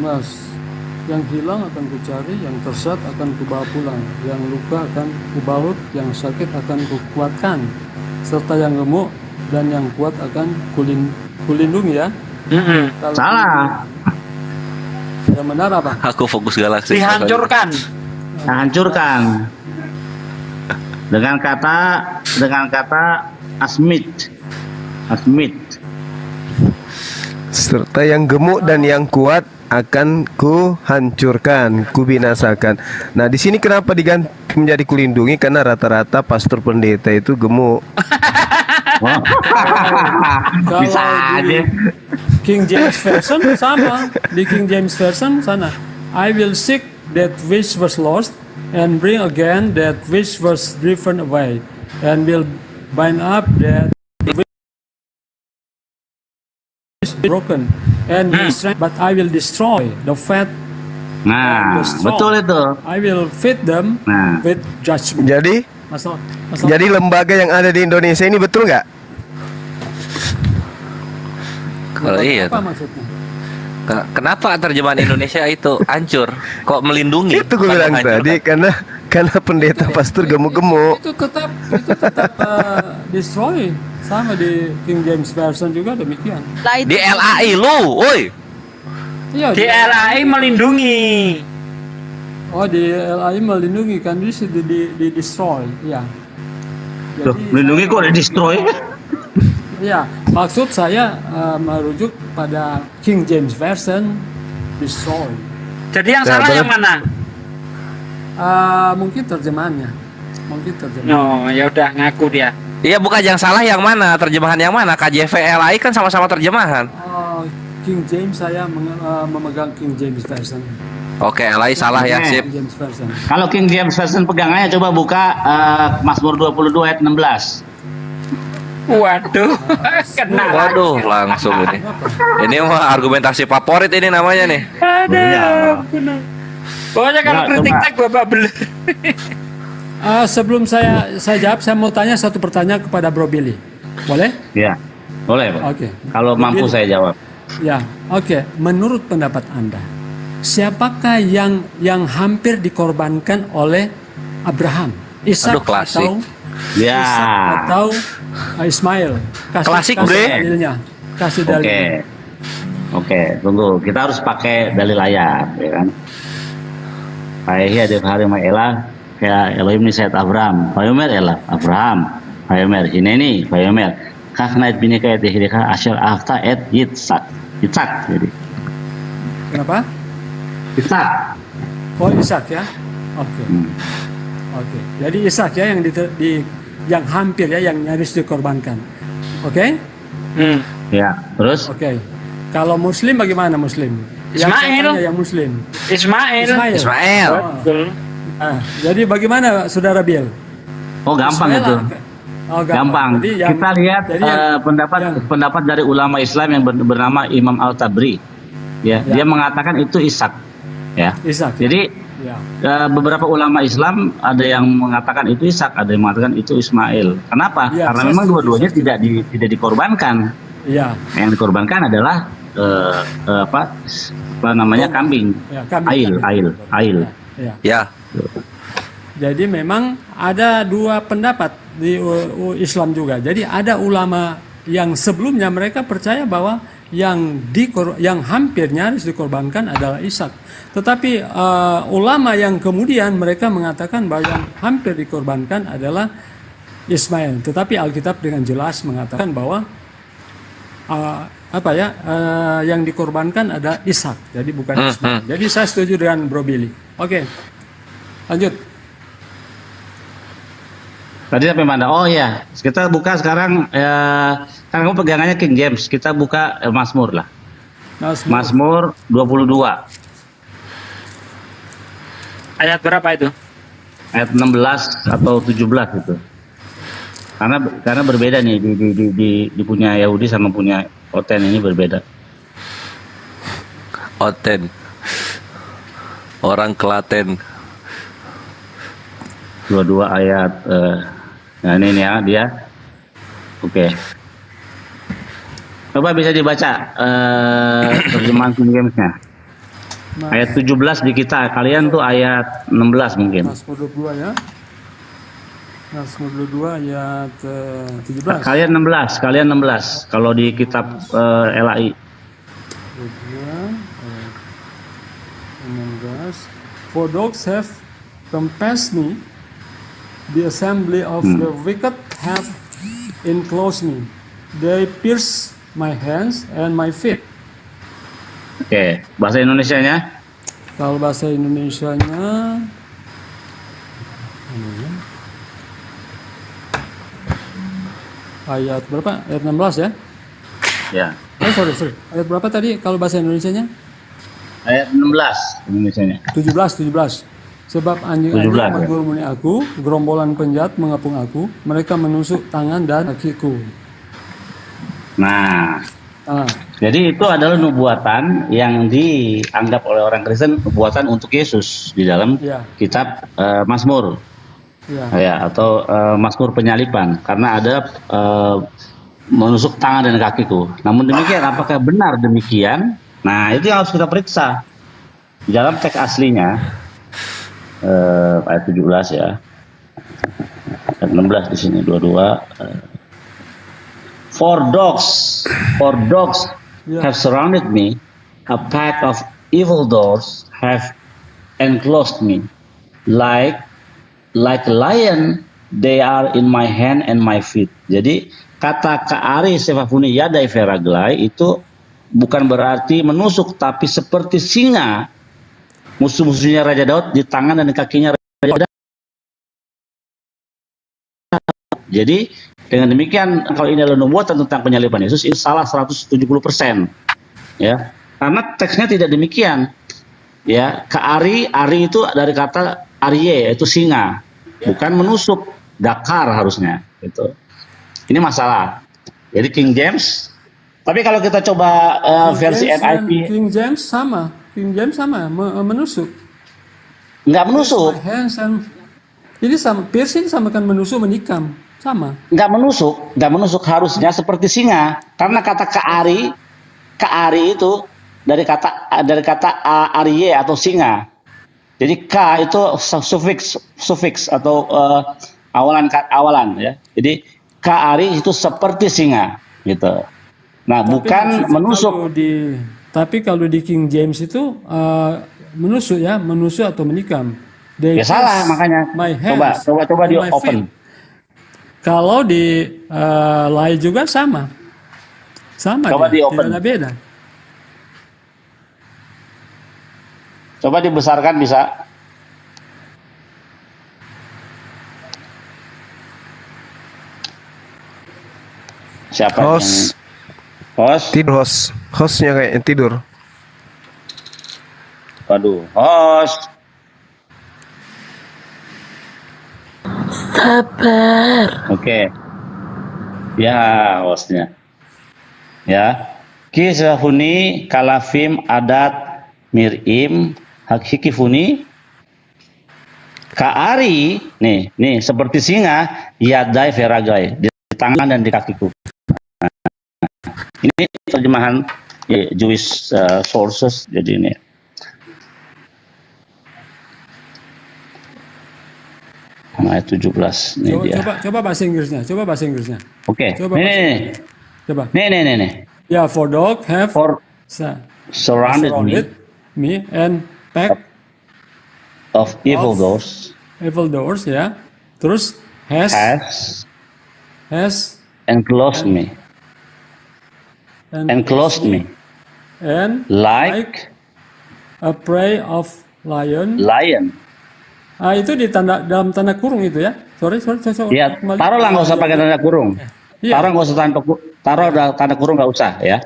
16. Yang hilang akan kucari, yang tersesat akan kubawa pulang, yang luka akan kubalut, yang sakit akan kukuatkan, serta yang gemuk dan yang kuat akan kulindungi ya. Kalau Salah. yang benar apa? Aku fokus galaksi. Dihancurkan. Hancurkan. Dengan kata asmid. Serta yang gemuk dan yang kuat akan ku hancurkan, ku binasakan. Nah, di sini kenapa diganti menjadi kulindungi? Karena rata-rata pastor pendeta itu gemuk. Bisa aja. King James Version sama. Di King James Version sana, I will seek that which was lost and bring again that which was driven away, and will bind up that which is broken, and will strength, but I will destroy the fat. Nah, betul itu. I will feed them with judgment. Jadi jadi lembaga yang ada di Indonesia ini betul nggak? Kalau iya. Apa maksudnya? Kenapa terjemahan Indonesia itu hancur? Kok melindungi? Itu gue bilang tadi karena pendeta pastor gemuk-gemuk. Itu tetap destroy, sama di King James Version juga demikian. Di LAI lu, woi. Iya, Di LAI melindungi. Oh, di LAI melindungi kan di destroy, ya. Loh, melindungi kok di destroy? Ya, maksud saya merujuk pada King James Version destroy. Jadi yang salah yang mana? Mungkin terjemahannya. No, ya udah ngaku dia. Iya, bukan yang salah yang mana, terjemahan yang mana? KJV LAI kan sama-sama terjemahan. King James saya memegang King James Version. Oke, LAI salah ya, sip. King James Version. Kalau King James Version pegangannya coba buka Mazmur 22 ayat 16. Waduh, kena. Waduh, langsung ini. Ini mah argumentasi favorit ini namanya nih. Aduh, benar. Pokoknya kalau Nah, kritik coba. tag bapak beler. Sebelum saya jawab, saya mau tanya satu pertanyaan kepada Bro Billy. Boleh? Ya, boleh Pak. Oke. Kalau mampu Billy. saya jawab. Ya, oke. Menurut pendapat Anda, siapakah yang hampir dikorbankan oleh Abraham? Ishak Aduh, klasik. atau Ya. Ishak atau Ismail? Klasik, Bre. dalilnya. Kasih Oke. dalilnya. Oke, tunggu. Kita harus pakai dalil ayat, ya kan? Ayah ada hari maelah kayak Elohim ni sayat Abraham. Vayomer elah Abraham. Vayomer hineni. Vayomer. Kak naik bini kayak dihirika asyar afta et Yitzhak. Yitzhak jadi. Kenapa? Yitzhak. Oh, Ishak ya. Oke. Oke. Jadi Ishak ya yang hampir ya yang nyaris dikorbankan. Oke? Ya, terus? Oke. Kalau Muslim bagaimana Muslim? Yang Ismail. saya tanya yang Muslim. Ismail. Ismail. Betul. Jadi bagaimana Saudara Bill? Oh, gampang Ismail itu. Oh, Gampang. Jadi yang- Kita lihat jadi yang- pendapat dari ulama Islam yang bernama Imam Al-Tabri. Ya, dia mengatakan itu Ishak. Ya. Ishak. Jadi Ya. beberapa ulama Islam ada yang mengatakan itu Ishak, ada yang mengatakan itu Ismail. Kenapa? Ya, Karena saya memang setuju, dua-duanya saya setuju. tidak dikorbankan. Iya. Yang dikorbankan adalah apa namanya kambing. Ya, kambing. Ail. Ya. Ya. Jadi memang ada dua pendapat di Islam juga. Jadi ada ulama yang sebelumnya mereka percaya bahwa yang hampir nyaris dikorbankan adalah Ishak. Tetapi ulama yang kemudian mereka mengatakan bahwa yang hampir dikorbankan adalah Ismail. Tetapi Alkitab dengan jelas mengatakan bahwa yang dikorbankan ada Ishak. Jadi bukan Ismail. Jadi saya setuju dengan Bro Billy. Oke. Lanjut. Tadi sampai mana? Oh ya, kita buka sekarang. Kan kamu pegangannya King James. Kita buka Mazmur lah. Mazmur 22 Ayat berapa itu? ayat 16 atau 17 itu. Karena berbeda nih di punya Yahudi sama punya Oten ini berbeda. Oten. Orang Klaten. 22 ayat. Nah ini nih ya dia. Oke. Coba bisa dibaca terjemahan King James-nya. Ayat 17 di kita. Kalian tuh ayat 16 mungkin. Mazmur 22 ya. Mazmur 22 ayat 17. Kalian 16. Kalau di kitab LAI. 16. For dogs have compassed me, the assembly of the wicked have enclosed me. They pierce my hands and my feet. Oke, bahasa Indonesianya. Kalau bahasa Indonesianya ayat berapa? Ayat 16 ya? Ya. Sorry. Ayat berapa tadi kalau bahasa Indonesianya? Ayat 16 Indonesianya. 17. Sebab anjing-anjing 17, ya. menggurumuni aku, gerombolan penjahat mengepung aku, mereka menusuk tangan dan kakiku. Nah, jadi itu adalah nubuatan yang dianggap oleh orang Kristen nubuatan untuk Yesus di dalam kitab Mazmur. Ya, atau Mazmur penyalipan, karena ada menusuk tangan dan kakiku. Namun demikian, apakah benar demikian? Nah, itu yang harus kita periksa. Di dalam teks aslinya ayat 17 ya. Ayat 16 di sini 22. For dogs have surrounded me, a pack of evildoers have enclosed me. Like a lion, they are in my hand and my feet. Jadi kata Ka'ari Sefafuni Yadai Veraglai itu bukan berarti menusuk, tapi seperti singa musuh-musuhnya Raja Daud di tangan dan kakinya Jadi dengan demikian kalau ini adalah nubuatan tentang penyaliban Yesus, itu salah 170%. Ya. Karena teksnya tidak demikian. Ya, ari itu dari kata arye, yaitu singa, bukan menusuk, dakar harusnya gitu. Ini masalah. Jadi King James, tapi kalau kita coba versi NIV, King James sama, menusuk. nggak menusuk. My hands and ini sama, piercing sama kan menusuk, menikam, sama. Nggak menusuk harusnya seperti singa, karena kata keari itu dari kata arye atau singa. Jadi k itu sufiks atau awalan ya. Jadi keari itu seperti singa gitu. Nah, bukan menusuk. Tapi kalau di King James itu menusuk atau menikam. Ya salah makanya. Coba di open. Kalau di lain juga sama. Coba di open. Tidak ada beda. Coba dibesarkan bisa. Siapa Host. Tidur host. Hostnya kayak yang tidur. Waduh, host. Sabar. Oke. Ya, hostnya. Ya. Kisahuni kalafim adat mirim hakikifuni kaari nih seperti singa yadai veragai di tangan dan di kakiku. Nah, ini terjemahan Jewish sources, jadi ini ayat 17 nih dia. Coba bahasa Inggrisnya. Oke. Coba. Nih. Ya, for dog have surrounded me and pack of evil doors ya. Terus has enclosed me and like a prey of lion. Itu dalam tanda kurung itu ya. Sorry. Ya, taruhlah nggak usah pakai tanda kurung. Taruh nggak usah tanda kurung nggak usah ya.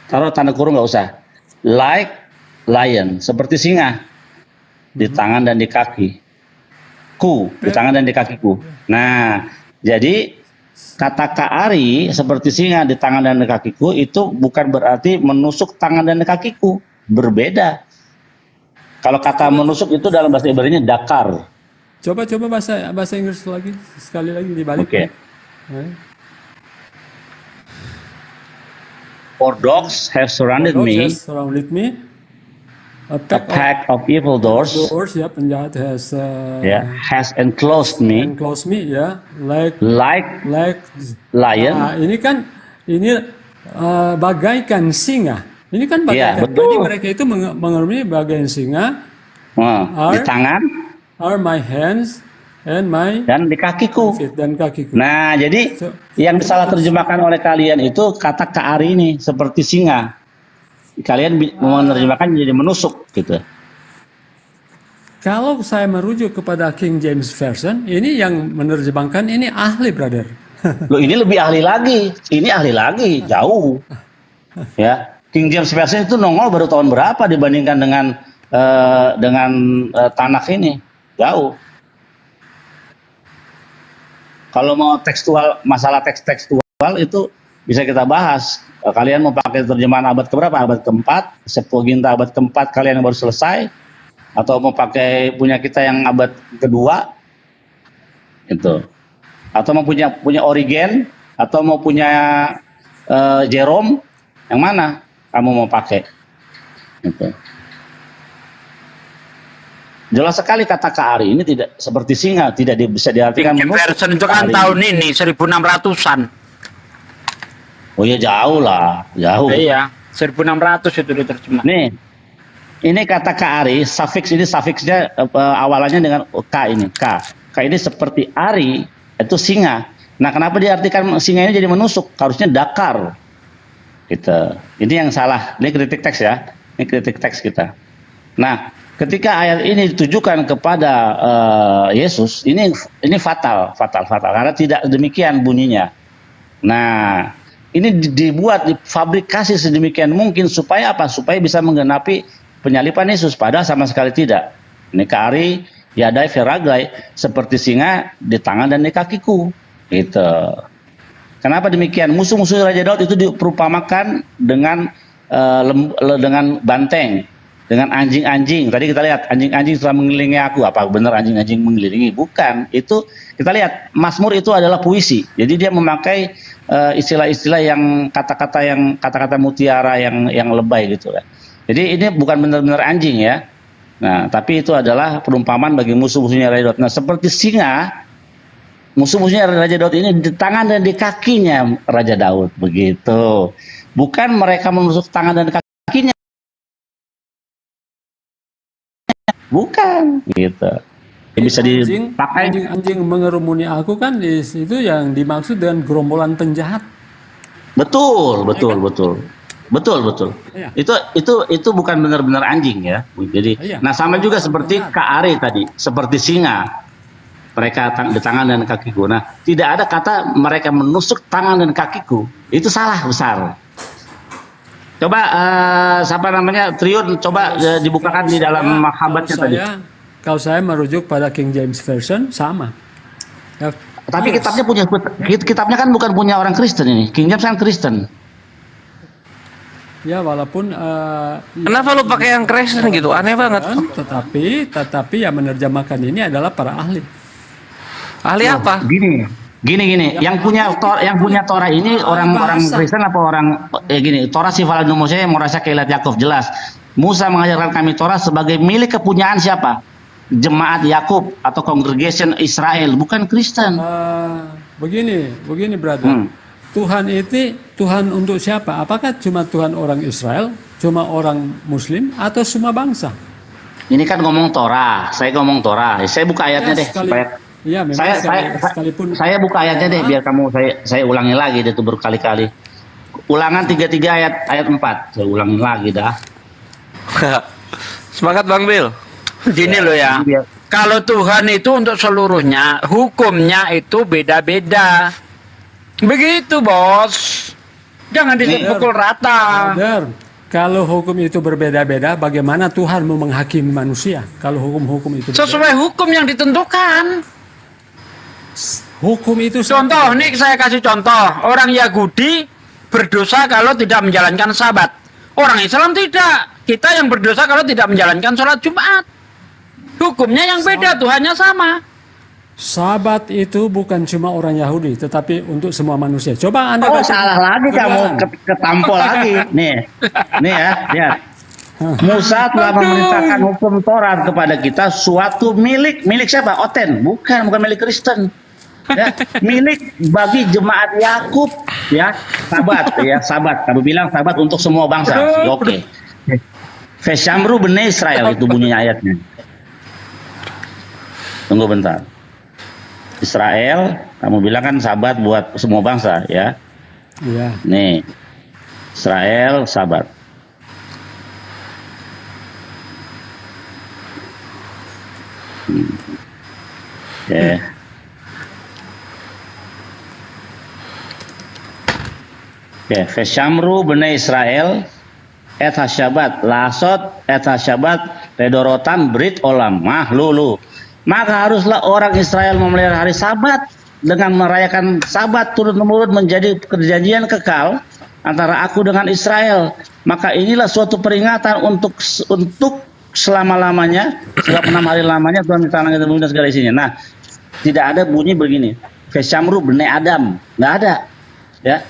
Taruh tanda kurung nggak usah. Like lion, seperti singa di tangan dan di kaki. Di tangan dan di kakiku. Nah, jadi kata kaari seperti singa di tangan dan di kakiku itu bukan berarti menusuk tangan dan di kakiku. Berbeda. Kalau kata menusuk itu dalam bahasa Ibrani dakar. Coba bahasa Inggris lagi sekali lagi dibalik. Oke. For dogs have surrounded me. A pack of evil doors. Ya, penjahat has enclosed me. Ya, like lion. Ini bagaikan singa. Ini kan bagaikan. Jadi mereka itu mengerti bagaikan singa. Di tangan. Are my hands and dan di kakiku. Nah, jadi yang salah terjemahkan oleh kalian itu kata kaari ini seperti singa. Kalian menerjemahkan jadi menusuk gitu. Kalau saya merujuk kepada King James Version, ini yang menerjemahkan ini ahli, brother. Loh, ini lebih ahli lagi. Ini ahli lagi, jauh. Ya, King James Version itu nongol baru tahun berapa dibandingkan dengan Tanakh ini? Jauh. Kalau mau masalah tekstual itu bisa kita bahas. Kalian mau pakai terjemahan abad keberapa? Abad keempat, Septuaginta abad keempat kalian yang baru selesai, atau mau pakai punya kita yang abad kedua, itu, atau mau punya Origen, atau mau punya Jerome, yang mana kamu mau pakai? Itu. Jelas sekali kata kaari ini tidak seperti singa, tidak bisa diartikan menusuk. Version itu kan tahun ini 1600-an. Oh ya jauh lah, jauh. Iya, 1600 itu diterjemah. Nih, ini kata kaari, sufiksnya awalannya dengan k ini, k. K ini seperti ari, itu singa. Nah, kenapa diartikan singa ini jadi menusuk? Harusnya dakar. Gitu. Ini yang salah. Ini kritik teks ya. Ini kritik teks kita. Nah, ketika ayat ini ditujukan kepada Yesus, ini fatal karena tidak demikian bunyinya. Nah, ini dibuat, difabrikasi sedemikian mungkin supaya apa? Supaya bisa menggenapi penyalipan Yesus, padahal sama sekali tidak. Ini kari yadai veraglai, seperti singa di tangan dan di kakiku. Gitu. Kenapa demikian? Musuh-musuh Raja Daud itu diperumpamakan dengan banteng, dengan anjing-anjing. Tadi kita lihat anjing-anjing telah mengelilingi aku. Apa benar anjing-anjing mengelilingi? Bukan. Itu kita lihat Mazmur itu adalah puisi. Jadi dia memakai istilah-istilah yang kata-kata mutiara yang lebay gitu kan. Jadi ini bukan benar-benar anjing ya. Nah, tapi itu adalah perumpamaan bagi musuh-musuhnya Raja Daud. Nah, seperti singa, musuh-musuhnya Raja Daud ini di tangan dan di kakinya Raja Daud, begitu. Bukan mereka menusuk tangan dan kakinya. Bukan, gitu. Bisa dipakai. Anjing mengerumuni aku kan itu yang dimaksud dengan gerombolan penjahat. Betul. Iya. Itu bukan benar-benar anjing ya. Jadi, Iya. nah sama juga seperti Kak Ari tadi, seperti singa. Mereka di tangan dan kakiku. Nah, tidak ada kata mereka menusuk tangan dan kakiku. Itu salah besar. Coba siapa namanya Triun, coba dibukakan di dalam makhabatnya tadi. Kalau saya merujuk pada King James Version sama. Ya, Tapi yes. kitabnya kan bukan punya orang Kristen ini. King James kan Kristen. Ya walaupun Kenapa lu pakai yang Kristen gitu? Aneh banget. tetapi yang menerjemahkan ini adalah para ahli. Ahli apa? Gini. Yang punya Torah ini orang-orang Kristen apa orang gini. Torah sifal Mose merasa keilat Yakov jelas. Musa mengajarkan kami Torah sebagai milik kepunyaan siapa? Jemaat Yakub atau congregation Israel, bukan Kristen. Begini brother. Tuhan itu Tuhan untuk siapa? Apakah cuma Tuhan orang Israel, cuma orang Muslim, atau semua bangsa? Ini kan ngomong Torah, saya ngomong Torah. Saya buka ayatnya deh. Saya buka ayatnya deh biar kamu saya ulangi lagi deh itu berkali-kali. Ulangan 33 ayat 4. Saya ulangi lagi dah. Semangat Bang Bill. Gini loh ya. Kalau Tuhan itu untuk seluruhnya, hukumnya itu beda-beda. Begitu, Bos. Jangan dipukul rata. Brother, kalau hukum itu berbeda-beda, bagaimana Tuhan mau menghakimi manusia? Kalau hukum-hukum itu Sesuai hukum yang ditentukan. Hukum itu Contoh, nih saya kasih contoh. Orang Yahudi berdosa kalau tidak menjalankan Sabat. Orang Islam tidak. Kita yang berdosa kalau tidak menjalankan sholat Jumat. Hukumnya yang beda, Tuhannya sama. Sabat itu bukan cuma orang Yahudi, tetapi untuk semua manusia. Coba Anda baca. Salah lagi kamu, ketampol lagi. Nih ya, lihat. Musa telah memerintahkan hukum Taurat kepada kita suatu milik siapa? Oten, bukan milik Kristen. Ya, milik bagi jemaat Yakub ya, Sabat. Kamu bilang Sabat untuk semua bangsa. Oke. Feshamru bene Israel itu bunyinya ayatnya. Tunggu bentar. Israel, kamu bilang kan Sabat buat semua bangsa ya. Iya. Nih. Israel Sabat. Oke. Feshamru bene Israel et hasyabat lasot et hasyabat redorotan brit olam mahlulu. Maka haruslah orang Israel memelihara hari Sabat dengan merayakan Sabat turun-temurun menjadi perjanjian kekal antara aku dengan Israel. Maka inilah suatu peringatan untuk selama-lamanya, selama 6 hari lamanya Tuhan minta langit dan bumi dan segala isinya. Nah, tidak ada bunyi begini. Feshamru bene Adam, nggak ada. Ya.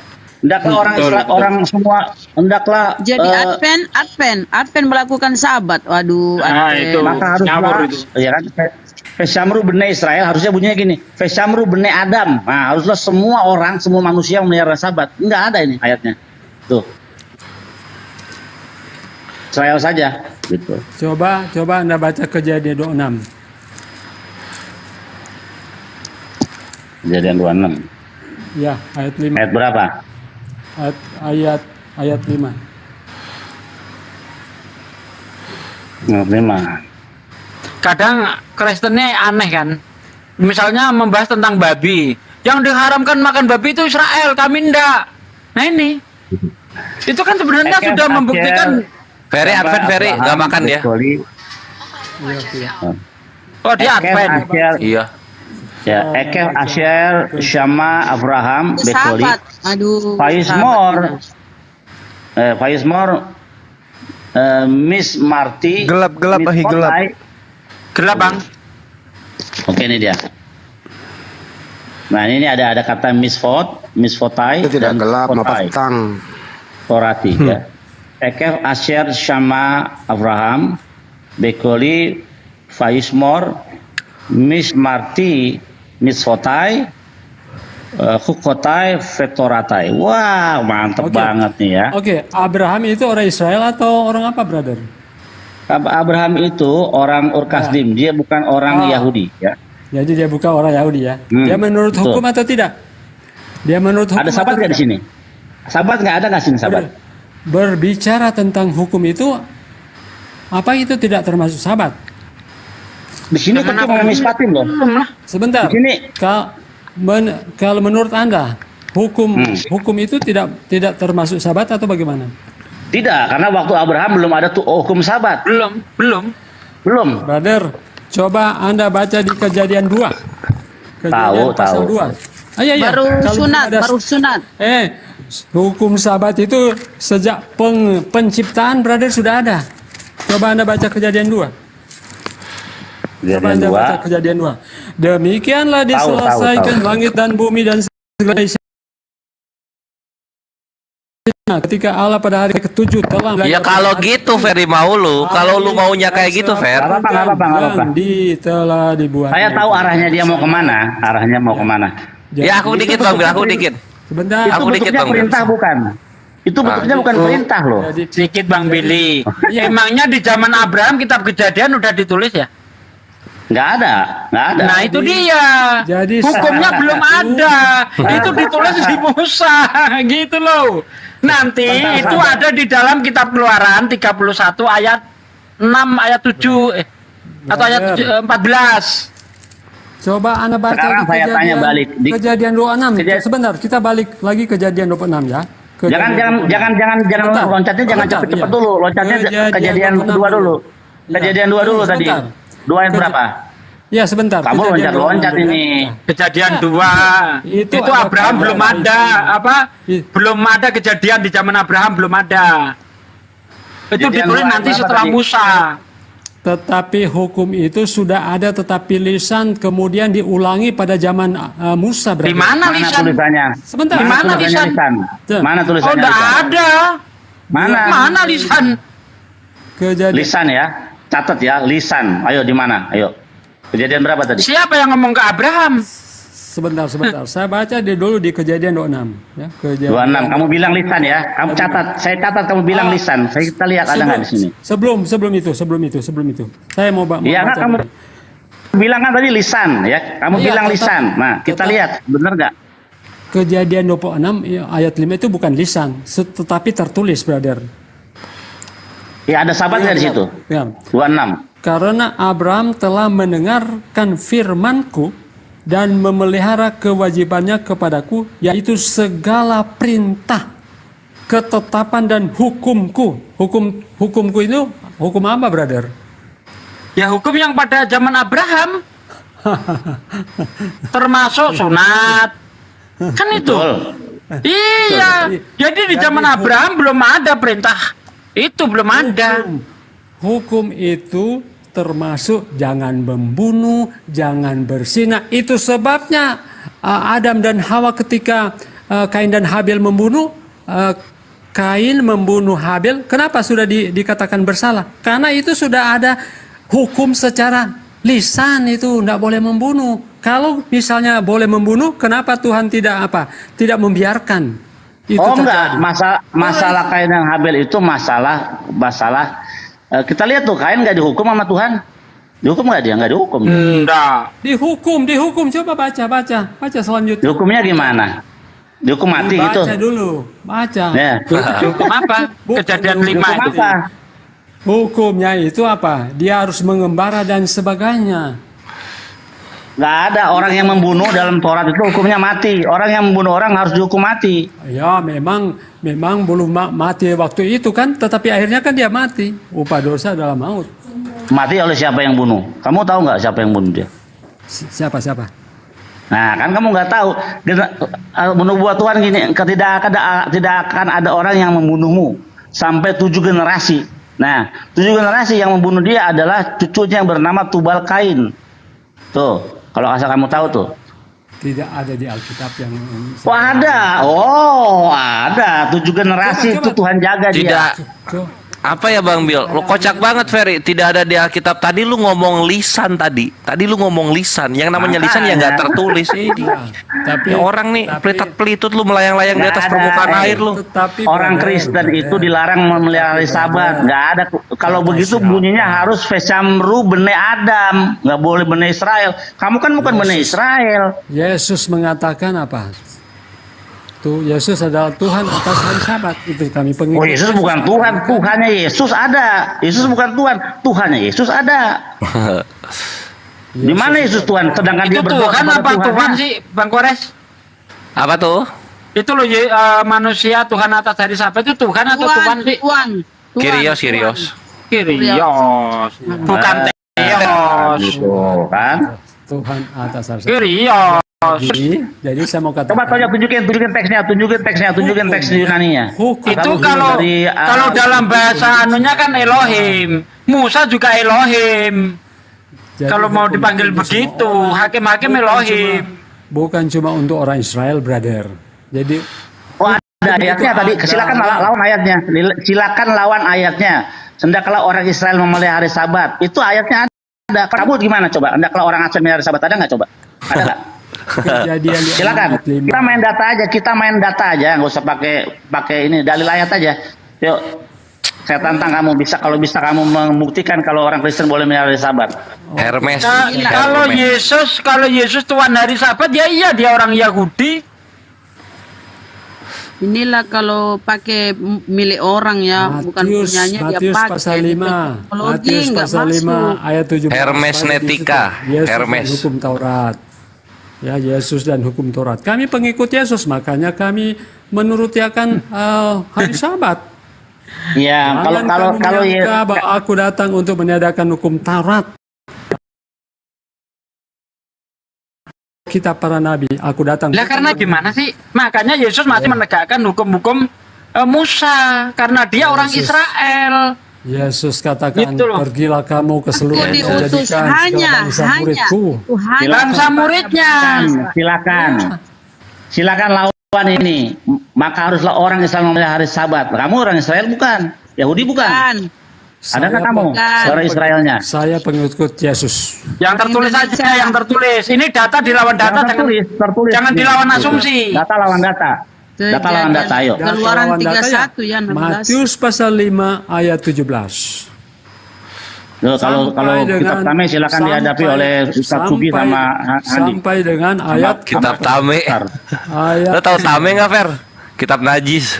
Hendaklah orang Israel, orang semua hendaklah Jadi Advent melakukan Sabat. Waduh, itu maka haruslah ya kan Feshamru bene Israel harusnya bunyinya gini. Feshamru bene Adam. Nah, haruslah semua orang, semua manusia memelihara Sabat. Enggak ada ini ayatnya. Tuh. Israel saja gitu. Coba Anda baca Kejadian 26. Kejadian 26. Ya, ayat 5. Ayat berapa? Ayat 5. Ayat 5. kadang Kristennya aneh kan. Misalnya membahas tentang babi. Yang diharamkan makan babi itu Israel, kami enggak. Nah ini. Itu kan sebenarnya sudah membuktikan. Ferry Advent Ferry nggak makan dia. Oh dia Advent. Iya. Ya, Ekev Asher Shama Abraham Bekoli. Sahabat. Aduh. Faiz Mor Miss Marty. Gelap Miss gelap. Fotai. Gelap bang. Oke ini dia. Nah ini ada kata Miss Fotai Itu tidak dan gelap, apa Fotai. petang. Forati ya. Ekev Asher Shama Abraham Bekoli Faiz Mor Miss Marty Miss Fotai Hukotai Vetoratai. Wah mantep Oke. banget nih ya. Oke, Abraham itu orang Israel atau orang apa, brother? Abraham itu orang Ur Kasdim, dia bukan orang Yahudi ya. Jadi dia bukan orang Yahudi ya. Hmm, Dia menurut betul. hukum atau tidak? Dia menurut hukum Ada sahabat atau nggak di tidak? sini? Sahabat nggak ada nggak sini sahabat? Berbicara tentang hukum itu, apa itu tidak termasuk sahabat? Di sini kan cuma mispatin loh. Sebentar. Di sini Kalau menurut Anda, hukum itu tidak termasuk sahabat atau bagaimana? tidak, karena waktu Abraham belum ada tuh hukum sahabat. Belum. Brother, coba Anda baca di Kejadian 2. Tahu. 2. Iya. Baru Kalau sunat, ada- baru sunat. Hukum sahabat itu sejak penciptaan, brother, sudah ada. Coba Anda baca Kejadian 2. Coba Anda baca Kejadian 2. Demikianlah diselesaikan langit dan bumi dan segala isinya. Ketika Allah pada hari ke-7 telah Ya kalau gitu Ferry mau lu, kalau lu maunya kayak gitu Fer. Nggak apa-apa. Telah dibuat. Saya tahu arahnya dia mau kemana. Ya aku dikit bang, aku dikit. Sebentar. Itu Aku dikit, bentuknya Bang. perintah bukan? Itu bentuknya bukan perintah loh. Sedikit Bang Billy. Emangnya di zaman Abraham kitab Kejadian udah ditulis ya? Nggak ada. Nah itu dia. Jadi Hukumnya belum ada. Itu ditulis di Musa, gitu loh. Nanti itu ada di dalam kitab Keluaran 31 ayat 6 ayat 7 atau ayat 14. Coba Anda baca Sekarang di saya tanya balik. Kejadian 26. Sebentar, kita balik lagi Kejadian 26 ya. Jangan loncatnya jangan cepet-cepet dulu. Loncatnya Kejadian 2 dulu. Kejadian 2 dulu tadi. 2 yang berapa? Ya sebentar. Kamu Kejadian 26 loncat ya. ini. Kejadian 2 Itu itu ada Abraham belum ada belum ada kejadian di zaman Abraham belum ada. Itu Kejadian ditulis 2 nanti berapa setelah tadi? Musa. Tetapi hukum itu sudah ada, tetapi lisan kemudian diulangi pada zaman Musa. Di mana Mana lisan? tulisannya? Sebentar. Di mana tulisannya lisan? Mana Oh, tulisannya? enggak lisan? ada. Mana lisan? Kejadian. Lisan ya. Catat ya, lisan. Ayo di mana? Ayo. Kejadian berapa tadi? Siapa yang ngomong ke Abraham? Sebentar. Saya baca dulu di Kejadian 26. Ya, Kejadian 26. Kamu bilang lisan ya. Kamu catat. Saya catat kamu bilang lisan. Kita lihat ada nggak di sini. Sebelum itu. Saya mau Iya baca. kan kamu bilang kan tadi lisan ya. Kamu Iya, bilang tetap- lisan. Nah, kita tetap- lihat benar nggak? Kejadian 26 ya, ayat 5 itu bukan lisan, tetapi tertulis, brother. Ya ada sahabat nggak di situ? Ya. 26. Karena Abraham telah mendengarkan firman-Ku dan memelihara kewajibannya kepadaku, yaitu segala perintah, ketetapan dan hukumku. Hukumku itu hukum apa, brother? Ya hukum yang pada zaman Abraham. Termasuk sunat. Kan itu. Betul. Iya. Jadi di zaman Abraham belum ada perintah. Itu belum ada. Hukum itu termasuk jangan membunuh, jangan berzina. Itu sebabnya Adam dan Hawa ketika Kain dan Habil membunuh, Kain membunuh Habil, kenapa sudah dikatakan bersalah? Karena itu sudah ada hukum secara lisan, itu tidak boleh membunuh. Kalau misalnya boleh membunuh, kenapa Tuhan tidak membiarkan itu Enggak, terjadi? masalah Kain dan Habil itu masalah kita lihat tuh Kain nggak dihukum sama Tuhan. Dihukum nggak dia? Nggak dihukum. Enggak. Dihukum. Coba baca selanjutnya. Dihukumnya gimana? Dihukum mati gitu. Baca dulu, baca. Ya. Hukum apa? Kejadian 5 Dihukum itu. apa? Hukumnya itu apa? Dia harus mengembara dan sebagainya. Nggak ada orang yang membunuh dalam Taurat itu hukumnya mati. Orang yang membunuh orang harus dihukum mati. Ya, memang belum mati waktu itu kan, tetapi akhirnya kan dia mati. Upah dosa adalah maut. Mati oleh siapa yang bunuh? Kamu tahu nggak siapa yang bunuh dia? Siapa? Nah, kan kamu nggak tahu. Nubuat Tuhan gini, tidak akan ada orang yang membunuhmu sampai 7 generasi. Nah, 7 generasi yang membunuh dia adalah cucunya yang bernama Tubal Kain. Tuh. Kalau asal kamu tahu tuh. Tidak ada di Alkitab yang... Oh ada. Oh ada. 7 generasi itu Tuhan jaga dia. Tidak. Apa ya Bang Bil? Lo kocak banget Ferry. Tidak ada di Alkitab. Tadi lu ngomong lisan tadi. Tadi lu ngomong lisan. Yang namanya lisan ya nggak tertulis ini. Tapi Ya, orang nih pelitat-pelitut lu melayang-layang di atas permukaan air lu. Orang Kristen itu dilarang memelihara hari Sabat. Nggak ada. Kalau begitu bunyinya harus Vesamru bene Adam. Nggak boleh bene Israel. Kamu kan bukan bene Israel. Yesus mengatakan apa? Tuh, Yesus adalah Tuhan atas hari Sabat. Itu kami pengikut. Oh Yesus bukan Tuhan. Tuhannya Yesus ada. Yesus bukan Tuhan. Tuhannya Yesus ada. Di mana Yesus Tuhan? Sedangkan Itu dia berdoa Tuhan kepada apa Tuhan sih, Bang Kores? Apa tuh? Itu loh manusia Tuhan atas hari Sabat itu Tuhan atau Tuhan sih? Tuhan. Kyrios. Kyrios. Bukan Theos. Gitu kan? Tuhan atas hari Sabat. Kyrios. Jadi saya mau katakan. Coba tunjukin teks Yunaninya. Itu kalau dalam bahasa anunya kan Elohim. Musa juga Elohim. Jadi Kalau mau dipanggil begitu, hakim-hakim Elohim. Bukan cuma untuk orang Israel, brother. Jadi Oh ada ayatnya tadi. Silakan lawan ayatnya. Silakan lawan ayatnya. Hendaklah orang Israel memelihara hari Sabat. Itu ayatnya ada. Kamu gimana coba? Hendaklah orang Aceh memelihara hari Sabat, ada nggak coba? Ada nggak? kejadian Silakan. Kita main data aja. Nggak usah pakai ini dalil ayat aja. Yuk. Saya tantang kamu, kalau bisa kamu membuktikan kalau orang Kristen boleh memelihara hari Sabat. Hermes. Kalau Yesus Tuhan hari Sabat, ya iya dia orang Yahudi. Inilah kalau pakai milik orang ya, bukan punyanya dia Matius pakai. pasal 5. Matius pasal 5 ayat 17. Hermesnetika. Yesus Hermes. dan hukum Taurat. Ya, Yesus dan hukum Taurat. Kami pengikut Yesus, makanya kami menuruti akan hari Sabat. Ya, kalau bahwa aku datang untuk meniadakan hukum Taurat. Kitab para nabi, aku datang. Lah karena gimana sih? Makanya Yesus masih menegakkan hukum-hukum Musa karena dia orang Israel. Yesus katakan, Gitu loh. pergilah kamu ke seluruh Aku dunia, diutus jadikan hanya segala bangsa muridku. Tuhan. Bangsa muridnya. Silakan lawan ini. Maka haruslah orang Israel memelihara hari Sabat. Kamu orang Israel bukan? Yahudi bukan? Adakah kamu orang Israelnya? Saya pengikut Yesus. Yang tertulis aja, yang tertulis. Ini data dilawan data, Tertulis. jangan dilawan asumsi. Data lawan data. Data lawan data, ayo. Keluaran Data lawan data 31 ya 16. Matius pasal 5 ayat 17. Loh, kalau kitab Tame silakan dihadapi oleh Ustaz Sugi sama Andi. Sampai dengan ayat Kitab Tame. ayat Lo tahu Tame nggak Fer? Kitab najis.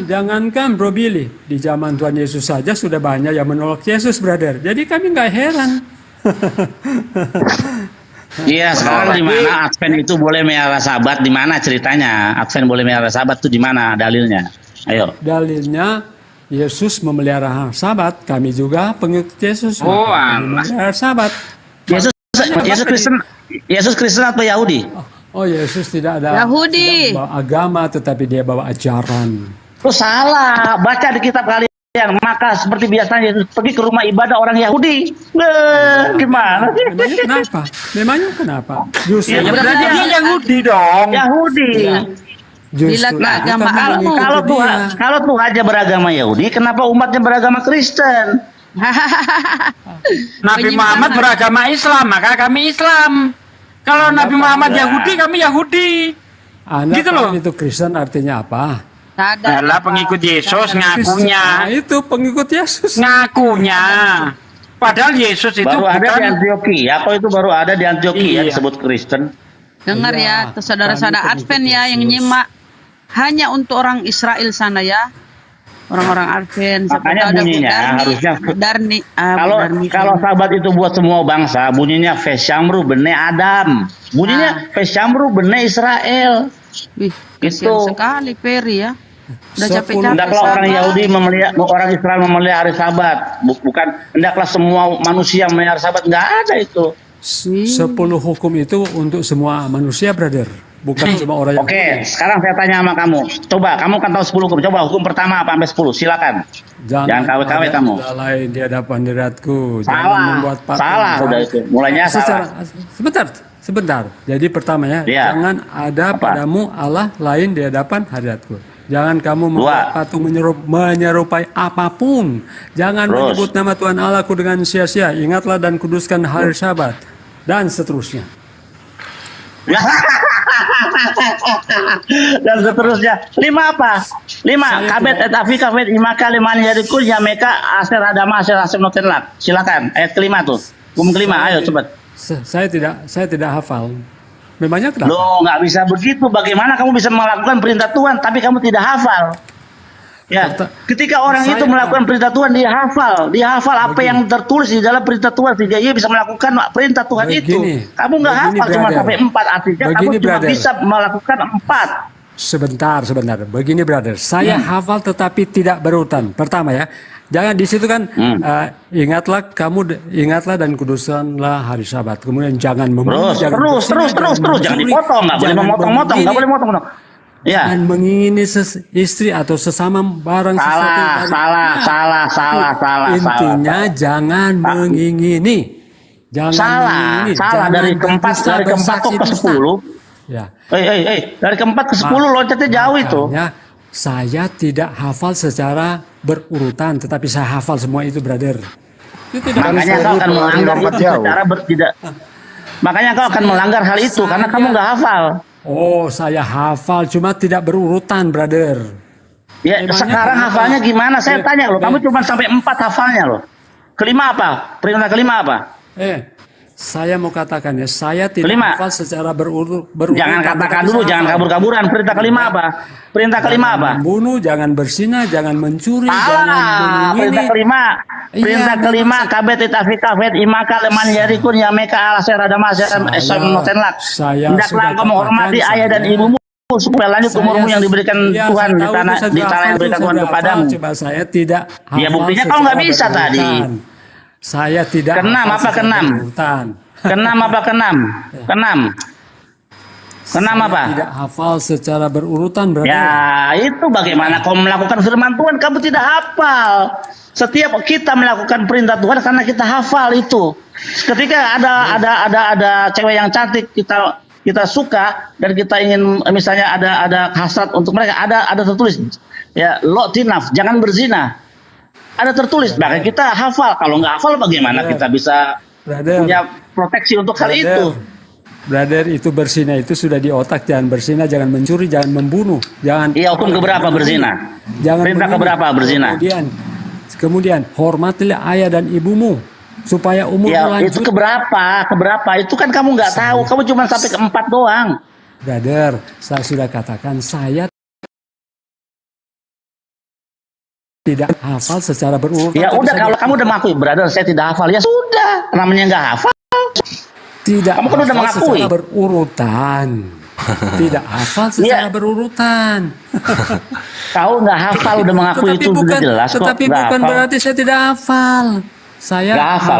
jangankan Bro Billy, di zaman Tuhan Yesus saja sudah banyak yang menolak Yesus, brother. Jadi kami nggak heran. Iya, sekarang di mana Advent itu boleh melihara Sabat? Di mana ceritanya? Advent boleh melihara Sabat itu di mana dalilnya? Ayo. Dalilnya Yesus memelihara Sabat, kami juga pengikut Yesus. Oh, memelihara Sabat. Yesus Kristen atau Yahudi? Oh, Yesus tidak ada Yahudi. tidak bawa agama, tetapi dia bawa ajaran. Lu salah, baca di kitab kalian. Maka seperti biasanya Yesus pergi ke rumah ibadah orang Yahudi. Gimana sih? Memangnya kenapa? Justru Ya, berarti dia Yahudi dong. Yahudi. Bila agama kamu. Kalau Tuhan aja beragama Yahudi, kenapa umatnya beragama Kristen? Nabi Muhammad beragama Islam, maka kami Islam. Kalau Nabi Muhammad Yahudi, kami Yahudi. Anda Gitu loh. itu Kristen artinya apa? Adalah pengikut Yesus ngakunya. Nah, itu pengikut Yesus. Ngakunya. Padahal Yesus itu baru ada bukan di Antioquia. Apa itu baru ada di Antioquia disebut Kristen? Dengar Iya, ya, saudara-saudara kami Advent pengikut ya yang Yesus. nyimak hanya untuk orang Israel sana ya. orang-orang Arven Makanya seperti ada bunyinya harusnya kalau sahabat itu buat semua bangsa, bunyinya Fesyamru bene Adam, bunyinya Fesyamru bene Israel. Wih, Itu. kasihan sekali Peri ya. Udah capek-capek. Hendaklah orang sabar. Yahudi orang Israel memelihara hari Sabat, bukan hendaklah semua manusia memelihara Sabat, nggak ada itu. 10 hukum itu untuk semua manusia, brother. Bukan cuma orang yang Oke, sekarang saya tanya sama kamu. Coba, kamu kan tahu 10 hukum. Coba hukum pertama apa sampai 10? Silakan. Jangan KW-KW ada kamu. ilah lain di hadapan diriku. Jangan Salah, membuat patung. salah udah itu. Mulainya salah. Sebentar. Jadi pertamanya, Iya. jangan ada Apa? padamu Allah lain di hadapan hadiratku. Jangan kamu membuat patung menyerupai apapun. Jangan Terus. menyebut nama Tuhan Allahku dengan sia-sia. Ingatlah dan kuduskan hari Sabat. Dan seterusnya. Dan seterusnya. 5 apa? 5. Kabet et afi kabet imaka liman yarikul yameka aser adama aser asem notenlak. Silakan. Ayat kelima tuh. Hukum kelima. Ayo cepat. Saya tidak hafal. Memangnya kenapa? Loh, nggak bisa begitu. Bagaimana kamu bisa melakukan perintah Tuhan tapi kamu tidak hafal? Ya, ketika orang itu melakukan perintah Tuhan, dia hafal apa yang tertulis di dalam perintah Tuhan sehingga ia bisa melakukan perintah Tuhan itu. Kamu nggak hafal cuma sampai 4, artinya kamu cuma bisa melakukan 4. Sebentar. Begini, brother. Saya hafal tetapi tidak berurutan. Pertama ya, jangan di situ kan ingatlah dan kuduskanlah hari Sabat. Kemudian jangan membunuh, terus, jangan dipotong, nggak boleh memotong-motong, nggak boleh motong-motong. Ya. Dan mengingini istri atau sesama barang sesuatu. Salah. Intinya jangan mengingini. Jangan mengingini. Salah dari keempat kok ke 10. Ya. Dari keempat ke 10 loncatnya jauh itu. Saya tidak hafal secara berurutan, tetapi saya hafal semua itu, brother. Makanya kau akan melanggar itu secara tidak. Makanya kau akan melanggar hal itu karena kamu nggak hafal. Oh, saya hafal, cuma tidak berurutan, brother. Ya, sekarang hafalnya gimana? Saya tanya loh, kamu cuma sampai 4 hafalnya loh. Kelima apa? Perintah kelima apa? Saya mau katakan ya, saya tidak hafal secara berurutan. Jangan katakan dulu, jangan kabur-kaburan. Perintah kelima apa? Perintah kelima apa? Membunuh, jangan berzina, jangan mencuri, jangan perintah kelima. Perintah kelima, kabet itafi kabet imaka leman yarikun yameka alaser adama esam notenlak. Hendaklah engkau menghormati ayah dan ibumu supaya lanjut umurmu yang diberikan Tuhan di tanah yang diberikan Tuhan kepadamu. Coba saya tidak hafal. Ya buktinya kau nggak bisa tadi. Saya tidak. Keenam apa keenam? Keenam apa keenam? Keenam apa? Tidak hafal secara berurutan, brother. Ya, itu bagaimana kau melakukan firman Tuhan kamu tidak hafal. Setiap kita melakukan perintah Tuhan karena kita hafal itu. Ketika ada cewek yang cantik kita suka dan kita ingin misalnya ada hasrat untuk mereka, ada tertulis ya lo tinaf, jangan berzina. Ada tertulis, bahkan kita hafal. Kalau nggak hafal bagaimana kita bisa punya proteksi untuk hal itu? Brother, itu berzina itu sudah di otak. Jangan berzina, jangan mencuri, jangan membunuh, jangan. Iya, hukum keberapa berzina? Jangan perintah keberapa berzina? Kemudian hormatilah ayah dan ibumu supaya umur Itu lanjut. keberapa? Itu kan kamu nggak tahu. Kamu cuma sampai ke 4 doang. Brother, saya sudah katakan saya tidak hafal secara berurutan. Ya udah, kalau kamu udah mengakui, brother, saya tidak hafal, ya sudah, namanya nggak hafal. Tidak. Kamu kan udah mengakui. Secara berurutan. Tidak hafal secara berurutan. Kau nggak hafal udah mengakui itu sudah jelas kok. Tetapi bukan berarti saya tidak hafal. Saya nggak hafal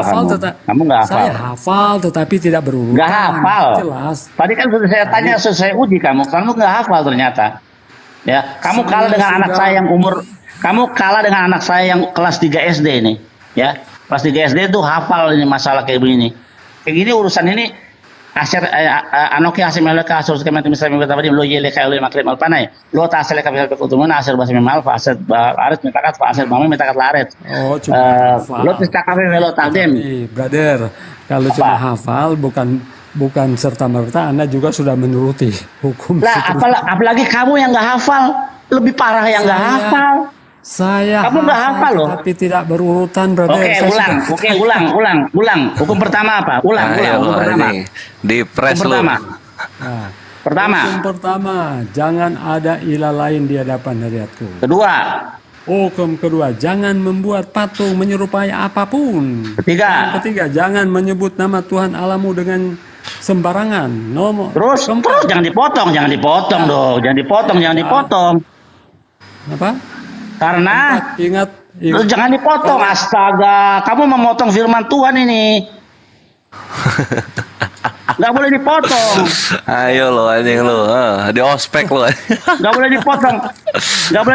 kamu nggak hafal. Saya hafal tetapi tidak berurutan. Nggak hafal. Jelas. Tadi kan sudah saya tanya, saya uji kamu nggak hafal ternyata. Ya, kamu kalah dengan anak saya yang kamu kalah dengan anak saya yang kelas 3 SD ini, ya. Kelas 3 SD itu hafal ini masalah kayak begini. Kayak gini urusan ini asyar anoki asim meleka asur kemen misalnya tadi lo yele kayak lo maklum alpanai. Lo ta asal ka kutumun asir bahasa memal fa asir aret metakat fa asir mama metakat laret. Oh, cuma hafal. Lo tis takafe melo tagem. Brother, kalau cuma hafal bukan serta-merta Anda juga sudah menuruti hukum. Lah, apalagi kamu yang nggak hafal, lebih parah yang nggak hafal. Kamu nggak hafal loh. Tapi tidak berurutan, brother. Ulang. Hukum pertama apa? Ulang. Hukum pertama. Di press hukum pertama. Hukum pertama, jangan ada ilah lain di hadapan hadiratku. Kedua, Hukum kedua, jangan membuat patung menyerupai apapun. Ketiga. Yang ketiga, jangan menyebut nama Tuhan Allahmu dengan sembarangan. Terus jangan dipotong dong, jangan dipotong. Apa? Karena Ingat. terus jangan dipotong. Astaga, kamu memotong firman Tuhan ini. Nggak boleh dipotong. Ayo lo anjing lo, di ospek lo. Nggak boleh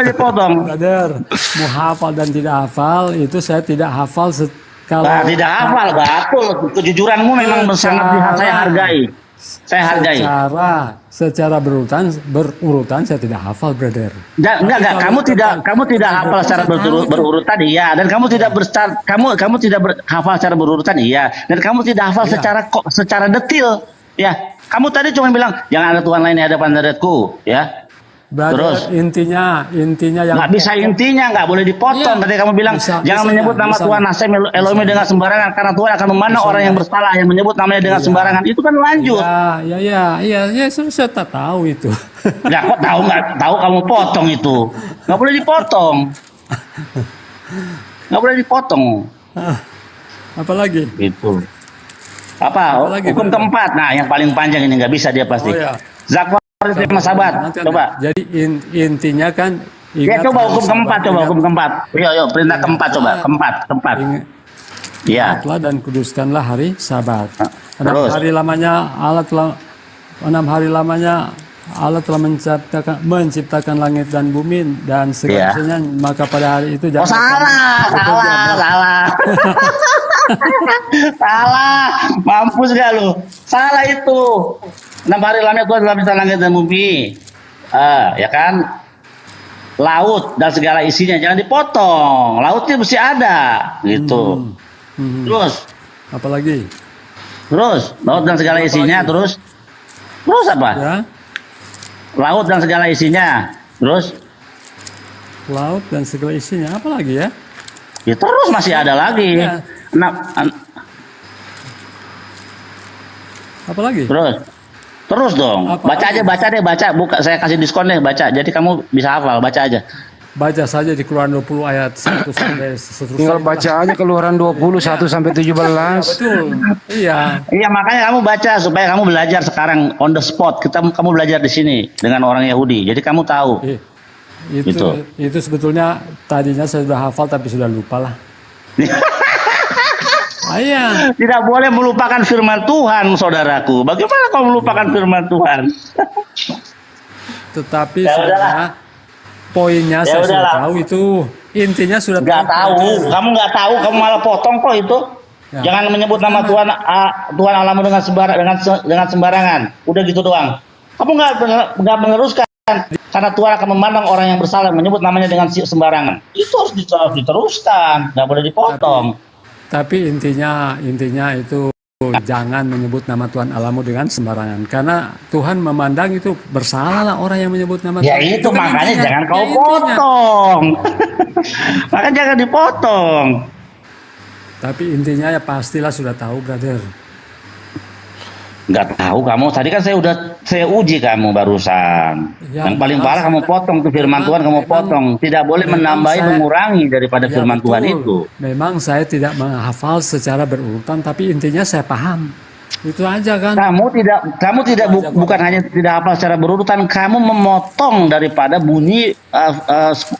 dipotong. Brother, mau hafal dan tidak hafal itu saya tidak hafal kalau Nah, tidak hafal, betul. Kejujuranmu memang sangat saya hargai. Secara berurutan saya tidak hafal, brother. Enggak. Kamu tidak hafal secara berurutan, iya. Dan kamu tidak kamu tidak hafal secara berurutan, iya. Dan kamu tidak hafal secara detil, ya. Kamu tadi cuma bilang jangan ada Tuhan lain di hadapan dariku, ya. Brother, Terus intinya yang nggak bisa intinya, nggak boleh dipotong. Tadi kamu bilang jangan menyebut nama Tuhan Hashem Elohim dengan sembarangan karena Tuhan akan memandang orang yang bersalah yang menyebut namanya dengan sembarangan. Itu kan lanjut. Iya, saya tak tahu itu. Nggak tahu kamu potong itu. Nggak boleh dipotong. Apalagi? Itu. Apa? Hukum keempat. Nah, yang paling panjang ini nggak bisa dia pasti. Zakwa terima sahabat. Coba. Jadi intinya kan Ya coba hukum keempat. Yuk, perintah keempat coba. Keempat. Iya. Ingatlah dan kuduskanlah hari Sabat. Terus. 6 hari lamanya Allah telah menciptakan langit dan bumi dan segala isinya, maka pada hari itu jangan salah. Salah. Mampus gak lu? Salah itu. 6 hari lamanya Tuhan telah menciptakan langit dan bumi. Ya kan? Laut dan segala isinya jangan dipotong. Lautnya mesti ada, gitu. Terus apalagi? Terus laut dan segala isinya, terus apa? Ya. Laut dan segala isinya, terus laut dan segala isinya, apa lagi ya? Ya terus masih ada lagi. Ya. Apa lagi? Terus dong. Baca deh. Buka, saya kasih diskon deh, baca. Jadi kamu bisa hafal, baca aja. Baca saja di Keluaran 20 ayat 1 sampai seterusnya. Tinggal baca aja Keluaran 20 1 sampai 17. Betul. Iya. Iya, makanya kamu baca supaya kamu belajar sekarang on the spot. Kamu belajar di sini dengan orang Yahudi. Jadi kamu tahu. Itu sebetulnya tadinya saya sudah hafal tapi sudah lupa lah. Iya. Tidak boleh melupakan firman Tuhan, saudaraku. Bagaimana kau melupakan firman Tuhan? Tetapi sebenarnya poinnya saya sudah tahu itu. Intinya sudah tahu. Kamu nggak tahu, kamu malah potong kok itu. Ya. Jangan menyebut nama Tuhan Allahmu dengan sembarangan. Udah gitu doang. Kamu nggak meneruskan. Karena Tuhan akan memandang orang yang bersalah menyebut namanya dengan sembarangan. Itu harus diteruskan, nggak boleh dipotong. Tapi intinya itu jangan menyebut nama Tuhan Allahmu dengan sembarangan. Karena Tuhan memandang itu bersalahlah orang yang menyebut nama Tuhan. Ya itu kan makanya intinya. Jangan kau potong. Makanya jangan dipotong. Tapi intinya ya pastilah sudah tahu, brother. Nggak tahu kamu. Tadi kan saya uji kamu barusan. Ya, yang paling parah kamu potong tuh firman Tuhan, kamu potong. Tidak boleh menambahi, mengurangi daripada firman Tuhan itu. Memang saya tidak menghafal secara berurutan, tapi intinya saya paham. Itu aja kan. Kamu tidak bukan hanya tidak hafal secara berurutan, kamu memotong daripada bunyi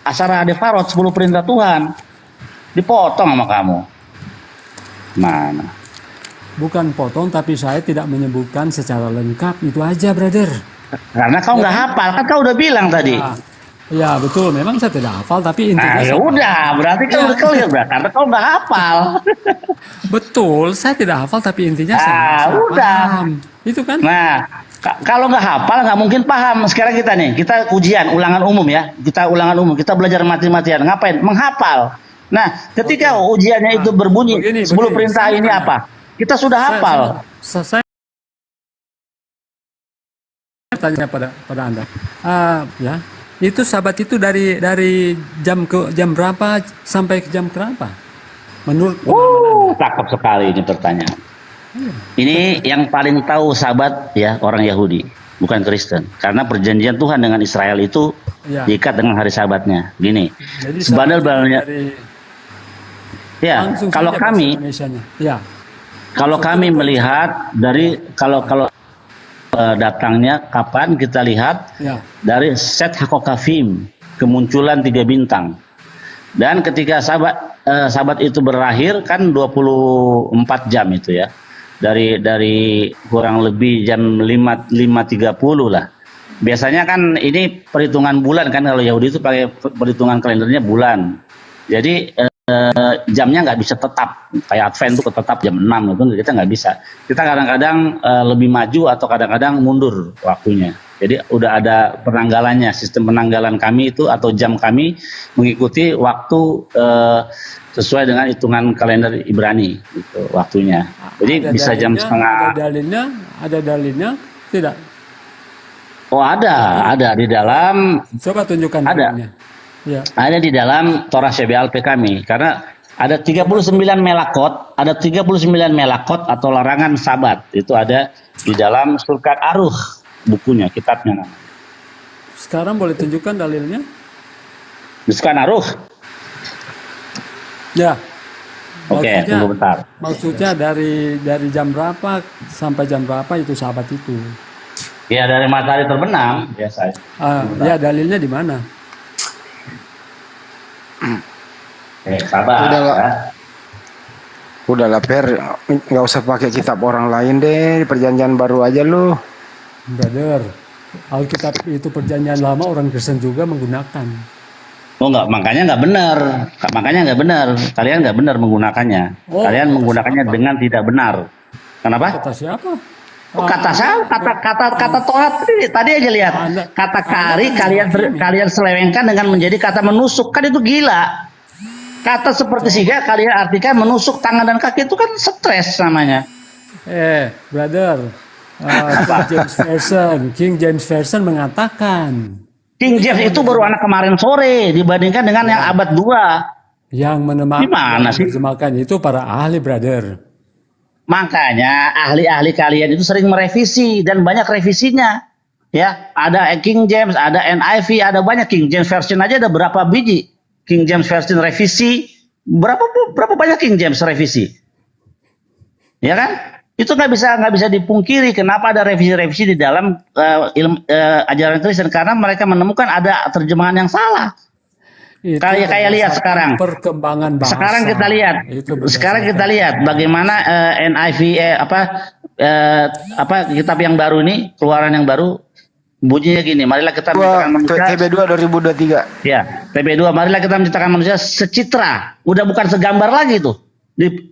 Asara Devarot 10 perintah Tuhan. Dipotong sama kamu. Mana? Bukan potong, tapi saya tidak menyebutkan secara lengkap. Itu aja, brother. Karena kau nggak hafal, kan kau udah bilang tadi. Ya betul, memang saya tidak hafal, tapi intinya. Ya udah, berarti kan udah clear, karena kau nggak hafal. Betul, saya tidak hafal, tapi intinya saya paham. Itu kan. Nah, kalau nggak hafal nggak mungkin paham. Sekarang kita ujian ulangan umum ya. Kita ulangan umum, kita belajar mati-matian. Ngapain? Menghafal. Nah, ketika ujiannya itu berbunyi 10 perintah ini apa? Kita sudah hafal. Saya tanya pada Anda. Ya, itu Sabat itu dari jam berapa sampai ke jam berapa? Menurut pemahaman Anda? Cakep sekali ini pertanyaan. Ini yang paling tahu Sabat ya orang Yahudi. bukan Kristen. Karena perjanjian Tuhan dengan Israel itu Ya. diikat dengan hari Sabatnya. Gini, Jadi sebandel-bandelnya. dari Ya, langsung kalau saja bahasa kami Indonesianya. Ya. Kalau kami melihat dari kalau datangnya kapan kita lihat Ya. dari set Hakokafim, kemunculan 3 bintang. Dan ketika sabat itu berakhir kan 24 jam itu ya. Dari kurang lebih jam 5.30 lah. Biasanya kan ini perhitungan bulan kan, kalau Yahudi itu pakai perhitungan kalendernya bulan. Jadi jamnya nggak bisa tetap, kayak Advent itu tetap jam 6 itu kita nggak bisa. Kita kadang-kadang lebih maju atau kadang-kadang mundur waktunya. Jadi udah ada penanggalannya, sistem penanggalan kami itu atau jam kami mengikuti waktu sesuai dengan hitungan kalender Ibrani itu waktunya. Jadi Ada bisa jam dalilnya, setengah. Ada dalilnya tidak? Oh ada di dalam. Coba tunjukkan Ada. dalilnya. Ya. Ada di dalam Torah CBLP kami, karena ada 39 melakot, atau larangan sabat. Itu ada di dalam Surkat Aruh, bukunya, kitabnya. Sekarang boleh tunjukkan dalilnya? Di Surkat Aruh. Ya. Oke, tunggu bentar. Maksudnya dari jam berapa sampai jam berapa itu sabat itu? Ya dari matahari terbenam biasa. Ya dalilnya di mana? Sabar. Udahlah Per, nggak usah pakai kitab orang lain deh, di perjanjian baru aja lu. Brother, Alkitab itu perjanjian lama, orang Kristen juga menggunakan. Oh enggak, makanya nggak benar. Kalian nggak benar menggunakannya. Oh, Kalian menggunakannya siapa? dengan tidak benar. Kenapa? Kata siapa? Oh, kata Torat tadi aja lihat. Kata kari kalian selewengkan dengan menjadi kata menusuk. Kan itu gila. Kata seperti siga kalian artikan menusuk tangan dan kaki, itu kan stres namanya. Brother, King James Version mengatakan King James itu baru anak kemarin sore dibandingkan dengan yang abad 2. yang Gimana sih? menerjemahkan itu para ahli, brother. Makanya ahli-ahli kalian itu sering merevisi dan banyak revisinya. Ya, ada King James, ada NIV, ada banyak. King James Version aja ada berapa biji? King James Version revisi, berapa banyak King James revisi? Ya kan? Itu nggak bisa dipungkiri. Kenapa ada revisi-revisi di dalam ajaran Kristen? Karena mereka menemukan ada terjemahan yang salah. Kayak lihat sekarang. Perkembangan bahasa. Sekarang kita lihat bagaimana NIV kitab yang baru ini, keluaran yang baru, bunyinya gini, marilah kita menciptakan manusia. TB2 2023. Ya, TB2, marilah kita menciptakan manusia secitra. Udah bukan segambar lagi tuh.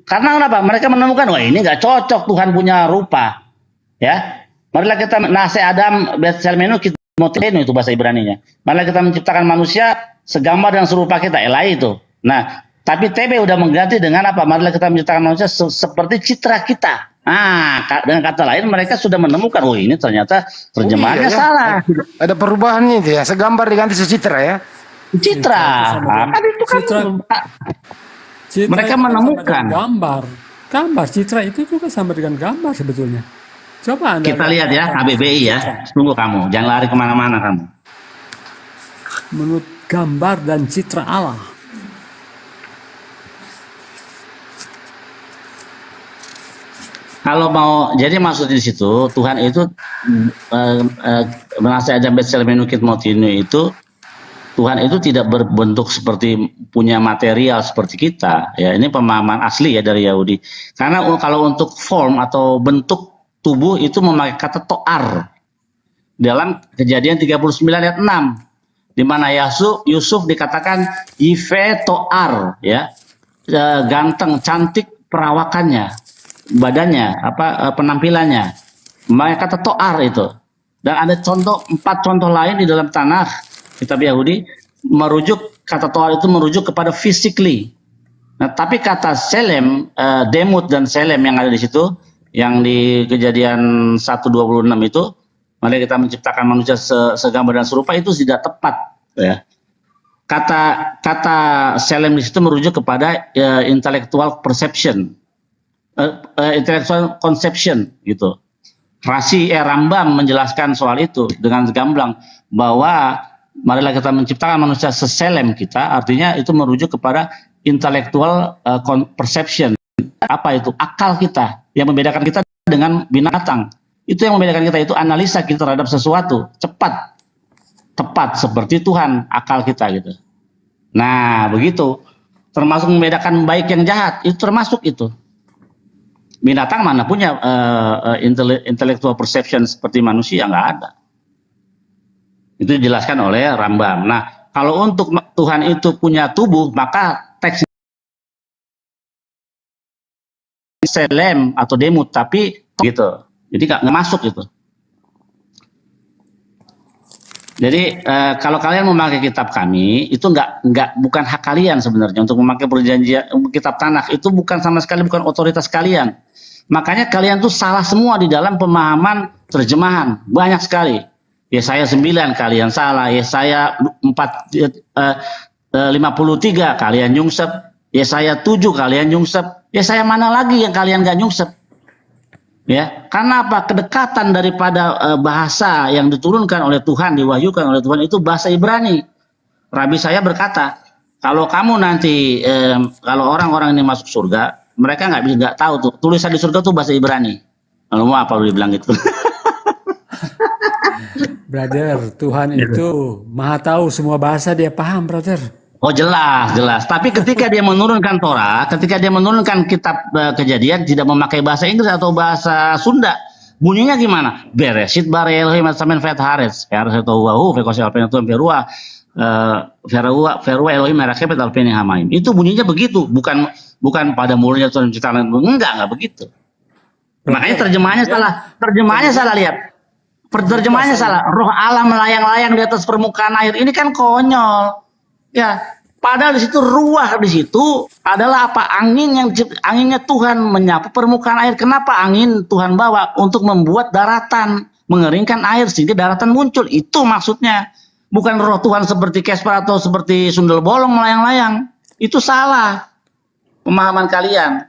Karena kenapa? Mereka menemukan, wah ini nggak cocok Tuhan punya rupa. Ya, marilah kita nase Adam Betselmenu Kitmotenu itu bahasa Ibraninya. Marilah kita menciptakan manusia segambar dan serupa kita, Elai itu. Nah, tapi TB udah mengganti dengan apa? Marilah kita menciptakan manusia seperti citra kita. Dengan kata lain mereka sudah menemukan, oh ini ternyata terjemahannya salah. Ada perubahannya itu ya, segambar diganti secitra ya. Citra. Kan itu kan Citra mereka itu menemukan. Gambar citra itu juga sama dengan gambar sebetulnya. Coba Anda Kita lihat ya, HBBI ya. Tunggu kamu, jangan lari kemana-mana kamu. Menurut gambar dan citra Allah. Kalau mau, jadi maksud di situ Tuhan itu menasihati Betselmenu Kitmotenu itu, Tuhan itu tidak berbentuk seperti punya material seperti kita. Ya, ini pemahaman asli ya dari Yahudi. Karena kalau untuk form atau bentuk tubuh itu memakai kata to'ar. Dalam Kejadian 39 ayat 6. Di mana Yusuf dikatakan Yife to'ar, ya. Ganteng, cantik perawakannya, badannya, penampilannya. Memakai kata to'ar itu. Dan ada 4 contoh lain di dalam Tanakh kitab Yahudi kata to'ar itu merujuk kepada physically. Nah, tapi kata selem, demut dan selem yang ada di situ, yang di Kejadian 1:26 itu, mari kita menciptakan manusia segambar dan serupa, itu tidak tepat, ya. Kata selem di situ merujuk kepada intellectual perception, intellectual conception gitu. Rambam menjelaskan soal itu dengan gamblang bahwa marilah kita menciptakan manusia seselem kita, artinya itu merujuk kepada intellectual perception. Apa itu? Akal kita yang membedakan kita dengan binatang. Itu yang membedakan kita, itu analisa kita terhadap sesuatu cepat, tepat seperti Tuhan akal kita gitu. Nah begitu, termasuk membedakan baik yang jahat, itu termasuk itu. Binatang mana punya intellectual perception seperti manusia, nggak ada. Itu dijelaskan oleh Rambam. Nah, kalau untuk Tuhan itu punya tubuh, maka teks selem atau demut, tapi gitu. Jadi nggak masuk itu. Jadi kalau kalian memakai kitab kami, itu bukan hak kalian sebenarnya untuk memakai perjanjian kitab Tanakh, itu bukan sama sekali, bukan otoritas kalian. Makanya kalian tuh salah semua di dalam pemahaman terjemahan, banyak sekali. Yesaya 9 kalian salah, Yesaya 53 kalian nyungsep, Yesaya 7 kalian nyungsep, Yesaya mana lagi yang kalian gak nyungsep? Ya, karena apa? Kedekatan daripada bahasa yang diturunkan oleh Tuhan, diwahyukan oleh Tuhan itu bahasa Ibrani. Rabi saya berkata, kalau kamu nanti kalau orang-orang ini masuk surga, mereka nggak tahu tuh tulisan di surga tuh bahasa Ibrani. Lalu mau apa lu dibilang gitu? Brother, Tuhan itu maha tahu semua bahasa, dia paham, brother. Oh jelas. Tapi ketika dia menurunkan Torah, ketika dia menurunkan kitab Kejadian, tidak memakai bahasa Inggris atau bahasa Sunda, bunyinya gimana? Bereshit bara Elohim samen vet haaretz, haaretz tohu vekosi alpena tuh verua, verua Elohim merakepet alpena hamaim. Itu bunyinya begitu, bukan pada mulanya Tuhan menciptakan, enggak begitu. Makanya terjemahannya salah. Terjemahannya salah, lihat. Terjemahannya salah. Roh Allah melayang-layang di atas permukaan air. Ini kan konyol. Ya, padahal di situ ruah, di situ adalah apa? Anginnya Tuhan menyapu permukaan air. Kenapa angin Tuhan bawa? Untuk membuat daratan, mengeringkan air sehingga daratan muncul. Itu maksudnya. Bukan roh Tuhan seperti Kesper atau seperti sundel bolong melayang-layang. Itu salah pemahaman kalian.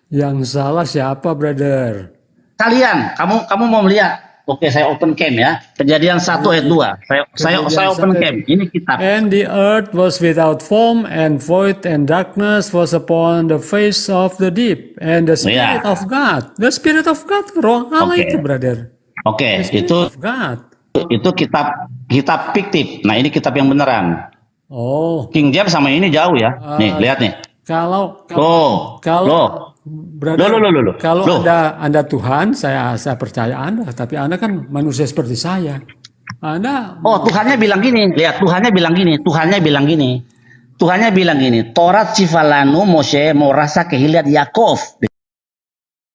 Yang salah siapa, brother? Kalian, kamu mau melihat? Oke, saya open cam ya. Kejadian 1 ayat 2. Saya open cam. Ini kitab. And the earth was without form and void, and darkness was upon the face of the deep, and the Spirit of God. The Spirit of God, roh Allah itu, brother. Oke, itu kitab fiktif. Nah, ini kitab yang beneran. Oh. King James sama ini jauh ya. Nih, lihat nih. Kalau Loh. Kalau Anda Tuhan, saya percaya Anda, tapi Anda kan manusia seperti saya. Tuhannya bilang gini, lihat Tuhannya bilang gini. Torat sifalanu Moshe morasa kehilat Yakov.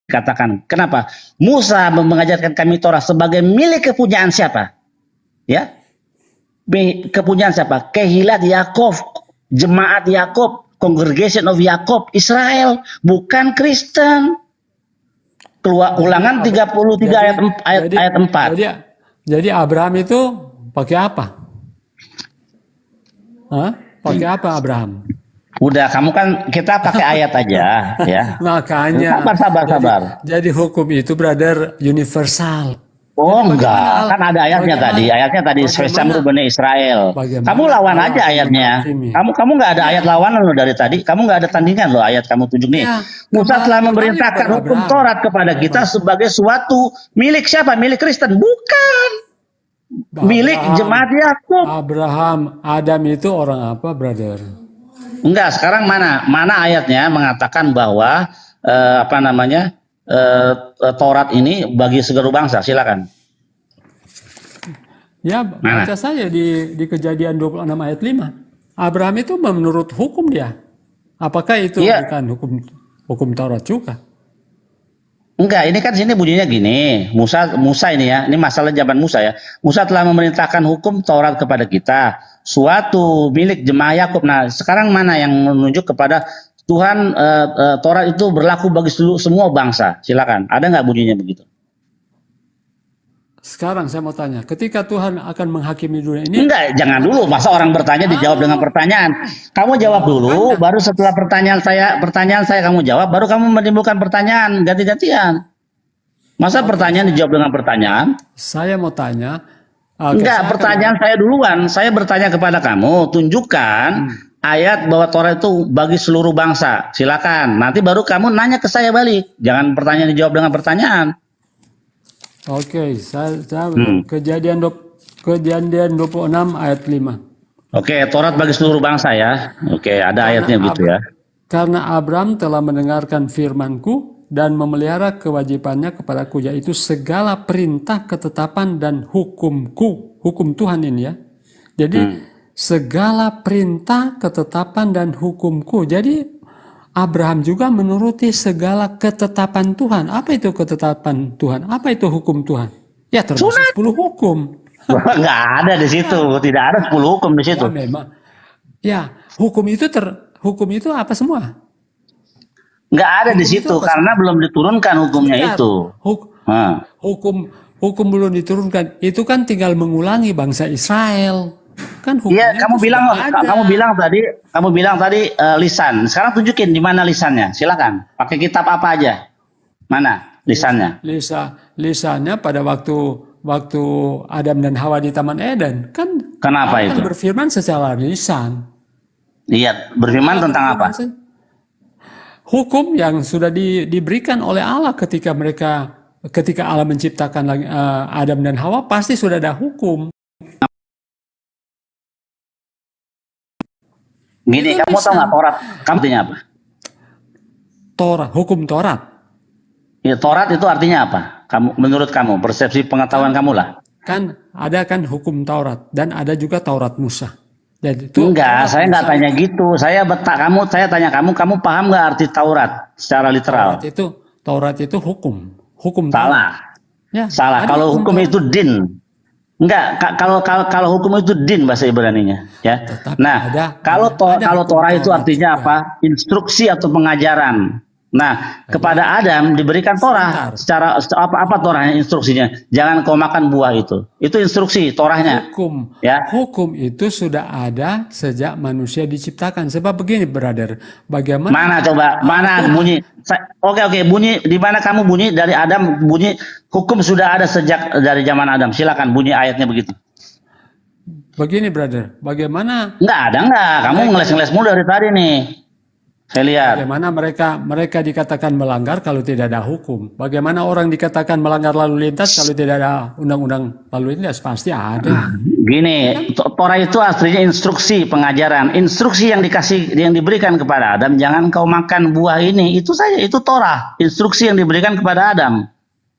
Katakan, kenapa? Musa mengajarkan kami Torah sebagai milik kepunyaan siapa? Ya. Kepunyaan siapa? Kehilat Yakov, jemaat Yakov. Congregation of Yakob, Israel, bukan Kristen. Ulangan 33 ayat 4. Jadi Abraham itu pakai apa? Pakai apa Abraham? Udah, kamu kan kita pakai ayat aja ya. Makanya. Sabar. Jadi hukum itu, brother, universal. Oh enggak, kan ada ayatnya tadi. Ayatnya tadi Samru Bani Israel. Kamu lawan aja ayatnya. Kamu nggak ada ayat lawanan lo dari tadi. Kamu nggak ada tandingan lo ayat kamu tunjuk nih. Musa telah memerintahkan hukum Taurat kepada kita sebagai suatu milik siapa? Milik Kristen? Bukan. Milik jemaat Yakub. Adam itu orang apa, brother? Enggak. Sekarang mana ayatnya mengatakan bahwa Taurat ini bagi seluruh bangsa, silakan. Ya, baca saya di Kejadian 26 ayat 5. Abraham itu menurut hukum dia. Apakah itu bukan hukum Taurat juga? Enggak, ini kan sini bunyinya gini. Musa ini ya, ini masalah zaman Musa ya. Musa telah memerintahkan hukum Taurat kepada kita, suatu milik jemaah Yakub. Nah, sekarang mana yang menunjuk kepada Tuhan Taurat itu berlaku bagi semua bangsa. Silakan. Ada nggak bunyinya begitu? Sekarang saya mau tanya, ketika Tuhan akan menghakimi dunia ini? Enggak, jangan dulu. Masa orang bertanya dijawab dengan pertanyaan. Kamu jawab dulu, baru setelah pertanyaan saya kamu jawab, baru kamu menimbulkan pertanyaan ganti-gantian. Masa pertanyaan dijawab dengan pertanyaan? Saya mau tanya. Enggak, pertanyaan saya duluan. Saya bertanya kepada kamu, tunjukkan ayat bahwa Torah itu bagi seluruh bangsa. Silakan. Nanti baru kamu nanya ke saya balik. Jangan pertanyaan dijawab dengan pertanyaan. Oke, Kejadian 26 ayat 5. Oke, Taurat bagi seluruh bangsa ya. Oke, ada ayatnya gitu ya. Karena Abram telah mendengarkan firman-Ku dan memelihara kewajibannya kepadaku, yaitu segala perintah, ketetapan, dan hukum-Ku. Hukum Tuhan ini ya. Jadi segala perintah, ketetapan, dan hukum-Ku. Jadi Abraham juga menuruti segala ketetapan Tuhan. Apa itu ketetapan Tuhan? Apa itu hukum Tuhan? Ya termasuk 10 hukum. Enggak ada di situ, tidak ada 10 hukum di situ. Ya, memang. Ya, hukum itu apa semua? Enggak ada di situ karena belum diturunkan hukumnya Bentar. itu. Hukum belum diturunkan. Itu kan tinggal mengulangi bangsa Israel. Kan Iya, hukumnya itu sudah ada. kamu bilang tadi lisan. Sekarang tunjukin di mana lisannya. Silakan. Pakai kitab apa aja? Mana lisannya? Lisannya pada waktu Adam dan Hawa di Taman Eden kan. Kenapa Allah itu? berfirman secara lisan. Iya, berfirman tentang apa? Hukum yang sudah diberikan oleh Allah ketika Allah menciptakan Adam dan Hawa, pasti sudah ada hukum. Gini, Itu kamu tahu nggak Taurat? Kamu artinya apa? Hukum Taurat. Ya, Taurat itu artinya apa? Menurut kamu, persepsi pengetahuan kamu lah. Kan ada kan hukum Taurat dan ada juga Taurat Musa. Jadi itu Enggak, saya nggak tanya gitu. Saya tanya kamu paham nggak arti Taurat secara literal? Taurat itu hukum. Salah. Ya, Salah. ada Kalau hukum Taurat. itu din. Enggak, kalau hukum itu din bahasa Ibraninya, ya. Tetapi Nah, kalau hukum Torah itu Taurat artinya juga. apa? Instruksi atau pengajaran. Nah, kepada Adam diberikan Torah. Secara apa Torahnya, instruksinya? Jangan kau makan buah itu. Itu instruksi Torahnya. Hukum itu sudah ada sejak manusia diciptakan. Sebab begini, brother, bagaimana? Mana coba? Mana bunyi? Oke, bunyi di mana kamu bunyi dari Adam bunyi hukum sudah ada sejak dari zaman Adam. Silakan bunyi ayatnya begitu. Begini, brother, bagaimana? Enggak. Kamu ngeles-ngeles mulu dari tadi nih. Saya lihat. Bagaimana mereka dikatakan melanggar kalau tidak ada hukum? Bagaimana orang dikatakan melanggar lalu lintas kalau tidak ada undang-undang lalu lintas? Pasti ada. Gini, Torah itu aslinya instruksi pengajaran, instruksi yang diberikan kepada Adam, jangan kau makan buah ini, itu saja, itu Torah, instruksi yang diberikan kepada Adam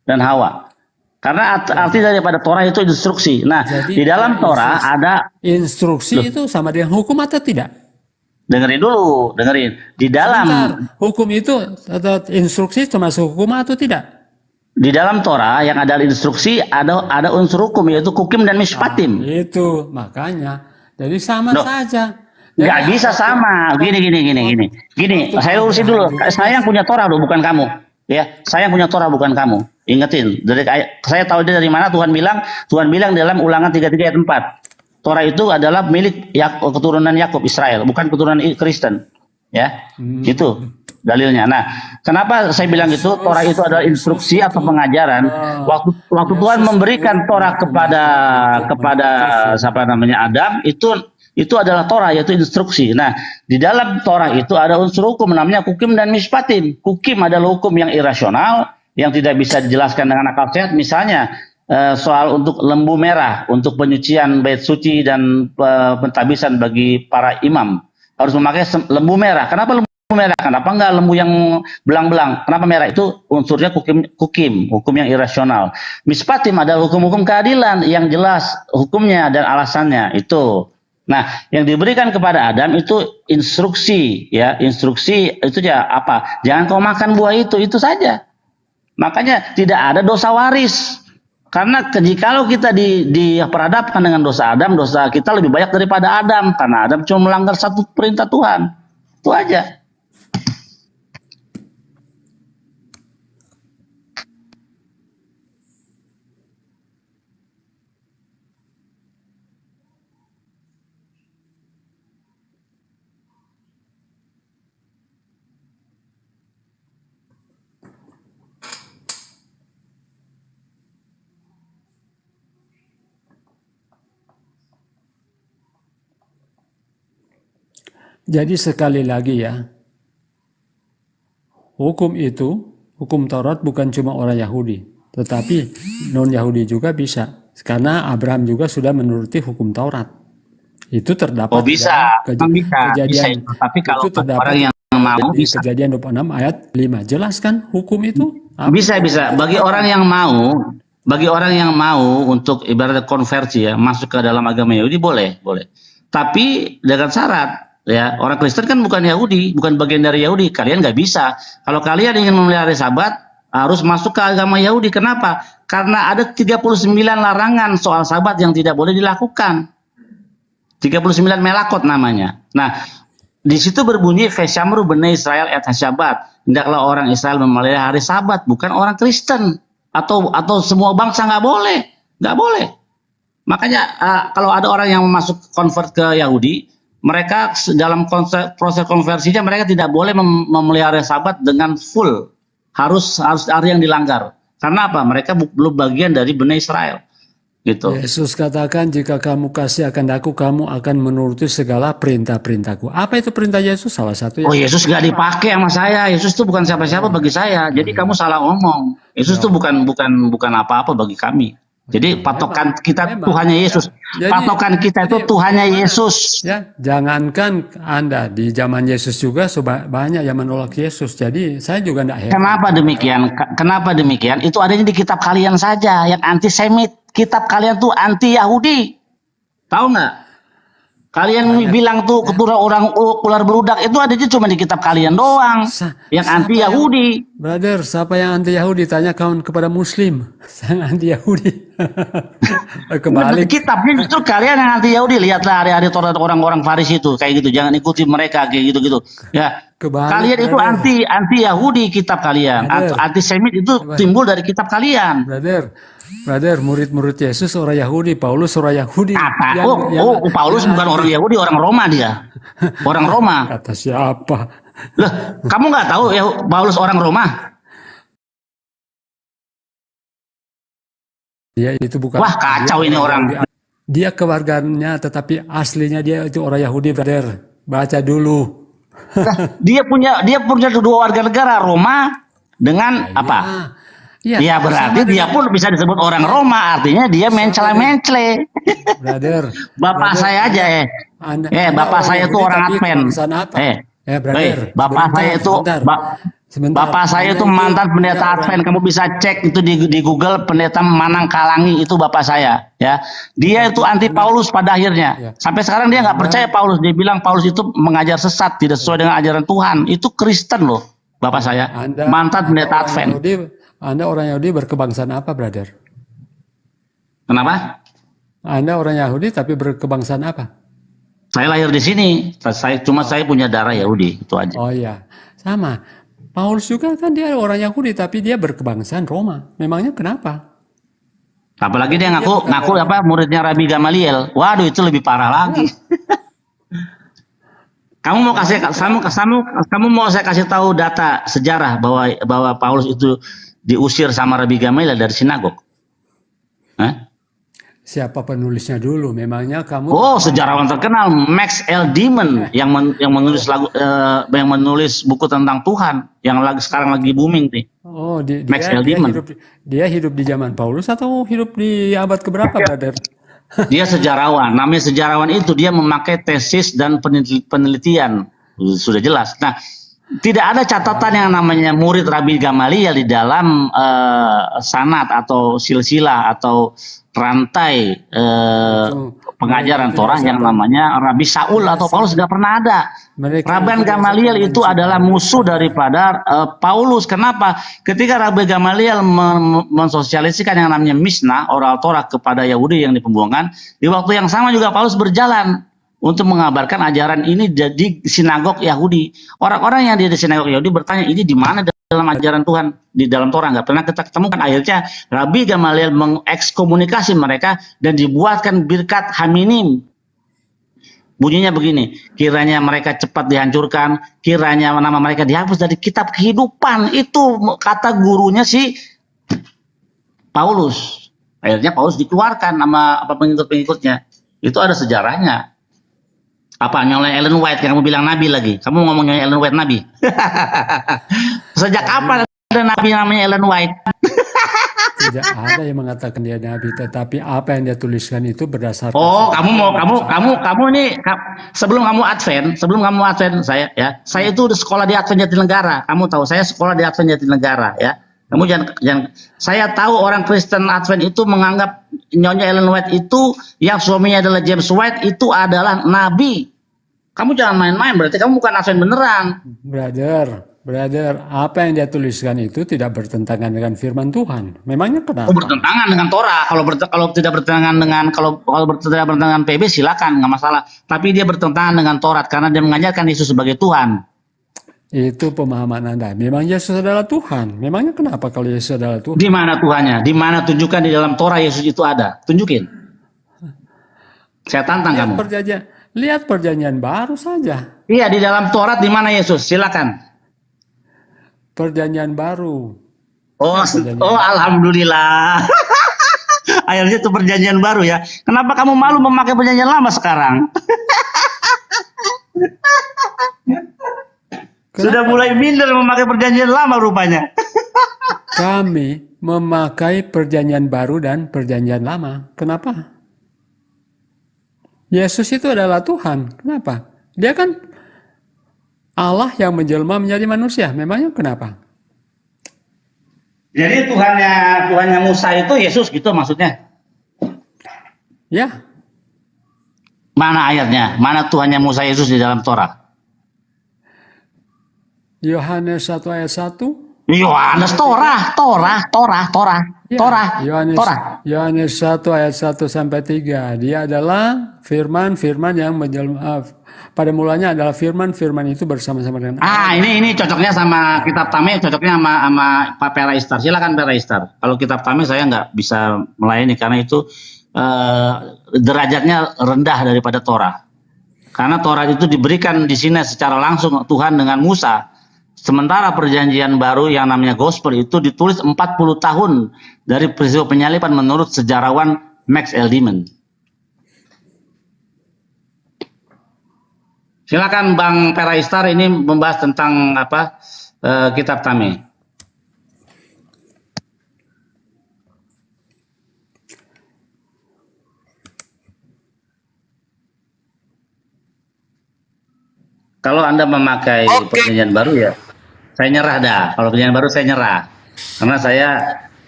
dan Hawa. Karena arti daripada Torah itu instruksi. Nah, Jadi, di dalam Torah ada instruksi itu sama dengan hukum atau tidak? dengerin. Di dalam hukum itu atau instruksi termasuk hukum atau tidak? Di dalam Torah yang ada instruksi ada unsur hukum yaitu kukim dan mishpatim. Itu makanya. Jadi sama saja. Nggak bisa sama. Gini. Saya urusin dulu. Saya yang punya Torah loh, bukan kamu. Ya, saya yang punya Torah bukan kamu. Ingetin. Saya tahu dia dari mana. Tuhan bilang dalam Ulangan 33 ayat 4. Torah itu adalah milik keturunan Yakub Israel, bukan keturunan Kristen. Ya, gitu dalilnya. Nah, kenapa saya bilang itu? Torah itu adalah instruksi atau pengajaran. Waktu Tuhan memberikan Torah kepada siapa namanya Adam, itu adalah Torah, yaitu instruksi. Nah, di dalam Torah itu ada unsur hukum namanya kukim dan mishpatim. Kukim adalah hukum yang irasional yang tidak bisa dijelaskan dengan akal sehat. Misalnya soal untuk lembu merah untuk penyucian bait suci dan pentabisan bagi para imam harus memakai lembu merah. Kenapa lembu merah? Kenapa enggak lembu yang belang-belang? Kenapa merah? Itu unsurnya hukum yang irasional. Mispatim adalah hukum-hukum keadilan yang jelas hukumnya dan alasannya itu. Nah, yang diberikan kepada Adam itu instruksi, ya. Instruksi itu ya apa? Jangan kau makan buah itu saja. Makanya tidak ada dosa waris. Karena jikalau kita diperhadapkan dengan dosa Adam, dosa kita lebih banyak daripada Adam. Karena Adam cuma melanggar satu perintah Tuhan. Itu aja. Jadi sekali lagi ya, hukum Taurat bukan cuma orang Yahudi, tetapi non-Yahudi juga bisa. Karena Abraham juga sudah menuruti hukum Taurat. Itu terdapat Oh bisa, bisa. kejadian. Tapi kalau Itu terdapat orang yang mau di bisa. Kejadian 26 ayat 5. Jelas kan hukum itu? Apa? Bisa. Bagi orang yang mau untuk ibaratnya konversi ya, masuk ke dalam agama Yahudi boleh. Tapi dengan syarat ya, orang Kristen kan bukan Yahudi, bukan bagian dari Yahudi. Kalian nggak bisa. Kalau kalian ingin memelihara Sabat, harus masuk ke agama Yahudi. Kenapa? Karena ada 39 larangan soal Sabat yang tidak boleh dilakukan. 39 melakot namanya. Nah, di situ berbunyi Veshamru bani Israel et Syabat. Hendaklah orang Israel memelihara hari Sabat, bukan orang Kristen atau semua bangsa nggak boleh. Makanya kalau ada orang yang masuk convert ke Yahudi, mereka dalam proses konversinya mereka tidak boleh memelihara Sabat dengan full. Harus ada yang dilanggar. Karena apa? Mereka belum bagian dari bani Israel. Gitu. Yesus katakan, jika kamu kasih akan aku, kamu akan menuruti segala perintah-perintahku. Apa itu perintah Yesus? Salah satu. Oh, Yesus nggak dipakai sama saya. Yesus itu bukan siapa-siapa bagi saya. Jadi kamu salah ngomong. Yesus itu bukan apa-apa bagi kami. Jadi patokan kita Tuhannya Yesus. Patokan kita itu Tuhannya Yesus. Ya, jangankan Anda di zaman Yesus juga banyak yang menolak Yesus. Jadi saya juga tidak heran. Kenapa demikian? Itu adanya di kitab kalian saja yang antisemit. Kitab kalian tuh anti Yahudi. Tahu nggak? Kalian bilang tuh keturunan orang ular beludak itu adanya cuma di kitab kalian doang. Yang anti Yahudi. Brother, siapa yang anti Yahudi? Tanya kawan kepada Muslim. Saya anti Yahudi. Kembali. Kitabnya justru kalian yang anti Yahudi. Lihatlah hari-hari orang-orang Farisi itu kayak gitu. Jangan ikuti mereka kayak gitu-gitu. Ya. Kalian itu anti Yahudi kitab kalian. Antisemit itu timbul dari kitab kalian. Brother, murid-murid Yesus orang Yahudi, Paulus orang Yahudi. Paulus bukan orang Yahudi, orang Roma dia. Orang Roma. Kata siapa? Lah, kamu nggak tahu ya Paulus orang Roma? Dia itu bukan. Wah, kacau ini orang. Dia kewargaannya, tetapi aslinya dia itu orang Yahudi, brother. Baca dulu. Dia punya kedua warga negara, Roma dengan apa? Ya berarti dia pun bisa disebut orang Roma, artinya dia mencela-mencele. Brother, bapak saya aja bapak saya itu orang Advent. Bapak saya itu mantan pendeta Advent. Kamu bisa cek itu di Google, pendeta Manang Kalangi itu bapak saya. Ya, dia itu anti Paulus pada akhirnya. Sampai sekarang dia nggak percaya Paulus. Dia bilang Paulus itu mengajar sesat, tidak sesuai dengan ajaran Tuhan. Itu Kristen loh, bapak saya. Mantan pendeta Advent. Anda orang Yahudi berkebangsaan apa, brother? Kenapa? Anda orang Yahudi tapi berkebangsaan apa? Saya lahir di sini. Saya punya darah Yahudi, itu aja. Oh iya, sama. Paulus juga kan dia orang Yahudi tapi dia berkebangsaan Roma. Memangnya kenapa? Apalagi dia ngaku muridnya Rabi Gamaliel. Waduh, itu lebih parah lagi. Kamu mau saya kasih tahu data sejarah bahwa Paulus itu diusir sama Rabi Gamaliel dari sinagog? Siapa penulisnya dulu? Memangnya kamu? Oh, sejarawan terkenal Max L. Demon yang menulis buku tentang Tuhan yang sekarang lagi booming nih. Oh, Max L. Demon. Dia hidup di zaman Paulus atau hidup di abad keberapa, brother? Dia sejarawan. Namanya sejarawan itu dia memakai tesis dan penelitian. Sudah jelas. Nah, tidak ada catatan yang namanya murid Rabi Gamaliel di dalam sanad atau silsilah atau rantai pengajaran Torah yang namanya Rabi Saul atau Paulus tidak pernah ada. Rabban Gamaliel itu adalah musuh daripada Paulus. Kenapa? Ketika Rabi Gamaliel mensosialisasikan yang namanya Mishnah, oral Torah kepada Yahudi yang diperjuangkan, di waktu yang sama juga Paulus berjalan untuk mengabarkan ajaran ini di sinagog Yahudi. Orang-orang yang di sinagog Yahudi bertanya, ini di mana dalam ajaran Tuhan, di dalam Torah? Nggak pernah kita ketemukan. Akhirnya Rabi Gamaliel mengekskomunikasi mereka dan dibuatkan birkat haminim. Bunyinya begini, kiranya mereka cepat dihancurkan, kiranya nama mereka dihapus dari kitab kehidupan. Itu kata gurunya si Paulus. Akhirnya Paulus dikeluarkan sama pengikut-pengikutnya. Itu ada sejarahnya. Apa Nyonya Ellen White yang kamu bilang nabi lagi? Kamu ngomong Nyonya Ellen White nabi? Sejak kapan ada nabi namanya Ellen White? Tidak ada yang mengatakan dia nabi, tetapi apa yang dia tuliskan itu berdasarkan. Oh, kamu ini sebelum kamu Advent, saya itu udah sekolah di Advent Jatinegara. Kamu tahu saya sekolah di Advent Jatinegara, ya. Kamu jangan, saya tahu orang Kristen Advent itu menganggap Nyonya Ellen White itu yang suaminya adalah James White itu adalah nabi. Kamu jangan main-main, berarti kamu bukan Advent beneran. Brother, apa yang dia tuliskan itu tidak bertentangan dengan firman Tuhan. Memangnya kenapa? Oh, bertentangan dengan Torah. Kalau tidak bertentangan dengan kalau tidak bertentangan PB silakan, nggak masalah. Tapi dia bertentangan dengan Taurat karena dia mengajarkan Yesus sebagai Tuhan. Itu pemahaman Anda. Memang Yesus adalah Tuhan. Memangnya kenapa kalau Yesus adalah Tuhan? Di mana Tuhannya? Di mana tunjukkan di dalam Torah Yesus itu ada? Tunjukin. Saya tantang kamu. Lihat perjanjian baru saja. Iya, di dalam Taurat di mana Yesus? Silakan. Perjanjian baru. Oh, alhamdulillah. Akhirnya itu perjanjian baru ya. Kenapa kamu malu memakai perjanjian lama sekarang? Sudah mulai minder memakai perjanjian lama rupanya. Kami memakai perjanjian baru dan perjanjian lama. Kenapa? Yesus itu adalah Tuhan. Kenapa? Dia kan Allah yang menjelma menjadi manusia. Memangnya kenapa? Jadi Tuhannya Musa itu Yesus gitu maksudnya? Ya. Mana ayatnya? Mana Tuhannya Musa Yesus di dalam Torah? Yohanes 1 ayat 1. Yohanes Torah. Yohanes 1 ayat 1 sampai 3. Dia adalah firman yang menjelma. Pada mulanya adalah firman itu bersama-sama dengan Allah. Ini cocoknya sama kitab Tame, cocoknya sama Pak Pera Istar. Silakan Pera Istar. Kalau kitab Tame saya nggak bisa melayani karena itu derajatnya rendah daripada Torah. Karena Torah itu diberikan di sini secara langsung Tuhan dengan Musa. Sementara perjanjian baru yang namanya gospel itu ditulis 40 tahun dari peristiwa penyaliban menurut sejarawan Max Eldman. Silakan Bang Peraistar ini membahas tentang kitab Tame. Kalau Anda memakai perjanjian baru ya, saya nyerah dah. Kalau perjanjian baru saya nyerah. Karena saya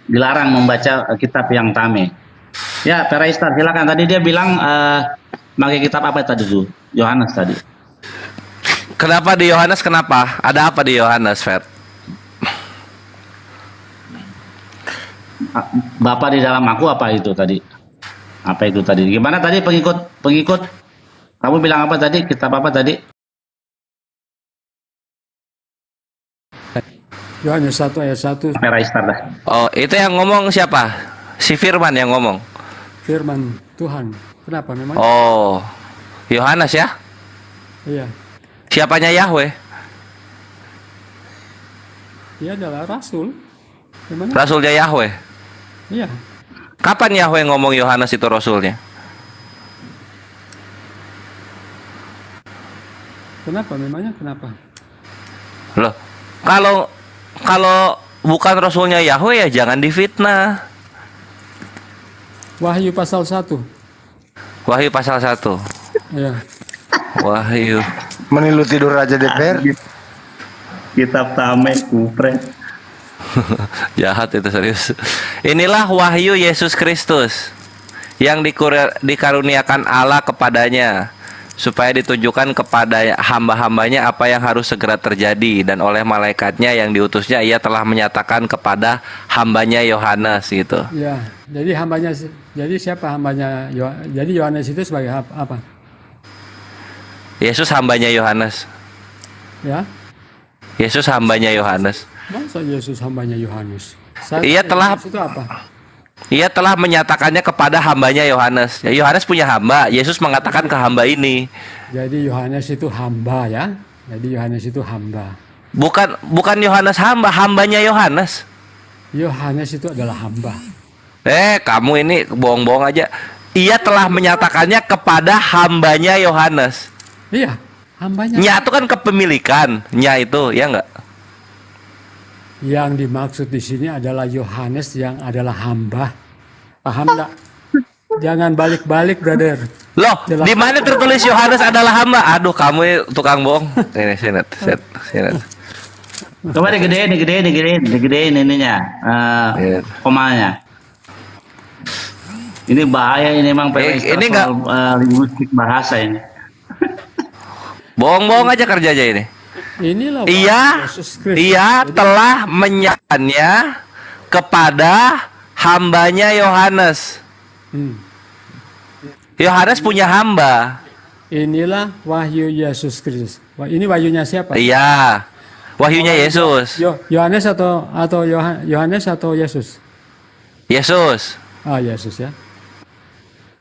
dilarang membaca kitab yang Tame. Ya, Peraistar silakan. Tadi dia bilang pakai kitab apa tadi tuh? Yohanes tadi. Kenapa di Yohanes? Kenapa? Ada apa di Yohanes, Fer? Bapak di dalam aku apa itu tadi? Apa itu tadi? Gimana tadi pengikut? Kamu bilang apa tadi? Kitab apa tadi? Yohanes 1 ayat 1. Peraistar dah. Oh, itu yang ngomong siapa? Si Firman yang ngomong. Firman Tuhan. Kenapa memang? Oh, Yohanes ya? Iya. Siapanya Yahweh? Dia adalah rasul. Gimana? Rasulnya Yahweh. Iya. Kapan Yahweh ngomong Yohanes itu rasulnya? Kenapa? Memangnya kenapa? Loh, kalau bukan rasulnya Yahweh ya jangan difitnah. Wahyu pasal 1. Wahyu pasal 1. Iya. Wahyu. Menilu tidur Raja DPR. Kitab Tame, kupret. Jahat itu serius. Inilah wahyu Yesus Kristus yang dikaruniakan Allah kepadanya, supaya ditunjukkan kepada hamba-hambanya apa yang harus segera terjadi, dan oleh malaikatnya yang diutusnya ia telah menyatakan kepada hambanya Yohanes gitu. Ya, jadi hambanya, jadi siapa hambanya? Jadi Yohanes itu sebagai apa? Yesus hambanya Yohanes. Ya. Yesus hambanya Yohanes. Masa Yesus hambanya Yohanes? Ia telah itu apa? Ia telah menyatakannya kepada hambanya Yohanes. Ya, Yohanes punya hamba. Yesus mengatakan ke hamba ini. Jadi Yohanes itu hamba ya. Jadi Yohanes itu hamba. Bukan Yohanes hamba, hambanya Yohanes. Yohanes itu adalah hamba. Kamu ini bohong-bohong aja. Ia telah menyatakannya kepada hambanya Yohanes. Iya, hambanya. Nya itu kan kepemilikan, nya itu ya enggak? Yang dimaksud di sini adalah Yohanes yang adalah hamba. Paham enggak? Jangan balik-balik, brother. Loh, Jelas. di mana tertulis Yohanes adalah hamba? Aduh, kamu tukang bohong. Ini sini. Coba digedein ininya, Iya. komanya. Ini bahaya ini emang Ini nggak- linguistik bahasa ini. Bohong-bohong aja kerjanya ini. Inilah Ia, Yesus Kristus. ia Jadi, telah menyatakannya kepada hambanya Yohanes. Yohanes punya hamba. inilah wahyu Yesus Kristus. Ini wahyunya siapa? Iya. Wahyunya Yesus. Yohanes atau Yohanes atau Yesus? Yesus. Ah, Yesus ya.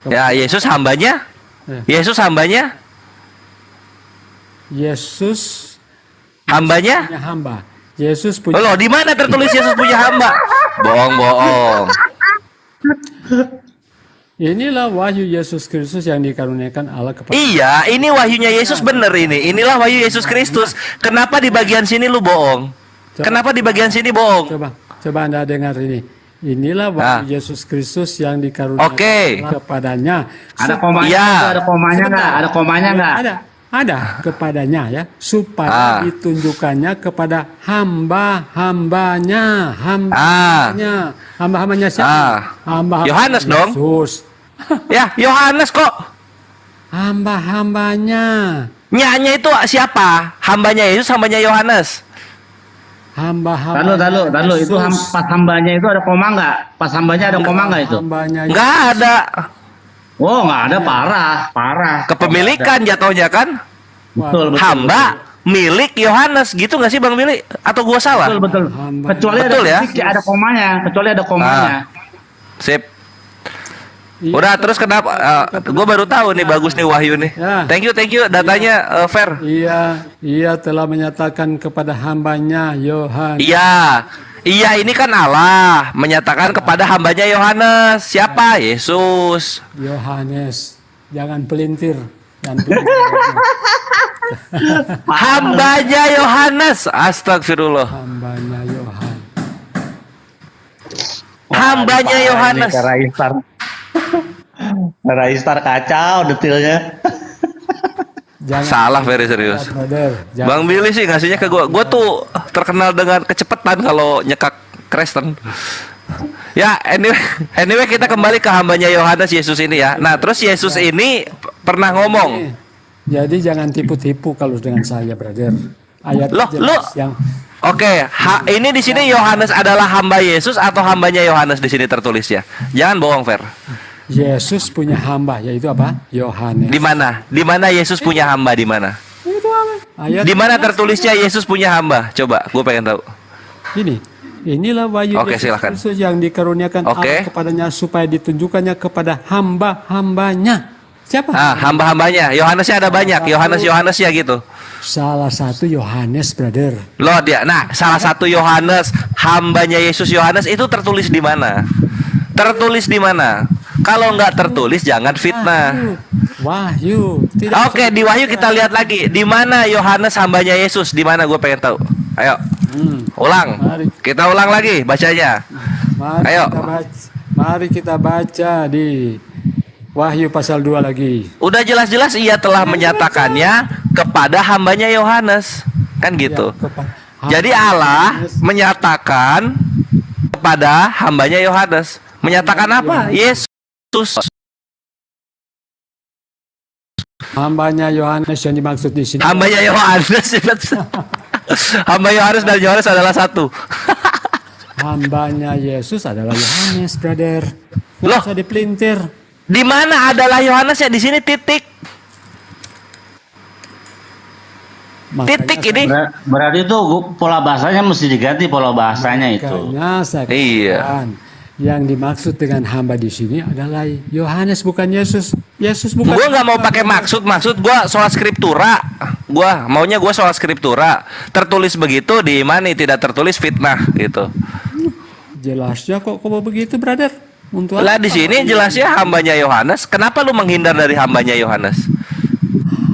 Ya, Yesus hambanya. Ya. Yesus hambanya. Yesus Hambanya. punya hamba. Yesus punya. Loh, di mana tertulis Yesus punya hamba? Bohong-bohong. Inilah wahyu Yesus Kristus yang dikaruniakan Allah kepada. Iya, ini wahyunya Yesus bener ini. Inilah wahyu Yesus Kristus. Kenapa di bagian sini lu bohong? Kenapa di bagian sini bohong? Coba Anda dengar ini. Inilah wahyu Yesus Kristus yang dikaruniakan Oke. Allah kepadanya. Ada komanya, Iya. ada komanya nggak? Ada komanya nggak? Ada kepadanya ya, supaya ditunjukkannya kepada hamba-hambanya, hamba-hambanya siapa? Hamba Yohanes dong. Yesus. Ya, Yohanes kok. Hamba-hambanya. Nyanya itu siapa? Hambanya Yesus, hambanya Yohanes. Hamba-hamba. Tahu itu pas hambanya itu ada koma nggak? Pas hambanya ada koma nggak itu? Hambanya Nggak ada. Oh, nggak ada, parah. Kepemilikan jatuhnya kan? Betul. Hamba milik Yohanes gitu nggak sih Bang Billy? Atau gua salah? Betul. Hamba. Kecuali Betul ada ya? titik, ada komanya. Kecuali ada komanya. Sip. Iya. Udah terus kenapa? Gue baru tahu nih bagus nih Wahyu nih. Ya. Thank you datanya fair. Ia telah menyatakan kepada hambanya Yohanes. Iya ini kan Allah menyatakan kepada hambanya Yohanes. Siapa? Yesus. Yohanes, jangan pelintir. Hambanya Yohanes. Astagfirullah. Hambanya Yohanes. Hambanya Yohanes. Raistar kacau detailnya. Salah very serius. Bang Billy sih ngasihnya ke gue. Gue tuh terkenal dengan kecepatan kalau nyekak Kristen. Ya, anyway kita kembali ke hambanya Yohanes Yesus ini ya. Nah, terus Yesus ini pernah ngomong. Jadi jangan tipu-tipu kalau dengan saya, brother. Ayat Loh, jelas yang Oke, ini di sini Yohanes adalah hamba Yesus atau hambanya Yohanes di sini tertulis ya. Jangan bohong, Fer. Yesus punya hamba, yaitu apa? Yohanes. Di mana? Di mana Yesus punya hamba di mana? Ayat Di mana tertulisnya Yesus punya hamba? Coba, gue pengen tahu. Inilah wahyu Oke, Yesus silakan. Kristus yang dikaruniakan Allah kepadanya supaya ditunjukkannya kepada hamba-hambanya. Siapa? Hamba-hambanya. Yohanesnya ada banyak. Yohanes ya gitu. Salah satu Yohanes, brother. Loh dia. Nah, salah satu Yohanes, hambanya Yesus Yohanes itu tertulis di mana? Tertulis di mana? Kalau nggak tertulis jangan fitnah. Wahyu. Oke, di Wahyu kita lihat lagi. Di mana Yohanes hambanya Yesus? Di mana? Gue pengen tahu. Ayo. Ulang. Kita ulang lagi bacanya. Ayo. Mari kita baca di Wahyu pasal 2 lagi. Udah jelas-jelas ia telah menyatakannya kepada hambanya Yohanes. Kan gitu. Jadi Allah menyatakan kepada hambanya Yohanes. Menyatakan apa? Yesus. Hambanya Yohanes yang dimaksud di sini. Hambanya Yohanes. Hamba Yohanes dan Yohanes adalah satu. Hambanya Yesus adalah Yohanes, brother. Loh, bisa dipelintir. Di mana adalah Yohanes ya? Di sini titik. Titik ini. Berarti itu pola bahasanya mesti diganti pola bahasanya itu. Iya. Yang dimaksud dengan hamba di sini adalah Yohanes, bukan Yesus. Yesus bukan. Gue nggak mau pakai maksud gue soal skriptura. Maunya soal skriptura. Tertulis begitu di mana tidak tertulis fitnah gitu. Jelasnya kok begitu, brother? Lah di sini jelasnya hambanya Yohanes. Kenapa lu menghindar dari hambanya Yohanes?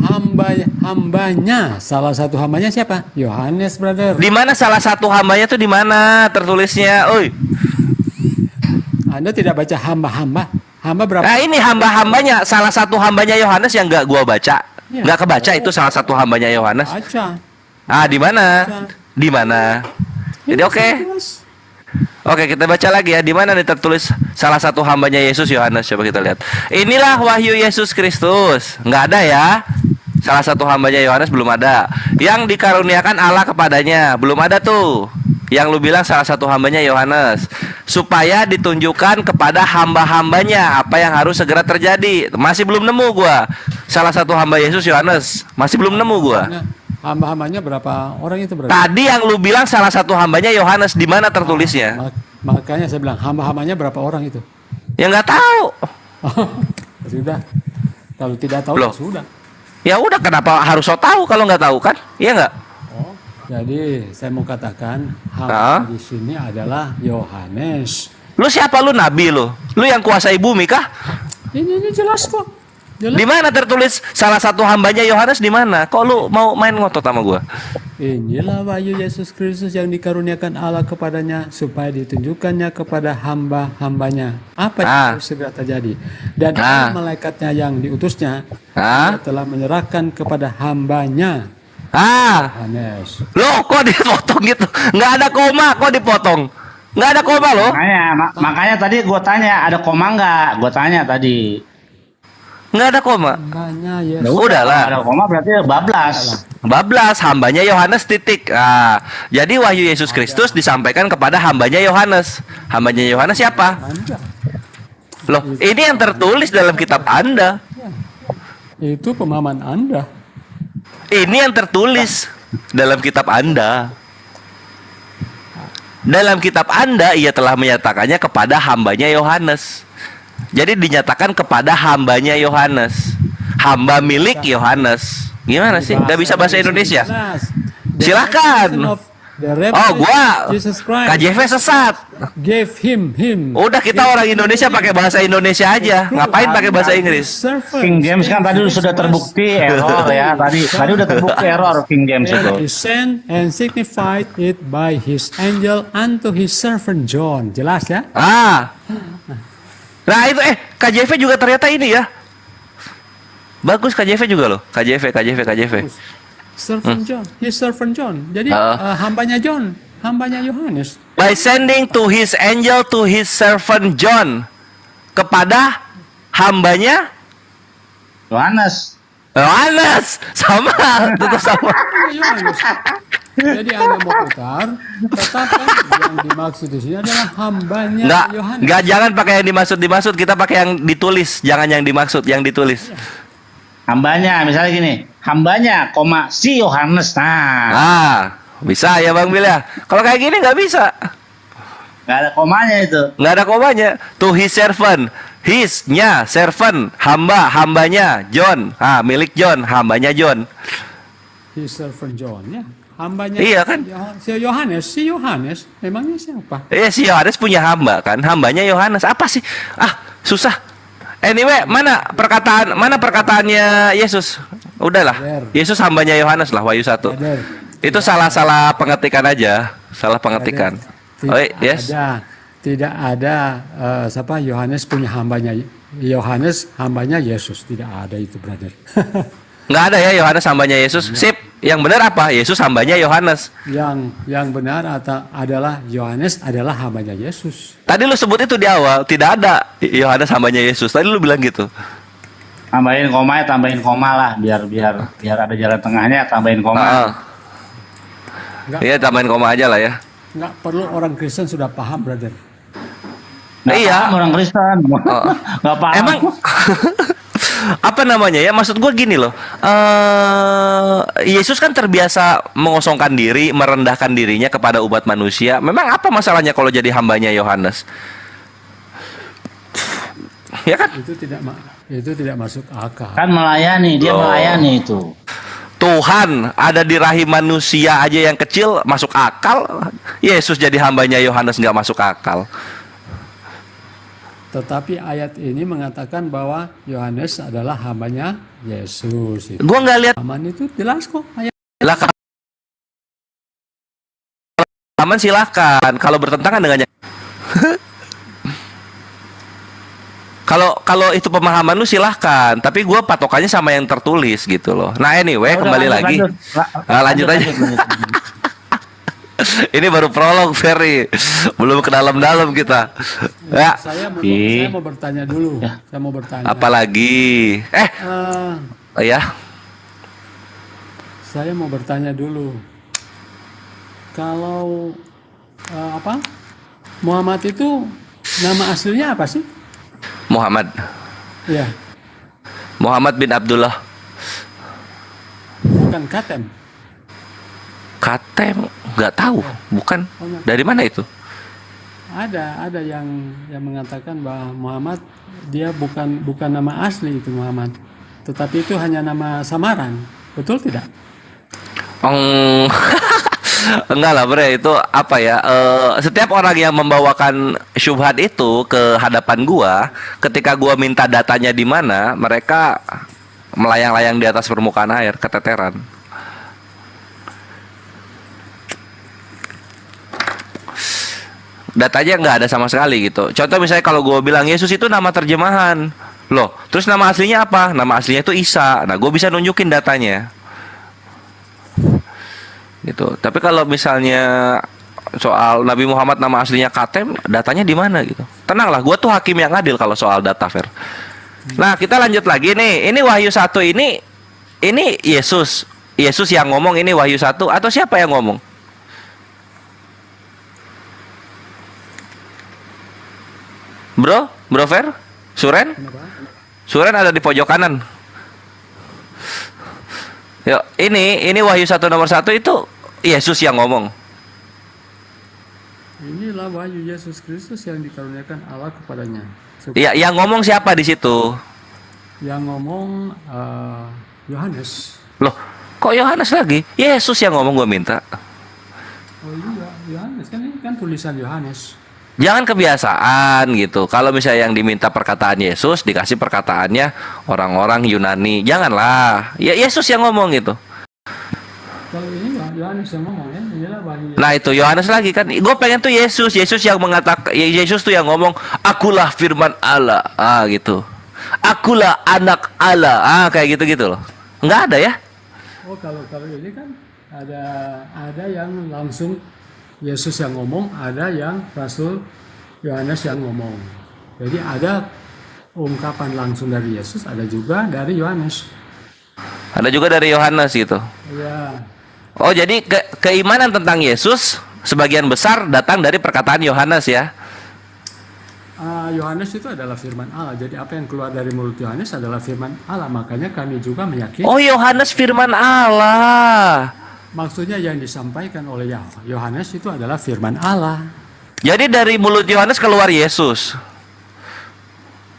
hambanya. Salah satu hambanya siapa? Yohanes, brother. Di mana salah satu hambanya tuh di mana tertulisnya? Oi. Anda tidak baca hamba-hamba. Hamba berapa? Nah, ini hamba-hambanya, salah satu hambanya Yohanes yang nggak gua baca. Ya. Nggak kebaca itu salah satu hambanya Yohanes. Baca. Ah, di mana? Di mana? Jadi oke. Oke, kita baca lagi ya. Di mana nih tertulis salah satu hambanya Yesus Yohanes? Coba kita lihat. Inilah wahyu Yesus Kristus. Nggak ada ya. Salah satu hambanya Yohanes belum ada. Yang dikaruniakan Allah kepadanya belum ada tuh. Yang lu bilang salah satu hambanya Yohanes, supaya ditunjukkan kepada hamba-hambanya apa yang harus segera terjadi. Masih belum nemu gua. Salah satu hamba Yesus Yohanes. Masih belum nemu gua. Hamba-hambanya berapa orang itu, brother? Tadi yang lu bilang salah satu hambanya Yohanes, di mana tertulisnya? Makanya saya bilang hamba-hambanya berapa orang itu? Ya nggak tahu. Sudah. Kalau tidak tahu Loh. ya sudah. Ya udah, kenapa harus so tahu kalau nggak tahu kan? Iya nggak? Jadi saya mau katakan hamba di sini adalah Yohanes. Lu siapa, lu nabi lu? Lu yang kuasai bumi kah? Ini jelas kok. Jelas. Di mana tertulis salah satu hambanya Yohanes di mana? Kok lu mau main ngotot sama gua? Inilah wahyu Yesus Kristus yang dikaruniakan Allah kepadanya supaya ditunjukkannya kepada hamba-hambanya apa yang harus segera terjadi. Dan malaikatnya yang diutusnya dia telah menyerahkan kepada hambanya. Yohanes. Loh, kok dipotong gitu? Nggak ada koma, kok dipotong? Nggak ada koma loh. Makanya tadi gue tanya, ada koma nggak? Gue tanya tadi. Nggak ada koma. Hambanya Yesus. Nah, udahlah. Ada koma berarti bablas. Bablas, hambanya Yohanes titik. Jadi wahyu Yesus Kristus disampaikan kepada hambanya Yohanes. Hambanya Yohanes siapa? Loh, ini yang tertulis dalam kitab Anda. Itu pemahaman Anda. Ini yang tertulis dalam kitab Anda. Dalam kitab Anda ia telah menyatakannya kepada hambanya Yohanes. Jadi dinyatakan kepada hambanya Yohanes. Hamba milik Yohanes. Gimana sih? Gak bisa bahasa Indonesia? Silakan. Oh, gua KJV sesat. Gave him. Udah, kita orang Indonesia pakai bahasa Indonesia aja. Ngapain pakai bahasa Inggris? King James kan tadi sudah terbukti error ya. Tadi udah terbukti error King James itu. He sent and signified it by his angel unto his servant John. Jelas ya? Nah itu KJV juga ternyata ini ya. Bagus KJV juga loh. KJV. Servant John, his servant John. Jadi hambanya John, hambanya Yohanes. By sending to his angel to his servant John, kepada hambanya Yohanes. Sama, tetap sama. Yohanes. Jadi Anda mau putar, tetapi yang dimaksud di sini adalah hambanya Yohanes. Enggak, jangan pakai yang dimaksud. Kita pakai yang ditulis, jangan yang dimaksud, yang ditulis. Hambanya, misalnya gini, hambanya, koma, si Yohanes. Bisa ya Bang Bil ya. Kalau kayak gini nggak bisa. Nggak ada komanya itu. Nggak ada komanya. To his servant, his-nya servant, hambanya John. Milik John, hambanya John. His servant John ya. Hambanya. Iya kan? Si Yohanes, memangnya siapa? Si Yohanes punya hamba kan, hambanya Yohanes. Apa sih? Susah. Anyway, mana perkataannya Yesus? Udahlah. Yesus hambanya Yohanes lah, Wahyu 1. Itu salah pengetikan aja, salah pengetikan. Tidak ada siapa Yohanes punya hambanya. Yohanes hambanya Yesus, tidak ada itu, brother. Nggak ada ya Yohanes hambanya Yesus. Sip. Yang benar apa? Yesus hambanya Yohanes. Yang benar adalah Yohanes adalah hambanya Yesus. Tadi lu sebut itu di awal, tidak ada Yohanes hambanya Yesus. Tadi lu bilang gitu. Tambahin koma lah, biar ada jalan tengahnya, tambahin koma. Iya, tambahin koma aja lah ya. Nggak perlu orang Kristen sudah paham, brother. Iya, orang Kristen. Nggak paham. Emang apa namanya ya, maksud gue gini loh, Yesus kan terbiasa mengosongkan diri, merendahkan dirinya kepada umat manusia. Memang apa masalahnya kalau jadi hambanya Yohanes? Ya kan? Itu tidak masuk akal. Kan melayani, dia melayani itu. Tuhan ada di rahim manusia aja yang kecil masuk akal. Yesus jadi hambanya Yohanes nggak masuk akal. Tetapi ayat ini mengatakan bahwa Yohanes adalah hambanya Yesus. Gua nggak lihat. Aman itu jelas kok ayat. Lah aman silahkan. Kalau bertentangan dengan kalau itu pemahaman lu silahkan, tapi gue patokannya sama yang tertulis gitu loh. Nah anyway, kembali lagi. Lanjut aja. Ini baru prolog, Ferry. Belum ke dalam-dalam kita. Ya. Saya mau bertanya dulu. Saya mau bertanya. Apalagi? Ya. Saya mau bertanya dulu. Kalau Muhammad itu nama aslinya apa sih? Muhammad. Ya. Muhammad bin Abdullah. Bukan Katem. Katem, nggak tahu. Bukan. Dari mana itu? Ada yang mengatakan bahwa Muhammad dia bukan nama asli itu Muhammad, tetapi itu hanya nama samaran. Betul tidak? Enggak lah bre, itu apa ya, setiap orang yang membawakan syubhat itu ke hadapan gua, ketika gua minta datanya di mana, mereka melayang-layang di atas permukaan air, keteteran. Datanya nggak ada sama sekali gitu. Contoh misalnya kalau gua bilang Yesus itu nama terjemahan, loh terus nama aslinya apa? Nama aslinya itu Isa. Nah gua bisa nunjukin datanya gitu. Tapi kalau misalnya soal Nabi Muhammad nama aslinya Katem, datanya di mana gitu. Tenanglah, gue tuh hakim yang adil kalau soal data, Fer. Nah, kita lanjut lagi nih. Ini Wahyu 1 ini Yesus. Yesus yang ngomong, ini Wahyu 1 atau siapa yang ngomong? Bro Fer? Suren? Suren ada di pojok kanan. Yuk, ini Wahyu 1 nomor 1 itu Yesus yang ngomong. Inilah wahyu Yesus Kristus yang dikaruniakan Allah kepadanya. Iya, yang ngomong siapa di situ? Yang ngomong Yohanes. Loh, kok Yohanes lagi? Yesus yang ngomong, gue minta. Oh iya, Yohanes kan ini kan tulisan Yohanes. Jangan kebiasaan gitu. Kalau misalnya yang diminta perkataan Yesus, dikasih perkataannya orang-orang Yunani. Janganlah. Ya Yesus yang ngomong gitu. Kalau ini Yohanes yang ngomong ya, inilah wahyu. Nah itu Yohanes lagi kan. Gue pengen tuh Yesus yang mengatakan, Yesus tuh yang ngomong, akulah firman Allah. Gitu. Akulah anak Allah. Kayak gitu-gitu loh. Nggak ada ya? Oh kalau ini kan ada yang langsung Yesus yang ngomong, ada yang Rasul Yohanes yang ngomong. Jadi ada ungkapan langsung dari Yesus, ada juga dari Yohanes. Ada juga dari Yohanes gitu. Iya. Oh jadi keimanan tentang Yesus sebagian besar datang dari perkataan Yohanes ya? Yohanes itu adalah firman Allah. Jadi apa yang keluar dari mulut Yohanes adalah firman Allah. Makanya kami juga meyakini. Oh Yohanes firman Allah. Maksudnya yang disampaikan oleh Yohanes itu adalah firman Allah. Jadi dari mulut Yohanes keluar Yesus.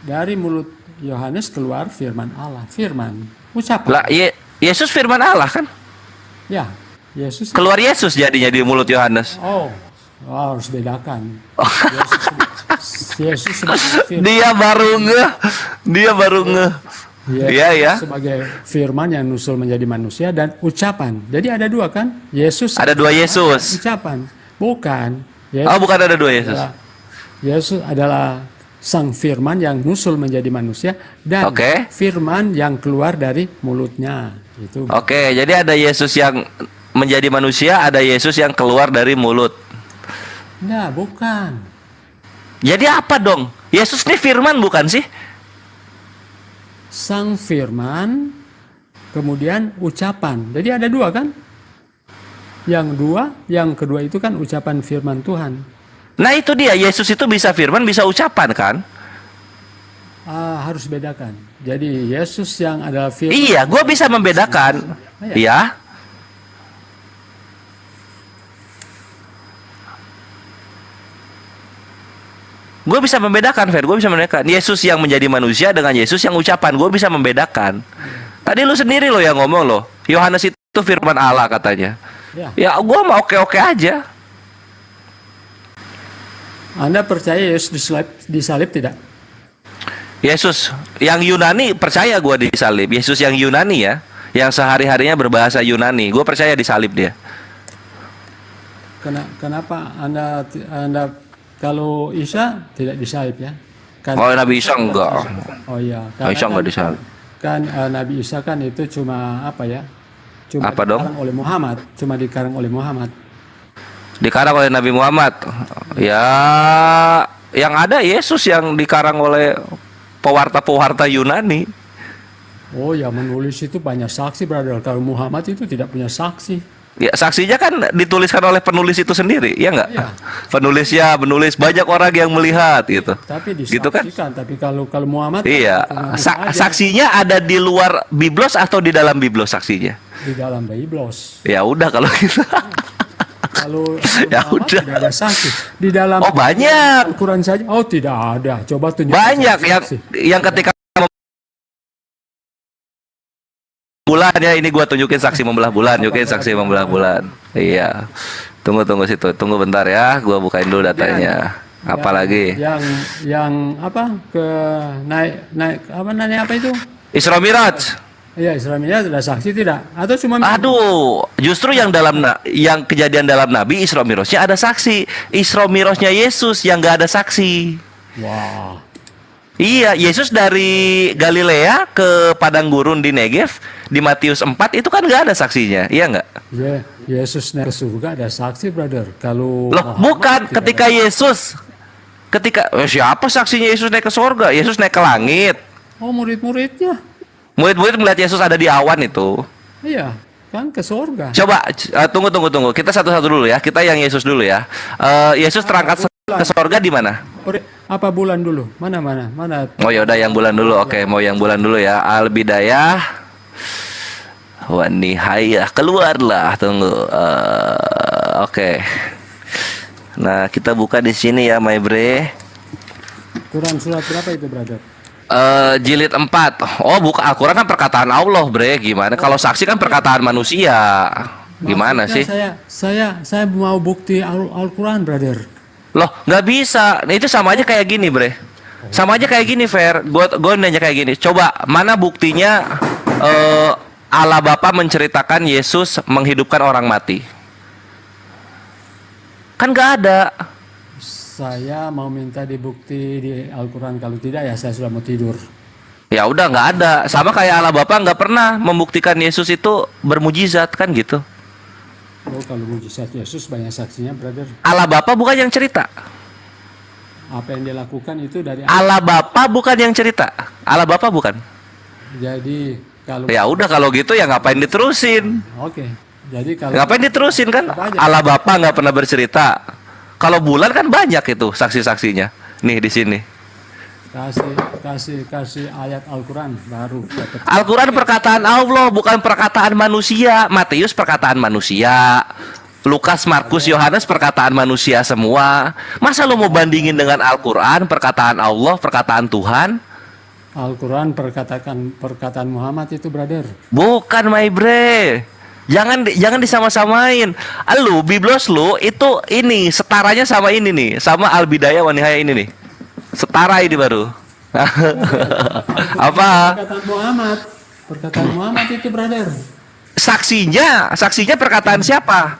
Dari mulut Yohanes keluar firman Allah. Firman. Ucapan. Lah Yesus firman Allah kan? Ya. Yesus. Keluar Yesus jadinya di mulut Yohanes. Oh, harus bedakan. Yesus sebagai firman. Dia baru ngeh. Iya. Sebagai firman yang nusul menjadi manusia dan ucapan. Jadi ada dua kan? Yesus. Ada dua Yesus. Ucapan. Bukan. Yesus bukan ada dua Yesus. Yesus adalah sang firman yang nusul menjadi manusia dan firman yang keluar dari mulutnya. Itu. Oke, jadi ada Yesus yang menjadi manusia, ada Yesus yang keluar dari mulut. Nah, bukan. Jadi apa dong? Yesus ini firman bukan sih? Sang firman, kemudian ucapan. Jadi ada dua kan? Yang kedua itu kan ucapan firman Tuhan. Nah itu dia, Yesus itu bisa firman, bisa ucapan kan? Harus bedakan. Jadi Yesus yang adalah firman. Iya, gue bisa membedakan. Iya. Gue bisa membedakan, Fer. Gue bisa membedakan Yesus yang menjadi manusia dengan Yesus yang ucapan. Gue bisa membedakan. Tadi lu sendiri lo yang ngomong lo. Yohanes itu firman Allah katanya. Ya, gue mau oke-oke aja. Anda percaya Yesus disalib tidak? Yesus yang Yunani percaya gua disalib. Yesus yang Yunani ya, yang sehari-harinya berbahasa Yunani. Gua percaya disalib dia. Kenapa Anda kalau Isa tidak disalib ya? Oh, Nabi Isa enggak. Oh iya. Nabi Isa enggak disalib. Nabi Isa kan itu cuma apa ya? Cuma Apa dong? dikarang oleh Muhammad. Cuma dikarang oleh Muhammad. Dikarang oleh Nabi Muhammad. Ya, yang ada Yesus yang dikarang oleh pewarta-pewarta Yunani. Oh ya, menulis itu banyak saksi, brother. Kalau Muhammad itu tidak punya saksi. Ya, saksinya kan dituliskan oleh penulis itu sendiri, ya enggak? Iya. Penulisnya menulis, banyak orang yang melihat gitu. Tapi Gitu kan? disaksikan. Tapi kalau Muhammad Iya. kan cuma aja Saksinya ada di luar Biblos atau di dalam Biblos saksinya? di dalam Biblos. Ya udah kalau gitu. Kalau Ya Muhammad udah. tidak ada saksi. Di dalam Oh, banyak. Al-Quran saja. Oh tidak ada. Coba tunjukkan Banyak saksi. yang ketika bulan ya, ini gua tunjukin saksi membelah bulan, tunjukin saksi membelah bulan. Iya. Tunggu situ. Tunggu bentar ya, gua bukain dulu datanya. Apalagi? Yang apa ke naik apa itu? Isra Miraj. Iya, Islamnya ada saksi tidak? Atau cuma Aduh, justru yang yang kejadian dalam Nabi Isra Mirajnya ada saksi. Isra Mirajnya Yesus yang nggak ada saksi. wah. Iya, Yesus dari Galilea ke padang gurun di Negev di Matius 4 itu kan nggak ada saksinya, iya nggak? Ya, Yesus naik ke surga ada saksi, brother. Kalau Loh, Muhammad bukan tidak ketika siapa saksinya Yesus naik ke surga? Yesus naik ke langit. ada. Oh, murid-muridnya. Murid-murid melihat Yesus ada di awan itu. Iya, kan ke surga. Coba tunggu. Kita satu-satu dulu ya. Kita yang Yesus dulu ya. Yesus terangkat ke surga di mana? Apa bulan dulu? Mana? Oh ya udah yang bulan dulu. Oke, mau yang bulan dulu ya. Al-Bidayah wa Nihayah, keluarlah. Tunggu. Oke. Nah, kita buka di sini ya, my bre. Quran surat berapa itu, brother? Jilid 4. Oh, buka Al-Quran kan perkataan Allah, bre. Gimana? Kalau saksi kan perkataan manusia. Gimana Maksudnya sih? Saya mau bukti Al-Quran, brother. Loh, nggak bisa. Nah, itu sama aja kayak gini, bre. Sama aja kayak gini, Fer. Gue nanya kayak gini. Coba, mana buktinya Allah Bapa menceritakan Yesus menghidupkan orang mati? Kan nggak ada. Saya mau minta dibukti di Al-Quran. Kalau tidak ya saya sudah mau tidur. Ya udah, nggak ada. Sama kayak Allah Bapa nggak pernah membuktikan Yesus itu bermujizat, kan gitu. Oh, kalau mujizat Yesus banyak saksinya, brother. Allah Bapa bukan yang cerita. Apa yang dia lakukan itu dari Allah Bapa bukan yang cerita. Allah Bapa bukan. Jadi kalau Ya udah kalau gitu ya ngapain diterusin? Oke. Jadi kalau Ngapain diterusin kan? Apa aja? Allah Bapa nggak pernah bercerita. Kalau bulan kan banyak itu saksi-saksinya. Nih di sini. kasih ayat Al-Quran baru dapat. Al-Quran perkataan Allah, bukan perkataan manusia. Matius perkataan manusia. Lukas, Markus, Yohanes perkataan manusia semua. Masa lo mau bandingin dengan Al-Quran, perkataan Allah, perkataan Tuhan? Al-Quran perkataan Muhammad itu, brother. Bukan, my bre. Jangan disama-samain. Lu Biblos lu itu ini setaranya sama ini nih, sama Al-Bidayah wa Nihayah ini nih. Setara ini baru. Apa? Perkataan Muhammad itu, brother. Saksinya perkataan siapa?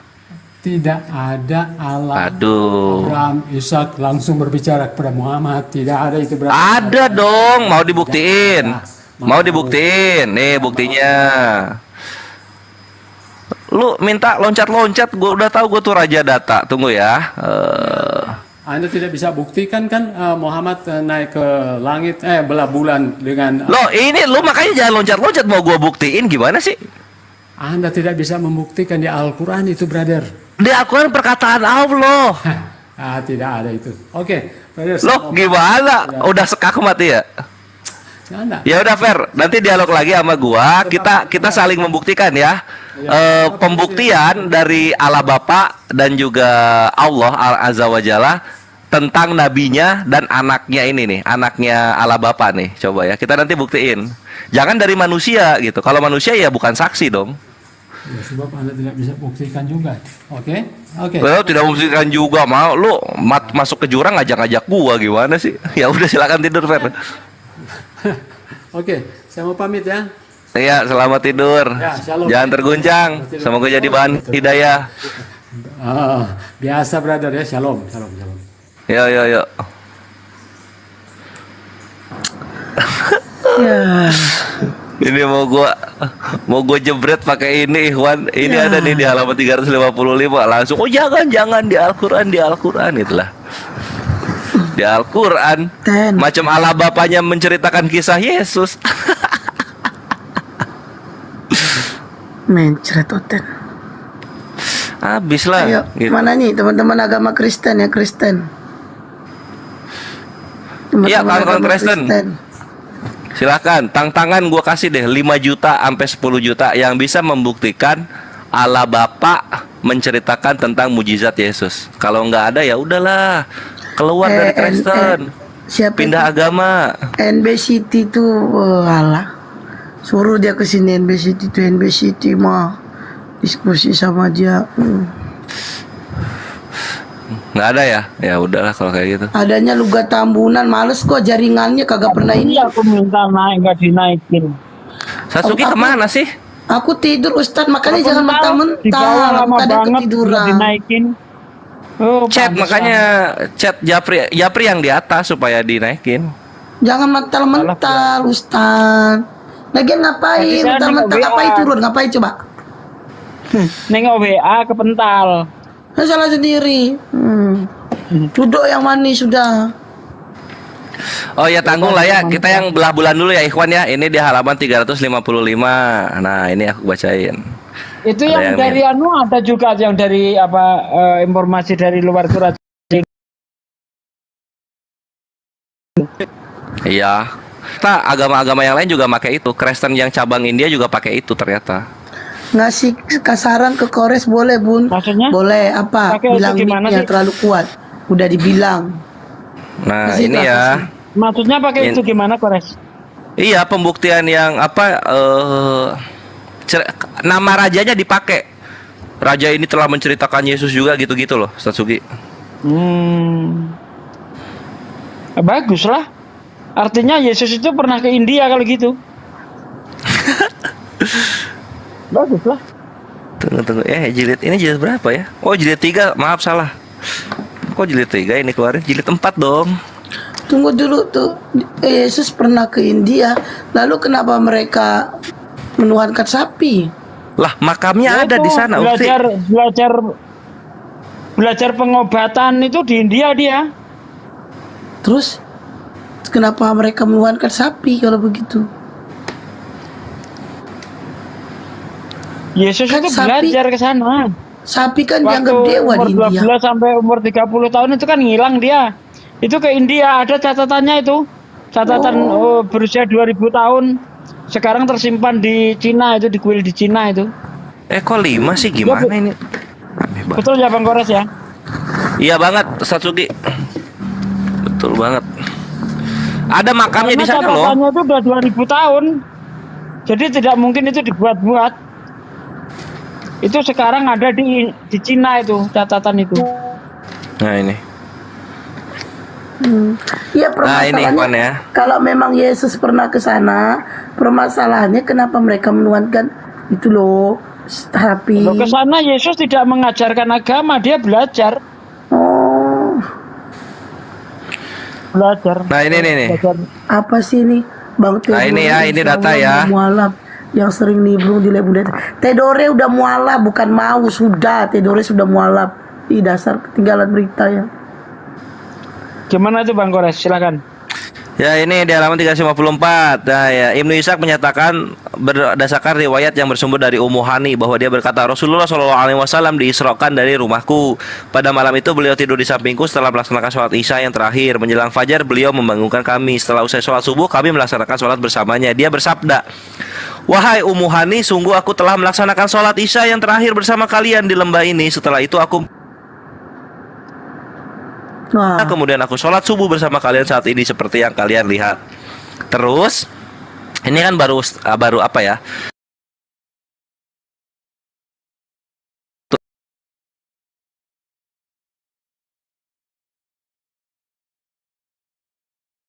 Tidak ada Allah, Aduh. Abraham, Ishak langsung berbicara kepada Muhammad. Tidak ada itu, brother. Ada dong, mau dibuktiin. Mau dibuktiin. Nih buktinya. Lu minta loncat-loncat, gue udah tahu gue tuh raja data. Tunggu ya. Anda tidak bisa buktikan kan Muhammad naik ke langit belah bulan dengan Lo ini lu makanya jangan loncat-loncat, mau gue buktiin gimana sih? Anda tidak bisa membuktikan di Al-Quran itu, brother. Di Al-Quran perkataan Allah. Tidak ada itu. Oke, brother. Lo gimana? Udah sekak mati ya? Ya udah Fer, nanti dialog lagi sama gua. Kita saling membuktikan ya. Pembuktian dari Allah Bapa dan juga Allah Azza wa Jalla tentang nabinya dan anaknya ini nih, anaknya Allah Bapa nih. Coba ya, kita nanti buktiin. Jangan dari manusia gitu. Kalau manusia ya bukan saksi dong. Ya, sebab Anda tidak bisa buktikan juga. Oke? Lo tidak membuktikan juga, mau lu masuk ke jurang ngajak-ngajak gua gimana sih? Ya udah silakan tidur Fer. Oke, saya mau pamit ya. Iya, selamat tidur. Ya, shalom. Jangan terguncang. Semoga jadi bahan hidayah. Biasa brother ya, shalom, shalom, shalom. Yo yo yo. Ya. Ini mau gua jebret pakai ini, Ikhwan. Ini Ya. ada nih di halaman 355 langsung. Oh jangan di Al-Qur'an itulah. Di Al-Qur'an macam Allah bapaknya menceritakan kisah Yesus. Mencret oten. Habis lah. Ayo, Gitu. mana nih teman-teman agama Kristen yang Kristen? Iya, Teman-teman kawan-kawan agama Kristen. Silakan, tantangan gua kasih deh 5 juta sampai 10 juta yang bisa membuktikan Allah Bapa menceritakan tentang mujizat Yesus. Kalau nggak ada ya udahlah, keluar dari Kristen. Siapa Pindah agama. NB City tuh, alah. Suruh dia ke sini NB City mah diskusi sama dia. Nggak ada ya? Ya udahlah kalau kayak gitu. Adanya Luga Tambunan, males kok jaringannya kagak pernah ini. Aku minta naik nggak dinaikin. Satsuki Aku- kemana sih? Aku tidur Ustadz, makanya jangan Di bawah mentang-mentang. lama Kadang banget udah ketiduran. dinaikin. Oh, Chat pantesan. makanya chat Japri yang di atas supaya dinaikin. Jangan mental-mental Ustadz. Lagian ngapain? Tadi saya Mental-mental nengok ngapain WA. turun? Ngapain coba? Nengok WA ke pental. Saya salah sendiri. Duduk yang manis sudah. Oh ya tanggung lah ya, kita yang belah bulan dulu ya Ikhwan ya. Ini di halaman 355. Nah ini aku bacain. Itu Ada yang yang dari anu ada juga yang dari apa informasi dari luar surat. Iya. Nah, agama-agama yang lain juga pakai itu. Kristen yang cabang India juga pakai itu ternyata. Ngasih kasaran ke Kores boleh Bun? Maksudnya? Boleh apa? Pakai itu Bilang gimana yang sih? terlalu kuat. Udah dibilang. Nah, Kasih ini tahu, ya. Maksudnya pakai In- itu gimana, Kores? Iya, pembuktian yang apa nama rajanya dipakai. Raja ini telah menceritakan Yesus juga gitu-gitu loh, Satsuki. Bagus lah. Artinya Yesus itu pernah ke India kalau gitu. Bagus lah. Tunggu. Jilid ini jilid berapa ya? Oh, jilid 3. Maaf salah. Kok jilid 3 ini keluarin? Jilid 4 dong. Tunggu dulu tuh. Yesus pernah ke India. Lalu kenapa mereka menuhankan sapi? Lah, makamnya ada Itu di sana, Ukti. belajar pengobatan itu di India dia. Terus kenapa mereka menuhankan sapi kalau begitu? Yesus Kan itu sapi- belajar ke sana. Sapi kan Waktu dianggap dewa umur di India. 12 sampai umur 30 tahun itu kan ngilang dia. Itu ke India ada catatannya itu. Catatan berusia 2000 tahun. Sekarang tersimpan di Cina itu, di kuil di Cina itu. Kok 5 sih gimana ini? Betul ya Bang Kores ya? Iya banget, Satsuki. Betul banget. Ada makamnya di sana loh. Catatannya itu udah 2000 tahun. Jadi tidak mungkin itu dibuat-buat. Itu sekarang ada di Cina itu catatan itu. Nah, ini. Iya, Nah, ini permasalahannya Ikhwan ya. kalau memang Yesus pernah ke sana, permasalahannya kenapa mereka menuhankan itu loh sapi? Loh, ke sana Yesus tidak mengajarkan agama, dia belajar. Oh, Belajar. Nah, ini nih. Belajar. apa sih ini Bang Tedore? Nah, ini ya, ini Insya data Allah ya. mualaf yang sering nimbrung di Lebudet. Tedore udah mualaf, bukan mau, sudah. Tedore sudah mualaf. Ih, dasar ketinggalan berita ya. Gimana itu Bang Kores? Silakan. Ya, ini di halaman 354. Nah, ya, Ibnu Ishaq menyatakan berdasarkan riwayat yang bersumber dari Ummu Hani bahwa dia berkata, Rasulullah SAW diisrokan dari rumahku. Pada malam itu beliau tidur di sampingku setelah melaksanakan sholat Isya yang terakhir. Menjelang fajar beliau membangunkan kami. Setelah usai sholat subuh kami melaksanakan sholat bersamanya. Dia bersabda, wahai Ummu Hani, sungguh aku telah melaksanakan sholat Isya yang terakhir bersama kalian di lembah ini. Setelah itu aku Wah, kemudian aku sholat subuh bersama kalian saat ini seperti yang kalian lihat. Terus ini kan baru apa ya?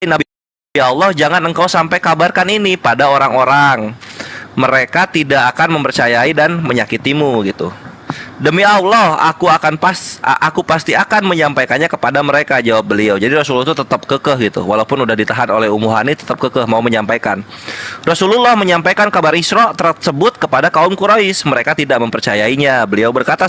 Nabi Ya Allah, jangan engkau sampai kabarkan ini pada orang-orang. Mereka tidak akan mempercayai dan menyakitimu gitu. Demi Allah, aku pasti akan menyampaikannya kepada mereka, jawab beliau. Jadi Rasulullah itu tetap kekeh gitu, walaupun udah ditahan oleh Ummu Hani, tetap kekeh mau menyampaikan. Rasulullah menyampaikan kabar Isra tersebut kepada kaum Quraisy. Mereka tidak mempercayainya. Beliau berkata,